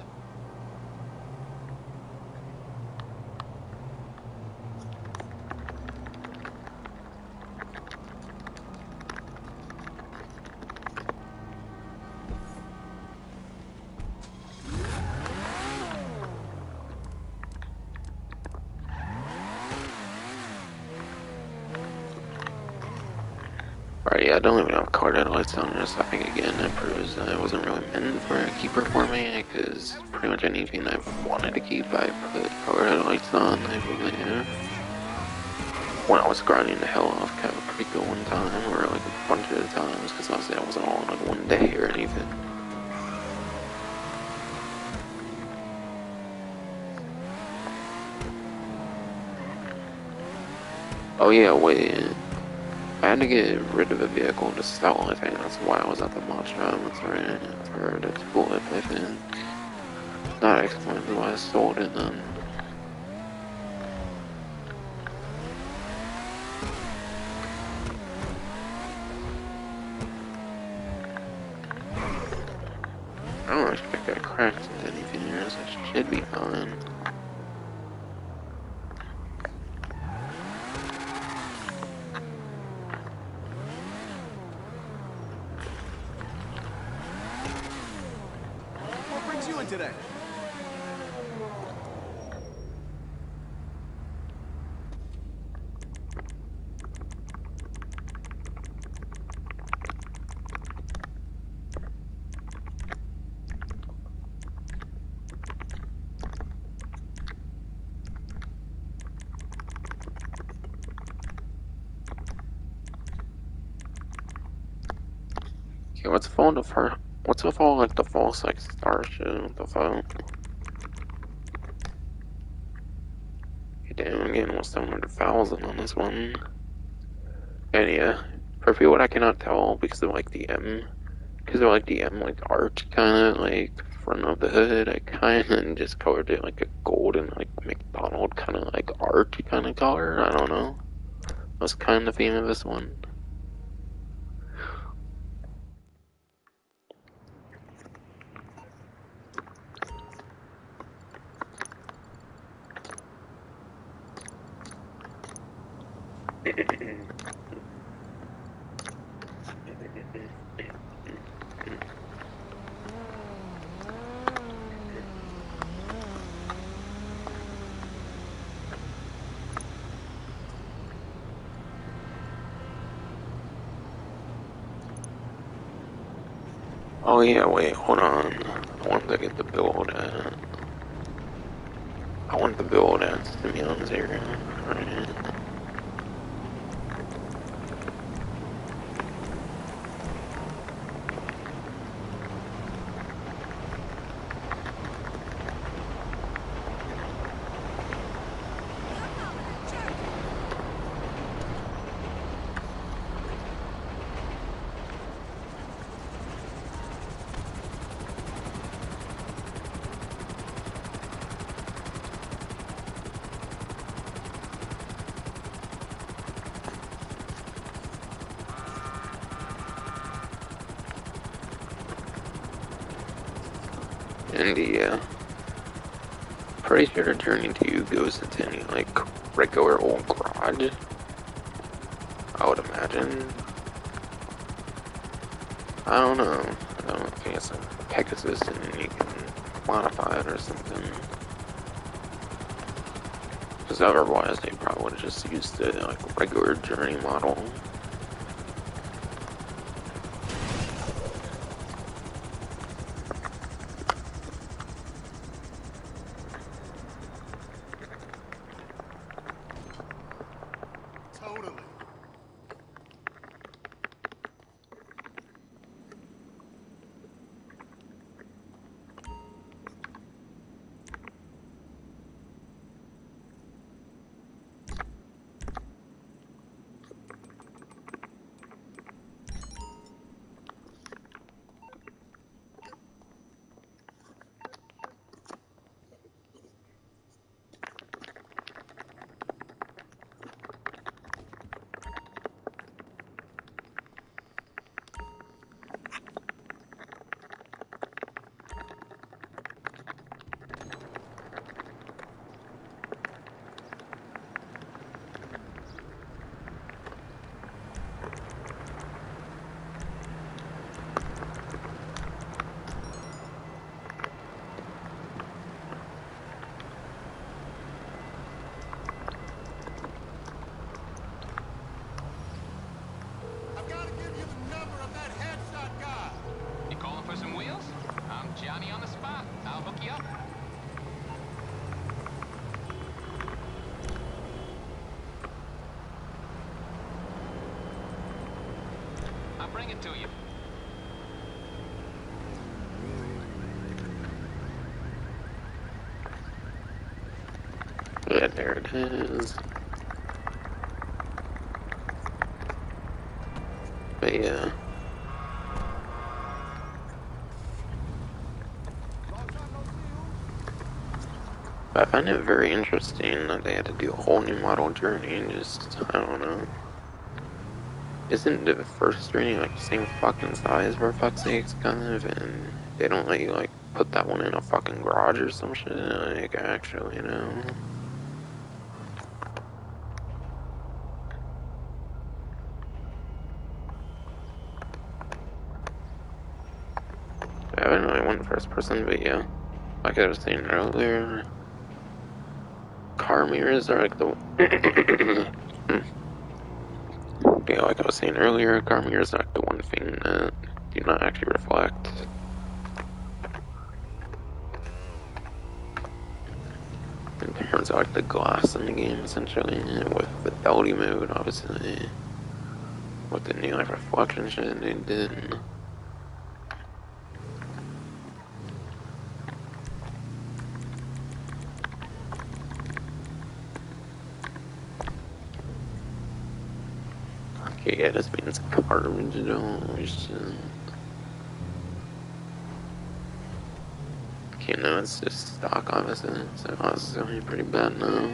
Alright, yeah, I don't even have card headlights on this. I think again it proves that I wasn't really meant for a keeper for me, because pretty much anything I've wanted to keep, I put card headlights on, I believe. When I was grinding the hell off Cap Creek one time, or like a bunch of times, because obviously I wasn't all in like one day or anything. Oh yeah, wait. I had to get rid of the vehicle to sell, I think that's why I was at the mod shop, that's right. For the tulip, I think. That explains why I sold it then. I don't expect that cracks into anything here, so it should be fine. What brings you in today? Okay, what's with all like the false like star shit with the phone? Okay, damn, I'm getting almost 700,000 on this one. And yeah, for people I cannot tell because of like the M like art kinda like front of the hood, I kinda just colored it like a golden like McDonald kinda like art kinda color, I don't know. That's kinda the theme of this one. Oh yeah, wait, hold on. I wanted to get the build at... I want the build at Simeon's area. Right. And the, pretty sure the Journey 2 goes into any, like, regular old garage. I would imagine. I don't know. I don't think it's a Pegasus and you can modify it or something. Because otherwise they probably would have just used the, like, regular Journey model. Totally. bring it to you. Yeah, there it is. But yeah. I find it very interesting that they had to do a whole new model journey and just, I don't know. Isn't the first journey like the same fucking size for fuck's sakes, kind of, and they don't let you like put that one in a fucking garage or some shit, like, actually, you know? I haven't really went first person, but yeah. Like I was saying earlier, car mirrors are like the yeah, like I was saying earlier, car mirrors are like the one thing that do not actually reflect. In terms of like the glass in the game, essentially, with fidelity mode, obviously, with the new like reflection shit they did. Okay, yeah, this means garbage, shit. Okay, no, it's just stock, obviously, so it's only pretty bad now.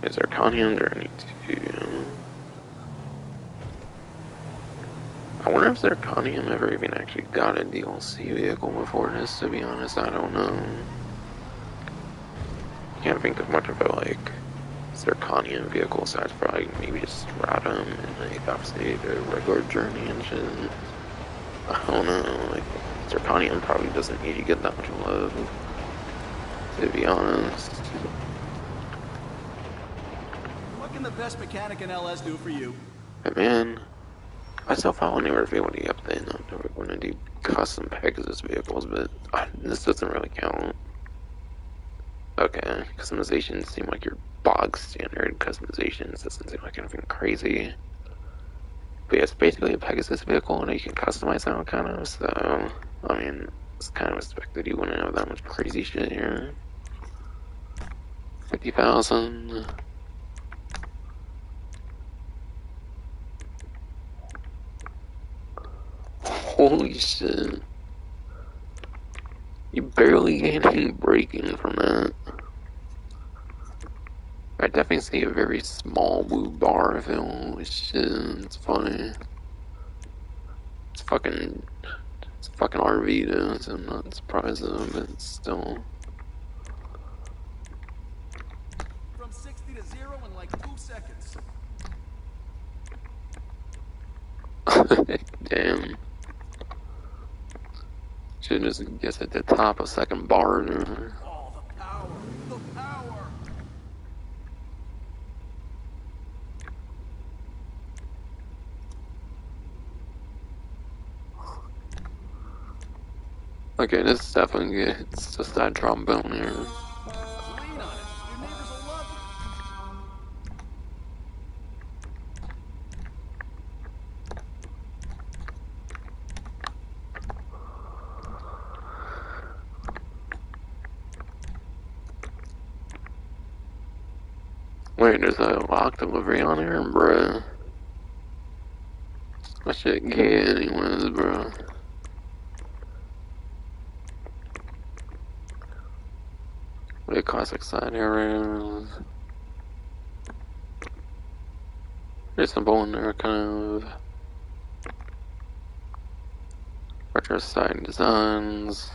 Is there Zirconium Journey 2? I wonder if Zirconium ever even actually got a DLC vehicle before this, to be honest, I don't know. Can't think of much of a, like, Zirconium vehicle besides probably maybe just Stratum and, like, obviously the regular Journey and shit. I don't know, like, Zirconium probably doesn't need to get that much love, to be honest. What can the best mechanic in LS do for you? But man, I still thought when they were revealing the update that they were going to do custom Pegasus vehicles, but this doesn't really count. Okay, customizations seem like your bog standard customizations. Doesn't seem like anything crazy. But yeah, it's basically a Pegasus vehicle, and you can customize that kind of. So, I mean, it's kind of expected you wouldn't have that much crazy shit here. 50,000. Holy shit. You barely get any braking from that. I definitely see a very small blue bar if it was shit. It's funny. It's fucking RV though, so I'm not surprised though, but still. From 60 to 0 in like 2 seconds. Damn. Should just guess at the top of second bar. Oh, the power! The power! Okay, this is definitely good. It's just that trombone here. Lean on it. Your neighbors will love you. Wait, there's a lock delivery on here, bruh. I should get anyways, bro. Wait, classic side areas. There's some bone there, kind of. Retro side designs.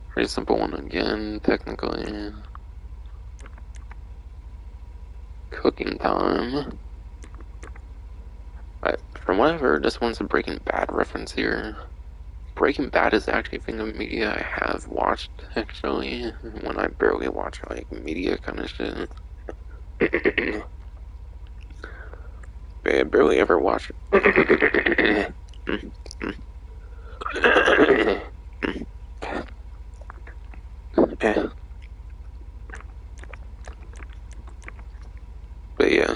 Pretty simple one again, technically. Cooking time. From what I've heard, this one's a Breaking Bad reference here. Breaking Bad is actually a thing of media I have watched, actually, when I barely watch, like, media kind of shit. But I barely ever watch it. Yeah. But yeah.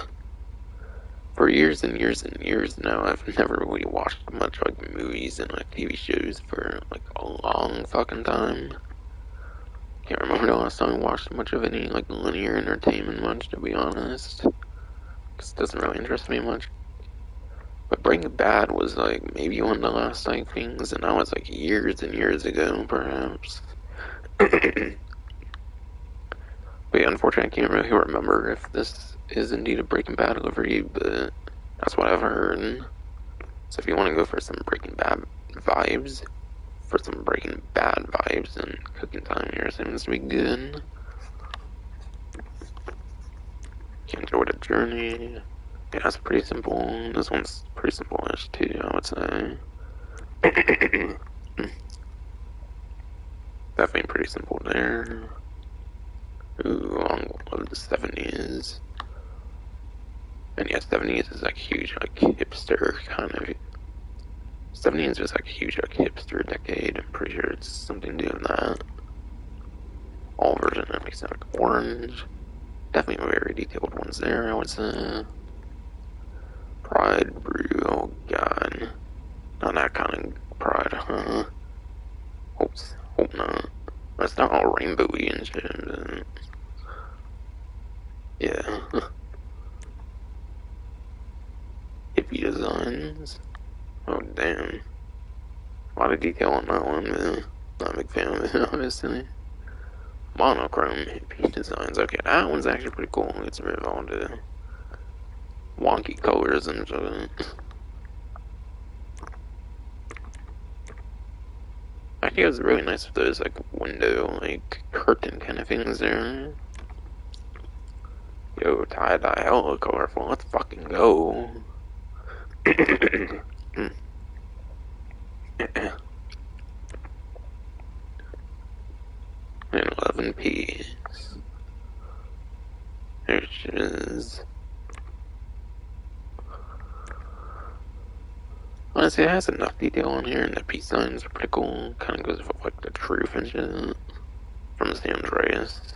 for years and years and years now, I've never really watched much like movies and like TV shows for like a long fucking time. Can't remember the last time I watched much of any like linear entertainment much, to be honest. Because it doesn't really interest me much. But Breaking Bad was like maybe one of the last like things, and that was like years and years ago, perhaps. But yeah, unfortunately, I can't really remember if this is indeed a Breaking Bad delivery, but that's what I've heard. So if you want to go for some Breaking Bad vibes, then Cooking Time here seems to be good. You enjoy the journey. Yeah, that's pretty simple. This one's pretty simple-ish too, I would say. Definitely pretty simple there. Ooh, I love the 70s. And yeah, 70s is like huge, like hipster kind of. 70s was like a huge, like hipster decade. I'm pretty sure it's something to do with that. All version that makes it like orange. Definitely very detailed ones there, I would say. Pride Brew, oh god. Not that kind of pride, huh? Hope not. That's not all rainbowy and shit, but yeah. Hippie designs. Oh damn. A lot of detail on that one, but not a big fan of it, honestly. Monochrome hippie designs. Okay, that one's actually pretty cool. Let's move on to wonky colors and shit. I think it was really nice with those like window, like curtain kind of things there. Yo, tie-dye, hella colorful. Let's fucking go. And 11 piece. There she is. Honestly, it has enough detail on here, and the peace signs are pretty cool. Kind of goes with like the truth and shit from San Andreas.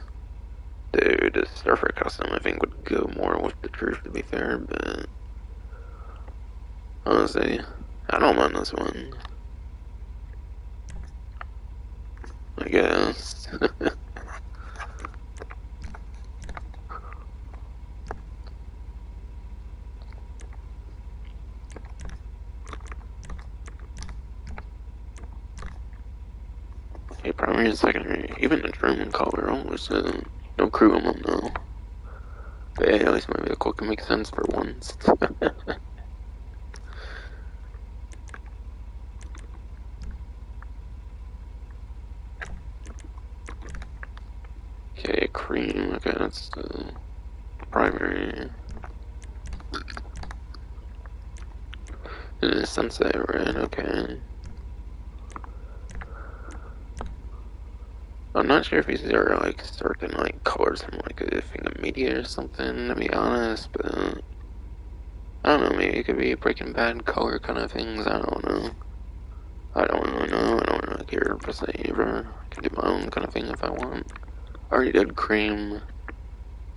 Dude, the surfer custom I think would go more with the truth, to be fair, but honestly, I don't mind this one. I guess. Okay, primary and secondary. Even the German color almost no crew on them though. But yeah, at least my vehicle can make sense for once. Okay, cream. Okay, that's the primary. It is sunset red. Okay. I'm not sure if these are like certain like colors from like a thing of media or something, to be honest, but I don't know, maybe it could be Breaking Bad color kind of things, I don't know. I don't really know, I don't really care per se either. I can do my own kind of thing if I want. I already did cream.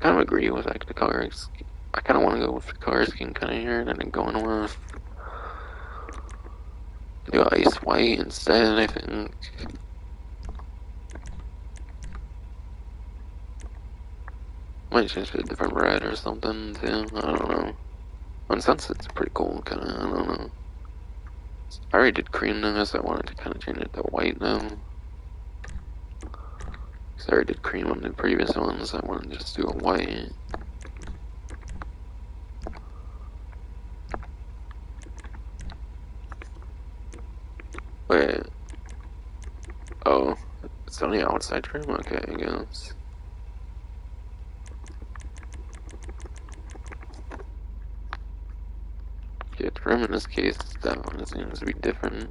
Kind of agree with like the colors. I kind of want to go with the color scheme kind of here, and then going with do ice white instead, I think. Might change to a different red or something too, I don't know. On Sunset's pretty cool, kinda, I don't know. I already did cream though, so I wanted to kinda change it to white though. Cause I already did cream on the previous ones, so I wanted to just do a white. Wait. Oh. It's on the outside trim? Okay, I guess. Yeah, trim in this case, that one seems to be different.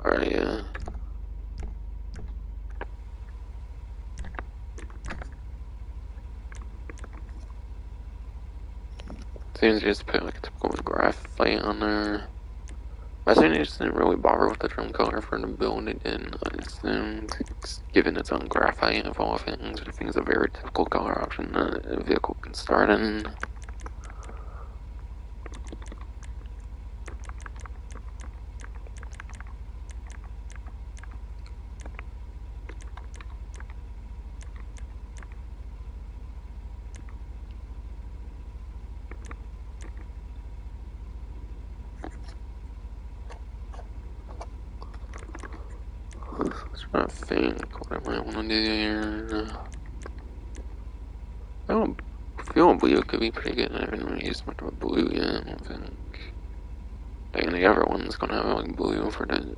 Alright, yeah. Seems just put like a typical graphite on there. I think they just didn't really bother with the trim color for the build they did. I assumed, given its own graphite of all things, I think it's a very typical color option that a vehicle can start in. I'm trying to think what I might want to do here. I don't feel blue could be pretty good. I haven't really used much of a blue yet, I don't think. I think the other one's gonna have like blue for the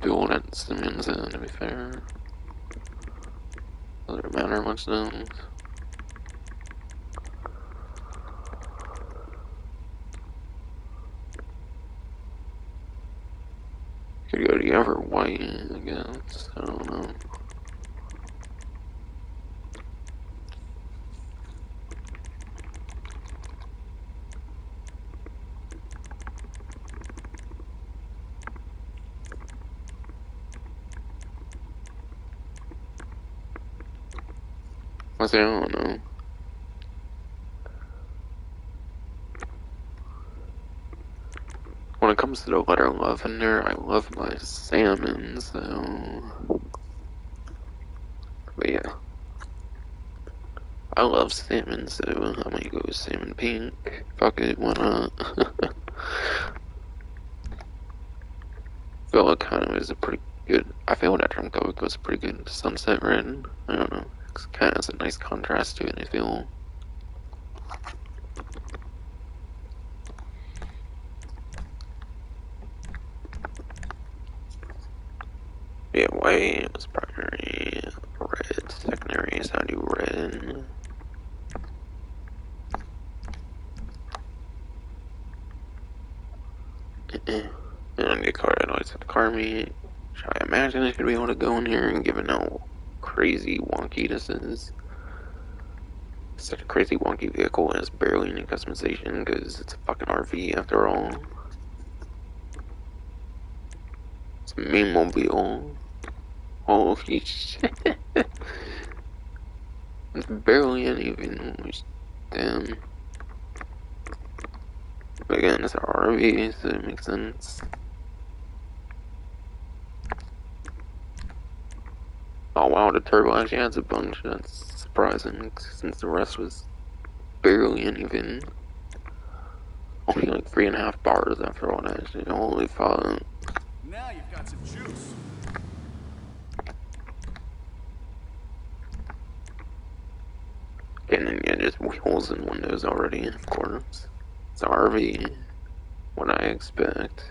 build at Simmons, to be fair. Doesn't matter much though. Could go the other white, I guess. I don't know. I say, I don't know. When it comes to the letter love in there, I love my salmon, so. But yeah. I love salmon, so I might go with salmon pink. Fuck it, why not? Feel like kind of is a pretty good. I feel that drum cover goes pretty good sunset red. I don't know. It kind of has a nice contrast to it, I feel. Yeah, white was primary, red secondary, so I do red. And the car I always have the car meet. Should I imagine I should be able to go in here and given how crazy wonky this is? It's such a crazy wonky vehicle and it's barely any customization because it's a fucking RV after all. It's a main mobile. Holy shit. It's barely anything. Damn. But again, it's an RV, so it makes sense. Oh wow, the turbo actually adds a bunch. That's surprising, since the rest was barely anything. Only like 3.5 bars after all that shit. Holy fuck. Now you've got some juice. And then yeah, just wheels and windows already, of course. It's an RV. What I expect.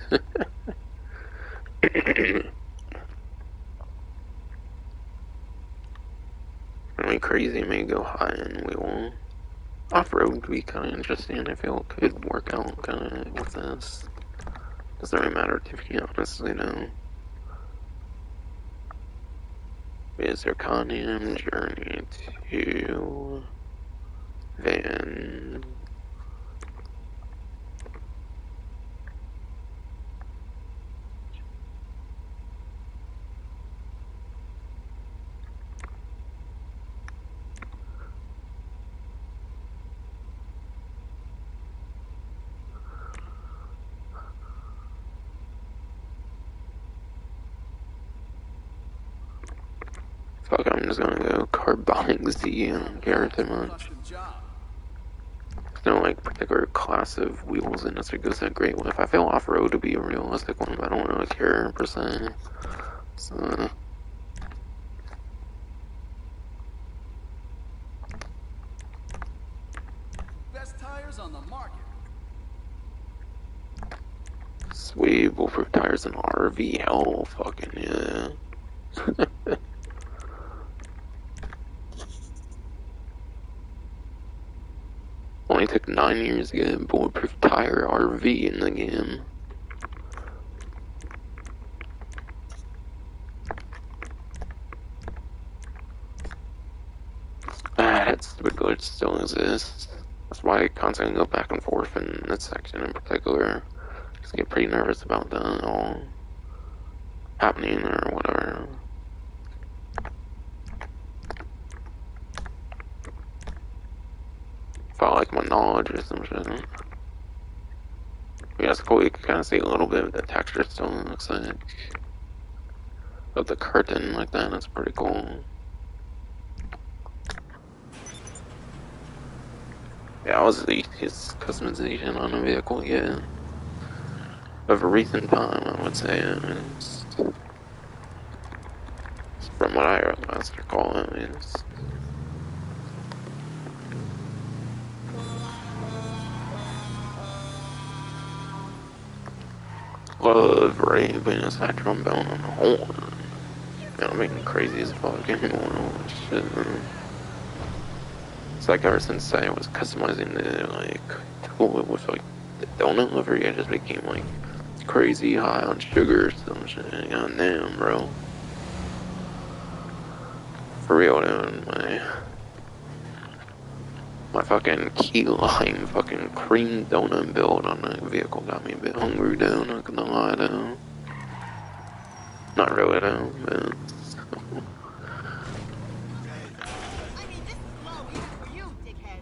I mean, crazy may go high and we will. Off-road would be kind of interesting. I feel it could work out kind of with this. Doesn't really matter to me, honestly, though. Is there Zirconium Journey to Van? Fuck, I'm just gonna go Carbonic Z. I don't care too much. There's no like particular class of wheels in this that goes that great with. I feel off-road to be a realistic one, but I don't really care per se. So. Best tires on the market. Sweet, bulletproof tires and RV, hell fucking yeah. Only took 9 years to get a bulletproof tire RV in the game. That stupid glitch still exists. That's why I constantly go back and forth in this section in particular. just get pretty nervous about that all happening or whatever. Felt like my knowledge or some shit. Yeah, it's cool. You can kind of see a little bit of the texture still. It looks like of the curtain like that. That's pretty cool. Yeah, I was the his customization on a vehicle. Yeah, of a recent time, I would say. It's, from what I last recall, at least. Love raving as I drum down on the horn. Man, I'm making crazy as fuck. Holy shit, man. It's like ever since I was customizing the like tool with like the donut livery, I just became like crazy high on sugar or some shit. God damn, bro. For real, dude. My fucking key lime fucking cream donut build on that vehicle got me a bit hungry, dude. Not gonna lie, dude. Not really, dude, but. I mean, this is low even for you, dickhead.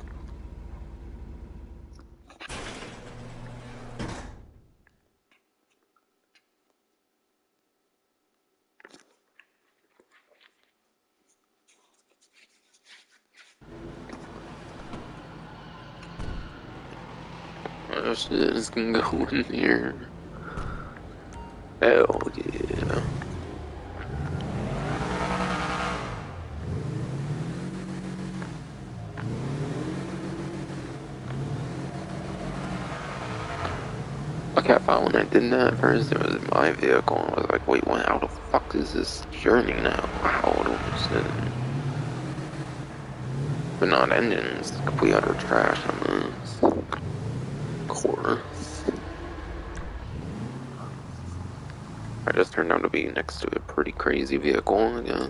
Oh shit, it's gonna go in here. Hell yeah. I kept out when I did that. First, it was my vehicle, and I was like, wait, what? How the fuck is this journey now? Wow, what was it? But not engines, complete utter trash on this. Of course. I just turned out to be next to a pretty crazy vehicle, I guess.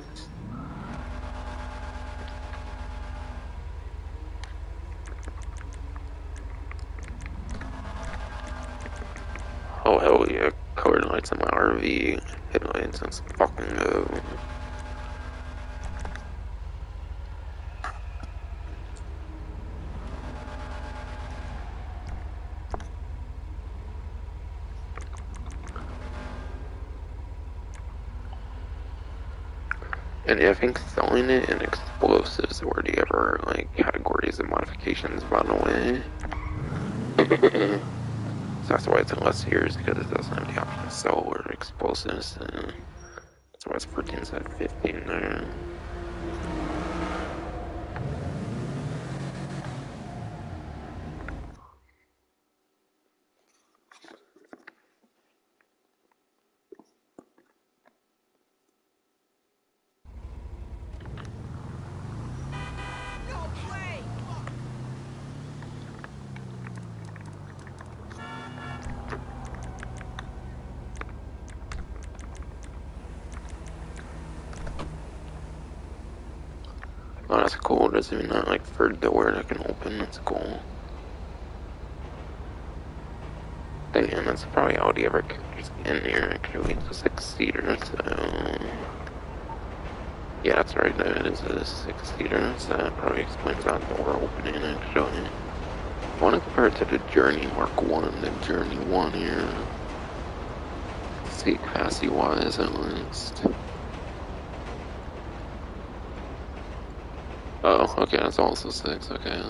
Oh hell yeah, colored lights on my RV, headlights, let's fucking go. And yeah, I think selling it in explosives were the other like categories of modifications, by the way. So that's why it's in less years, because it doesn't have the option to sell or explosives. That's why it's 14 instead of 15 there. Oh, that's cool. There's even that like third door that can open. That's cool. Damn, that's probably all the ever characters in here. Actually, it's a 6-seater. So yeah, that's right. It is a 6-seater. So that probably explains that door opening. Actually, I want to compare it to the Journey Mark 1, the Journey 1 here. See capacity wise at least. Oh, okay, that's also 6, okay.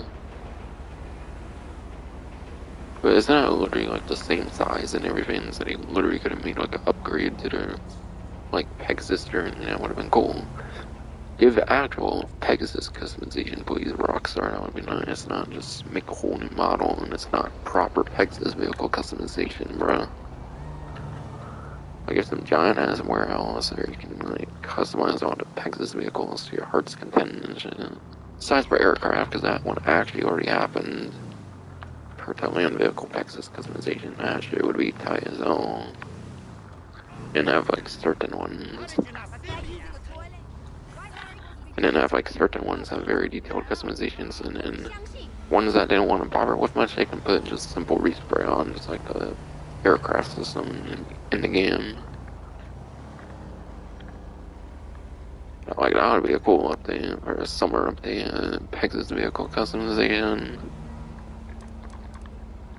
But isn't that literally like the same size and everything? So they literally could have made like an upgrade to their like Pegasus journey, that would have been cool. Give the actual Pegasus customization, please, Rockstar, that would be nice. Not just make a whole new model and it's not proper Pegasus vehicle customization, bro. Like, there's some giant ass warehouse where you can like customize all the Pegasus vehicles to your heart's content and shit. Besides for aircraft, because that one actually already happened. Totally on vehicle Pegasus customization, that shit would be tight as hell. And have like certain ones. And then have like certain ones have very detailed customizations, and then ones that they don't want to bother with much, they can put just simple respray on, just like a aircraft system in the game. Like, that would be a cool update, or a summer update. Pegasus vehicle customization.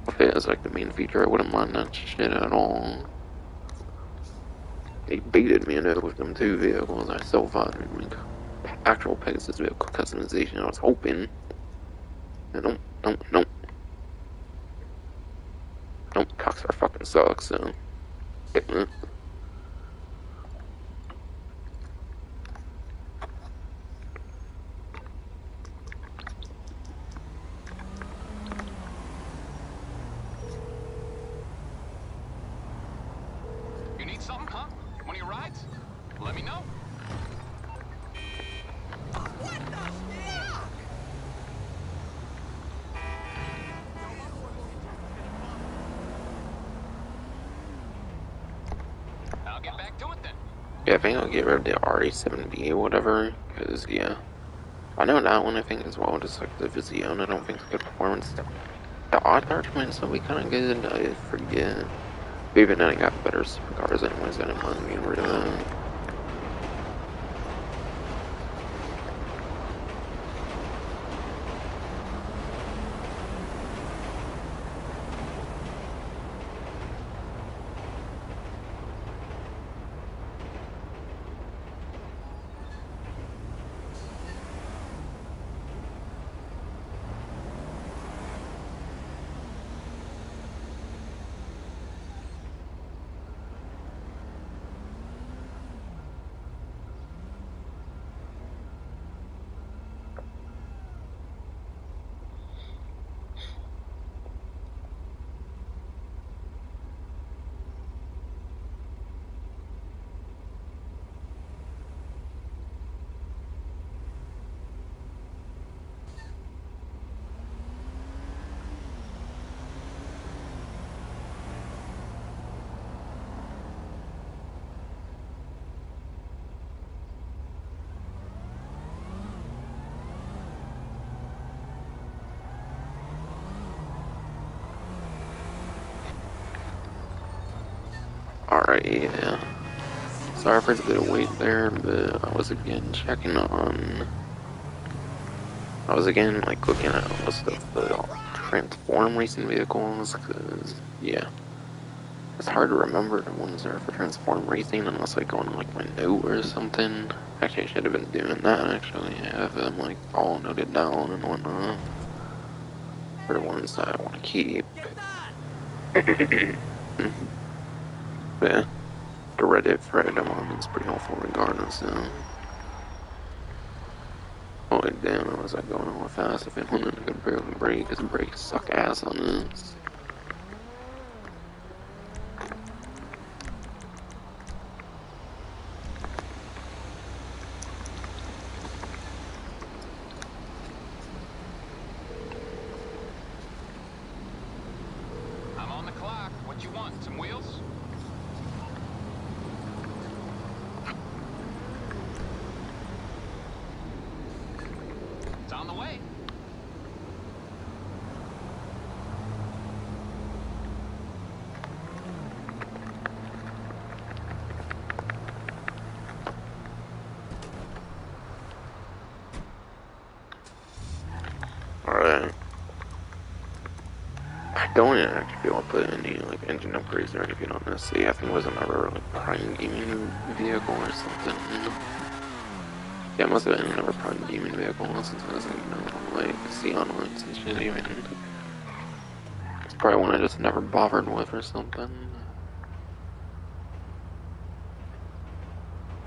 If it is like the main feature, I wouldn't mind that shit at all. They baited me into it with them 2 vehicles. I still thought like actual Pegasus vehicle customization. I was hoping. Nope. Cockstar fucking sucks. So. You need something, huh? One of your rides? Let me know. What the fuck? I'll get back to it then. Yeah, I think I'll get rid of the RA7B or whatever. Because, yeah. I know that one, I think, as well. Just like the Vizion, I don't think it's good performance. The Odd Dark might still be kind of good. I forget. But even then, I got better supercars anyways. I didn't mind getting rid of that. Alright, yeah. Sorry for the bit of wait there, but I was again checking on. I was again like looking at a list of the transform racing vehicles, because, yeah. It's hard to remember the ones that are for transform racing unless I go on like my note or something. Actually, I should have been doing that actually. Have them like all noted down and whatnot. For the ones that I want to keep. But yeah, the Reddit thread I'm on is pretty helpful regardless. So. Oh damn, I was like going on fast if it wanted to barely brake, because brakes suck ass on this. I'm on the clock. What you want? Some wheels? It's on the way. Alright. I don't even actually feel like put any like engine upgrades or anything on this. See, I think it was another like Prime Gaming vehicle or something. Yeah, it must have been another Prime Gaming vehicle since it was like, you know, like Xeon ones and shit even. It's probably one I just never bothered with or something.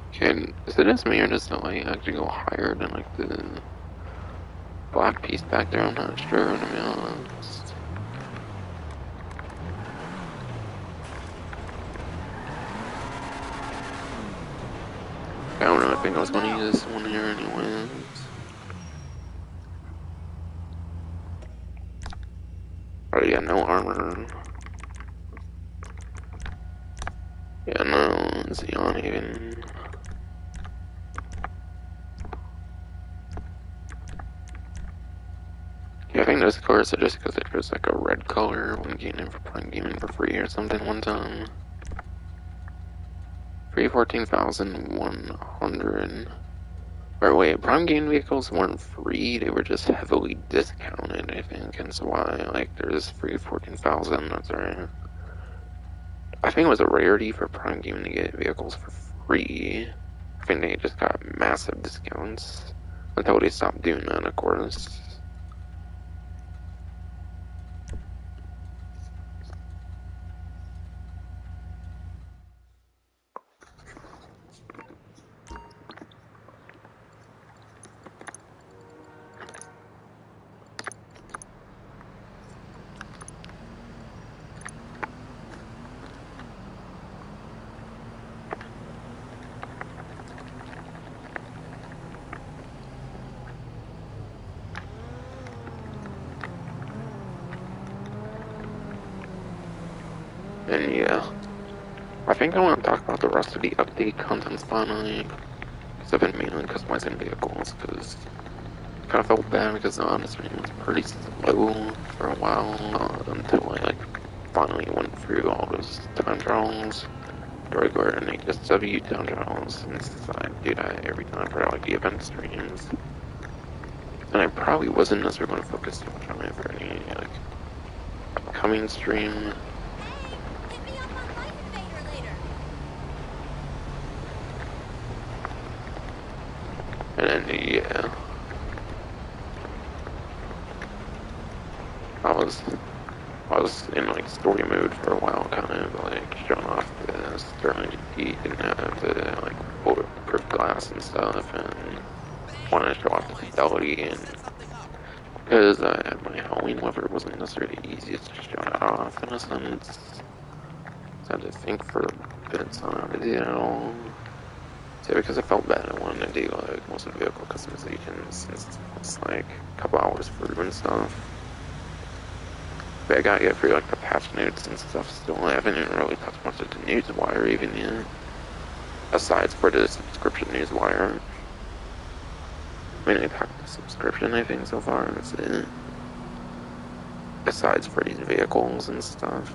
Okay, is it just me or does it like actually go higher than like the black piece back there? I'm not sure, to be honest. I don't know, I think I was gonna use this one here anyways. Oh yeah, no armor. Yeah, no Xeon even. Yeah, I think think those cars are just because it was like a red color when getting for playing gaming for free or something one time. Free 14,100. Or wait, Prime Game vehicles weren't free, they were just heavily discounted, I think, and so why, like, there's free 14,000, that's right. I think it was a rarity for Prime Game to get vehicles for free. I think they just got massive discounts until they stopped doing that, of course. And yeah, I think I want to talk about the rest of the update contents finally, because I've been mainly customizing vehicles, because I kind of felt bad because the honest man was pretty slow for a while, until I finally went through all those time trials, regular and HSW time trials, and I do that every time for the event streams. And I probably wasn't necessarily going to focus too much on it for any upcoming stream. And then, yeah, I was in story mode for a while, kind of showing off the Sterling GT, didn't have the bulletproof glass and stuff, and wanted to show off the fidelity, and because I had my Halloween weather, it wasn't necessarily the easiest to show that off in a sense. So I had to think for a bit on how to do it all. So because I felt bad, I wanted to do most of the vehicle customization since it's a couple hours through and stuff. But I gotta get through the patch notes and stuff still. I haven't even really touched much of the newswire even yet. Aside for the subscription newswire. I mean, I talked the subscription, I think, so far, that's it. Besides for these vehicles and stuff.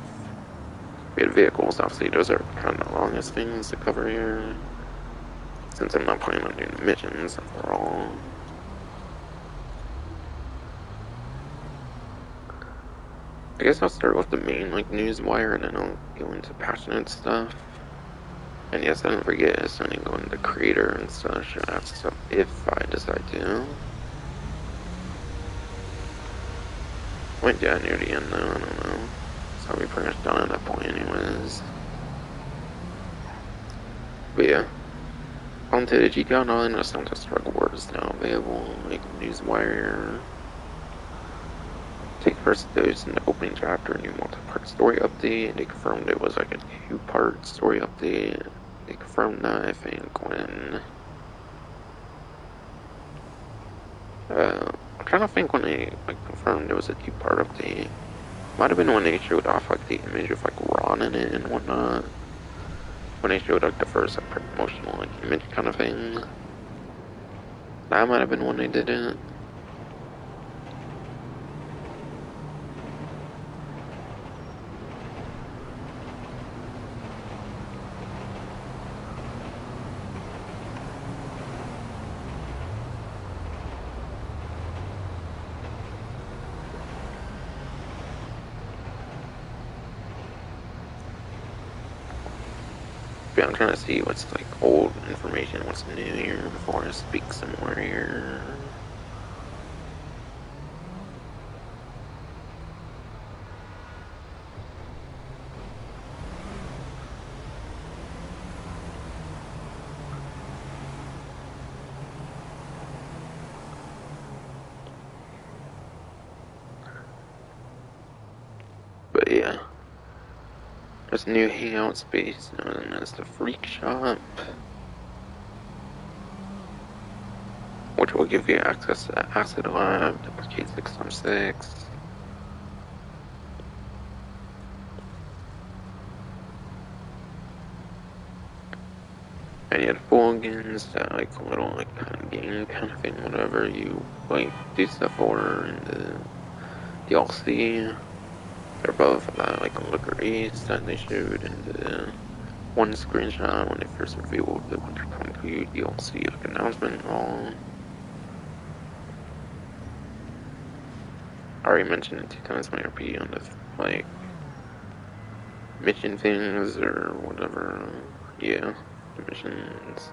We had vehicles, obviously, those are kind of the longest things to cover here. Since I'm not planning on doing missions after all. I guess I'll start with the main news wire and then I'll go into passionate stuff. And yes, I didn't forget, I still need to go into creator and such and that stuff if I decide to. Might do that near the end though, I don't know. So I'll be pretty much done at that point anyways. But yeah. On to the GT Online, the Santos Wars is now available, newswire. Take first dose in the opening chapter, new multi-part story update. They confirmed it was a 2-part story update. They confirmed that, I think, when I'm trying to think when they confirmed it was a 2-part update. Might have been when they showed off the image of Ron in it and whatnot. When they showed the first promotional image kind of thing. That might have been when they did it. But I'm trying to see what's old information, what's new here before I speak some more here. But yeah, there's a new hangout space known as the Freak Shop, which will give you access to the Acid Lab, the Arcade 6x6. And you had Fulgins, that little kind of game kind of thing, whatever you do stuff for, and DLC. They're both about like Looker East that they showed in the one screenshot when they first revealed the Winter 22 DLC like, announcement and all. I already mentioned it 2 times when I repeat on the like mission things or whatever. Yeah, the missions.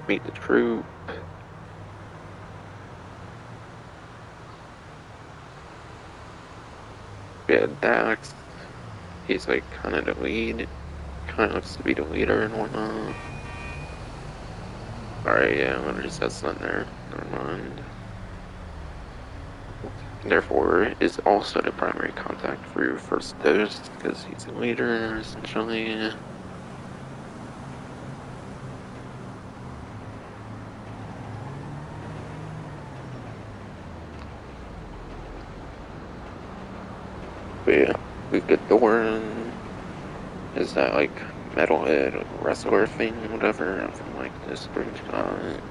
Meet the troop. Yeah, Dax. He's like kind of the lead. Kind of looks to be the leader and whatnot. Alright, yeah, literally says that there. Never mind. Therefore, is also the primary contact for your first dose because he's the leader, essentially. But yeah, we get Doran. Is that like metalhead wrestler thing, whatever, from like this screenshot?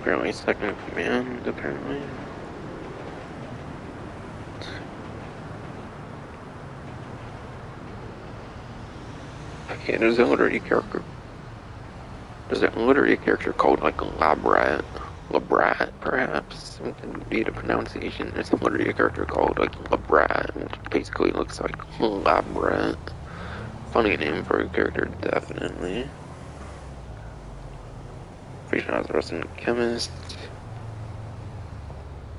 Apparently second in command, apparently. Okay, there's a literary character. There's a literary character called like Labrat, perhaps, would be the pronunciation. There's a literary character called like Labrat, which basically looks like Labrat. Funny name for a character, definitely. Pretty sure I was a resident chemist.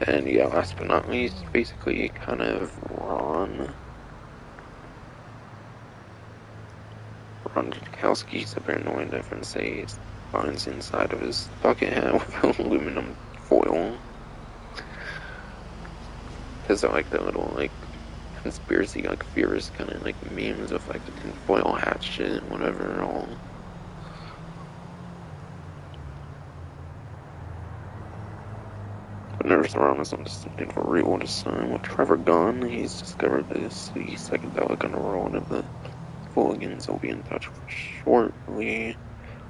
And yeah, last but not least, basically kind of Ron Jankowski's a paranoid difference say finds inside of his bucket hat with aluminum foil. Because I like the little like conspiracy like theorist kind of like memes of like the tinfoil hat shit and whatever all. But Nurse Ron is onto something for real this time. With Trevor gone, he's discovered this the psychedelic underworld of the Fulligans. Will be in touch shortly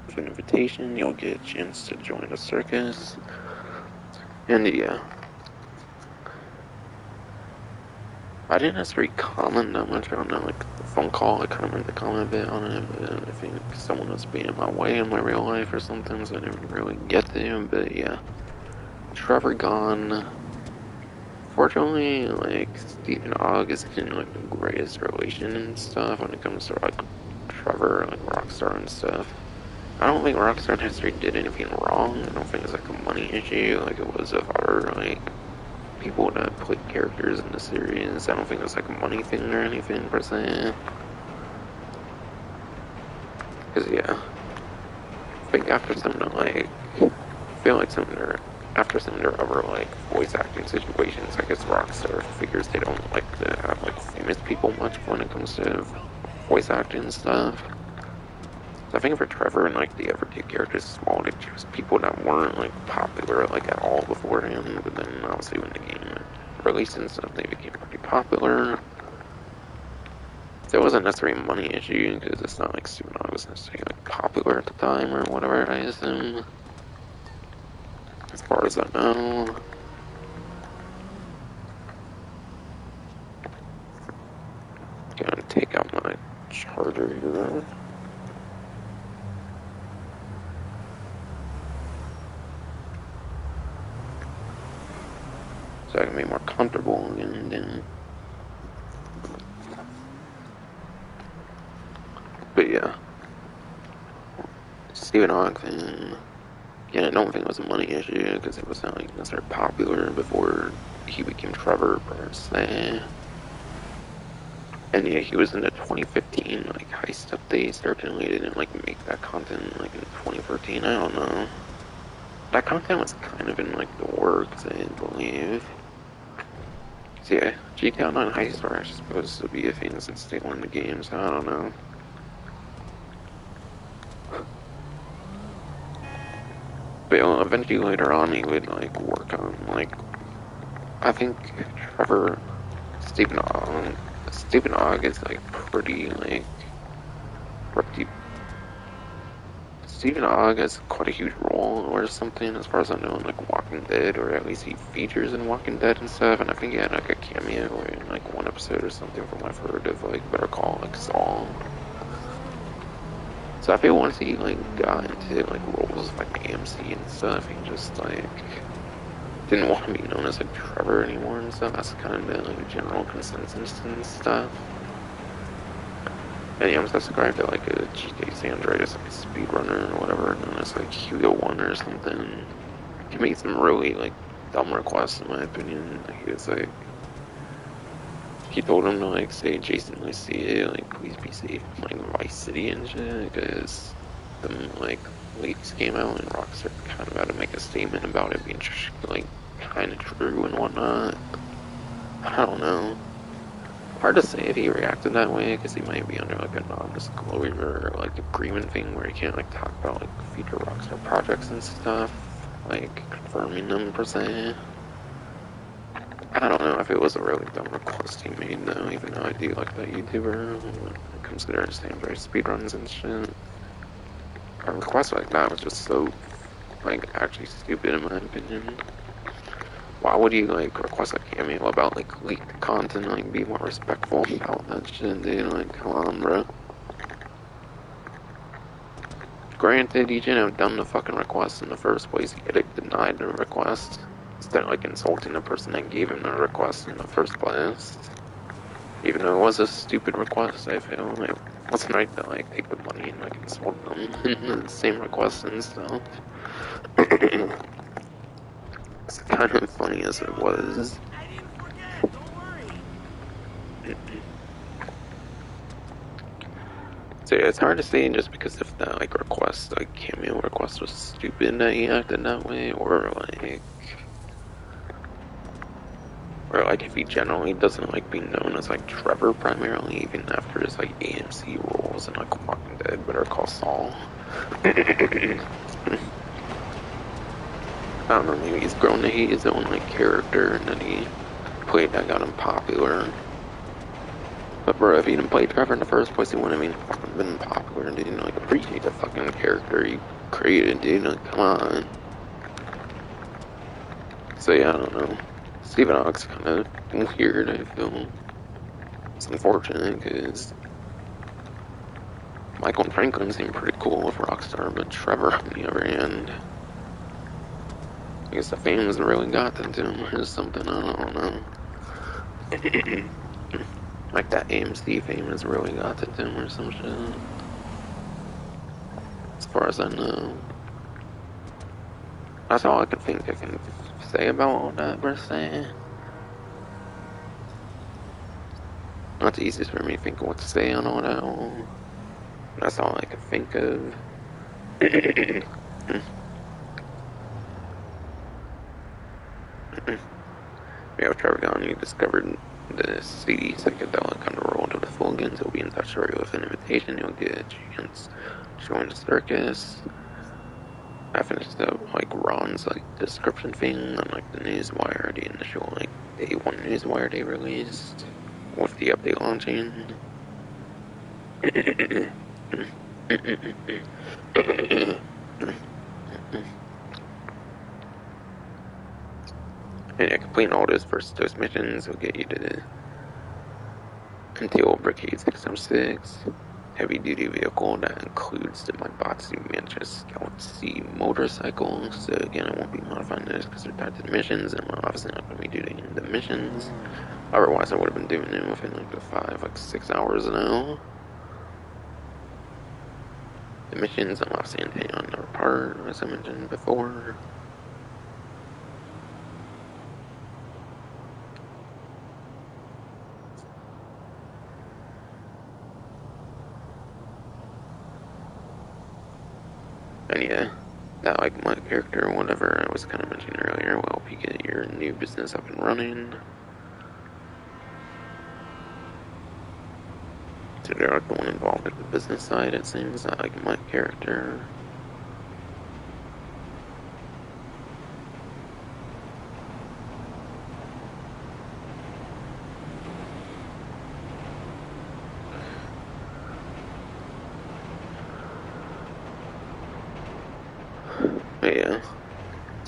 with an invitation. You'll get a chance to join the circus. And yeah, I didn't necessarily comment that much on that, like the phone call. I kind of meant to comment a bit on it, but I think someone was being in my way in my real life or something, so I didn't really get to him. But yeah, Trevor gone. Fortunately, like Stephen Ogg is in like the greatest relation and stuff when it comes to like Trevor, like Rockstar and stuff. I don't think Rockstar necessarily did anything wrong. I don't think it's like a money issue like it was of other like people that played characters in the series. I don't think it's like a money thing or anything per se. Cause yeah, I think after some like, I feel like after some of their other like voice acting situations, I guess Rockstar figures they don't like to have like famous people much when it comes to voice acting and stuff. So I think for Trevor and like the other two characters as well, they chose people that weren't like popular like at all beforehand, but then obviously when the game released and stuff, they became pretty popular. So it wasn't necessarily a money issue because it's not like Stephen Ogg was necessarily like popular at the time or whatever, I assume. As far as I know. Gonna take out my charger here. So I can be more comfortable and then. But yeah. Stephen Ogg thing. Yeah, I don't think it was a money issue because it wasn't like necessarily popular before he became Trevor per se. And yeah, he was in the 2015 like heist update. Certainly didn't like make that content like in 2013. I don't know. That content was kind of in like the works, I believe. So yeah, GTA Online heists are actually supposed to be a thing since they won the game. So I don't know. But eventually later on, he would like work on like I think Trevor Stephen Ogg is like pretty like Stephen Ogg has quite a huge role or something, as far as I know, in like Walking Dead, or at least he features in Walking Dead and stuff. And I think he had like a cameo in like one episode or something from what I've heard of like Better Call like Saul. So I feel once he like got into like roles of like AMC and stuff, he just like didn't want to be known as like Trevor anymore and stuff. That's kind of the like general consensus and stuff. And yeah, I'm subscribed to like a GTA San Andreas like speedrunner or whatever, known as like Hugo1 or something. He made some really like dumb requests in my opinion. Like, he was like, he told him to like say Jason Lucia, like please be safe in like Vice City and shit, because some like leaks came out and Rockstar kind of had to make a statement about it being like kind of true and whatnot. I don't know. Hard to say if he reacted that way, because he might be under like a non-disclosure or like agreement thing where he can't like talk about like future Rockstar projects and stuff, like confirming them per se. I don't know if it was a really dumb request he made though, even though I do like that YouTuber when it comes to their San Andreas speedruns and shit. A request like that was just so like actually stupid in my opinion. Why would you like request a cameo about like leaked content? Like, be more respectful about that shit, dude. Like, come on, bro. Granted, you shouldn't have done the fucking request in the first place. You could have denied the request instead of like insulting the person that gave him the request in the first place. Even though it was a stupid request, I feel it wasn't right to like take the money and like insult them in the same request and stuff. It's kind of funny as it was. I didn't forget, don't worry. So yeah, it's hard to say just because if that like request, like cameo request was stupid that he acted that way, or like if he generally doesn't like being known as like Trevor primarily, even after his like AMC roles and like Walking Dead, Better Call Saul. I don't know, maybe he's grown to hate his own like character and then he played that got him popular. But bro, if he didn't play Trevor in the first place, he wouldn't have fucking been popular, dude. Like, appreciate the fucking character he created, dude. Like, come on. So yeah, I don't know. Stephen Ogg's kind of weird, I feel. It's unfortunate, because Michael and Franklin seem pretty cool with Rockstar, but Trevor, on the other hand, I guess the fans really got to him or something, I don't know. Like that AMC fame has really got to him or some shit. As far as I know. That's all I can think I can say about all that, per se. Not the easiest for me to think of what to say on all that. That's all I can think of. Yeah, Trevor Gone, you discovered the CD psychedelic underworld of the Fulgans. He'll be in touch with an invitation. You'll get a chance to join the circus. I finished up like Ron's like description thing on like the newswire, the initial like day one newswire they released with the update launching. And yeah, completing all those missions will get you to the until Brigade 606. Heavy duty vehicle that includes the Maibatsu Manchester Scout C motorcycle. So again, I won't be modifying this because they're tied to the missions, and I'm obviously not going to be doing the missions. Otherwise, I would have been doing them within like the 6 hours now. The missions, I'm obviously intending on their part, as I mentioned before. And yeah, that like my character or whatever I was kind of mentioning earlier will help you get your new business up and running. So they're like the one involved in the business side, it seems, not like my character.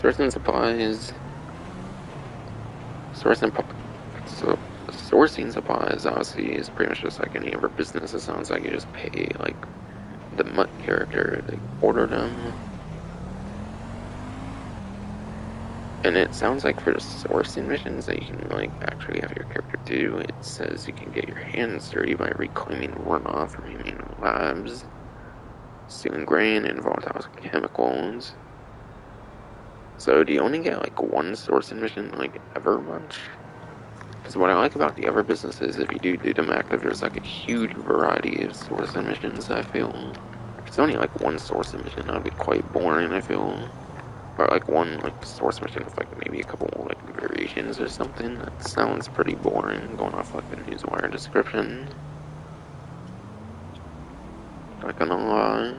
Sourcing supplies. Sourcing supplies obviously is pretty much just like any other business. It sounds like you just pay like the MUT character to order them. And it sounds like for the sourcing missions that you can like actually have your character do, it says you can get your hands dirty by reclaiming runoff from human labs, stealing grain and volatile chemicals. So do you only get like one sourcing mission like ever much? Because what I like about the other businesses, if you do them active, there's like a huge variety of sourcing missions, I feel. If it's only like one sourcing mission, that would be quite boring, I feel. Or like one like source mission with like maybe a couple like variations or something. That sounds pretty boring, going off like the newswire description. Not gonna lie.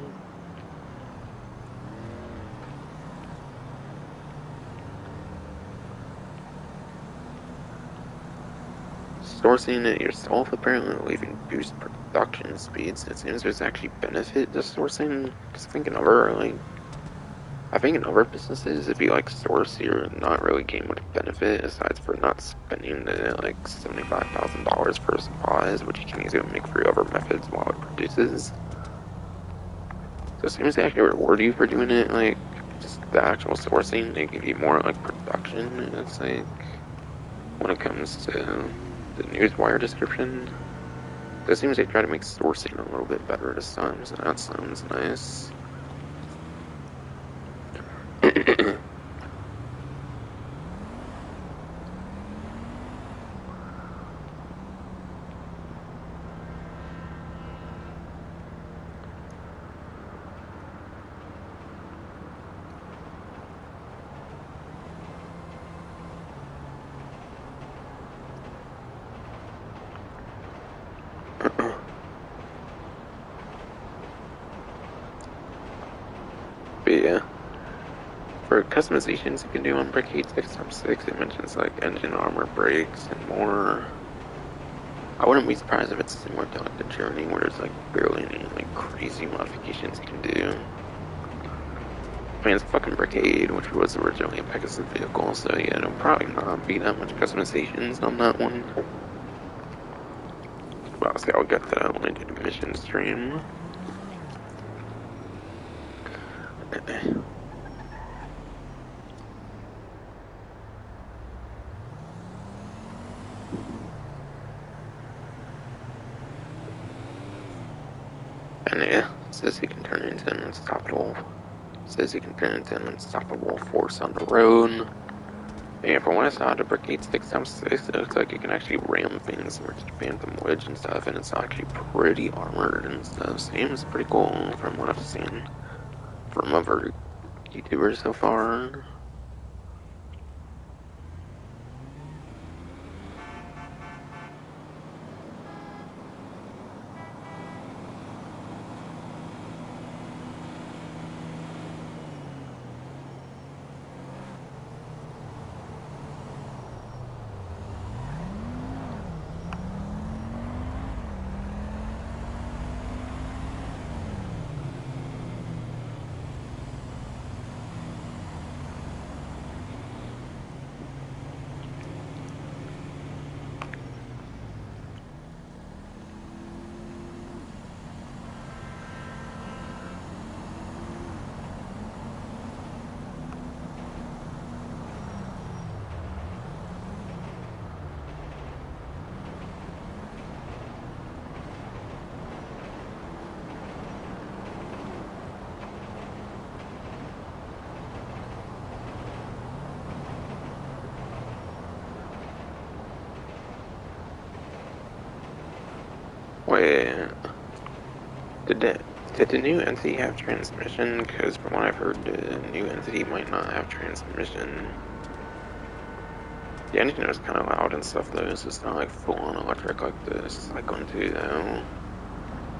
Sourcing it yourself apparently will even boost production speeds. It seems there's actually benefit to sourcing. Because I think in other businesses, if you like source, you're not really getting much benefit aside for not spending the like $75,000 for supplies, which you can easily make through other methods while it produces. So it seems they actually reward you for doing it, like just the actual sourcing. They give you more like production. And it's like when it comes to the newswire description, it seems they try to make sourcing a little bit better this time. So that sounds nice. But yeah, for customizations you can do on Brickade 6x6, it mentions like engine armor, brakes, and more. I wouldn't be surprised if it's similar to like the Journey, where there's like barely any like crazy modifications you can do. I mean, it's fucking Brickade, which was originally a Pegasus vehicle, so yeah, it'll probably not be that much customizations on that one. But I'll say I'll get to that when I do the mission stream. And yeah, it says he can turn into an unstoppable. Says he can turn into an unstoppable force on the road. Yeah, from what I saw, the Brickade 6x6, it looks like you can actually ram things with the Phantom Wedge and stuff, and it's actually pretty armored and stuff. Seems pretty cool from what I've seen from other YouTubers so far. Wait, did the new entity have transmission? Because from what I've heard, the new entity might not have transmission. The engine is kind of loud and stuff though, so it's not like full-on electric like this. Like going to though.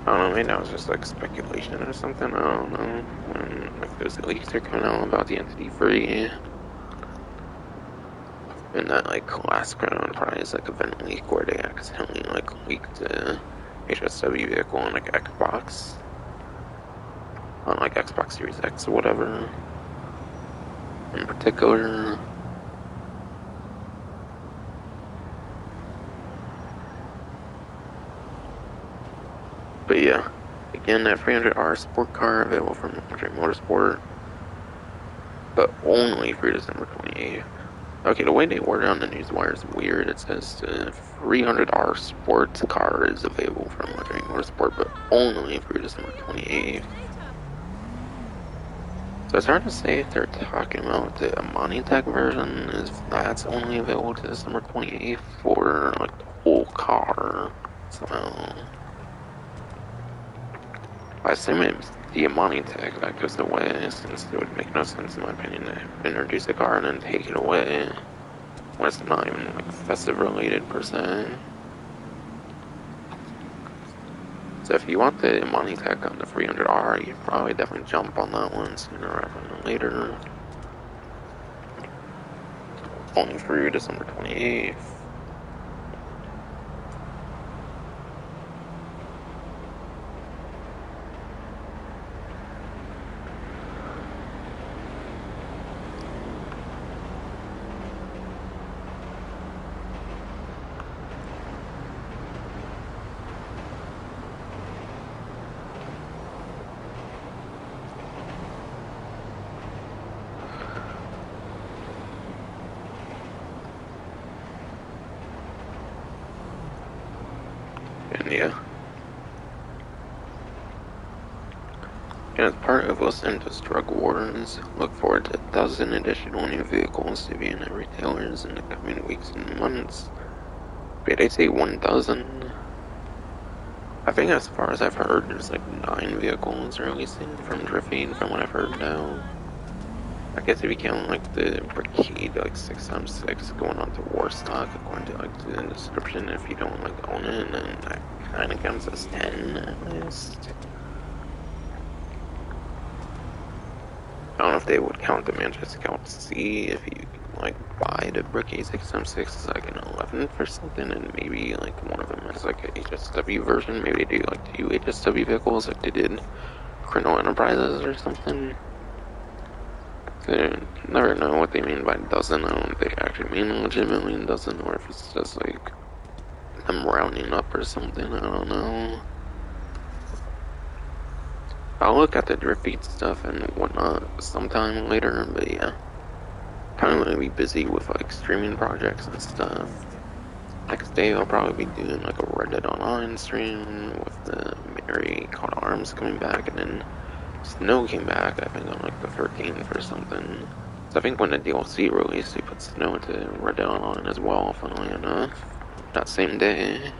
I don't know, maybe that was just like speculation or something. I don't know. If those leaks are coming out about the entity free. And that like last Crown Prize like event leak where they accidentally like leaked the HSW vehicle on like Xbox Series X or whatever. in particular. But yeah, again, that 300R sport car available from Luxury Motorsport, but only through December 28th. Okay, the way they word it on the newswire is weird. It says 300R sports car is available from Luxury Motorsport, but only through December 28th. So it's hard to say if they're talking about the Amani Tech version, if that's only available to December 28th, or like the whole car. So I assume it's the Amani Tech that goes away, since it would make no sense in my opinion to introduce a car and then take it away when it's not even like festive related per se. So if you want the Amani Tech on the 300R, you probably definitely jump on that one sooner rather than later. Only through December 28th. And yeah. And as part of Los Santos drug wars, look forward to 1,000 additional new vehicles to be in the retailers in the coming weeks and months. Did I say 1,000? I think as far as I've heard, there's like 9 vehicles releasing from Driffy, from what I've heard now. I guess if you count like the Brigade, like 6x6 going on to Warstock, according to like the description, if you don't like own it, then that kinda counts as 10 at least. I don't know if they would count the Manchester Count C if you like buy the Brigade 6x6 as like an 11th or something, and maybe like one of them is like a HSW version. Maybe they do like 2 HSW vehicles like they did Chrono Enterprises or something. So never know what they mean by dozen. I don't know if they actually mean legitimately a dozen, or if it's just like them rounding up or something. I don't know. I'll look at the drift beat stuff and whatnot sometime later, but yeah. Kind of gonna be busy with like streaming projects and stuff. Next day I'll probably be doing like a Red Dead Online stream with the Mary Caught Arms coming back, and then Snow came back, I think on like the 13th or something. So I think when the DLC released, they put Snow into Red Dead Online as well, funnily enough. That same day.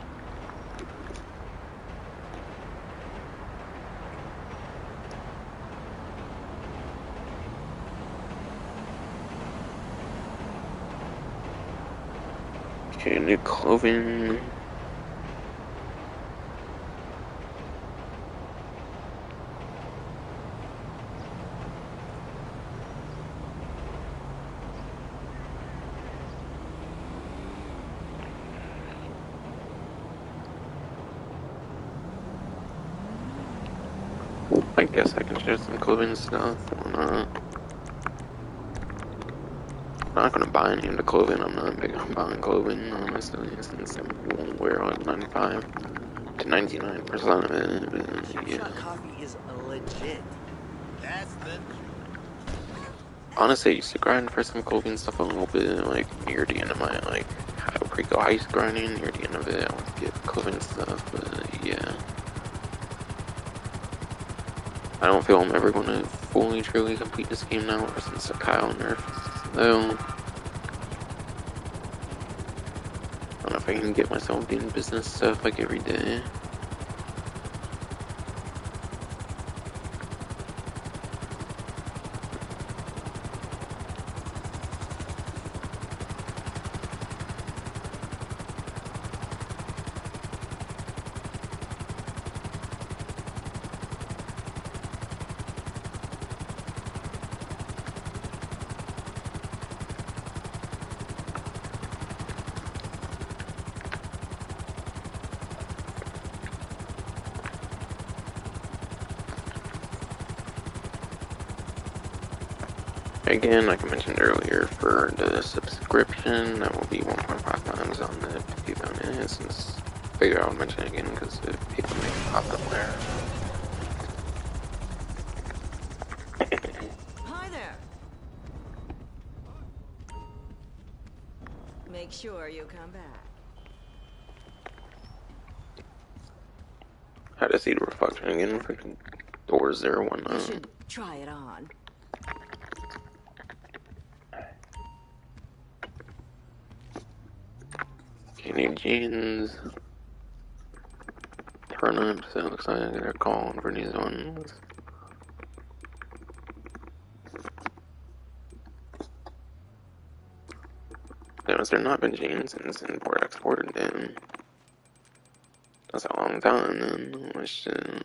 Okay, new clothing. I guess I can share some clothing stuff. I'm not gonna buy any of the clothing. I'm not big on buying clothing, honestly, since I won't wear like 95 to 99% of it. But yeah. Coffee is legit. That's the. Honestly, I used to grind for some clothing stuff a little bit, like near the end of my like pre-go ice grinding. Near the end of it, I want to get clothing stuff, but yeah. I don't feel I'm ever going to fully, truly complete this game now, ever since the Kyle nerf. So, I don't know if I can get myself doing business stuff like every day. again, like I mentioned earlier, for the subscription, that will be 1.5 times on the 50 bonus. And figure I would mention it again because people may pop up there. Hi there. Make sure you come back. How to see the reflection again for doors there, You whatnot. should try it on. Any jeans, turnips, it looks like they're calling for these ones. Notice there not been jeans since import export, then that's a long time, then. Which, yeah,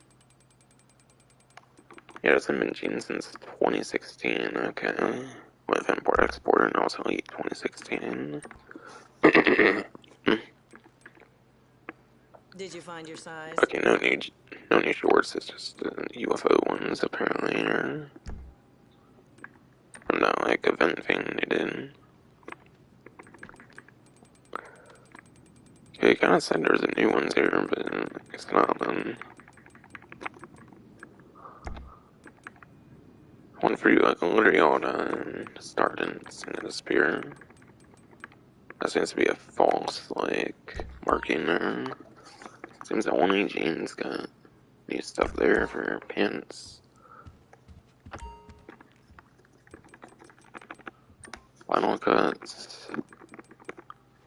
there's been jeans since 2016, okay. With import export and also late 2016. Did you find your size? Okay, no new shorts, it's just the UFO ones, apparently, or from that, like, event thing they did. Yeah, it kinda said there's a new ones here, but it's not, one for you, like, literally all the start and disappear. That seems to be a false, like, marking there. Seems that only jeans got new stuff there for pants. Final cuts.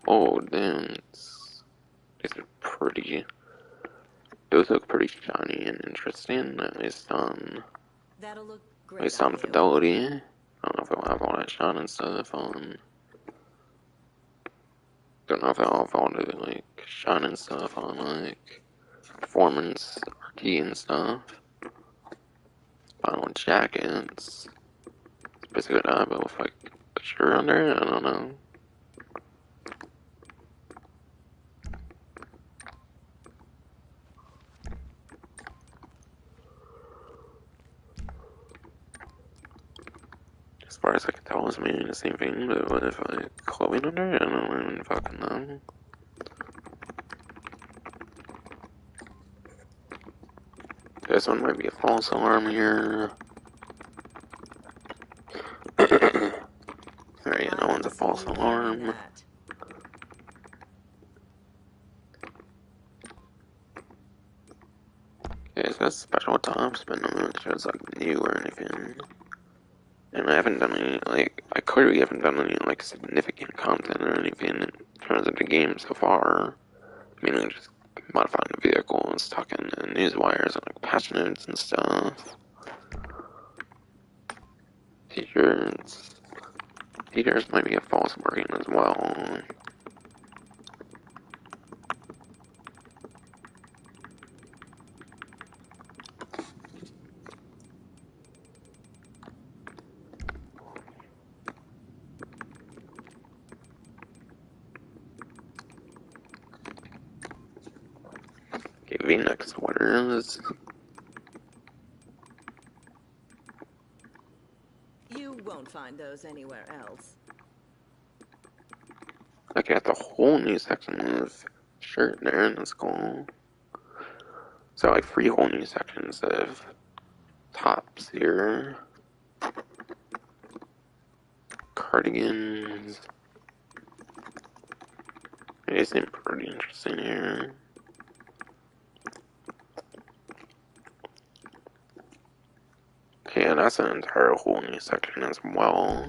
Oh, damn. These are pretty. Those look pretty shiny and interesting, at least on That'll look great on on you. fidelity. I don't know if it'll have all that shine and stuff on. Don't know if it'll have all the, like, shine and stuff on, like, performance, RT and stuff. Final jackets. It's basically that, but with, like, a shirt under it, I don't know. As far as I can tell, it's mainly the same thing, but what if I clothing under it? I don't even fucking know. This one might be a false alarm here. Alright, yeah, that one's a false alarm. Okay, so that's special tops, but none of it shows like new or anything. And I haven't done any, like, I clearly haven't done any, like, significant content or anything in terms of the game so far. Mainly just modifying the vehicles, talking to news wires and, like, patch notes and stuff. T-shirts. T-shirts might be a false marking as well. Okay, V-neck sweaters. You won't find those anywhere else. Okay, that's a whole new section of shirt there, and that's cool. So, like, 3 whole new sections of tops here. Cardigans. They seem pretty interesting here. Okay, and that's an entire whole new section as well.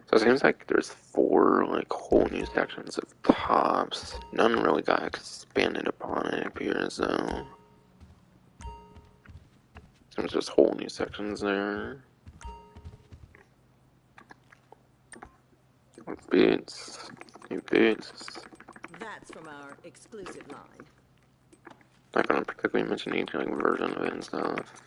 So it seems like there's 4, like, whole new sections of tops. None really got expanded upon, it appears, though. Seems just whole new sections there. Boots. New boots. That's from our exclusive line. Not gonna particularly mention each, like, version of it and stuff.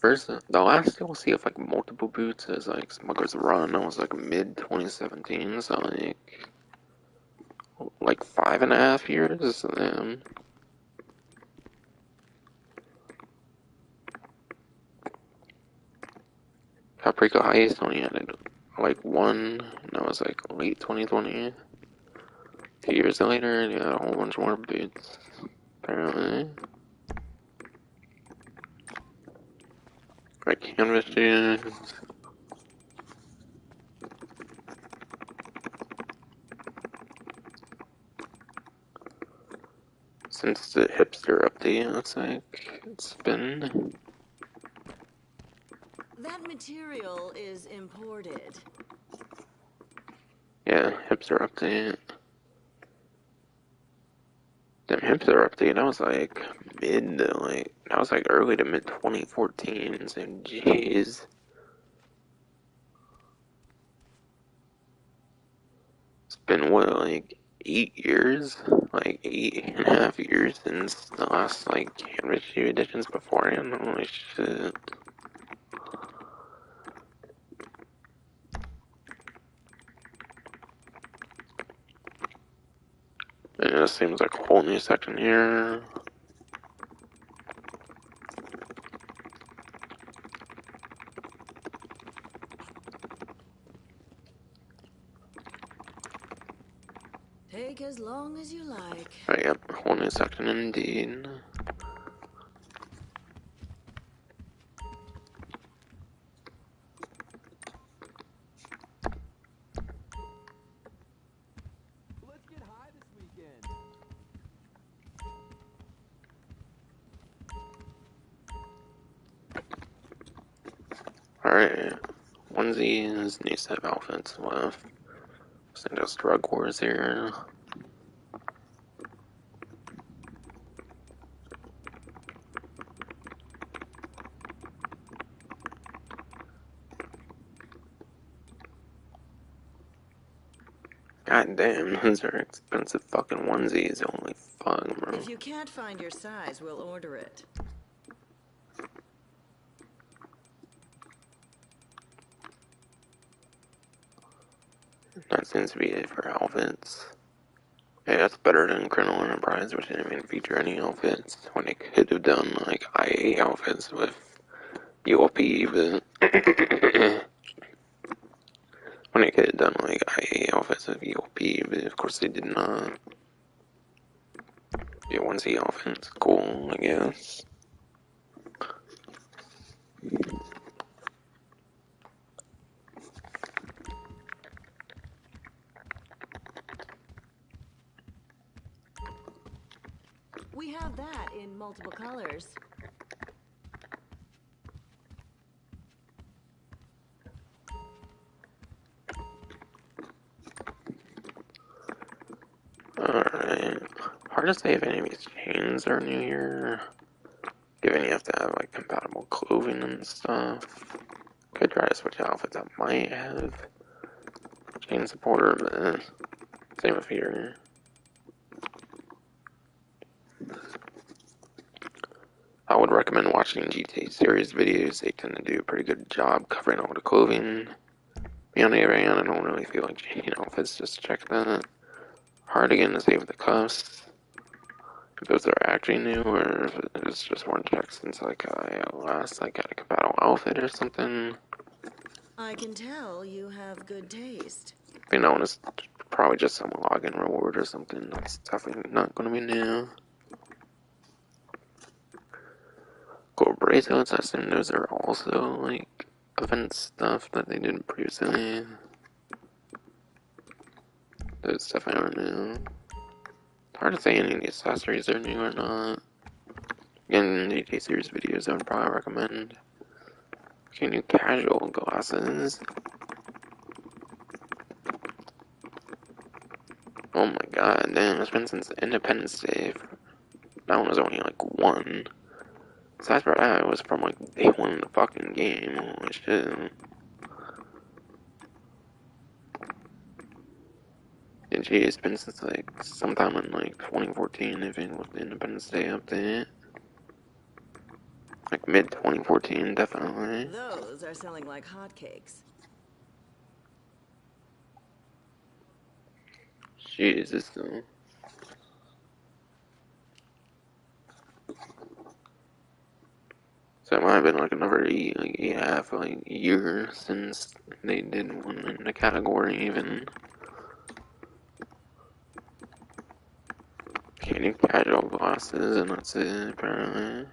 First, the last DLC of, like, multiple boots is, like, Smuggler's Run. That was, like, mid-2017, so, like 5.5 years, and then Paprika Ice only added like one, and that was like late 2020. 2 years later, they got a whole bunch more boots, apparently. Like canvas shoes. Since the hipster update, it looks like it's been. That material is imported. Yeah, hipster update. Damn, hipster update, that was like mid to like, that was like early to mid 2014, so jeez. It's been what, like 8 years? Like 8.5 years since the last like canvas shoe editions beforehand. Holy shit. And it seems like a whole new section here. Take as long as you like. Oh, yep, a whole new section indeed. Let's get high this weekend. Alright, onesies, new set of outfits left. Santos drug wars here. God damn, those are expensive fucking onesies. Holy fuck, bro. If you can't find your size, we'll order it. That seems to be it for outfits. Hey, that's better than Criminal Enterprise, which didn't even feature any outfits. When they could have done, like, IA outfits with UOP, but... when they could have done, like, IA outfits with UOP, but of course they did not. Yeah, onesie outfits, cool, I guess. We have that in multiple colors. Alright. Hard to say if any of these chains are new here. Given you have to have, like, compatible clothing and stuff. Could try to switch outfits that might have chain supporter, but same with here. I would recommend watching GTA series videos. They tend to do a pretty good job covering all the clothing. Me on the other hand, I don't really feel like changing outfits, just check that. Hard again to say with the cuffs. If those are actually new, or if it's just one check since like I last like had a compatible outfit or something. I can tell you have good taste. You know, it's probably just some login reward or something. That's definitely not going to be new. Gold bracelets, I assume those are also like event stuff that they did previously. Those definitely are new. It's hard to say any of the accessories are new or not. Again, GTA series videos I would probably recommend. Okay, new casual glasses. Oh my god, damn, it's been since Independence Day. That one was only like one. Besides for that, it was from like day one of the fucking game. Holy shit. And gee, it's been since like sometime in like 2014, I think, with the Independence Day update. Like mid 2014, definitely. Those are selling like hotcakes. Jesus, though. So it might have been like another half like year since they did one in the category even. Can't do casual glasses and that's it apparently.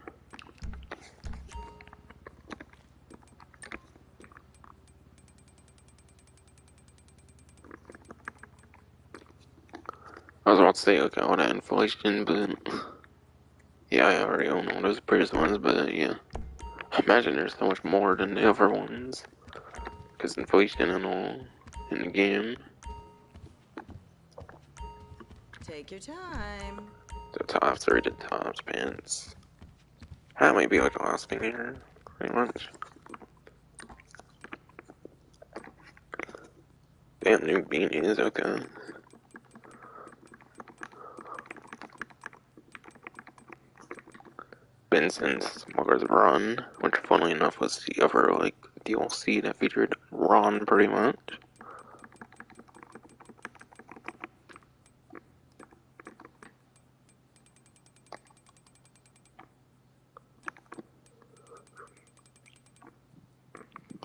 I was about to say okay all that inflation, but yeah, I already own all those previous ones, but yeah. I imagine there's so much more than the other ones. Because inflation and all in the game. Take your time. The tops, rated tops, pants. That might be like the last thing here, pretty much. Damn, new beanies, okay. Benson's Smuggler's Run, which funnily enough was the other, like, DLC that featured Ron pretty much.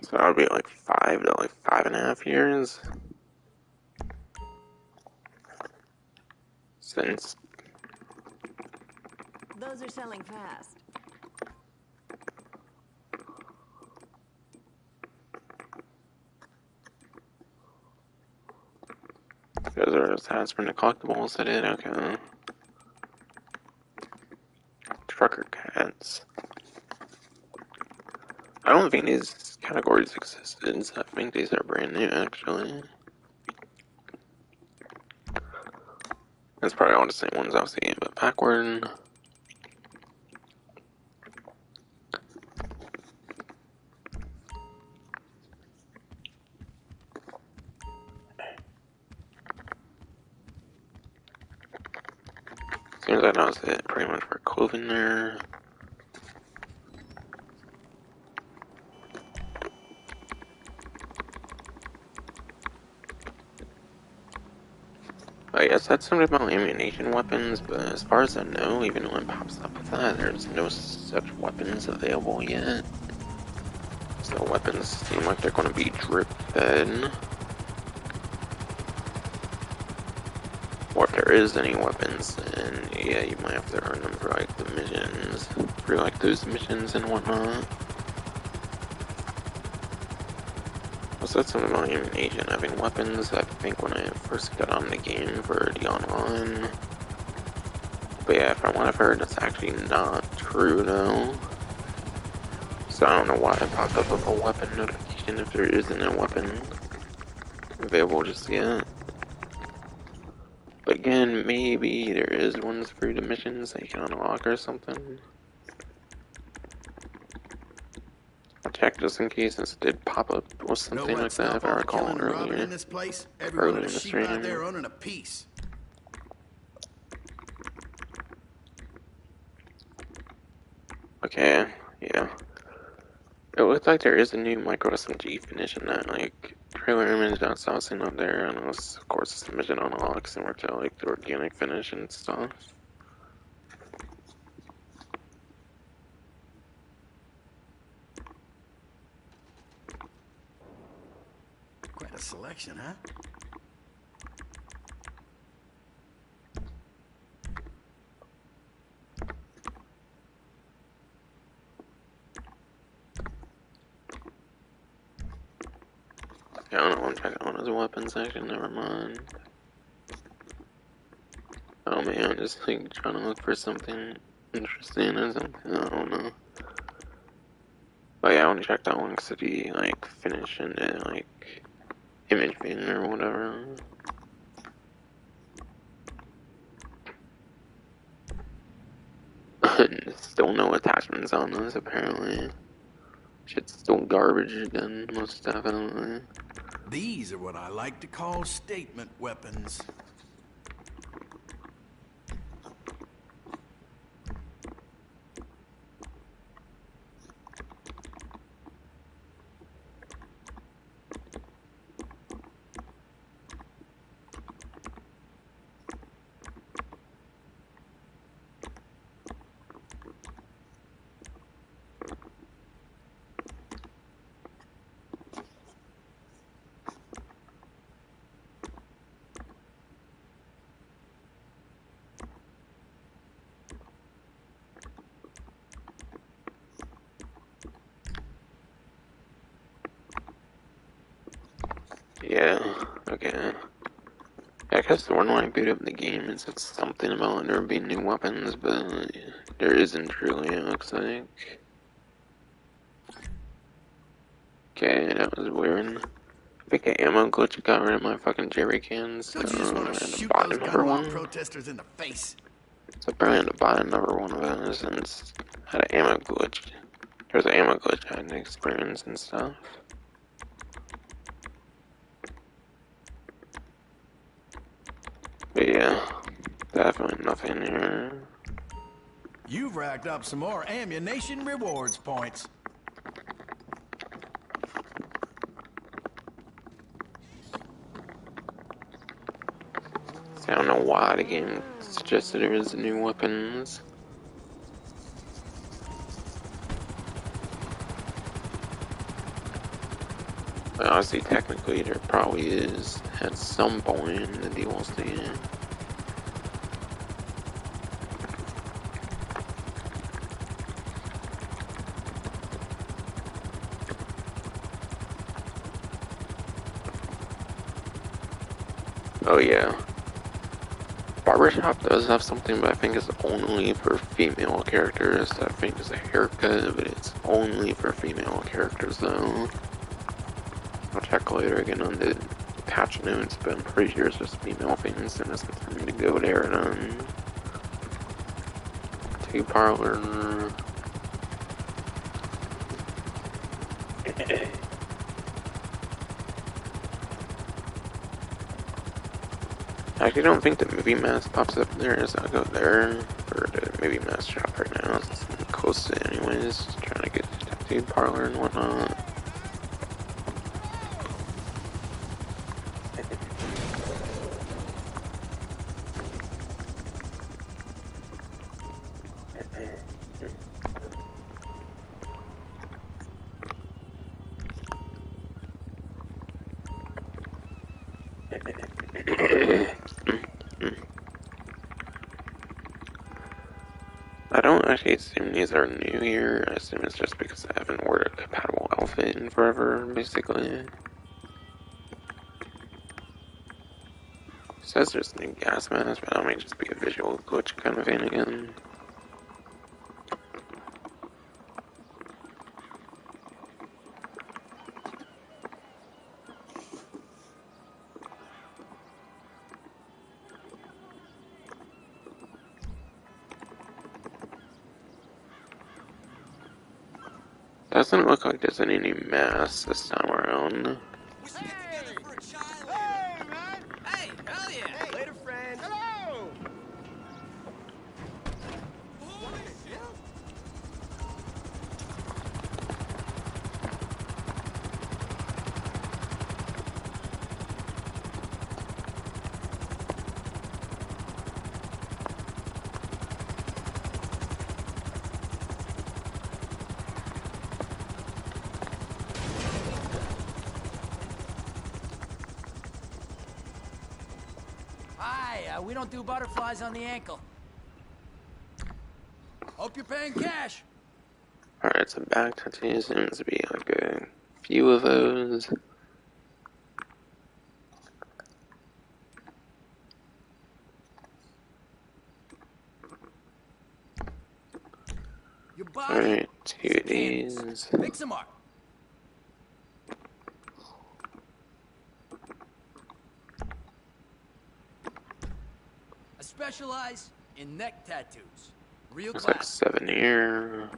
So that would be like 5.5 years since. Those are selling fast. Those are the stats from the collectibles that did, okay. Trucker cats. I don't think these categories existed, so I think these are brand new actually. It's probably all the same ones I've seen, but backward. Seems like that was it pretty much for clothing there. I guess that's something about ammunition weapons, but as far as I know, even when it pops up with that, there's no such weapons available yet. So weapons seem like they're going to be drip fed. Or if there is any weapons, then yeah, you might have to earn them for like the missions, for like those missions and whatnot. Also, that's something about ammunition having weapons. I think when I first got on the game for the online. But yeah, from what I've heard, that's actually not true though. So I don't know why it popped up with a weapon notification if there isn't a weapon available just yet. But again, maybe there is ones for the missions that you can unlock or something. I'll check just in case since it did pop up with something like that if I recall Robbing earlier. in this place. Everyone Early a in the sheep out stream. there earning a piece. Okay, yeah. It looks like there is a new micro SMG finish in that like trailer image that's also up there, and was, of course it's a mission unlocks and works out like the organic finish and stuff. Quite a selection, huh? Yeah, I don't want to check out his weapons section, never mind. Oh man, I'm just like trying to look for something interesting or something, I don't know. But yeah, I want to check that one city, like, finish and then, like, image bin or whatever. Still no attachments on this, apparently. Shit's still garbage, then, most definitely. These are what I like to call statement weapons. Yeah, okay. I guess when I boot up the game, it says something about there being new weapons, but there isn't really, it looks like. Okay, that was weird. I think the ammo glitch got rid of my fucking jerry cans, so Don't you just want I to had to shoot buy those another gun law one. protesters in the face? So I probably had to buy another one of those since I had an ammo glitch. There's an ammo glitch I had to experience and stuff. But yeah, definitely nothing here. You've racked up some more ammunition rewards points. See, I don't know why the game suggested there was new weapons. But honestly, technically, there probably is at some point in the DLC. Oh yeah. Barbershop does have something, but I think it's only for female characters. I think it's a haircut, but it's only for female characters though. I'll check later again on the patch notes, but I'm pretty sure it's just female things, and it's time to go there then. To parlor. I actually don't think the movie mask pops up there, so I'll go there for the movie mask shop right now. It's close to it anyways, trying to get to the tattoo parlor and whatnot. I don't actually assume these are new here. I assume it's just because I haven't ordered a compatible outfit in forever, basically. It says there's new gas mask, but that might just be a visual glitch kind of thing again. Doesn't look like there's any new masks this time around. We should get together for a chai later. Hey, man! Hey, hell yeah! Hey. Later, friend. Hello! Holy shit! Hi, we don't do butterflies on the ankle. Hope you're paying cash. Alright, so back tattoos seems to be like a few of those. Your body. Alright, two of these. Pick some art. I specialize in neck tattoos. Real Looks like class. 7 here.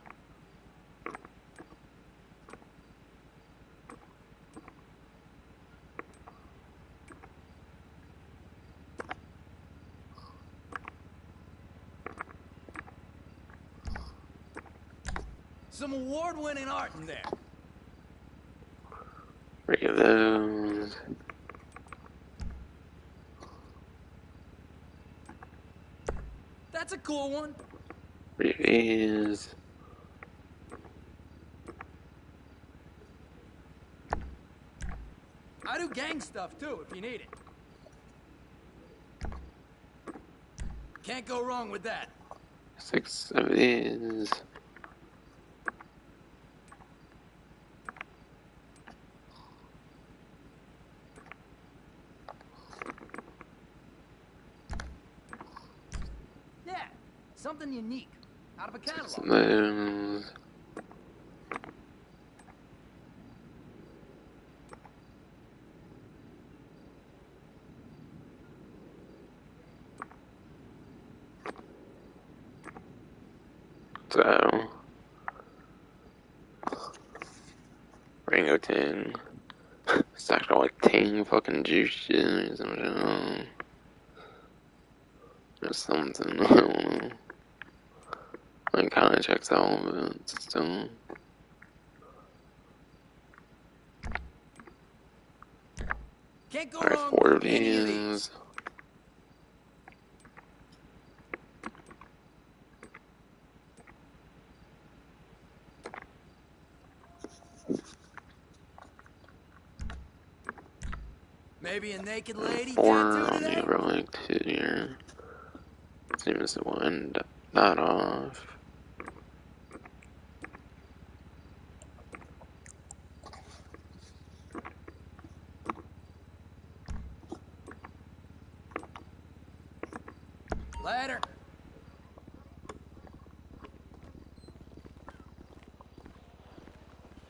Some award-winning art in there. 3 of those. That's a cool one. 3 of these. I do gang stuff too, if you need it. Can't go wrong with that. 6 of these. Something unique. Out of a catalog. Those. So, Rango 10. Stacked all like 10 fucking juices and just something, I don't know. It kinda checks out, but still. Can't go Alright, wrong 4 with of any of these. these. Maybe a naked lady 4 tattoo on the today? relic 2 here. Seems to will end that off. Later.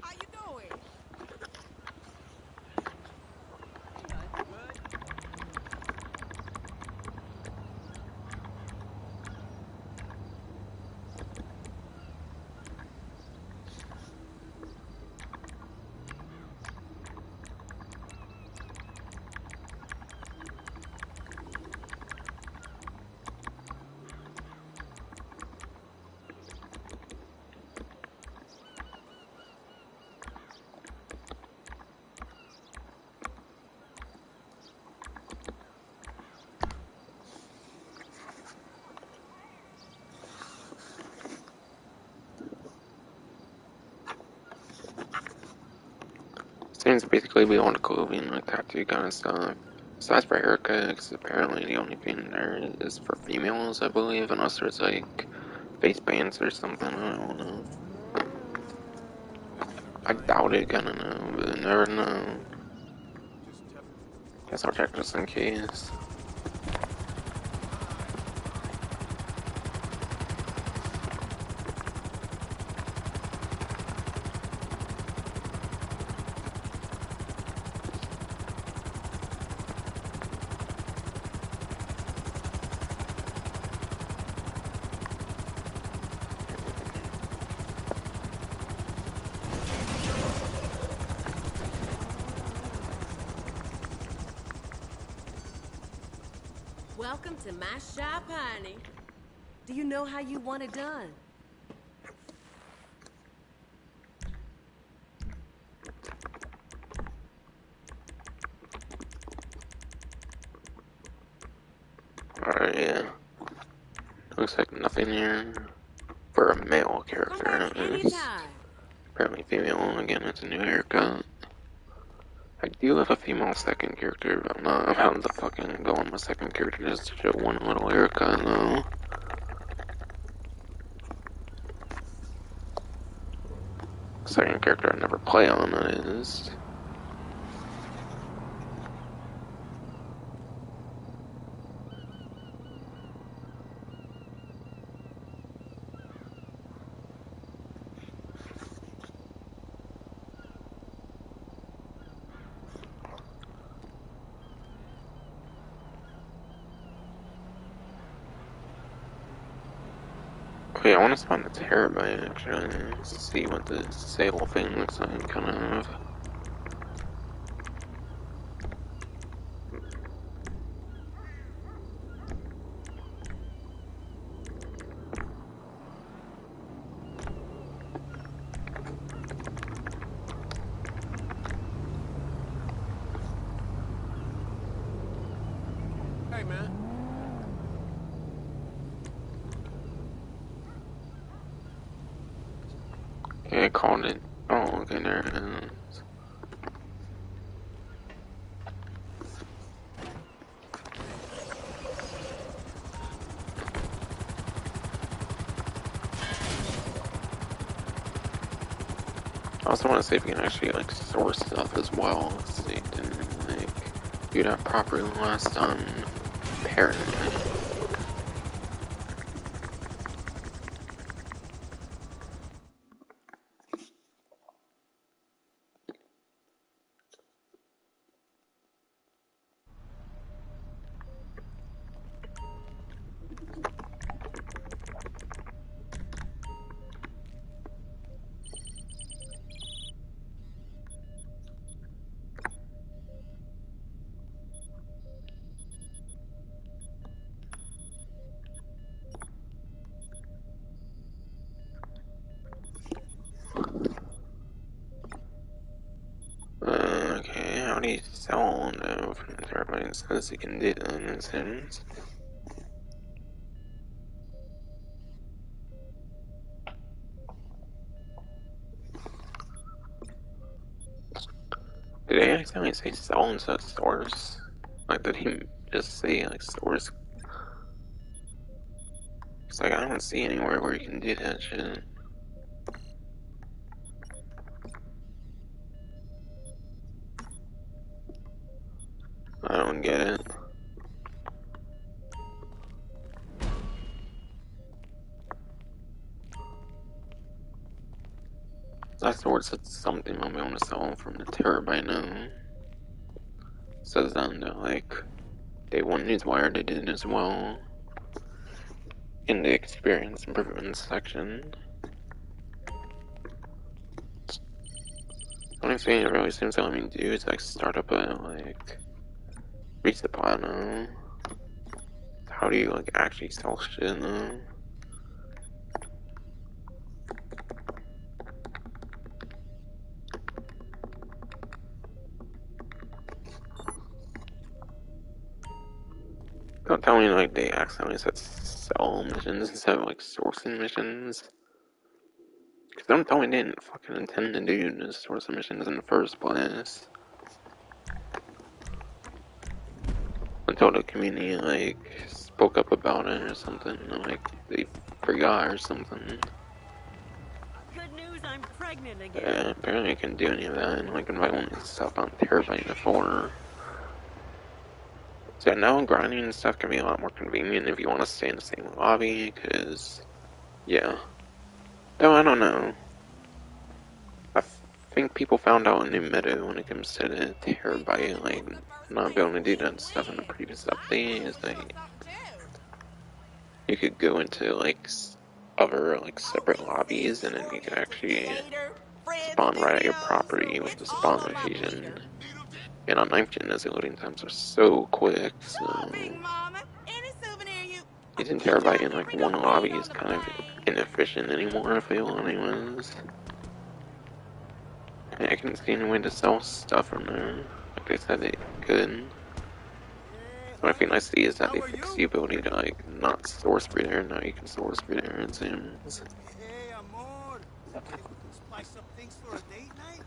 How you doing? Seems to basically be on the clothing, like tattoo kind of stuff. Besides for haircut, because apparently the only thing there is for females, I believe, unless there's like face bands or something, I don't know. I doubt it, gonna know, but you never know. Guess I'll check just in case. Welcome to my shop, honey. Do you know how you want it done? Alright, yeah. Looks like nothing here. For a male character, at least. Apparently female, again, it's a new haircut. I do have a female second character, but I'm not about to fucking go on my second character just to show one little haircut, though. Second character I never play on is... Okay, I want to spawn the terabyte actually, to see what the sale thing looks like, kind of. Hey, man. Okay, I called it. Oh, okay, there it is. I also want to see if we can actually like source stuff as well. So you didn't like do that properly last time. Apparently. actually sell though from the turbine. It says you can do that in a sentence. Did they accidentally say sell instead of source? Like, did he just say, like, source? It's like, I don't see anywhere where you can do that shit. I don't get it. I thought it said something I'll be able to sell from the terabyte now. It says on the, like, day one newswire, they did it as well. In the experience improvement section. The only thing it really seems to let me do is, like, start up a, like, resupply now. How do you, like, actually sell shit now? Don't tell me, like, they accidentally said sell missions instead of, like, sourcing missions. Because don't tell me they didn't fucking intend to do the sourcing missions in the first place. Until the community, like, spoke up about it or something, like, they forgot or something. Good news, I'm pregnant again. Yeah, apparently I couldn't do any of that, and, like, invite only stuff on Terabyte before. So now grinding and stuff can be a lot more convenient if you want to stay in the same lobby, because, yeah. Though, I don't know. I think people found out a new meta when it comes to the Terabyte, like, not being able to do that stuff in the previous update, is like, you could go into, like, other, like, separate lobbies, and then you could actually spawn right at your property with the spawn location. And on 9th gen, the loading times are so quick, so using Terabyte in, like, one lobby is kind of inefficient anymore, I feel, anyways. I can see any way to sell stuff from there, like they said they could. What I think I see is that they fixed the ability to, like, not source through there, now you can source through there, it seems. Hey, amor. Spice up things for a date night?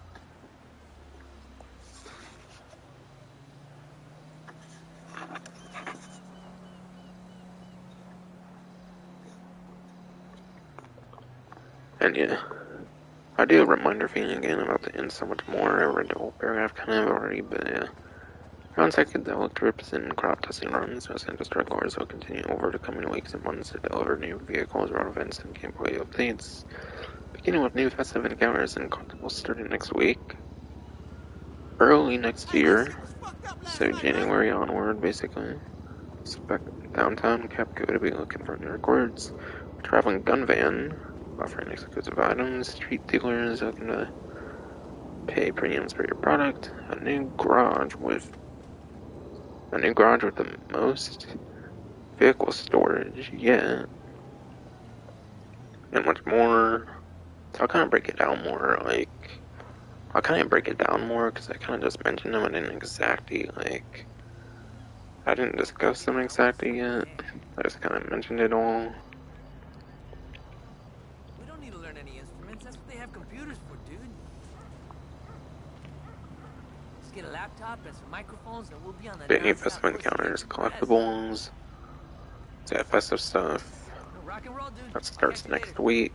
And yeah, I do a reminder thing again about the end so much more. I read the whole paragraph kind of already, but yeah. Contacted the trips and crop testing runs, so Santos Drugglords will continue over the coming weeks and months to deliver new vehicles, road events, and gameplay updates. Beginning with new festive encounters and collectibles starting next week. Early next year, so January onward, basically. Expect downtown Capco to be looking for new records. A traveling gun van, offering exclusive items. Street dealers looking to pay premiums for your product. A new garage with the most vehicle storage yet. And much more. So I'll kind of break it down more, like, because I kind of just mentioned them. I didn't exactly, like, I didn't discuss them exactly yet. I just kind of mentioned it all. We don't need to learn any instruments. That's what they have computers for, dude. Just get a laptop and some microphones and we'll be on the The new festival encounters, collectibles. So yeah, festive stuff. Rock and roll, dude. That starts next week.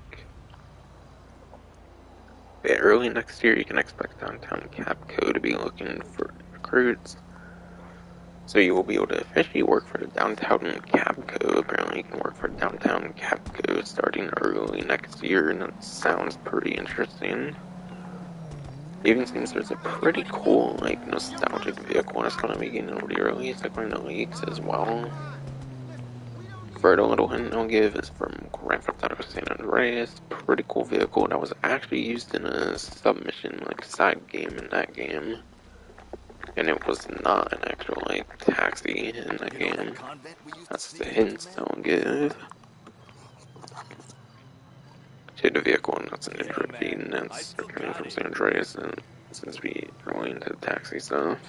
Yeah, early next year, you can expect downtown Capco to be looking for recruits. So you will be able to officially work for downtown Capco. Apparently, you can work for downtown Capco starting early next year, and that sounds pretty interesting. It even seems there's a pretty cool, like, nostalgic vehicle that's going to be getting re-released, like one of the leaks as well. For the little hint I'll give is from Grand Theft Auto San Andreas. Pretty cool vehicle that was actually used in a submission, like, side game in that game. And it was not an actual, like, taxi in that game. That's the hints I'll give. To the vehicle, and that's an intro feed, and that's returning from San Andreas, and since we really into the taxi stuff.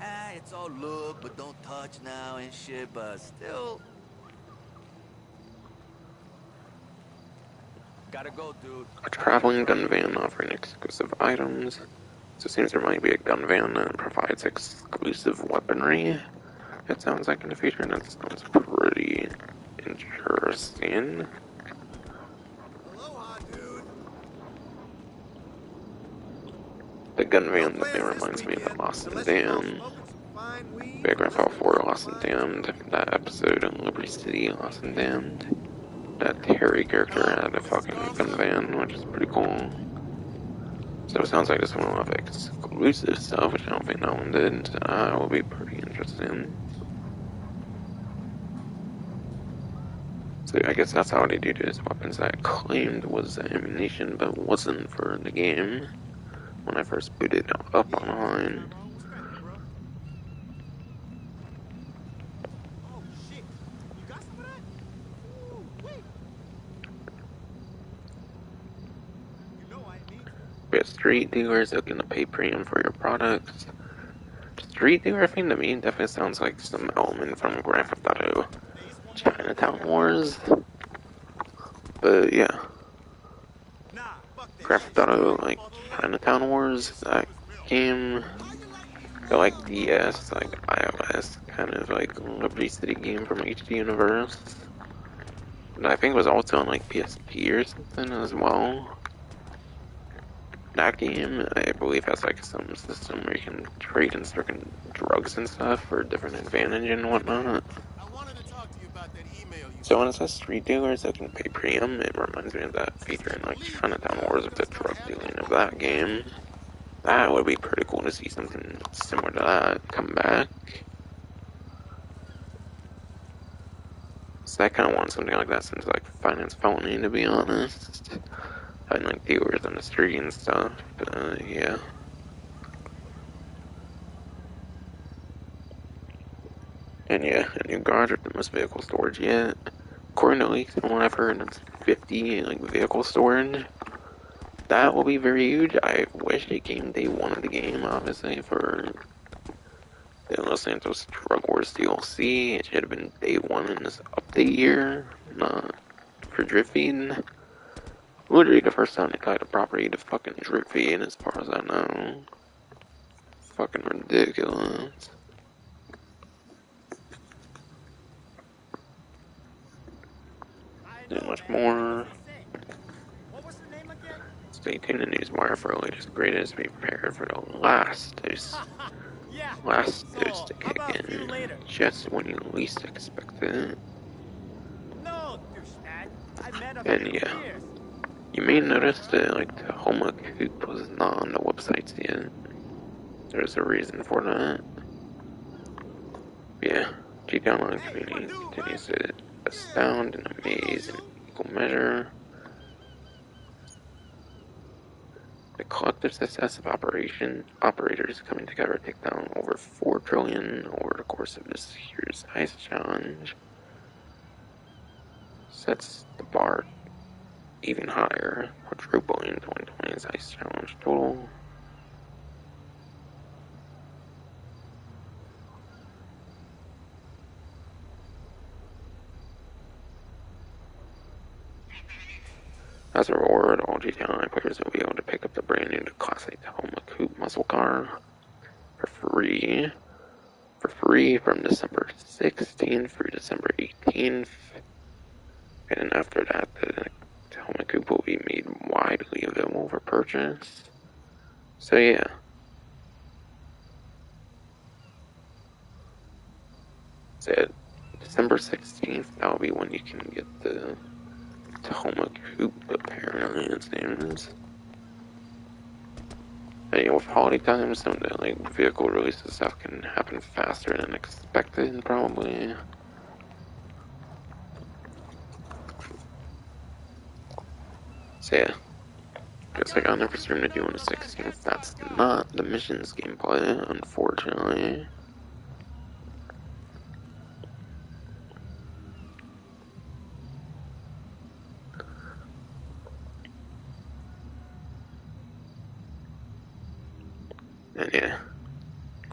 Ah, it's all look, but don't touch now and shit, but still. Gotta go, dude. A traveling gun van offering exclusive items. So it seems there might be a gun van that provides exclusive weaponry. It sounds like in the future, and that sounds pretty interesting. Aloha, dude. The gun No van that plans this reminds me of the weekend, Lost and unless you're both Damned. smoking some fine weed Big or Grandpa listening to 4 some Lost and fine Damned. That episode in Liberty City, Lost and Damned. That Harry character had a fucking gun van, which is pretty cool. So it sounds like this one will have exclusive stuff, which I don't think that one did. Will be pretty interesting. So I guess that's how they do this. Weapons that I claimed was ammunition, but wasn't for the game when I first booted up online. Oh shit! You got some of that? Ooh, wait. You know I need to. We have street dealers looking to pay premium for your products. Street dealer thing to me definitely sounds like some element from Grand Theft Auto Chinatown Wars. But yeah. Grand Theft Auto, like, Chinatown Wars, that game, the, like, DS, like, iOS, kind of, like, Liberty City game from HD Universe. And I think it was also on, like, PSP or something as well. That game, I believe, has, like, some system where you can trade in certain drugs and stuff for a different advantage and whatnot. So when it says street dealers that can pay premium, it reminds me of that feature in, like, Chinatown Wars with the drug dealing of that game. That would be pretty cool to see something similar to that come back. So I kind of want something like that since, like, Finance Felony, to be honest. Having, like, dealers on the street and stuff, but, yeah. And yeah, a new garage with the most vehicle storage yet. According to leaks and whatever, and it's 50, like, vehicle storage. That will be very huge. I wish it came day one of the game, obviously, for the Los Santos Drug Wars DLC. It should have been day one in this update year, not for drifting. Literally the first time they tied a property to fucking drifting, as far as I know. Fucking ridiculous. Not much more. Stay tuned to Newswire for the latest greatest. Be prepared for the last dose to kick in, just when you least expect it. And yeah, you may notice that, like, the Homa Coop was not on the websites yet. There's a reason for that. Yeah, GTA Online community continues to astound and amaze in equal measure. The collective success of operators coming together to take down over 4 trillion over the course of this year's heist challenge sets the bar even higher, quadrupling 2020's heist challenge total. As a reward, all GTA Online players will be able to pick up the brand new Class 8 Tacoma Coupe muscle car for free from December 16th through December 18th. And after that, the Tacoma Coupe will be made widely available for purchase. So yeah. So December 16th, that'll be when you can get the Tacoma Coupe, apparently it seems. And with holiday time, some of the, like, vehicle releases stuff can happen faster than expected, probably. So yeah. Guess I got another stream to do on the 16th. That's not the missions gameplay, unfortunately.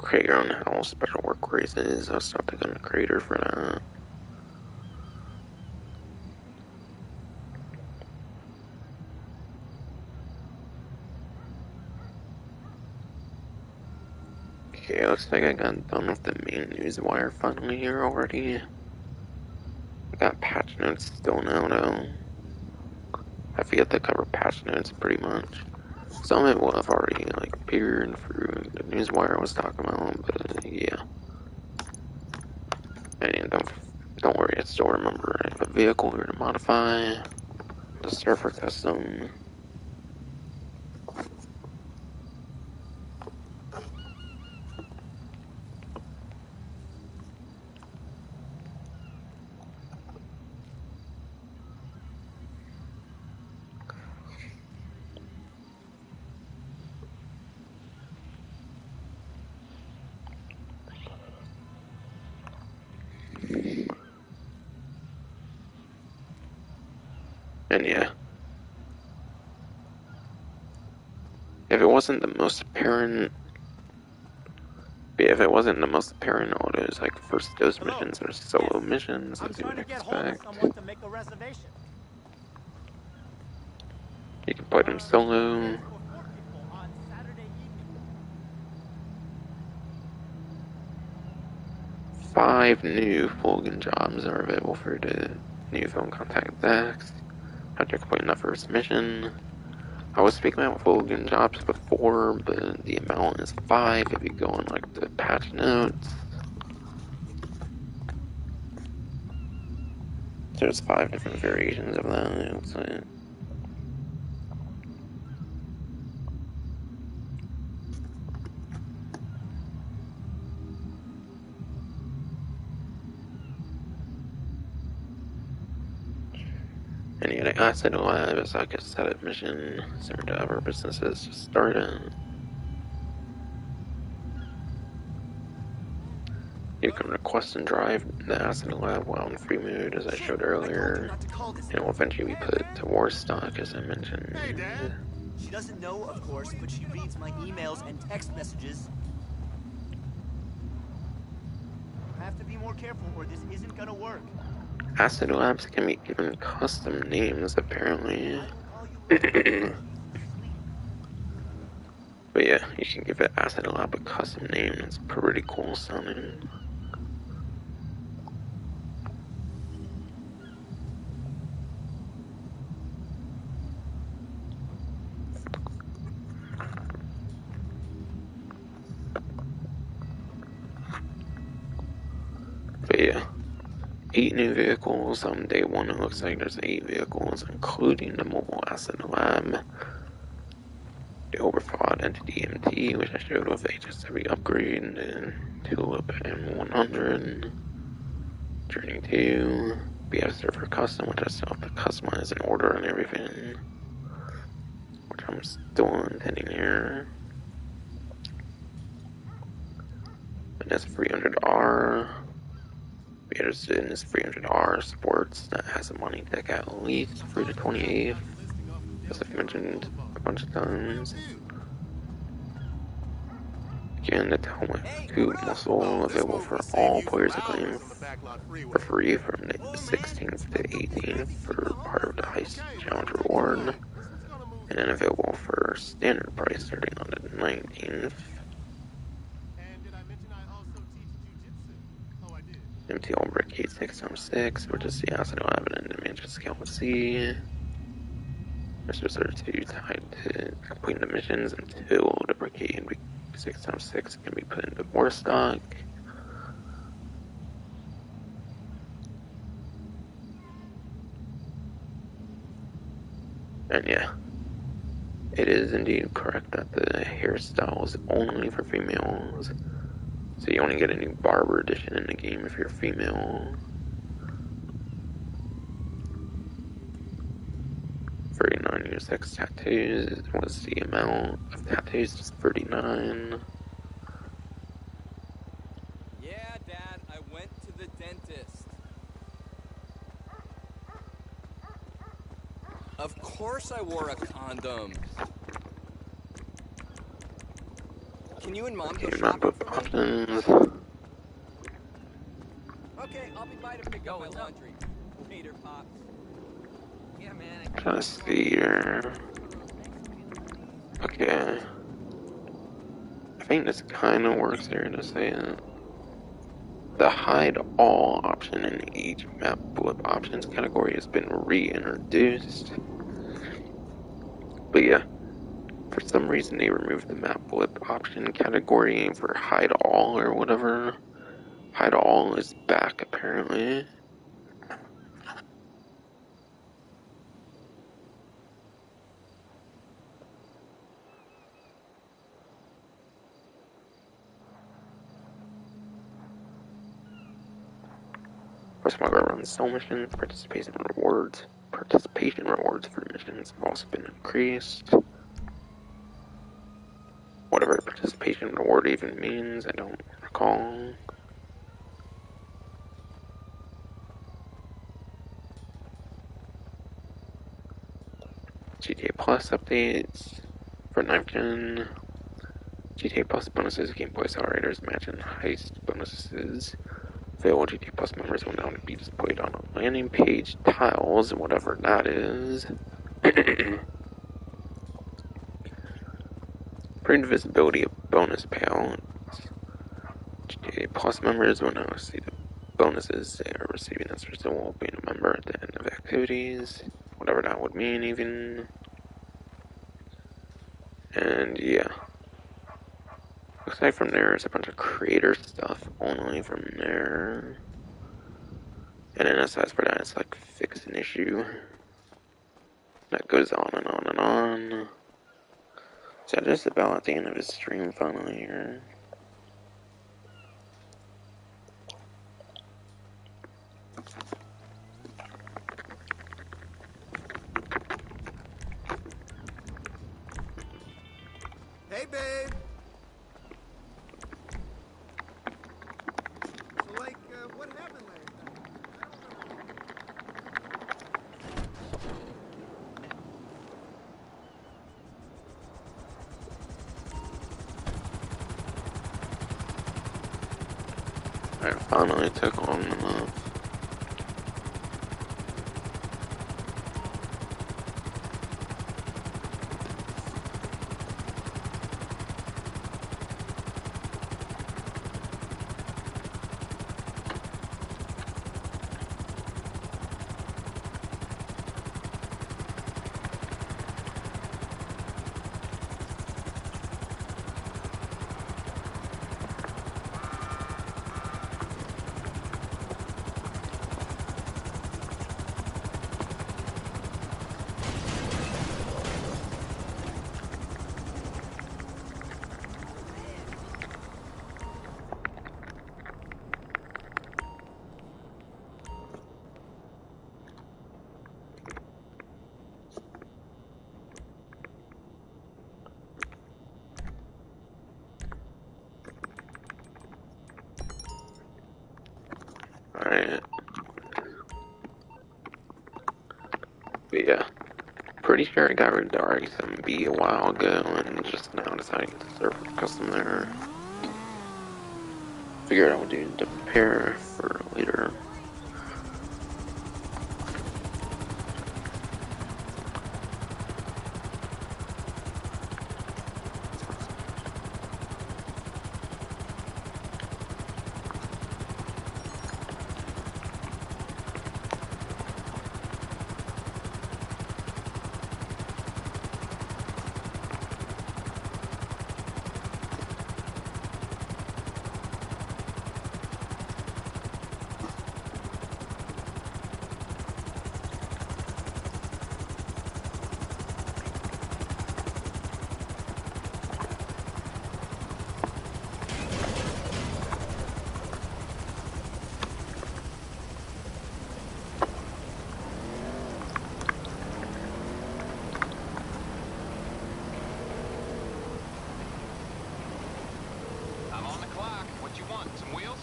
Create your own house, special work races. I'll start picking a creator for that. Okay, looks like I got done with the main news wire finally here already. I got patch notes still now though. I forget to cover patch notes pretty much. Some of it will have already like appeared through the news wire I was talking about, but yeah. And don't worry, I still remember I have a vehicle here to modify. The surfer custom. And yeah. If it wasn't the most apparent all those like first dose missions or solo missions as you would expect. You can play them solo. 5 new Fulgen jobs are available for the new film Contact X. After completing that first mission. I was speaking about Fulgen jobs before, but the amount is 5 if you go on like the patch notes. There's 5 different variations of that, it looks like. And yeah, the Acid Lab is like a setup mission, similar to other businesses just started. You can request and drive the Acid Lab while in free mode, as I showed earlier, and it will eventually be put to war stock, as I mentioned. Hey, Dad. She doesn't know, of course, but she reads my emails and text messages. I have to be more careful or this isn't gonna work. Acid Labs can be given custom names, apparently. But yeah, you can give it Acid Lab a custom name. It's pretty cool sounding. But yeah, 8 new vehicles on day 1. It looks like there's 8 vehicles, including the mobile Acid Lab, the Overfraught Entity MT, which I showed with HSW upgrade, and Tulip M100, Journey 2, BF Server Custom, which I still have to customize and order and everything, which I'm still intending here. And that's 300R. Be interested in this 300R Sports that has a money deck at least through the 28th, as I've mentioned a bunch of times. Again, the helmet Scoop Muscle available for all players to claim for free from the 16th to 18th for part of the Heist Challenge reward, and then available for standard price starting on the 19th. MTL Brigade 6x6, which is the Acid Lab and Dimension Scale C. Mr. 32 tied to completing the missions until the Brigade 6x6 can be put into war stock. And yeah, it is indeed correct that the hairstyle is only for females. So you only get a new barber edition in the game if you're female. 39 unisex tattoos was the amount of tattoos, just 39. Yeah, Dad, I went to the dentist. Of course I wore a condom. Can you and Mom go Okay, map shopping up for me? options. Okay, I'll be by to pick up my laundry. Later, Pops. Yeah, man. Trying to see here. Okay. I think this kind of works here to say it. The hide all option in each map blip options category has been reintroduced. But yeah, for some reason they removed the map blip option category for hide all or whatever. Hide all is back apparently. First one, run sell missions, participation rewards. Participation rewards for missions have also been increased. Whatever participation reward even means, I don't recall. GTA Plus updates for 9th Gen. GTA Plus bonuses, Game Boy Accelerators, Match and Heist bonuses. Available GTA Plus members will now be displayed on a landing page tiles, whatever that is. Great visibility of bonus payouts. GTA Plus members will now see the bonuses they are receiving as a result of being a member at the end of activities. Whatever that would mean, even. And yeah. Looks like from there is a bunch of creator stuff only from there. And then aside for that, it's like fix an issue. That goes on and on and on. So just about at the end of his stream finally here. Hey, babe. So, like, what happened last night? I finally took on enough. Alright. But yeah. Pretty sure I got rid of RXMB a while ago and just now deciding to serve custom there. Figured I would do to prepare for later. I'm on the clock. What you want? Some wheels?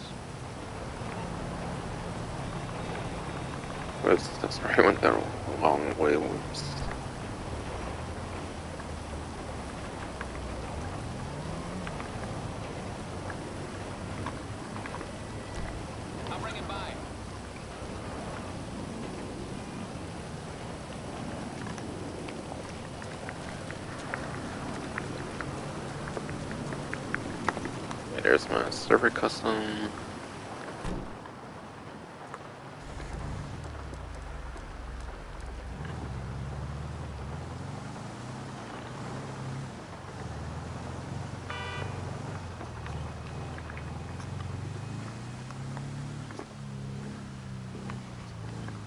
That's right, I went the long way. Whoops. server custom.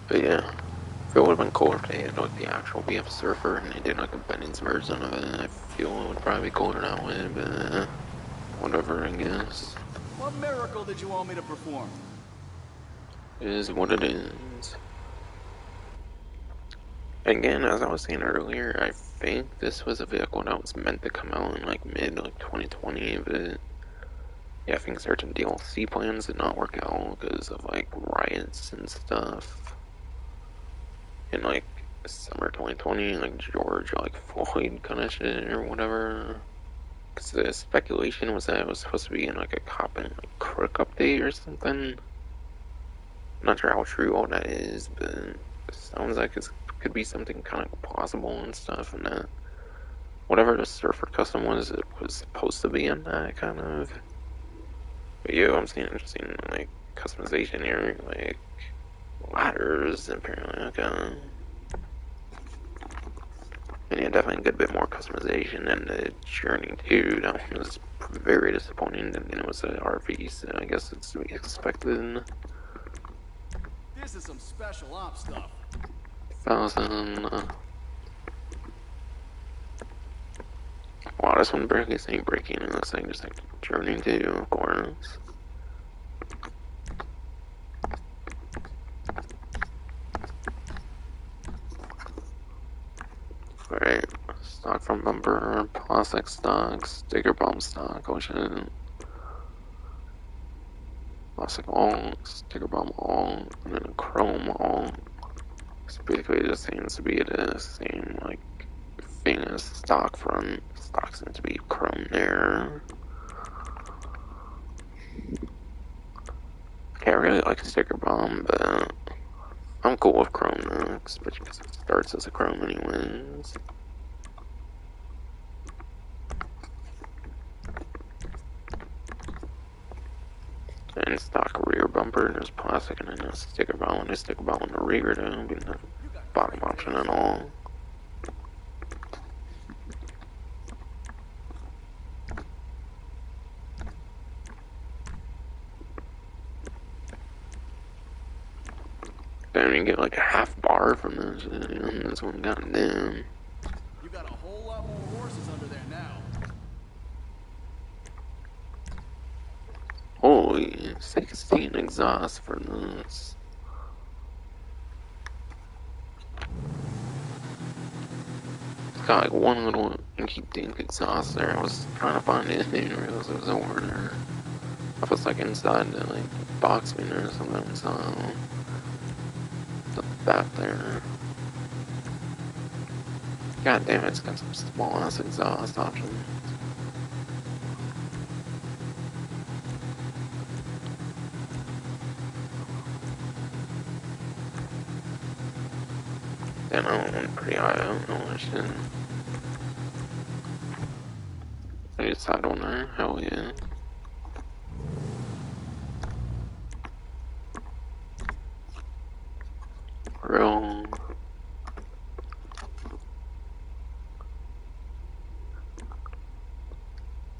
But yeah, if it would have been cooler if they had like the actual BF server and they did like a Benny's version of it, I feel it would probably be cooler that way, but whatever, I guess. What miracle did you want me to perform? It is what it is. Again, as I was saying earlier, I think this was a vehicle that was meant to come out in like mid 2020, but yeah, I think certain DLC plans did not work out because of like riots and stuff. In like summer 2020, like George like Floyd kind of shit or whatever. Because the speculation was that it was supposed to be in like a cop and like crook update or something. I'm not sure how true all that is, but it sounds like it could be something kind of plausible and stuff, and that whatever the surfer custom was, it was supposed to be in that kind of. But yeah, I'm seeing interesting like customization here, like ladders apparently. Okay. And yeah, definitely a good bit more customization than the Journey 2. That one was very disappointing, and it was an RV, so I guess it's to be expected. This is some special ops stuff. 1,000. Wow, this one barely ain't breaking. It looks like just like Journey 2, of course. Alright, stock from bumper, plastic stock, sticker bomb stock, oh shit. Plastic all, sticker bomb all, and then a chrome all. So basically it just seems to be the same like thing as stock front. Stock seems to be chrome there. Okay, I really like sticker bomb, but I'm cool with chrome now, especially because it starts as a chrome anyways. And stock rear bumper, there's plastic, and then a sticker bomb, and a sticker bomb on the rear, though, being the bottom option and all. Then you get like a half bar from this, and this one got down. You got a whole lot more horses under there now. Holy, 16 exhaust for this. It's got like one little inky dink exhaust there. I was trying to find it, I didn't realize it was over there. I was like inside the like box bin or something, so the back there. God damn it, it's got some small ass exhaust options. Then I went pretty high out and all that shit. I just side on there, hell yeah. Real.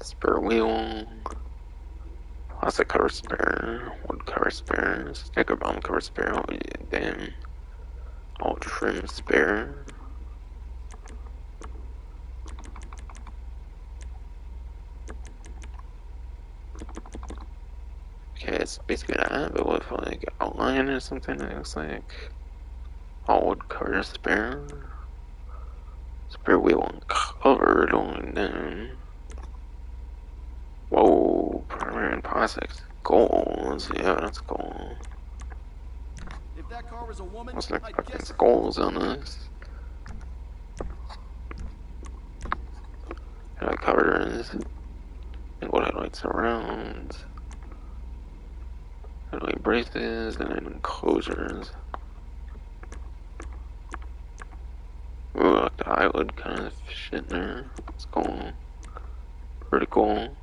Spare wheel. Plastic cover spare. Wood cover spare. Sticker bomb cover spare. Oh yeah, damn. All trim spare. Okay, it's basically that, but with like outline or something, it looks like. All wood cover spare. Spare wheel uncovered on down. Whoa, primary and plastics. Goals, yeah, that's cool. If that car was a woman, Wasn't I'd expecting guess. skulls on this. Covers. And what headlights around. Headlight braces, and then enclosures. Ooh, like the eyelid kind of shit there. It's cool. Pretty cool.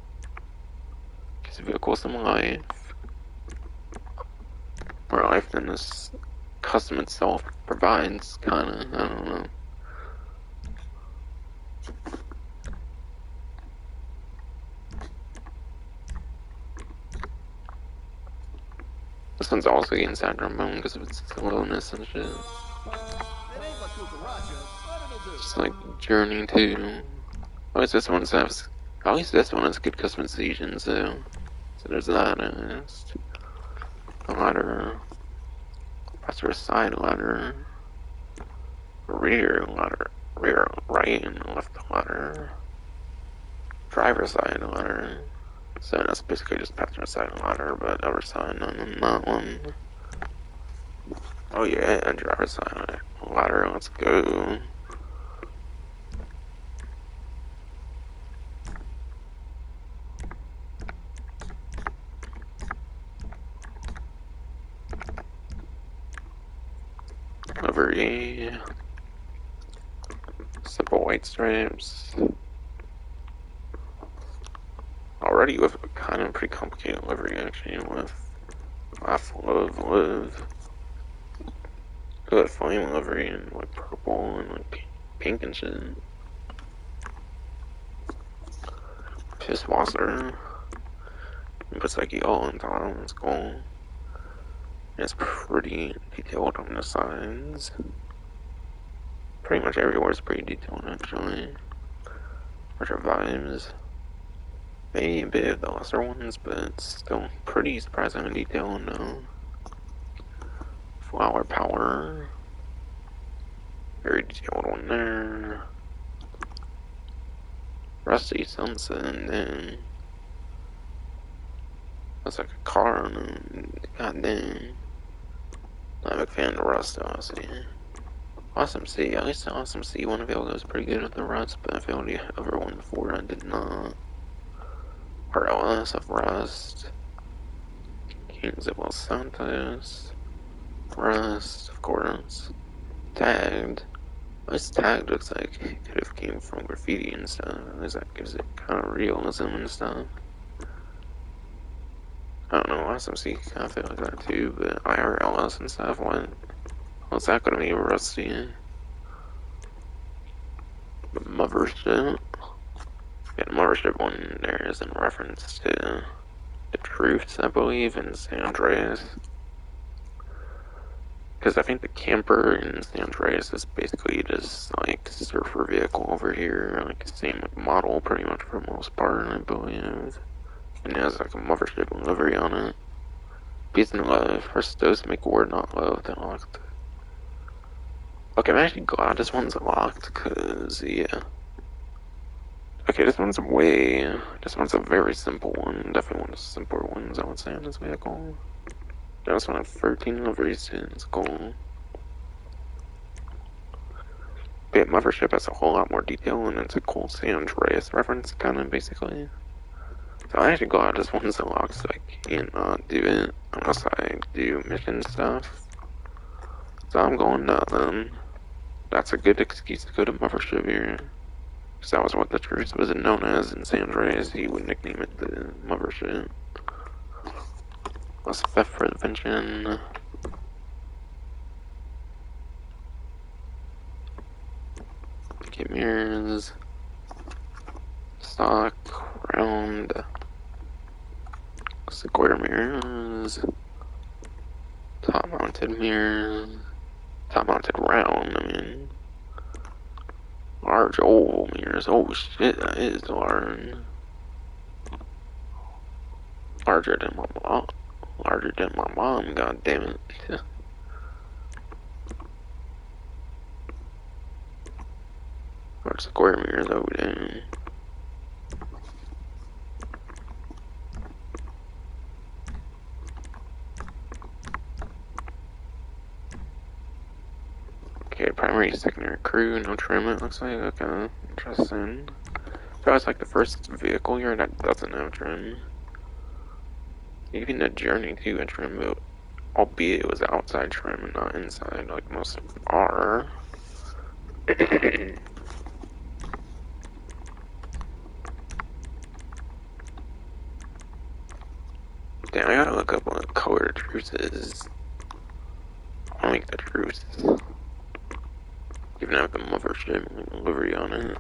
gives the vehicle some life. More life than this custom itself provides, kinda, I don't know. This one's also getting sad trombone because of its slowness and shit. Just like Journey 2. At least this one has good customization, so there's that at least. A ladder. Passenger side ladder. Rear right and left ladder. Driver side ladder. So that's basically just passenger side ladder, but other side none on that one. Oh yeah, driver side ladder, let's go. Livery. Simple white stripes. Already with a kind of pretty complicated livery actually with love. Good flame livery and like purple and like pink and shit. Pisswasser. It puts like yellow on top, it's cool. It's pretty detailed on the sides. Pretty much everywhere is pretty detailed actually. Retro vibes. Maybe a bit of the lesser ones, but it's still pretty surprisingly detailed though. Flower power. Very detailed one there. Rusty sunset, and then that's like a car on them. God damn. Not a big fan of the rust, honestly. Awesome C. At least the Awesome C one of goes pretty good with the rust, but I feel the other one before I did not. RLS of Rust. Kings of Los Santos. Rust, of course. Tagged. This tag looks like it could have came from graffiti and stuff. At least that gives it kind of realism and stuff. I don't know, Awesome C kind of feel like that too, but IRLS and stuff, what's that gonna be, rusty? The mothership. Yeah, the mothership one there is in reference to the Truths, I believe, in San Andreas. Because I think the camper in San Andreas is basically just like surfer vehicle over here, like same model pretty much for the most part, I believe. And it has like a mothership livery on it. Peace and love. First dose make war not loved and locked. Okay, I'm actually glad this one's locked, cause yeah. Okay, this one's a very simple one. Definitely one of the simpler ones I would say on this vehicle. This one has 13 liveries too, it's cool. But mothership has a whole lot more detail and it's a cool San Andreas reference kinda basically. So I'm actually glad this one's locked so I can't do it unless I do mission stuff. So I'm going nothing. That's a good excuse to go to mothership here. Because that was what the Truth was known as in San Andreas. He would nickname it the mothership. Let's theft prevention. Get mirrors. Stock. Round. Square mirrors. Top mounted mirrors. Top mounted round, I mean. Large oval mirrors. Oh shit, that is large. Larger than my mom. Larger than my mom, god damn it. Large square mirrors over there. Okay, primary, secondary crew, no trim it looks like, okay, interesting. So it's like the first vehicle here that doesn't have trim. Even the Journey too had trim, but albeit it was outside trim and not inside, like most of them are. Damn, I gotta look up what color the truce is. I like the truce. Even have the mothership livery on it.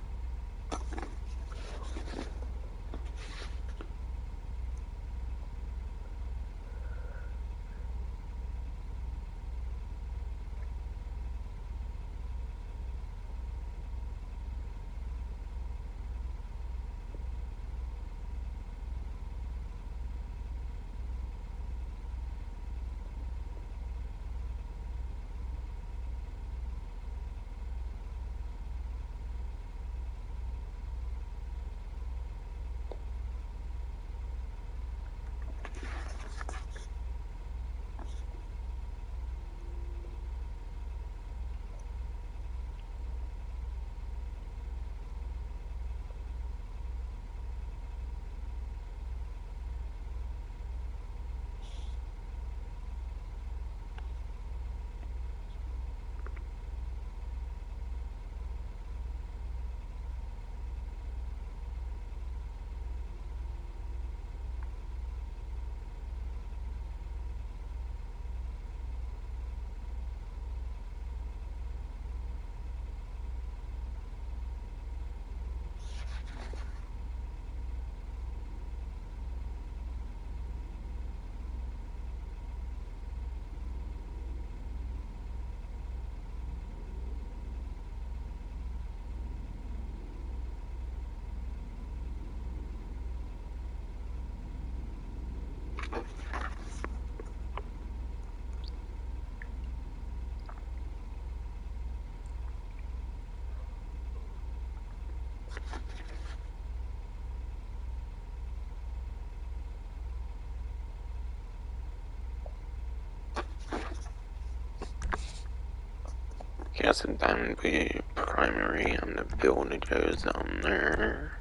Yes, and Diamond be primary on the build that goes on there.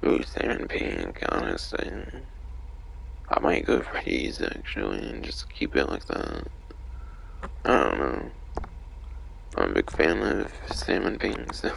Ooh, Salmon Pink, honestly. I might go for these actually and just keep it like that. I don't know. I'm a big fan of Salmon Pink, so.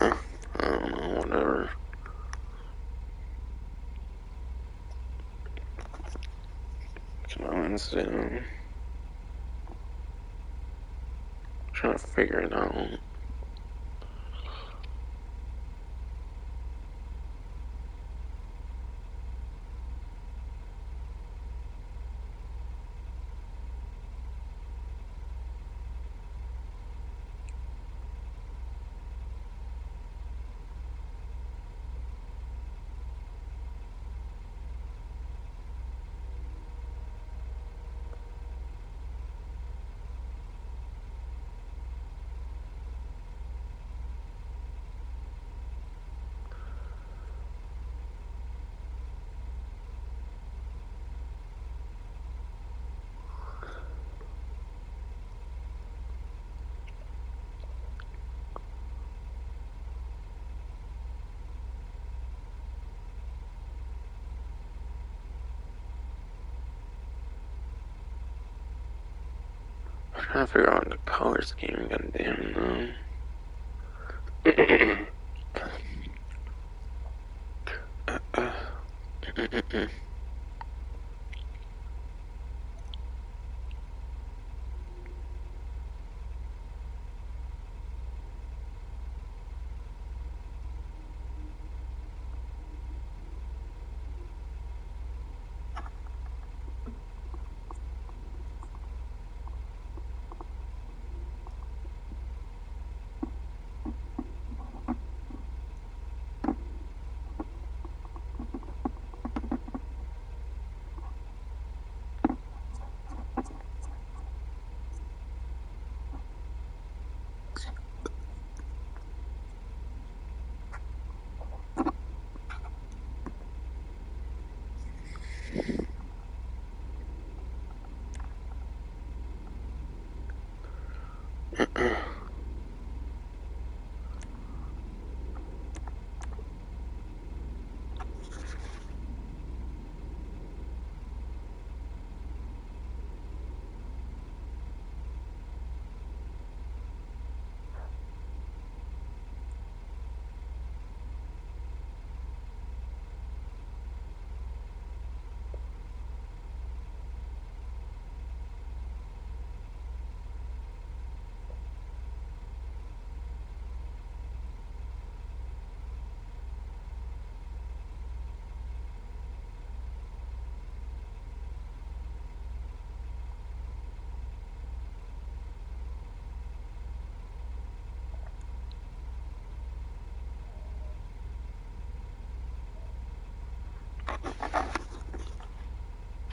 I don't know, whatever. Come on, so. Trying to figure it out. Trying to figure out the color scheme, goddamn.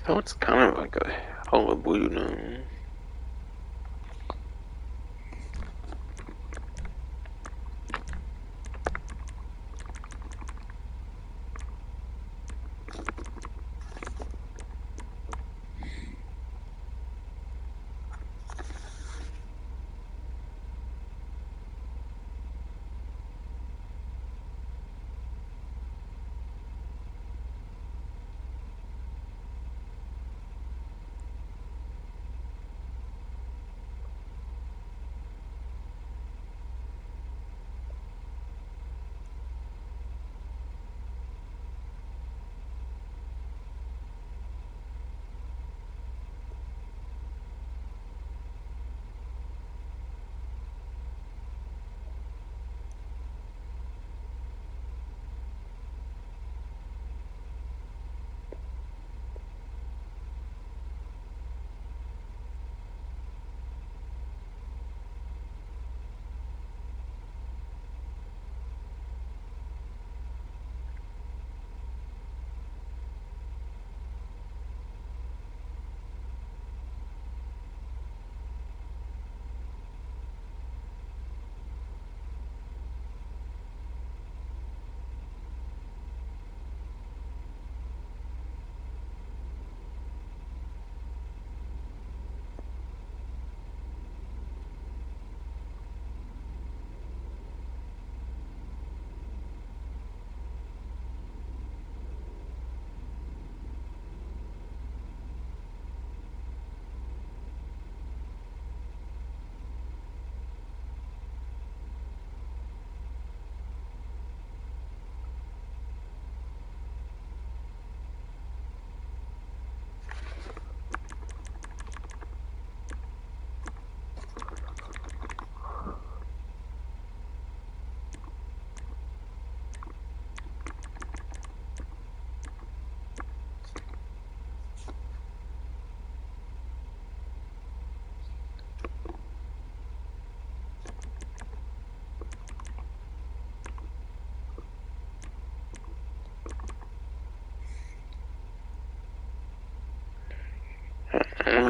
So it's kind of like a hell of a blue now.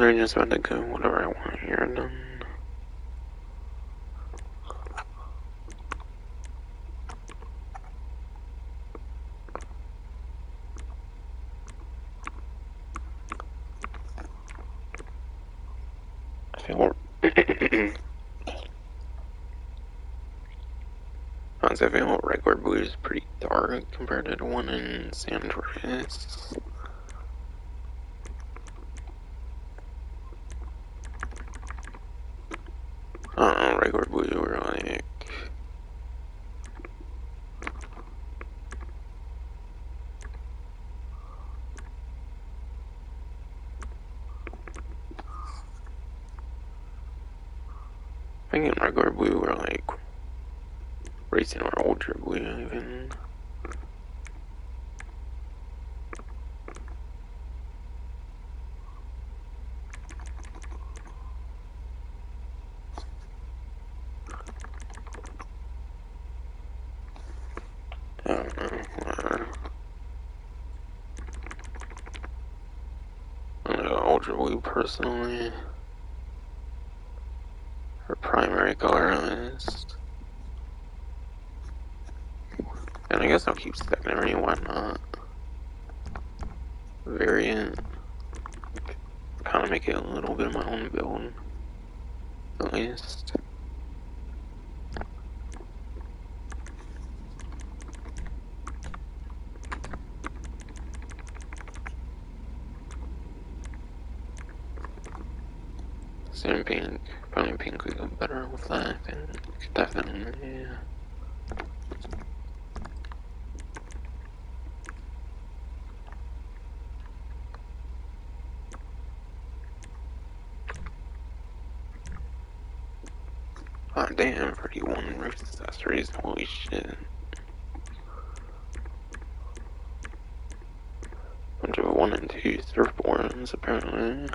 I'm just about to go whatever I want here and done. I feel honestly, I feel regular blue is pretty dark compared to the one in Santos. think in regular blue we're like racing our ultra blue even. I don't know. I'm gonna go ultra blue personally. Her primary color is. And I guess I'll keep secondary, why not? Variant. Kind of make it a little bit of my own build. At least. Same pink. Probably pink would go better with that, I think. Definitely, yeah. Oh damn, 31 roof accessories, holy shit. Bunch of 1 and 2 surfboards, apparently.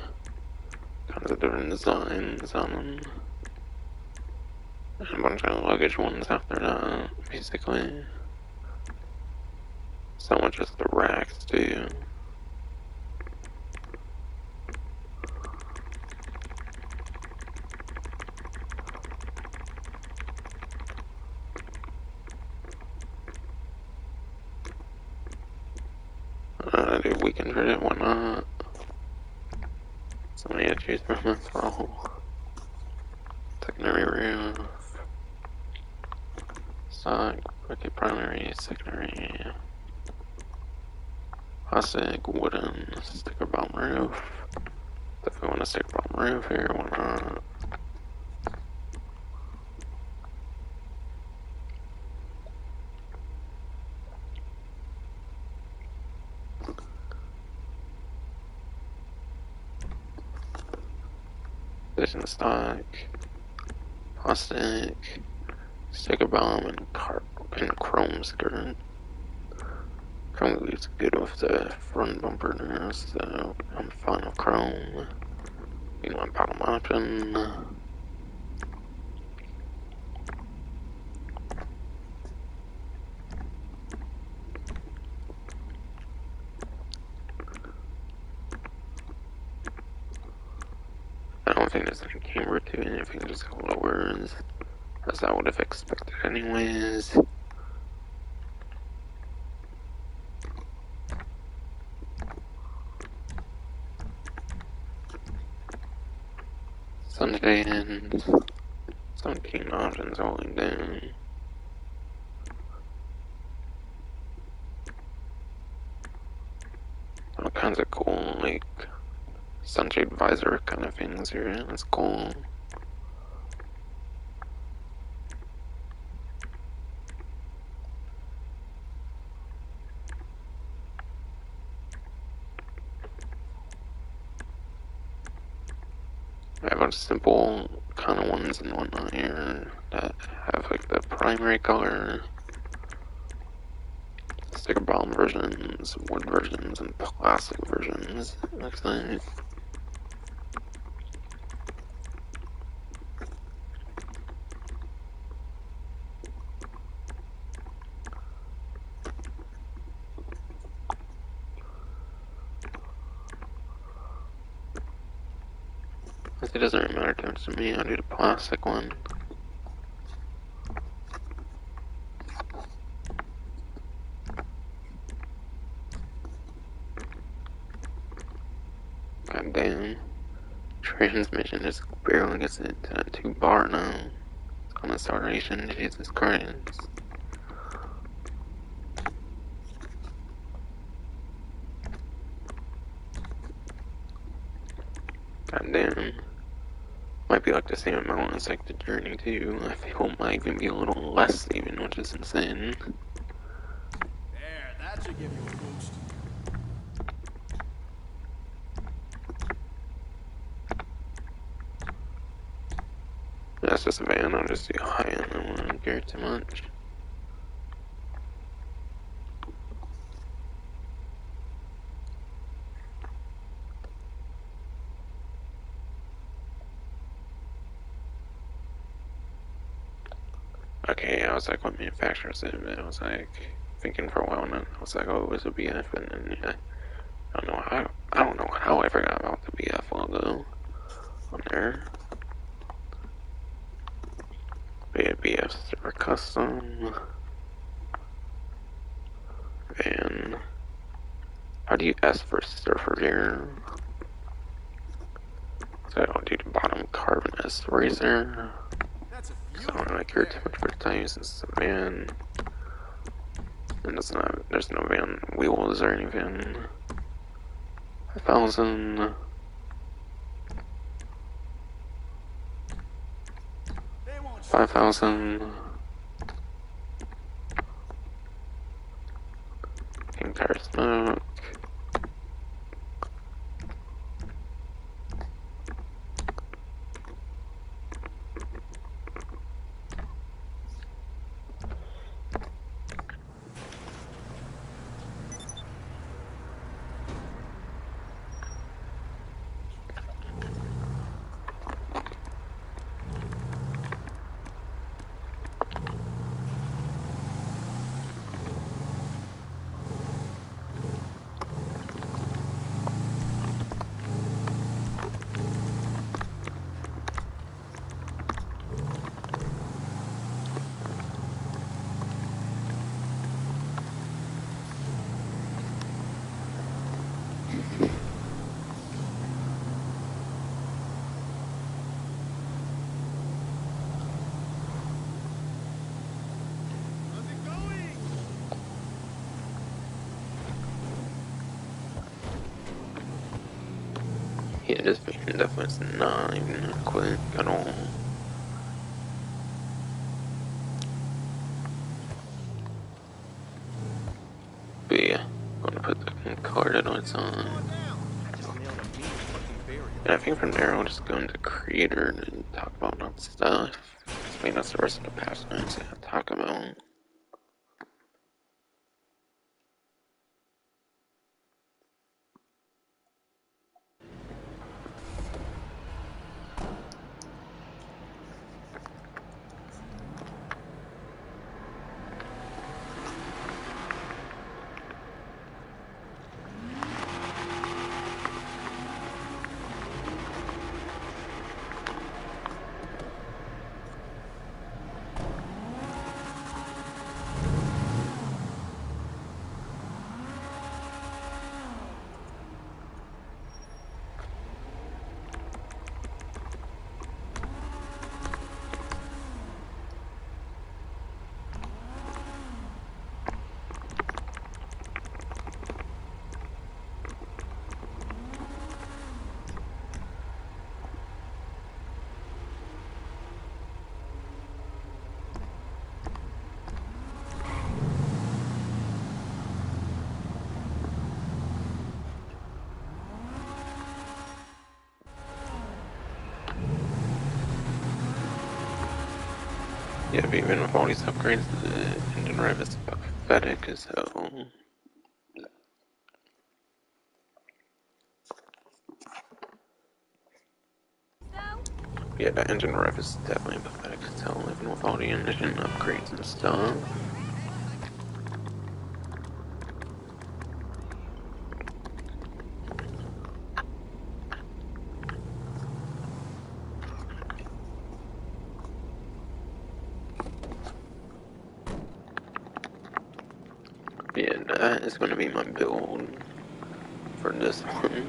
Kinds of different designs on them. And a bunch of luggage ones after that, basically. So much as the racks, too. Dude, we can trade it, why not? So many to choose from as well. Secondary roof. Stock, wicked primary, secondary. Classic, wooden, sticker bomb roof. Definitely want a sticker bomb roof here, why not? Edition stock. Plastic. Sticker bomb and chrome skirt. Chrome looks good with the front bumper there, so I'm fine with chrome. You know, bottom option. I don't think there's any camber to it, I think it just lowers, as I would have expected anyways. Sunday and 17 options holding down. All kinds of cool, like, sunshade visor kind of things here, that's cool. I have a simple kind of ones and whatnot here that have like the primary color, sticker bomb versions, wood versions, and plastic versions. Looks like. It doesn't really matter too much to me, I'll do the plastic one. God damn. Transmission just barely gets it to that 2 bar now. On acceleration, Jesus Christ. God damn. Might be like the same amount as like the Journey too. I feel it might even be a little less even, which is insane. There, that should give you a boost. Yeah, it's just a van, I'll just do high end. I don't want to gear too much. Okay, I was like, what manufacturers it? And I was like, thinking for a while, and I was like, oh, it was a BF, and then yeah, I don't know how I forgot about the BF logo on there. BF Super Custom Van. How do you S for surfer here? So I don't do the bottom carbon S razor. Because I don't really care too much for the tires. It's a van. And there's no van wheels or anything. 5,000. 5,000. King tire smoke. Yeah, this van definitely is not even quick at all. But yeah, I'm gonna put the color headlights on. And I think from there I'll just go into creator and talk about that stuff. I mean, that's the rest of the past nights I talk about. Yeah, but even with all these upgrades, the engine rev is pathetic as hell. Yeah, the engine rev is definitely pathetic as hell, even with all the engine upgrades and stuff. Yeah, that is gonna be my build for this one.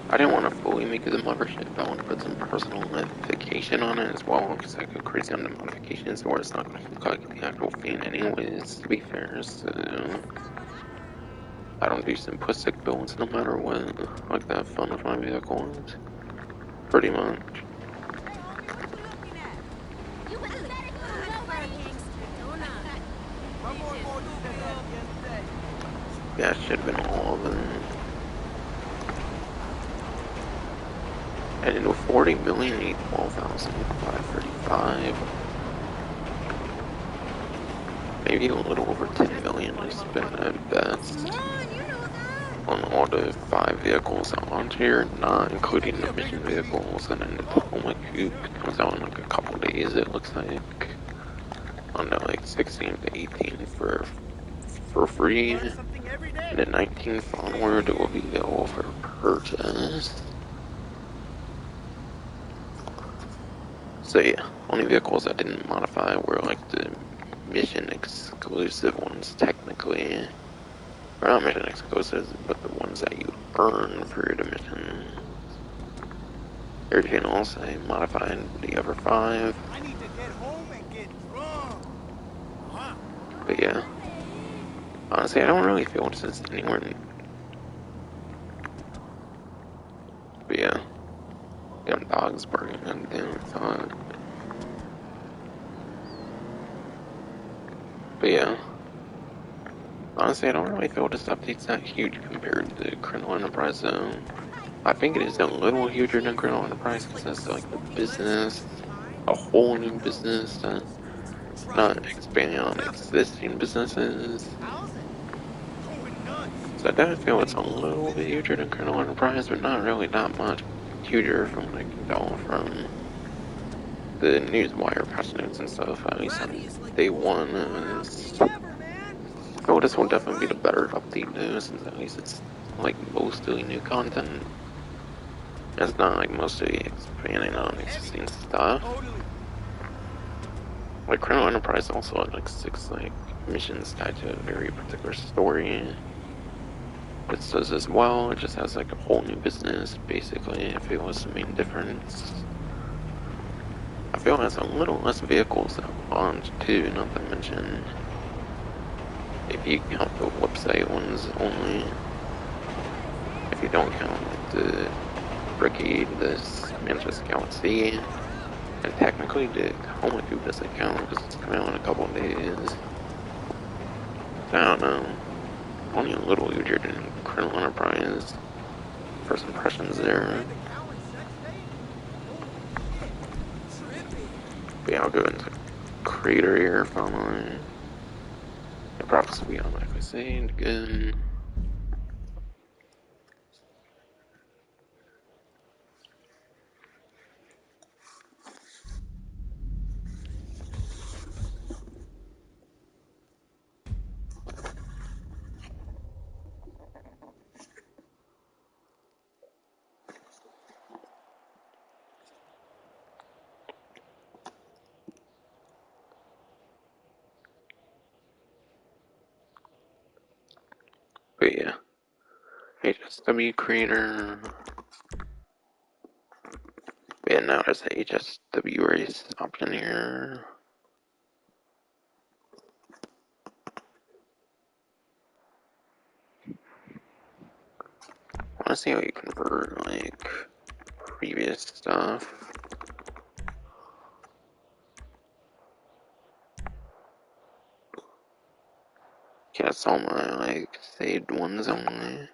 I didn't want to fully make it the mothership. I want to put some personal modification on it as well, because I go crazy on the modifications where it's not going to look like the actual fan anyways, to be fair. So I don't do simplistic builds no matter what. I like to have fun with my vehicles. Pretty much. Yeah, I should have been all of them. And into 40 million, 12,535. Maybe a little over 10 million to spend at best on all the 5 vehicles out here, not including the mission vehicles. And then the Tacoma Coupe comes out in like a couple days, it looks like. On the like 16th to 18th for free, and the 19th onward it will be available for purchase. So yeah, only vehicles I didn't modify were like the mission exclusive ones technically. Or not mission exclusives, but the ones that you earn for the mission. Everything else I modified the other 5. I need to get home and get drunk. But yeah. Honestly, I don't really feel this is anywhere. But yeah. Damn dogs barking and damn thought. But yeah. Honestly, I don't really feel this update's that huge compared to Criminal Enterprise though. I think it is a little huger than Criminal Enterprise because it's like the business, a whole new business that not expanding on existing businesses. So I definitely feel it's a little bit huger than Criminal Enterprise, but not really that much huger from what I can tell from the newswire patch notes and stuff, at least on day 1. I feel this will definitely be the better update though, since at least it's like mostly new content. It's not like mostly expanding on existing stuff. Like Criminal Enterprise also had like 6 like missions tied to a very particular story. This does as well, it just has like a whole new business basically, if it was the main difference. I feel it has a little less vehicles that launch too, not to mention if you count the website ones only. If you don't count like the Brigade, the Manchester Galaxy, and technically the Tacoma Coupe doesn't count because it's coming out in a couple of days. I don't know. Only a little huger than Criminal Enterprise. First impressions there. But yeah, I'll go into Crater here finally. The props will be automatically saved again. But yeah. HSW Creator. Yeah, now there's a HSW race option here. I wanna see how you convert like previous stuff. Yeah, that's all my like saved ones only.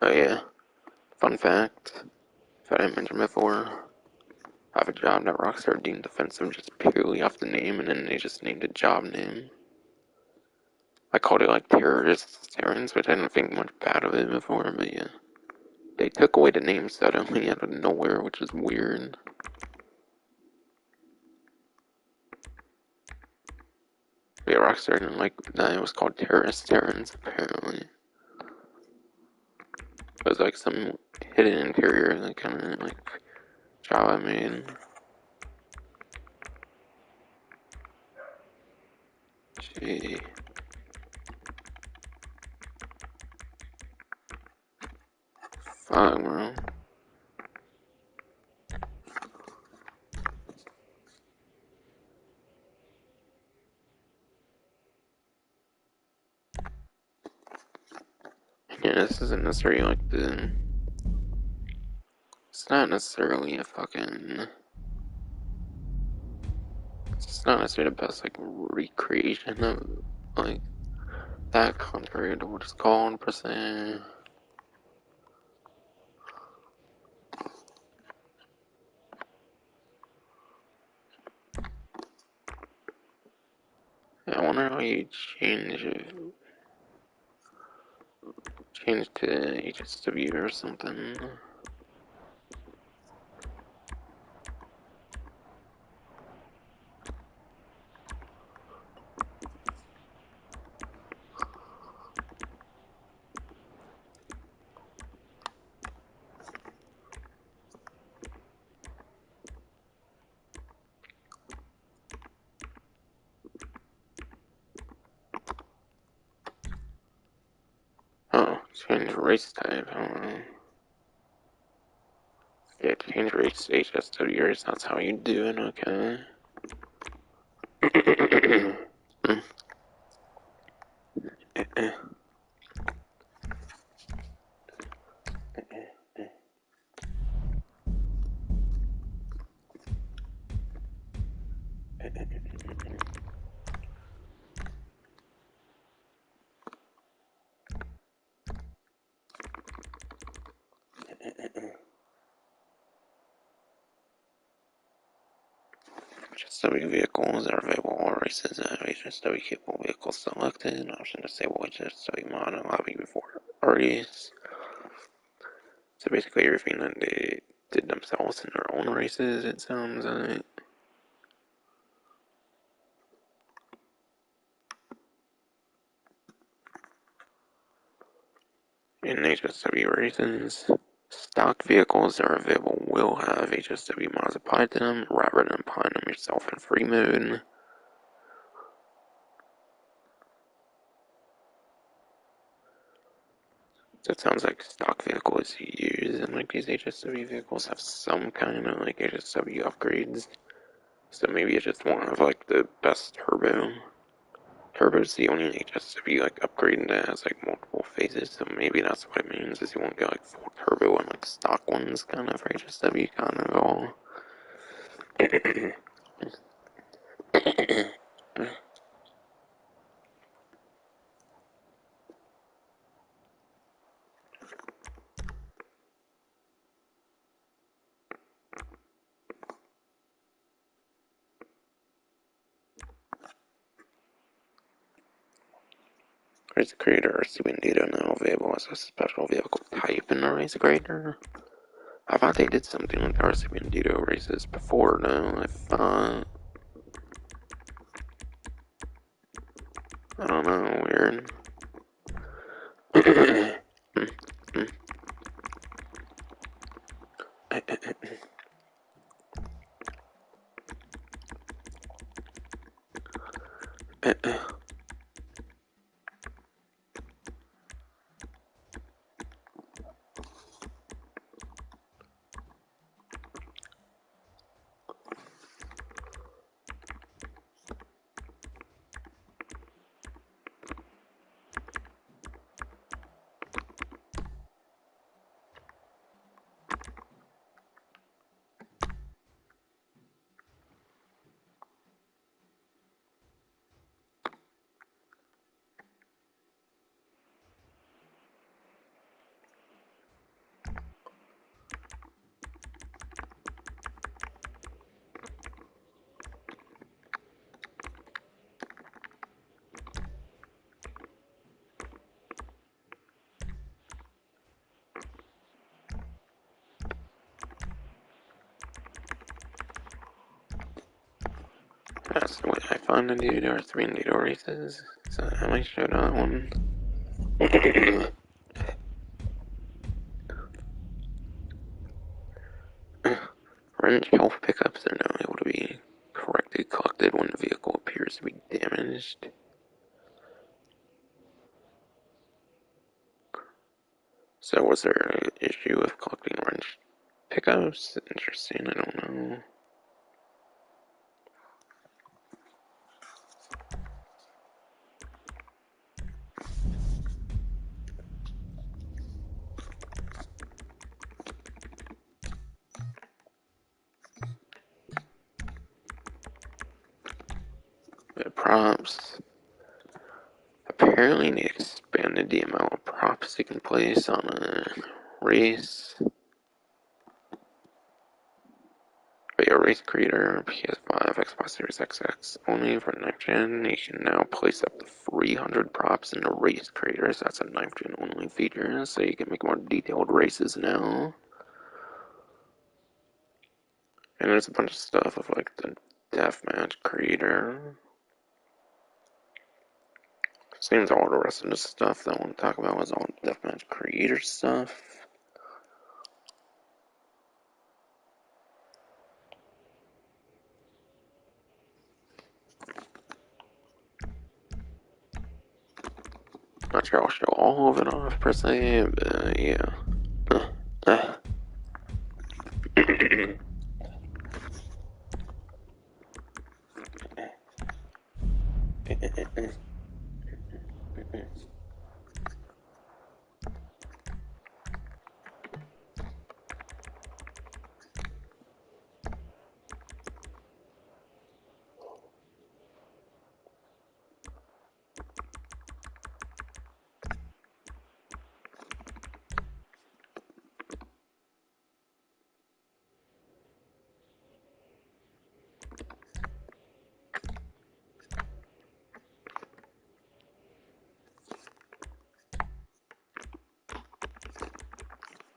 Oh yeah, fun fact, if I didn't mention before, I have a job that Rockstar deemed offensive just purely off the name, and then they just named a job name. I called it like Terrorist Terrans, which I didn't think much bad of it before, but yeah. They took away the name suddenly out of nowhere, which is weird. Yeah, Rockstar didn't like that it was called Terrorist Terrans, apparently. It was like some hidden interior that kind of like Java made. Gee. Fuck, bro. Yeah, this isn't necessarily like the... It's not necessarily a fucking... It's not necessarily the best, like, recreation of, like, that contrary to what it's called per se. I wonder how you change to HSW or something. Oh, change race type, I don't know. Yeah, change race to HSW race, that's how you do it, okay. HSW vehicles are available all races. HSW capable vehicles selected. Option to disable HSW mod and lobby before race. So basically everything that they did themselves in their own races, it sounds like. In HSW races, stock vehicles that are available will have HSW mods applied to them rather than applying them yourself in free mode. So it sounds like stock vehicles you use, and like these HSW vehicles have some kind of like HSW upgrades. So maybe you just won't have like the best turbo. Turbo's the only HSW like upgrade that has like multiple phases, so maybe that's what it means is you won't get like full turbo and like stock ones kind of for HSW kind of all. Race Creator RC Bandito now available as a special vehicle type in the Race Creator. I thought they did something with RC Bandito races before, though. I don't know, weird. That's the way I found the dude. There are 3 Bandito races, so I might show that one. Wrench health pickups are now able to be correctly collected when the vehicle appears to be damaged. So was there an issue with collecting wrench pickups? Interesting, I don't know. Props. Apparently they expanded the amount of props you can place on a race. But your race creator, PS5, Xbox Series XX, only for next gen, you can now place up to 300 props in the race creators. That's a next gen only feature, so you can make more detailed races now. And there's a bunch of stuff of like the deathmatch creator. Seems all the rest of the stuff that I want to talk about was all deathmatch creator stuff. Not sure I'll show all of it off per se, but yeah.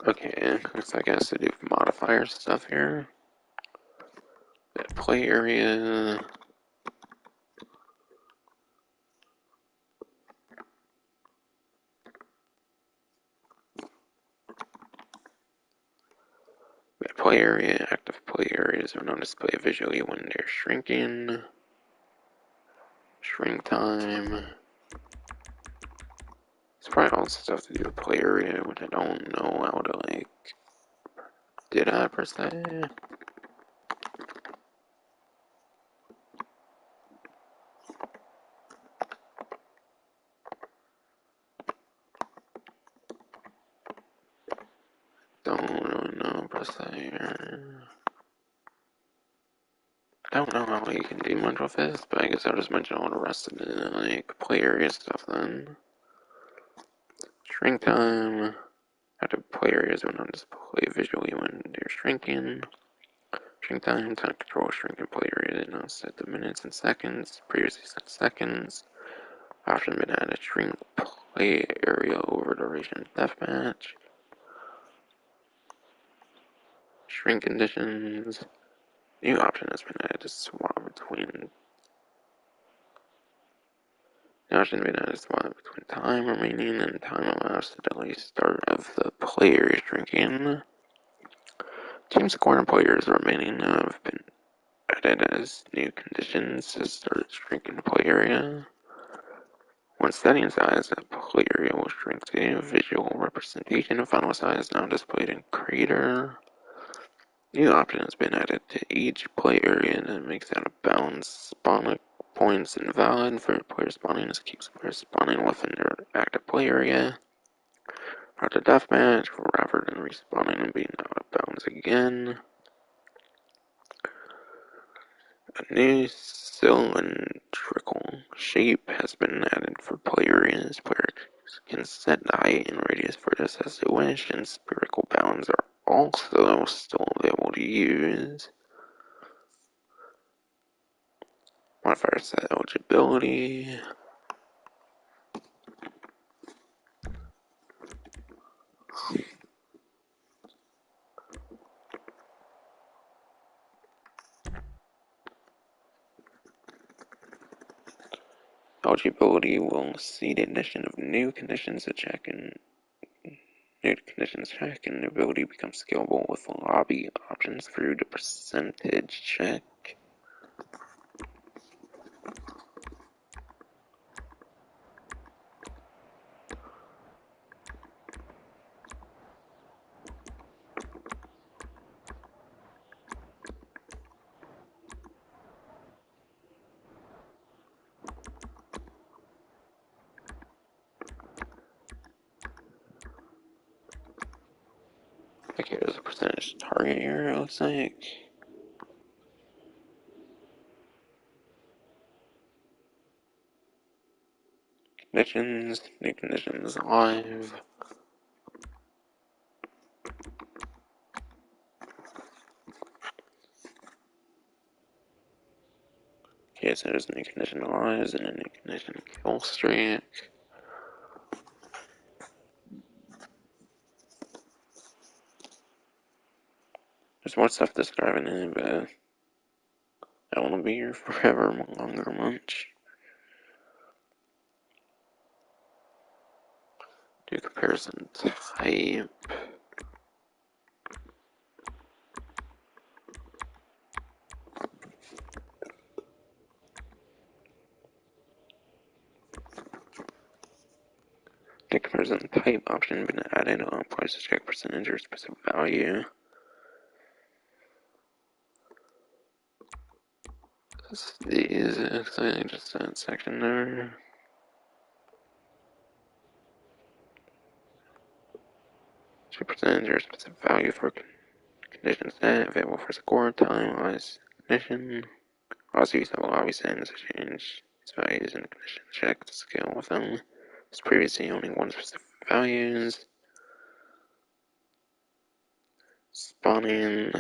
Okay, looks like I have to do modifier stuff here. Play area. Play area, active play areas are on display visually when they're shrinking. Shrink time. It's probably all stuff to do with play area, which I don't know how to like. Did I per se? Don't really know per se. I don't know how you can do much with this, but I guess I'll just mention all the rest of the like play area stuff then. Shrink time. Active play areas when on display visually when they're shrinking. Shrink time, time control, shrink and play area now set to minutes and seconds. Previously set seconds. Option been added shrink play area over duration deathmatch. Shrink conditions. New option has been added to swap between. New option has been added to swap between time remaining and time elapsed to delay start of the play area shrinking. Team score and players remaining have been added as new conditions to start shrinking the play area. When setting size, the play area will shrink to a visual representation of final size now displayed in Creator. New option has been added to each play area that makes out of bounds spawn points invalid for player spawning. This keeps players spawning within their active play area. For the deathmatch, rather than respawning and being out of bounds again. A new cylindrical shape has been added for play areas. Players can set the height and radius for this as they wish, and spherical bounds are also still available to use. Modifier set eligibility. Eligibility will see the addition of new conditions to check and the ability becomes scalable with lobby options through the percentage check. Okay, there's a percentage target here, it looks like. New conditions live. Okay, so there's a new condition live and a new condition kill streak. There's more stuff describing it, but I want to be here forever longer much. Do comparison type. The comparison type option been added on applies to check percentage or specific value. These exciting just that section there. Check percentage or specific value for conditions set available for score, time, ice, condition. Also use the lobby settings to change its values in the condition check to scale with them. As previously only one specific values. Spawning.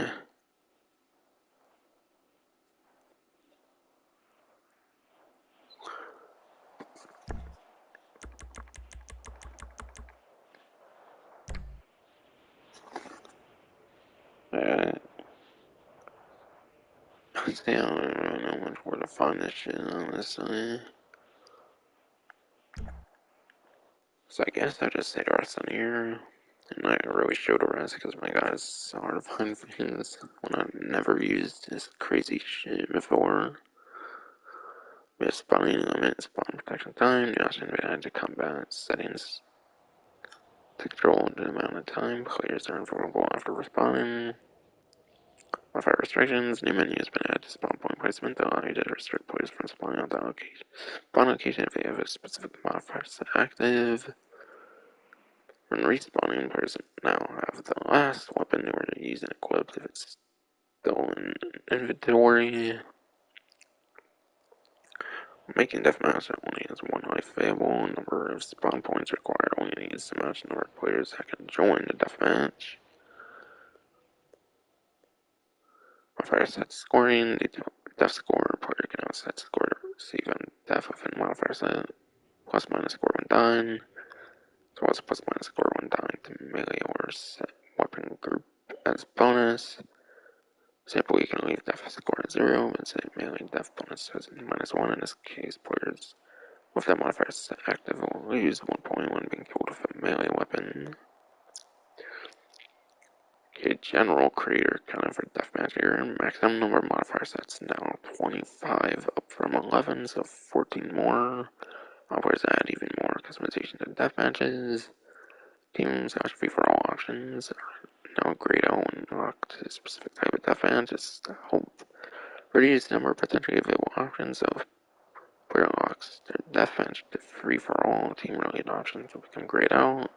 See, I don't really know much where to find this shit, honestly. So I guess I just say the rest on here. And I really show the rest because my god, it's so hard to find things when I've never used this crazy shit before. We have spawning limit, spawn protection time, the option to add to combat settings to control the amount of time players are invulnerable after respawning. Modify restrictions, new menu has been added to spawn point placement to allow you to restrict players from spawning on the location. Spawn location if they have a specific modifier set active. When respawning, players now have the last weapon they were to use and equipped if it's still in inventory. Making deathmatch only has one life available. Number of spawn points required only needs to match the number of players that can join the deathmatch. Modifier set scoring. Death score. Player can now set score to receive on death within modifier set. Plus minus score when dying. As well as plus minus score when dying to melee or set weapon group as bonus. Example, you can leave death score at 0 and set melee death bonus as -1. In this case, players with that modifier set active will lose 1 point when being killed with a melee weapon. Okay, general creator counter for deathmatch here. Maximum number of modifier sets now 25, up from 11, so 14 more. Players add even more customization to deathmatches. Teams atrophy for all options are now grayed out and locked to a specific type of deathmatch. It's to help reduce the number of potentially available options, so if player locks their deathmatch to free for all, team related options will become grayed out.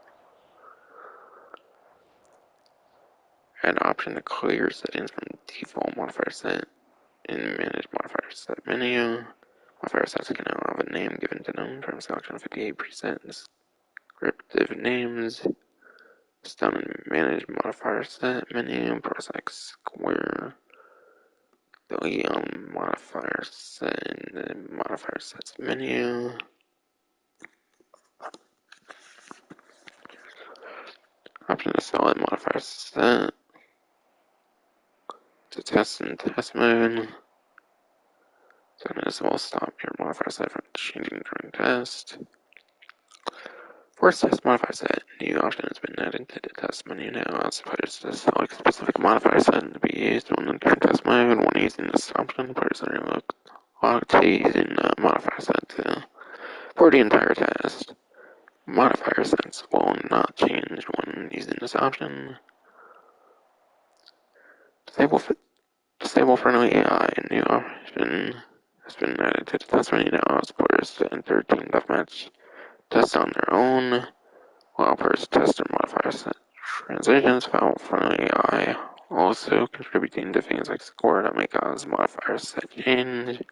Add option to clear settings from default modifier set in manage modifier set menu. Modifier sets can now have a name given to them from selection of 58 preset descriptive names. It's done in manage modifier set menu. Press X square. Delete on modifier set in the modifier sets menu. Option to select modifier set to test in test mode. So this will stop your modifier set from changing during test. Force test modifier set. New option has been added to the test menu now. Allows players to select specific modifier set to be used when in test mode. When using this option, players are locked to using the modifier set for the entire test. Modifier sets will not change when using this option. Disable friendly AI. New option has been added to the test menu now. Allows players to enter team deathmatch tests on their own. While players test their modifier set transitions without friendly AI, also contributing to things like score that may cause modifier set change.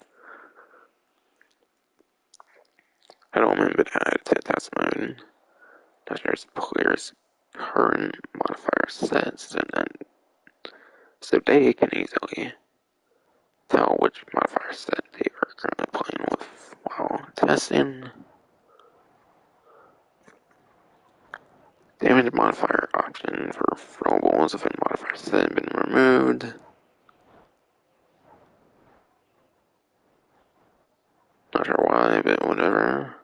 Element been added to test mode. There's player's current modifier sets, and then so they can easily tell which modifier set they are currently playing with while testing. Damage modifier option for throwables if a modifier set has been removed. Not sure why, but whatever.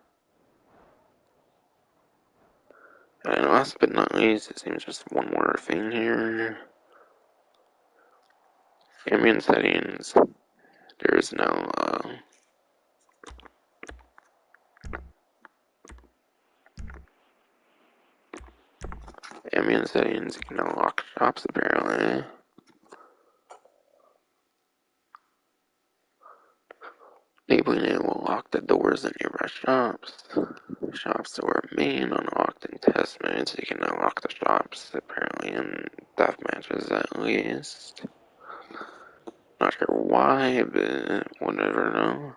And last but not least, it seems just one more thing here. Ambient settings. There is now ambient settings. You can now lock shops apparently. Enabling it will lock the doors in nearby shops. Shops that were main unlocked in test mode, so you can now lock the shops apparently in death matches at least. Not sure why, but whatever. No.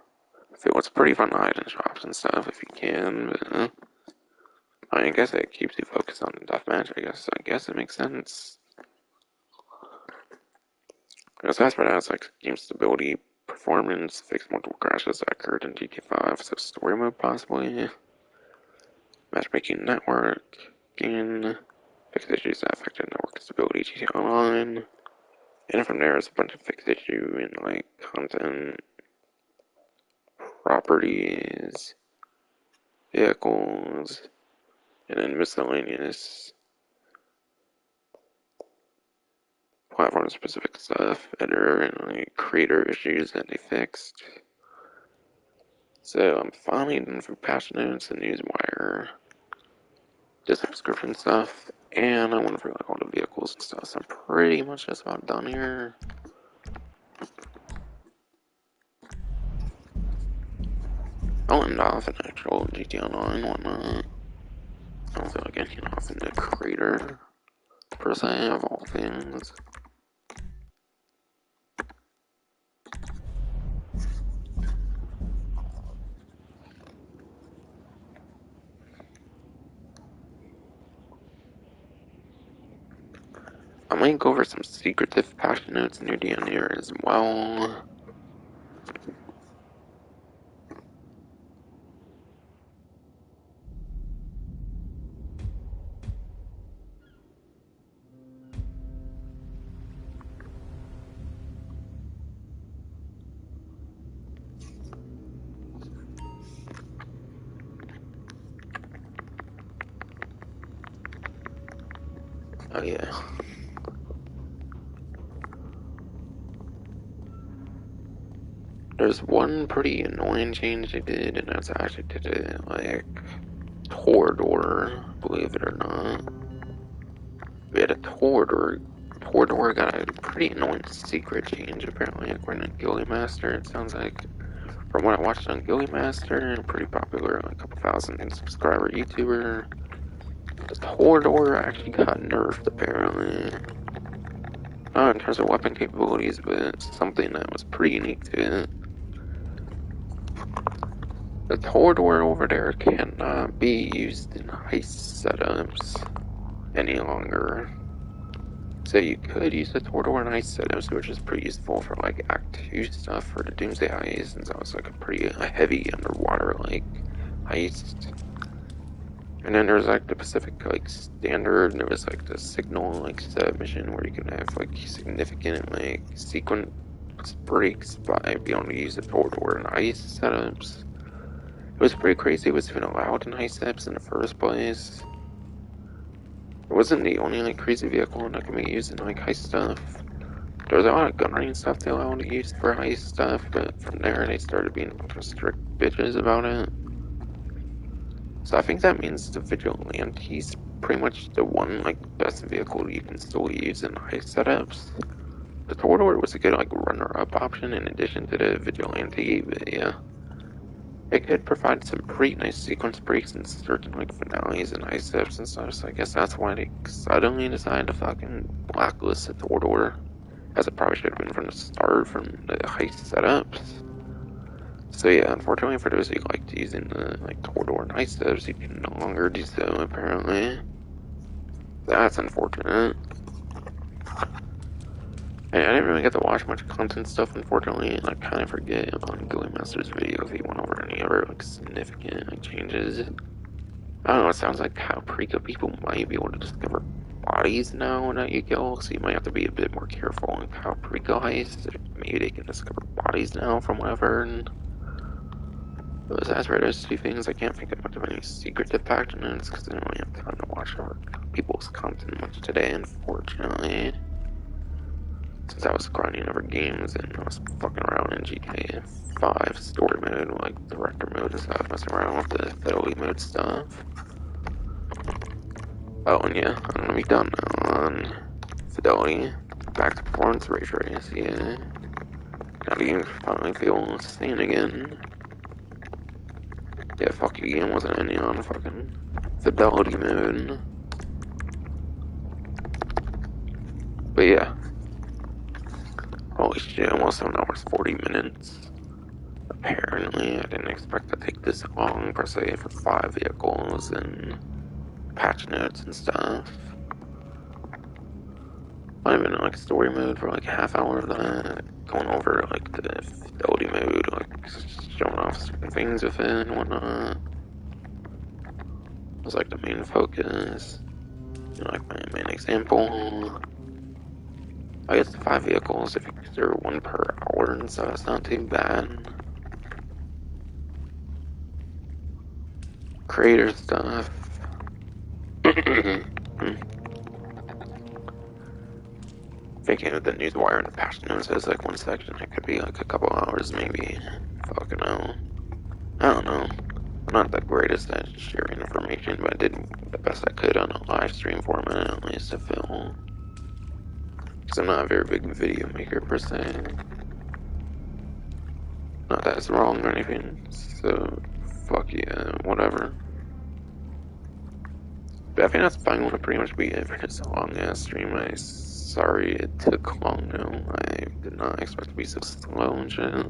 I feel it's pretty fun to hide in shops and stuff if you can, but I guess it keeps you focused on the deathmatch. I guess it makes sense. Aside from that, it's like game stability, performance, fixed multiple crashes that occurred in GTA 5, so story mode possibly, matchmaking network, gain, fixed issues that affected network stability, GTA Online, and from there there's a bunch of fixed issue in like content, properties, vehicles, and then miscellaneous platform specific stuff, editor and like creator issues that they fixed. So I'm finally done through patch notes and newswire, the subscription stuff, and I went through like all the vehicles and stuff. So I'm pretty much just about done here. I'll end off in actual GTA Online and whatnot. I don't feel like ending off in the creator per se of all things. I might go over some secretive patch notes near the end here as well. Oh yeah. There's one pretty annoying change they did, and that's actually did it like Torador, believe it or not. We had a Torador. Torador got a pretty annoying secret change apparently according to Gilly Master. It sounds like from what I watched on Gilly Master, pretty popular, like a couple thousand subscriber YouTuber. The Torador actually got nerfed apparently. Not in terms of weapon capabilities, but something that was pretty unique to it. The Torador over there cannot be used in heist setups any longer. So you could use the Torador in heist setups, which is pretty useful for like Act 2 stuff for the Doomsday heist, since that was like a heavy underwater like heist. And then there's like the Pacific like standard, and there was like the signal like setup mission where you can have like significant like sequence breaks by being able to use the Torador in heist setups. It was pretty crazy it was even allowed in heist setups in the first place. It wasn't the only like crazy vehicle that can be used in like heist stuff. There was a lot of gun range stuff they allowed to use for heist stuff, but from there they started being a bunch of strict bitches about it. So I think that means the Vigilante's pretty much the one like best vehicle you can still use in heist setups. The Torador was a good like runner-up option in addition to the Vigilante, but yeah. It could provide some pretty nice sequence breaks in certain like finales and heist setups and stuff, so I guess that's why they suddenly decided to fucking blacklist the Torador, as it probably should have been from the start from the heist setups. So yeah, unfortunately for those who liked using the like corridor night steps, you can no longer do so apparently. That's unfortunate. I didn't really get to watch much content stuff, unfortunately, and I kind of forget on Gilly Master's video if he went over any other like significant like changes. I don't know. It sounds like Caprica people might be able to discover bodies now that you kill, so you might have to be a bit more careful in Caprica heist. Maybe they can discover bodies now from what I've heard. But as for those two things, I can't think of much of any secretive fact notes because I don't really have time to watch over people's content much today, unfortunately. Since I was grinding over games and I was fucking around in GTA 5 story mode, like director mode and stuff, messing around with the fidelity mode stuff. Oh, and yeah, I'm gonna be done now on fidelity. Back to performance rate race, yeah. Now do you finally feel sane again? Yeah, fuck you, game wasn't any on fucking fidelity mode. But yeah. Holy shit, almost 7 hours 40 minutes. Apparently, I didn't expect to take this long per se for 5 vehicles and patch notes and stuff. I've been in like story mode for like a half hour of that, going over like the fidelity mode, like showing off certain things with it and whatnot. It was like the main focus, you know, like my main example. I guess the 5 vehicles, if you consider 1 per hour and stuff, it's not too bad. Creator stuff. Thinking of the newswire and the patch notes as like one section, it could be like a couple hours maybe. Fucking hell. I don't know. I'm not the greatest at sharing information, but I did the best I could on a live stream format at least to film. Because I'm not a very big video maker per se. Not that it's wrong or anything, so fuck yeah, whatever. But I think that's finally gonna pretty much be it for this long ass stream. I'm sorry it took long though. I did not expect to be so slow and shit.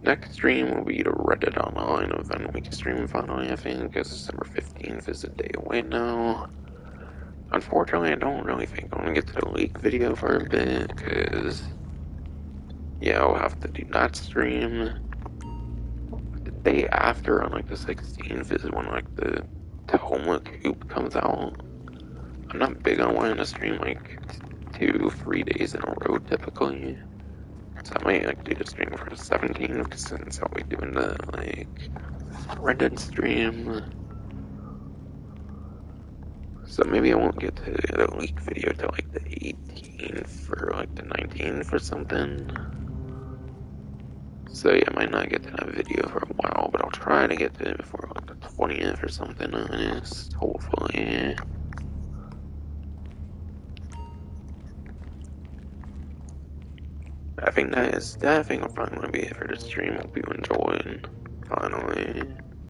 Next stream will be the Reddit Online event week stream finally, I think, because December 15th is a day away now. Unfortunately, I don't really think I'm gonna get to the leak video for a bit, because, yeah, I'll have to do that stream. The day after, on like the 16th, is when like the Tahoma Coop comes out. I'm not big on wanting to stream like 2-3 days in a row typically. So I might like do the stream for the 17th since I'll be doing the like Reddit stream. So maybe I won't get to the leak video till like the 18th or like the 19th or something. So yeah, I might not get to that video for a while, but I'll try to get to it before like the 20th or something honest, hopefully. I think I'm probably gonna be it for the stream. Hope you enjoyed. Finally.